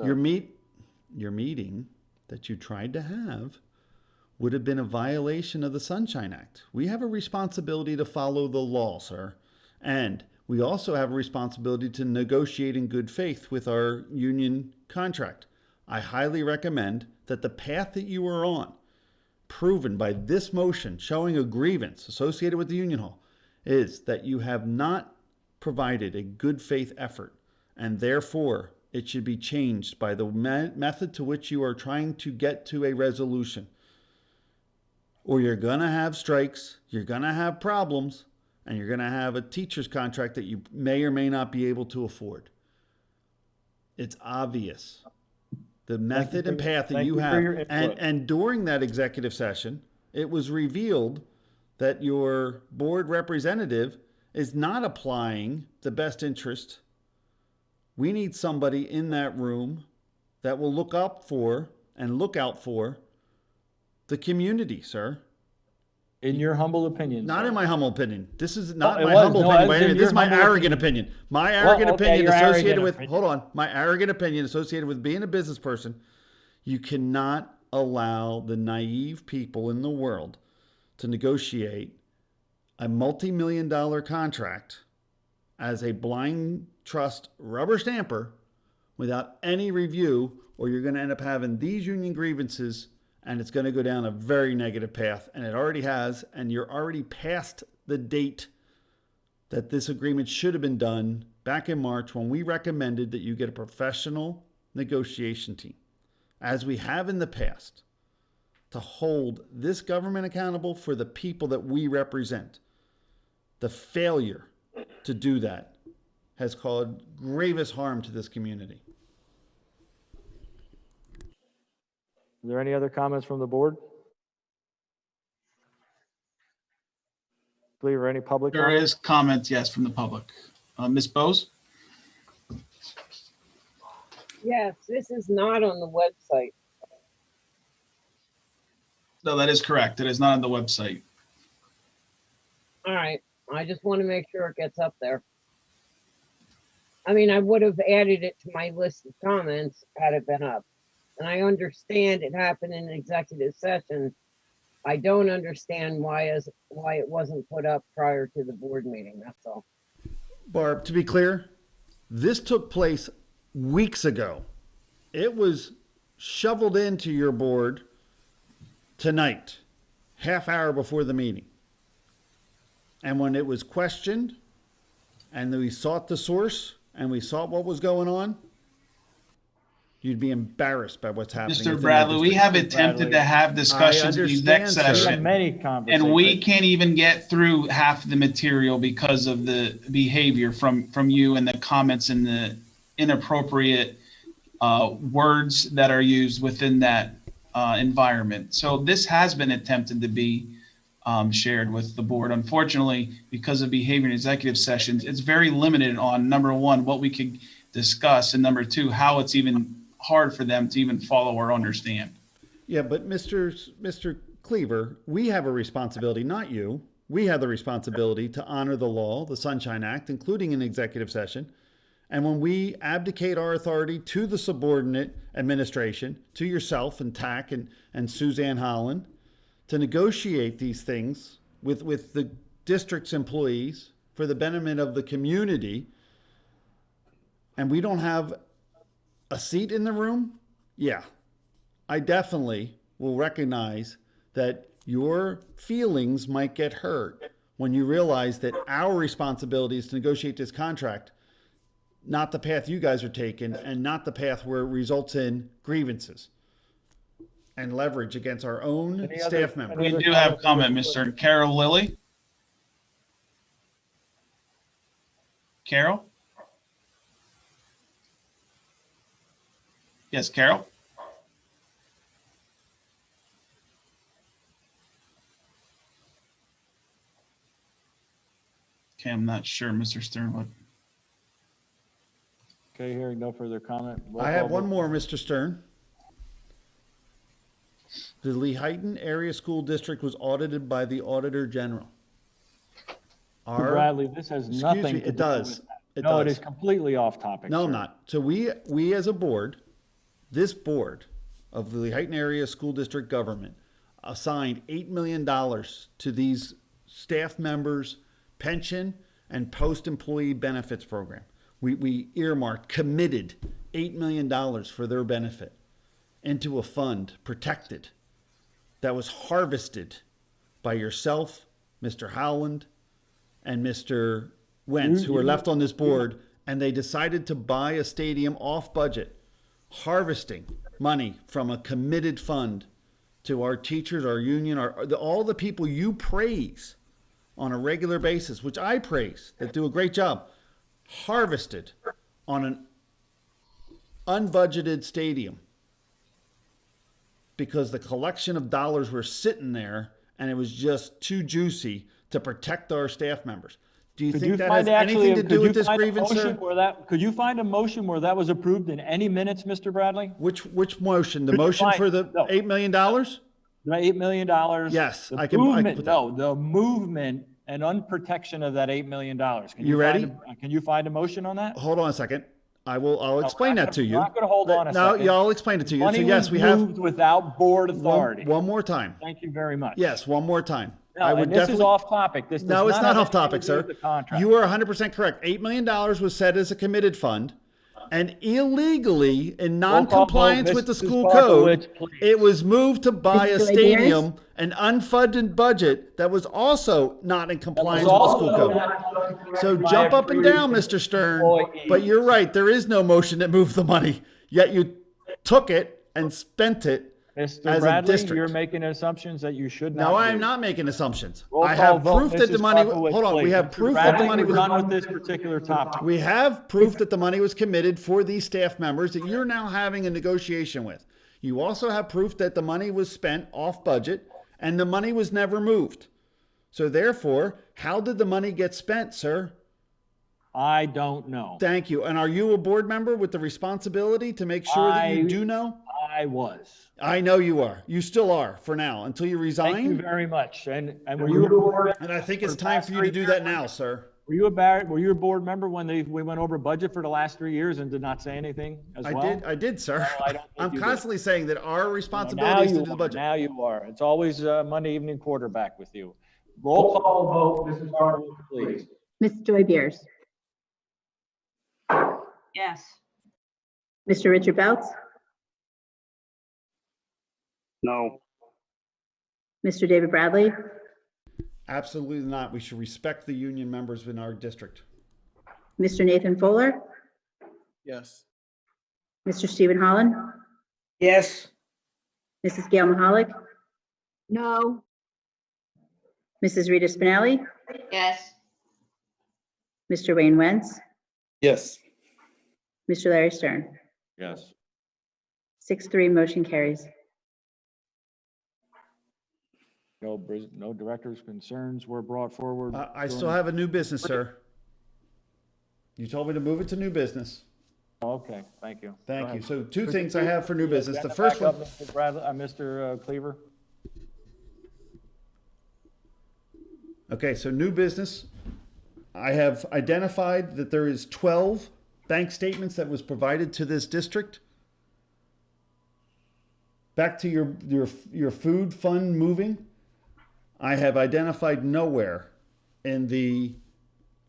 Speaker 6: your meeting that you tried to have would have been a violation of the Sunshine Act. We have a responsibility to follow the law, sir. And we also have a responsibility to negotiate in good faith with our union contract. I highly recommend that the path that you are on, proven by this motion showing a grievance associated with the union hall, is that you have not provided a good faith effort, and therefore it should be changed by the method to which you are trying to get to a resolution. Or you're going to have strikes, you're going to have problems, and you're going to have a teacher's contract that you may or may not be able to afford. It's obvious. The method and path that you have. And during that executive session, it was revealed that your board representative is not applying the best interest. We need somebody in that room that will look out for the community, sir.
Speaker 3: In your humble opinion.
Speaker 6: Not in my humble opinion. This is not my humble opinion by any means. This is my arrogant opinion. My arrogant opinion associated with, hold on, my arrogant opinion associated with being a business person. You cannot allow the naive people in the world to negotiate a multi-million-dollar contract as a blind trust rubber stamper without any review, or you're going to end up having these union grievances, and it's going to go down a very negative path, and it already has, and you're already past the date that this agreement should have been done back in March when we recommended that you get a professional negotiation team, as we have in the past, to hold this government accountable for the people that we represent. The failure to do that has caused grievous harm to this community.
Speaker 3: Are there any other comments from the board? Cleaver, any public
Speaker 2: There
Speaker 3: comment?
Speaker 2: is comments, yes, from the public. Ms. Bose?
Speaker 9: Yes, this is not on the website.
Speaker 2: No, that is correct. It is not on the website.
Speaker 9: All right, I just want to make sure it gets up there. I mean, I would have added it to my list of comments had it been up. And I understand it happened in an executive session. I don't understand why it wasn't put up prior to the board meeting, that's all.
Speaker 6: Barb, to be clear, this took place weeks ago. It was shoveled into your board tonight, half hour before the meeting. And when it was questioned and we sought the source and we saw what was going on, you'd be embarrassed by what's happening.
Speaker 2: Mr. Bradley, we have attempted to have discussions in the exec session,
Speaker 3: many conversations,
Speaker 2: and we can't even get through half the material because of the behavior from you and the comments and the inappropriate words that are used within that environment. So this has been attempted to be shared with the board. Unfortunately, because of behavior in executive sessions, it's very limited on, number one, what we could discuss, and number two, how it's even hard for them to even follow or understand.
Speaker 6: Yeah, but Mr. Cleaver, we have a responsibility, not you. We have the responsibility to honor the law, the Sunshine Act, including an executive session. And when we abdicate our authority to the subordinate administration, to yourself and TAC and Suzanne Holland, to negotiate these things with the district's employees for the betterment of the community, and we don't have a seat in the room, yeah, I definitely will recognize that your feelings might get hurt when you realize that our responsibility is to negotiate this contract, not the path you guys are taking, and not the path where it results in grievances and leverage against our own staff members.
Speaker 2: We do have comment, Mr. Carol Lilly. Carol? Yes, Carol? Okay, I'm not sure, Mr. Sternwood.
Speaker 3: Okay, hearing no further comment.
Speaker 6: I have one more, Mr. Stern. The Lehighton Area School District was audited by the Auditor General.
Speaker 3: Bradley, this has nothing to do
Speaker 6: it does.
Speaker 3: It no, does. It is completely off topic.
Speaker 6: No,
Speaker 3: sir.
Speaker 6: I'm not. So we as a board, this board of the Lehighton Area School District government assigned $8 million to these staff members' pension and post-employee benefits program. We earmarked, committed $8 million for their benefit into a fund, protected, that was harvested by yourself, Mr. Howland, and Mr. Wentz, who are left on this board, and they decided to buy a stadium off budget, harvesting money from a committed fund to our teachers, our union, all the people you praise on a regular basis, which I praise, that do a great job, harvested on an unbudgeted stadium because the collection of dollars were sitting there and it was just too juicy to protect our staff members. Do you think that has anything to do with this grievance, sir?
Speaker 3: Could you find a motion where that was approved in any minutes, Mr. Bradley?
Speaker 6: Which motion? The motion for the $8 million?
Speaker 3: The $8 million?
Speaker 6: Yes,
Speaker 3: I can put that. No, the movement and unprotection of that $8 million.
Speaker 6: You ready?
Speaker 3: Can you find a motion on that?
Speaker 6: Hold on a second. I'll explain that to you.
Speaker 3: I'm not going to hold on a second.
Speaker 6: No, I'll explain it to you.
Speaker 3: Money
Speaker 6: so yes, we have
Speaker 3: without board authority.
Speaker 6: One more time.
Speaker 3: Thank you very much.
Speaker 6: Yes, one more time.
Speaker 3: No, I would this is off topic. This
Speaker 6: no, it's not off topic, sir. You are 100% correct. $8 million was set as a committed fund, and illegally, in non-compliance with the school code, it was moved to buy a stadium, an unfunded budget that was also not in compliance with the school code. So jump up and down, Mr. Stern. But you're right. There is no motion that moved the money. Yet you took it and spent it
Speaker 3: Mr.
Speaker 6: as a
Speaker 3: Bradley,
Speaker 6: district.
Speaker 3: you're making assumptions that you should not.
Speaker 6: No, I'm
Speaker 3: do.
Speaker 6: not making assumptions.
Speaker 3: Roll
Speaker 6: I
Speaker 3: call
Speaker 6: have
Speaker 3: vote,
Speaker 6: proof that the
Speaker 3: Mrs.
Speaker 6: money,
Speaker 3: Clarkowitz,
Speaker 6: hold on, we
Speaker 3: please.
Speaker 6: have
Speaker 3: Mr.
Speaker 6: proof that the
Speaker 3: Bradley,
Speaker 6: money
Speaker 3: we're
Speaker 6: was.
Speaker 3: done with this particular topic.
Speaker 6: We have proof that the money was committed for these staff members that you're now having a negotiation with. You also have proof that the money was spent off budget and the money was never moved. So therefore, how did the money get spent, sir?
Speaker 3: I don't know.
Speaker 6: Thank you. And are you a board member with the responsibility to make sure that you do know?
Speaker 3: I was.
Speaker 6: I know you are. You still are for now until you resign.
Speaker 3: Thank you very much. And were you a board member?
Speaker 6: And I think it's time for you to do that now, sir.
Speaker 3: Were you a board member when we went over budget for the last 3 years and did not say anything as well?
Speaker 6: I did, sir.
Speaker 3: Well, I don't think
Speaker 6: I'm
Speaker 3: you
Speaker 6: constantly saying that our
Speaker 3: did.
Speaker 6: responsibility is to do the budget.
Speaker 3: Now you are. It's always Monday evening quarterback with you. Roll call vote, Mrs. Harwood, please.
Speaker 13: Ms. Joy Beers,
Speaker 20: Yes.
Speaker 13: Mr. Richard Bouts,
Speaker 7: No.
Speaker 13: Mr. David Bradley,
Speaker 6: Absolutely not. We should respect the union members in our district.
Speaker 13: Mr. Nathan Foeller,
Speaker 7: Yes.
Speaker 13: Mr. Stephen Holland,
Speaker 21: Yes.
Speaker 13: Mrs. Gail Mahalik,
Speaker 20: No.
Speaker 13: Mrs. Rita Spinelli,
Speaker 8: Yes.
Speaker 13: Mr. Wayne Wentz,
Speaker 7: Yes.
Speaker 13: Mr. Larry Stern.
Speaker 3: Yes.
Speaker 13: 6-3, motion carries.
Speaker 3: No director's concerns were brought forward.
Speaker 6: I still have a new business, sir. You told me to move it to new business.
Speaker 3: Okay, thank you.
Speaker 6: Thank you. So two things I have for new business. The first one.
Speaker 3: Mr. Bradley, Mr. Cleaver.
Speaker 6: Okay, so new business. I have identified that there is 12 bank statements that was provided to this district. Back to your food fund moving. I have identified nowhere in the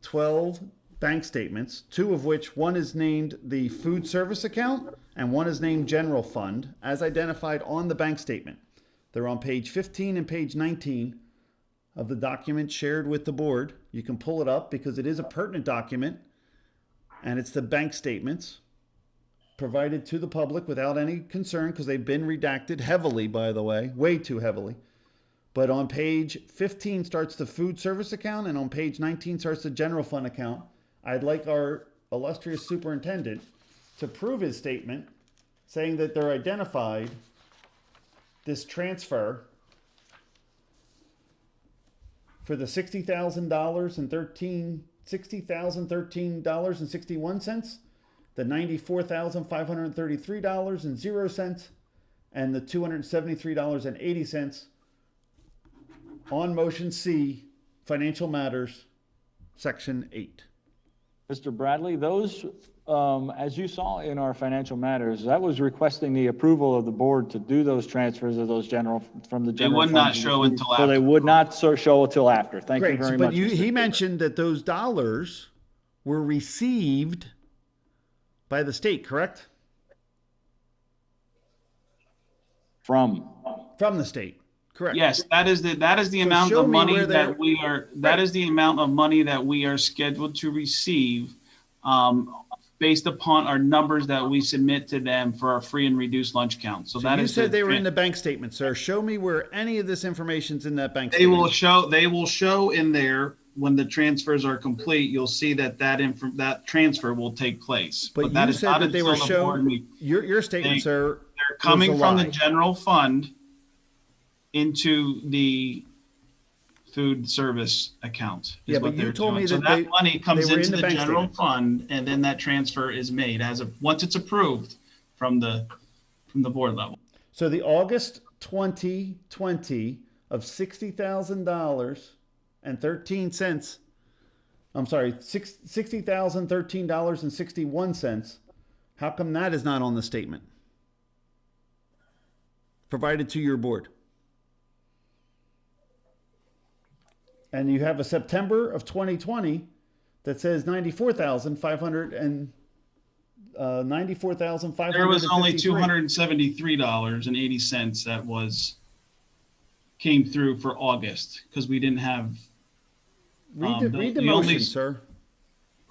Speaker 6: 12 bank statements, 2 of which one is named the food service account and one is named general fund, as identified on the bank statement. They're on page 15 and page 19 of the document shared with the board. You can pull it up because it is a pertinent document, and it's the bank statements provided to the public without any concern because they've been redacted heavily, by the way, way too heavily. But on page 15 starts the food service account, and on page 19 starts the general fund account. I'd like our illustrious superintendent to prove his statement saying that they're identified this transfer for the $60,013.61, the $94,533.00, and the $273.80 on motion C, financial matters, section 8.
Speaker 3: Mr. Bradley, those, as you saw in our financial matters, that was requesting the approval of the board to do those transfers of those from the general.
Speaker 2: They would not show until after.
Speaker 3: So they would not show until after. Thank you
Speaker 6: Great,
Speaker 3: very
Speaker 6: but
Speaker 3: much.
Speaker 6: he mentioned that those dollars were received by the state, correct?
Speaker 3: From
Speaker 6: the state, correct?
Speaker 2: Yes, that is the amount of money that we are. That is the amount of money that we are scheduled to receive, based upon our numbers that we submit to them for our free and reduced lunch count. So that
Speaker 6: you
Speaker 2: is.
Speaker 6: said they were in the bank statement, sir. Show me where any of this information's in that bank
Speaker 2: They
Speaker 6: statement.
Speaker 2: will show in there when the transfers are complete. You'll see that transfer will take place.
Speaker 6: But
Speaker 2: that
Speaker 6: you
Speaker 2: is
Speaker 6: said
Speaker 2: not
Speaker 6: that they were
Speaker 2: until the board
Speaker 6: shown.
Speaker 2: meeting.
Speaker 6: Your statement, sir.
Speaker 2: They're coming
Speaker 6: was a
Speaker 2: from the
Speaker 6: lie.
Speaker 2: general fund into the food service account.
Speaker 6: Yeah, but you told me that
Speaker 2: that money comes
Speaker 6: they were
Speaker 2: into
Speaker 6: in
Speaker 2: the
Speaker 6: bank
Speaker 2: general
Speaker 6: statements.
Speaker 2: fund, and then that transfer is made once it's approved from the board level.
Speaker 6: So the August 2020 of $60,000.13. I'm sorry, $60,013.61. How come that is not on the statement provided to your board? And you have a September of 2020 that says $94,500.
Speaker 2: There was only $273.80 that came through for August because we didn't have.
Speaker 6: Read the motion, sir.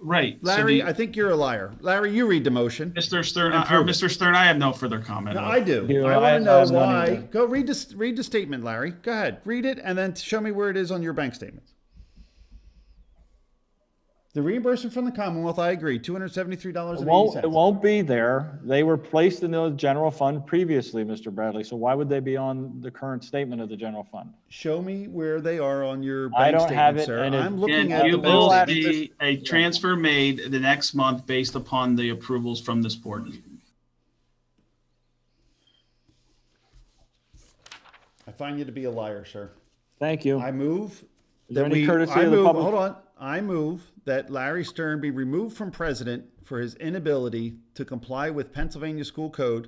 Speaker 2: Right. So
Speaker 6: Larry, I think you're a liar. Larry, you read the motion.
Speaker 2: Mr. Stern,
Speaker 6: and
Speaker 2: or
Speaker 6: prove it.
Speaker 2: Mr. Stern, I have no further comment.
Speaker 6: No, I do.
Speaker 3: You,
Speaker 6: I want to know
Speaker 3: have none
Speaker 6: why.
Speaker 3: either.
Speaker 6: Go read the statement, Larry. Go ahead. Read it and then show me where it is on your bank statements. The reimbursement from the Commonwealth, I agree, $273.80.
Speaker 3: It won't be there. They were placed in the general fund previously, Mr. Bradley. So why would they be on the current statement of the general fund?
Speaker 6: Show me where they are on your
Speaker 3: I
Speaker 6: bank
Speaker 3: don't
Speaker 6: statement,
Speaker 3: have it,
Speaker 6: sir.
Speaker 3: and
Speaker 6: I'm looking at
Speaker 2: you
Speaker 6: the
Speaker 2: will
Speaker 6: bank statement.
Speaker 2: see a transfer made the next month based upon the approvals from this board.
Speaker 6: I find you to be a liar, sir.
Speaker 3: Thank you.
Speaker 6: I move
Speaker 3: Is there
Speaker 6: that
Speaker 3: any
Speaker 6: we,
Speaker 3: courtesy
Speaker 6: I
Speaker 3: of the
Speaker 6: move,
Speaker 3: public?
Speaker 6: hold on. I move that Larry Stern be removed from president for his inability to comply with Pennsylvania school code,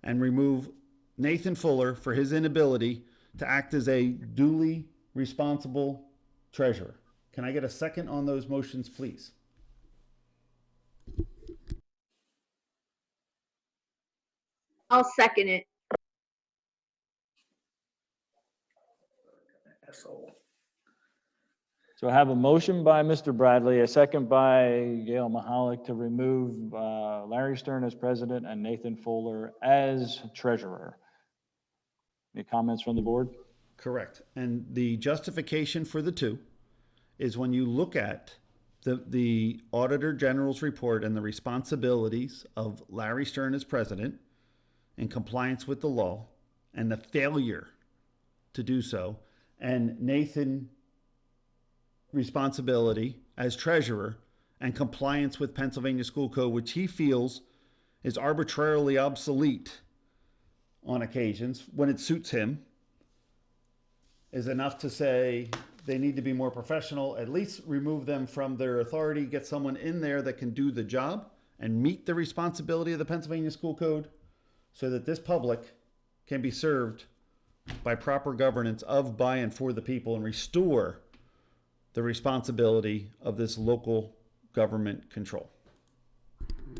Speaker 6: and remove Nathan Fuller for his inability to act as a duly responsible treasurer. Can I get a second on those motions, please?
Speaker 10: I'll second it.
Speaker 3: So I have a motion by Mr. Bradley, a second by Gail Mahalik to remove Larry Stern as president and Nathan Fuller as treasurer. Any comments from the board?
Speaker 6: Correct. And the justification for the two is when you look at the Auditor General's report and the responsibilities of Larry Stern as president in compliance with the law, and the failure to do so, and Nathan responsibility as treasurer and compliance with Pennsylvania school code, which he feels is arbitrarily obsolete on occasions when it suits him, is enough to say they need to be more professional, at least remove them from their authority, get someone in there that can do the job and meet the responsibility of the Pennsylvania school code, so that this public can be served by proper governance of, by, and for the people, and restore the responsibility of this local government control.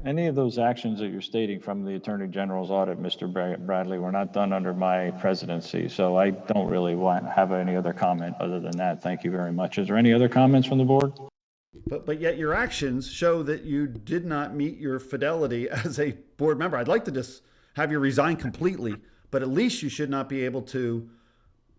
Speaker 3: Any of those actions that you're stating from the Attorney General's audit, Mr. Bradley, were not done under my presidency. So I don't really have any other comment other than that. Thank you very much. Is there any other comments from the board?
Speaker 6: But yet your actions show that you did not meet your fidelity as a board member. I'd like to just have you resign completely, but at least you should not be able to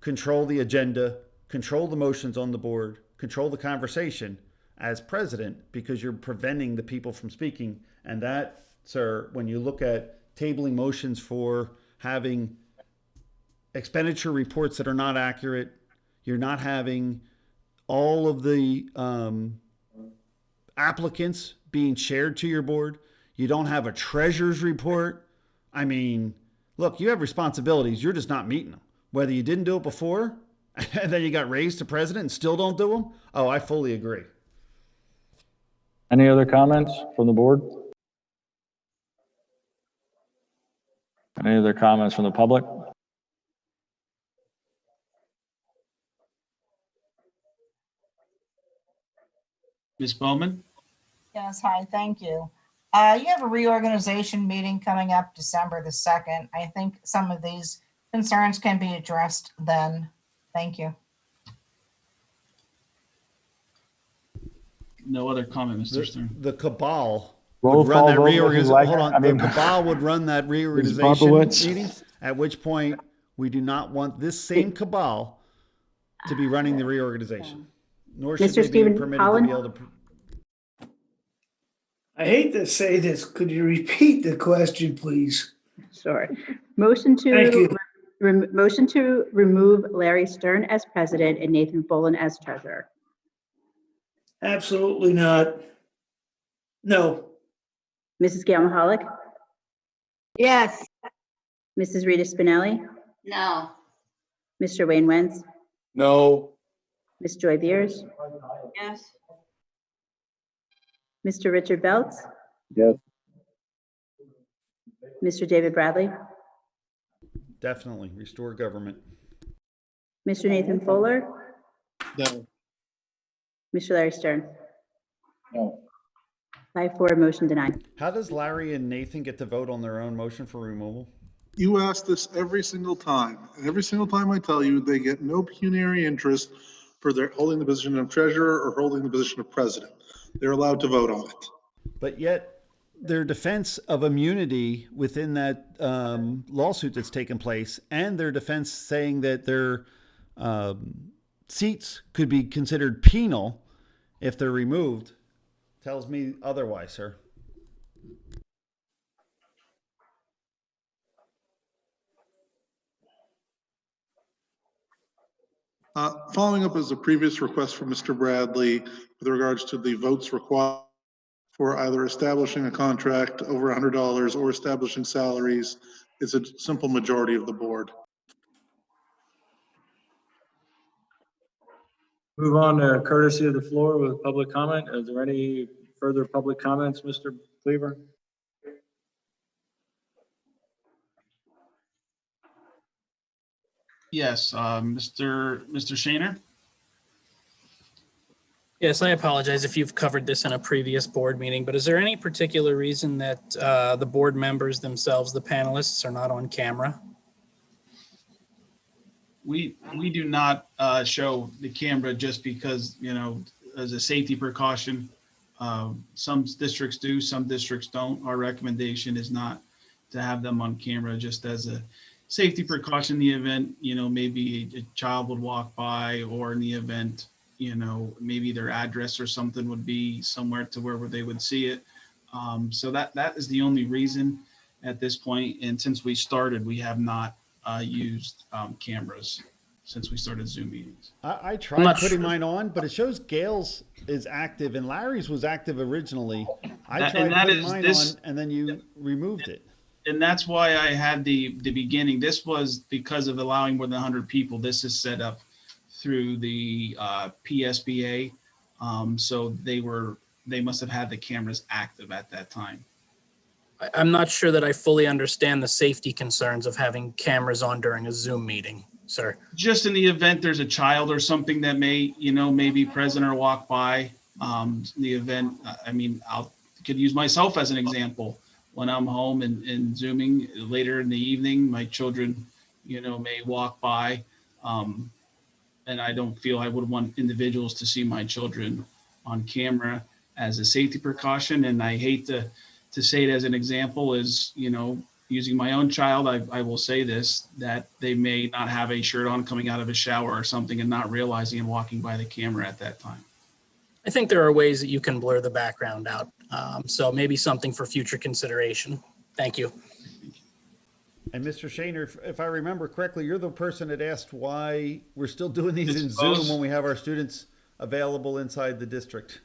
Speaker 6: control the agenda, control the motions on the board, control the conversation as president, because you're preventing the people from speaking. And that, sir, when you look at tabling motions for having expenditure reports that are not accurate, you're not having all of the applicants being shared to your board, you don't have a treasurer's report. I mean, look, you have responsibilities, you're just not meeting them. Whether you didn't do it before and then you got raised to president and still don't do them. Oh, I fully agree.
Speaker 3: Any other comments from the board? Any other comments from the public?
Speaker 2: Ms. Bowman?
Speaker 15: Yes, hi, thank you. You have a reorganization meeting coming up December the 2nd. I think some of these concerns can be addressed then. Thank you.
Speaker 2: No other comment, Mr. Stern.
Speaker 6: The cabal
Speaker 3: Roll
Speaker 6: would run
Speaker 3: call
Speaker 6: that
Speaker 3: vote, Mrs.
Speaker 6: reorganization.
Speaker 3: Wagner.
Speaker 6: Hold on.
Speaker 3: I mean,
Speaker 6: The cabal would run that reorganization
Speaker 3: Bobowitz.
Speaker 6: meeting, at which point we do not want this same cabal to be running the reorganization. Nor should
Speaker 13: Mr.
Speaker 6: they be
Speaker 13: Stephen
Speaker 6: permitted to
Speaker 13: Holland?
Speaker 6: be able to.
Speaker 21: I hate to say this. Could you repeat the question, please?
Speaker 13: Sure. Motion
Speaker 21: Thank you.
Speaker 13: to motion to remove Larry Stern as president and Nathan Bolin as treasurer.
Speaker 21: Absolutely not. No.
Speaker 13: Mrs. Gail Mahalik?
Speaker 10: Yes.
Speaker 13: Mrs. Rita Spinelli?
Speaker 8: No.
Speaker 13: Mr. Wayne Wentz?
Speaker 7: No.
Speaker 13: Ms. Joy Beers?
Speaker 10: Yes.
Speaker 13: Mr. Richard Belts?
Speaker 7: Yes.
Speaker 13: Mr. David Bradley?
Speaker 6: Definitely restore government.
Speaker 13: Mr. Nathan Fuller?
Speaker 7: No.
Speaker 13: Mr. Larry Stern?
Speaker 7: No.
Speaker 13: 5-4, motion denied.
Speaker 6: How does Larry and Nathan get to vote on their own motion for removal?
Speaker 1: You ask this every single time, and every single time I tell you, they get no pecuniary interest for their holding the position of treasurer or holding the position of president. They're allowed to vote on it.
Speaker 6: But yet their defense of immunity within that lawsuit that's taken place, and their defense saying that their seats could be considered penal if they're removed, tells me otherwise, sir.
Speaker 1: Following up is a previous request from Mr. Bradley with regards to the votes required for either establishing a contract over $100 or establishing salaries. It's a simple majority of the board.
Speaker 3: Move on to courtesy of the floor with public comment. Is there any further public comments, Mr. Cleaver?
Speaker 2: Yes, Mr. Shaner?
Speaker 17: Yes, I apologize if you've covered this in a previous board meeting, but is there any particular reason that the board members themselves, the panelists, are not on camera?
Speaker 2: We do not show the camera just because, you know, as a safety precaution. Some districts do, some districts don't. Our recommendation is not to have them on camera, just as a safety precaution in the event, you know, maybe a child would walk by, or in the event, you know, maybe their address or something would be somewhere to where they would see it. So that is the only reason at this point. And since we started, we have not used cameras since we started Zoom meetings.
Speaker 6: I tried putting mine on, but it shows Gail's is active and Larry's was active originally. I tried putting mine on and then you removed it.
Speaker 2: And that's why I had the beginning. This was because of allowing more than 100 people. This is set up through the PSBA. So they must have had the cameras active at that time.
Speaker 17: I'm not sure that I fully understand the safety concerns of having cameras on during a Zoom meeting, sir.
Speaker 2: Just in the event there's a child or something that may be present or walk by. In the event, I mean, could use myself as an example. When I'm home and Zooming later in the evening, my children, may walk by. And I don't feel I would want individuals to see my children on camera as a safety precaution. And I hate to say it as an example is, using my own child, I will say this, that they may not have a shirt on coming out of a shower or something and not realizing and walking by the camera at that time.
Speaker 17: I think there are ways that you can blur the background out. So maybe something for future consideration. Thank you.
Speaker 6: And Mr. Shaner, if I remember correctly, you're the person that asked why we're still doing these in Zoom when we have our students available inside the district.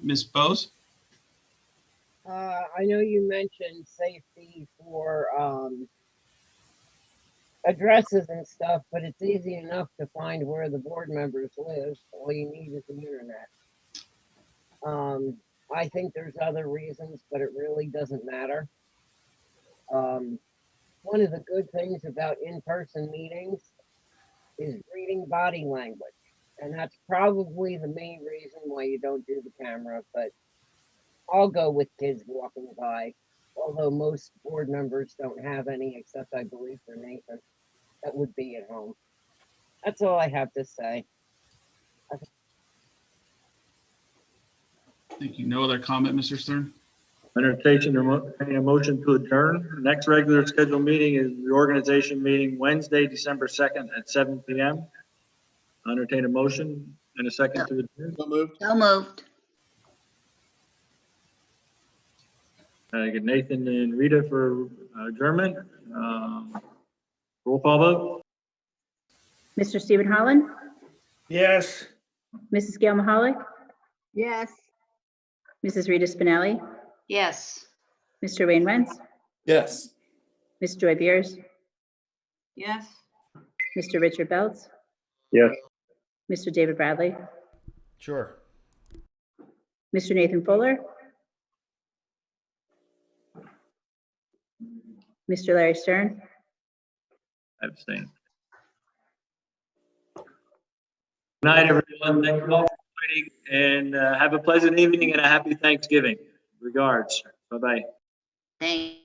Speaker 2: Ms. Bose?
Speaker 9: I know you mentioned safety for addresses and stuff, but it's easy enough to find where the board members live. All you need is the internet. I think there's other reasons, but it really doesn't matter. One of the good things about in-person meetings is reading body language. And that's probably the main reason why you don't do the camera, but I'll go with kids walking by, although most board members don't have any, except I believe for Nathan, that would be at home. That's all I have to say.
Speaker 2: Thank you. No other comment, Mr. Stern?
Speaker 3: Entertain a motion to adjourn. Next regular scheduled meeting is the organization meeting Wednesday, December 2nd at 7 p.m. Entertain a motion and a second to adjourn.
Speaker 1: So moved.
Speaker 8: So moved.
Speaker 3: Get Nathan and Rita for adjournment. Roll call vote.
Speaker 13: Mr. Stephen Holland,
Speaker 21: Yes.
Speaker 13: Mrs. Gail Mahalik,
Speaker 10: Yes.
Speaker 13: Mrs. Rita Spinelli,
Speaker 8: Yes.
Speaker 13: Mr. Wayne Wentz,
Speaker 7: Yes.
Speaker 13: Ms. Joy Beers,
Speaker 10: Yes.
Speaker 13: Mr. Richard Belts,
Speaker 3: Yes.
Speaker 13: Mr. David Bradley,
Speaker 6: Sure.
Speaker 13: Mr. Nathan Foeller, Mr. Larry Stern,
Speaker 3: Abstain. Good night, everyone. Thank you all for joining, and have a pleasant evening and a happy Thanksgiving. Regards. Bye-bye.
Speaker 8: Thank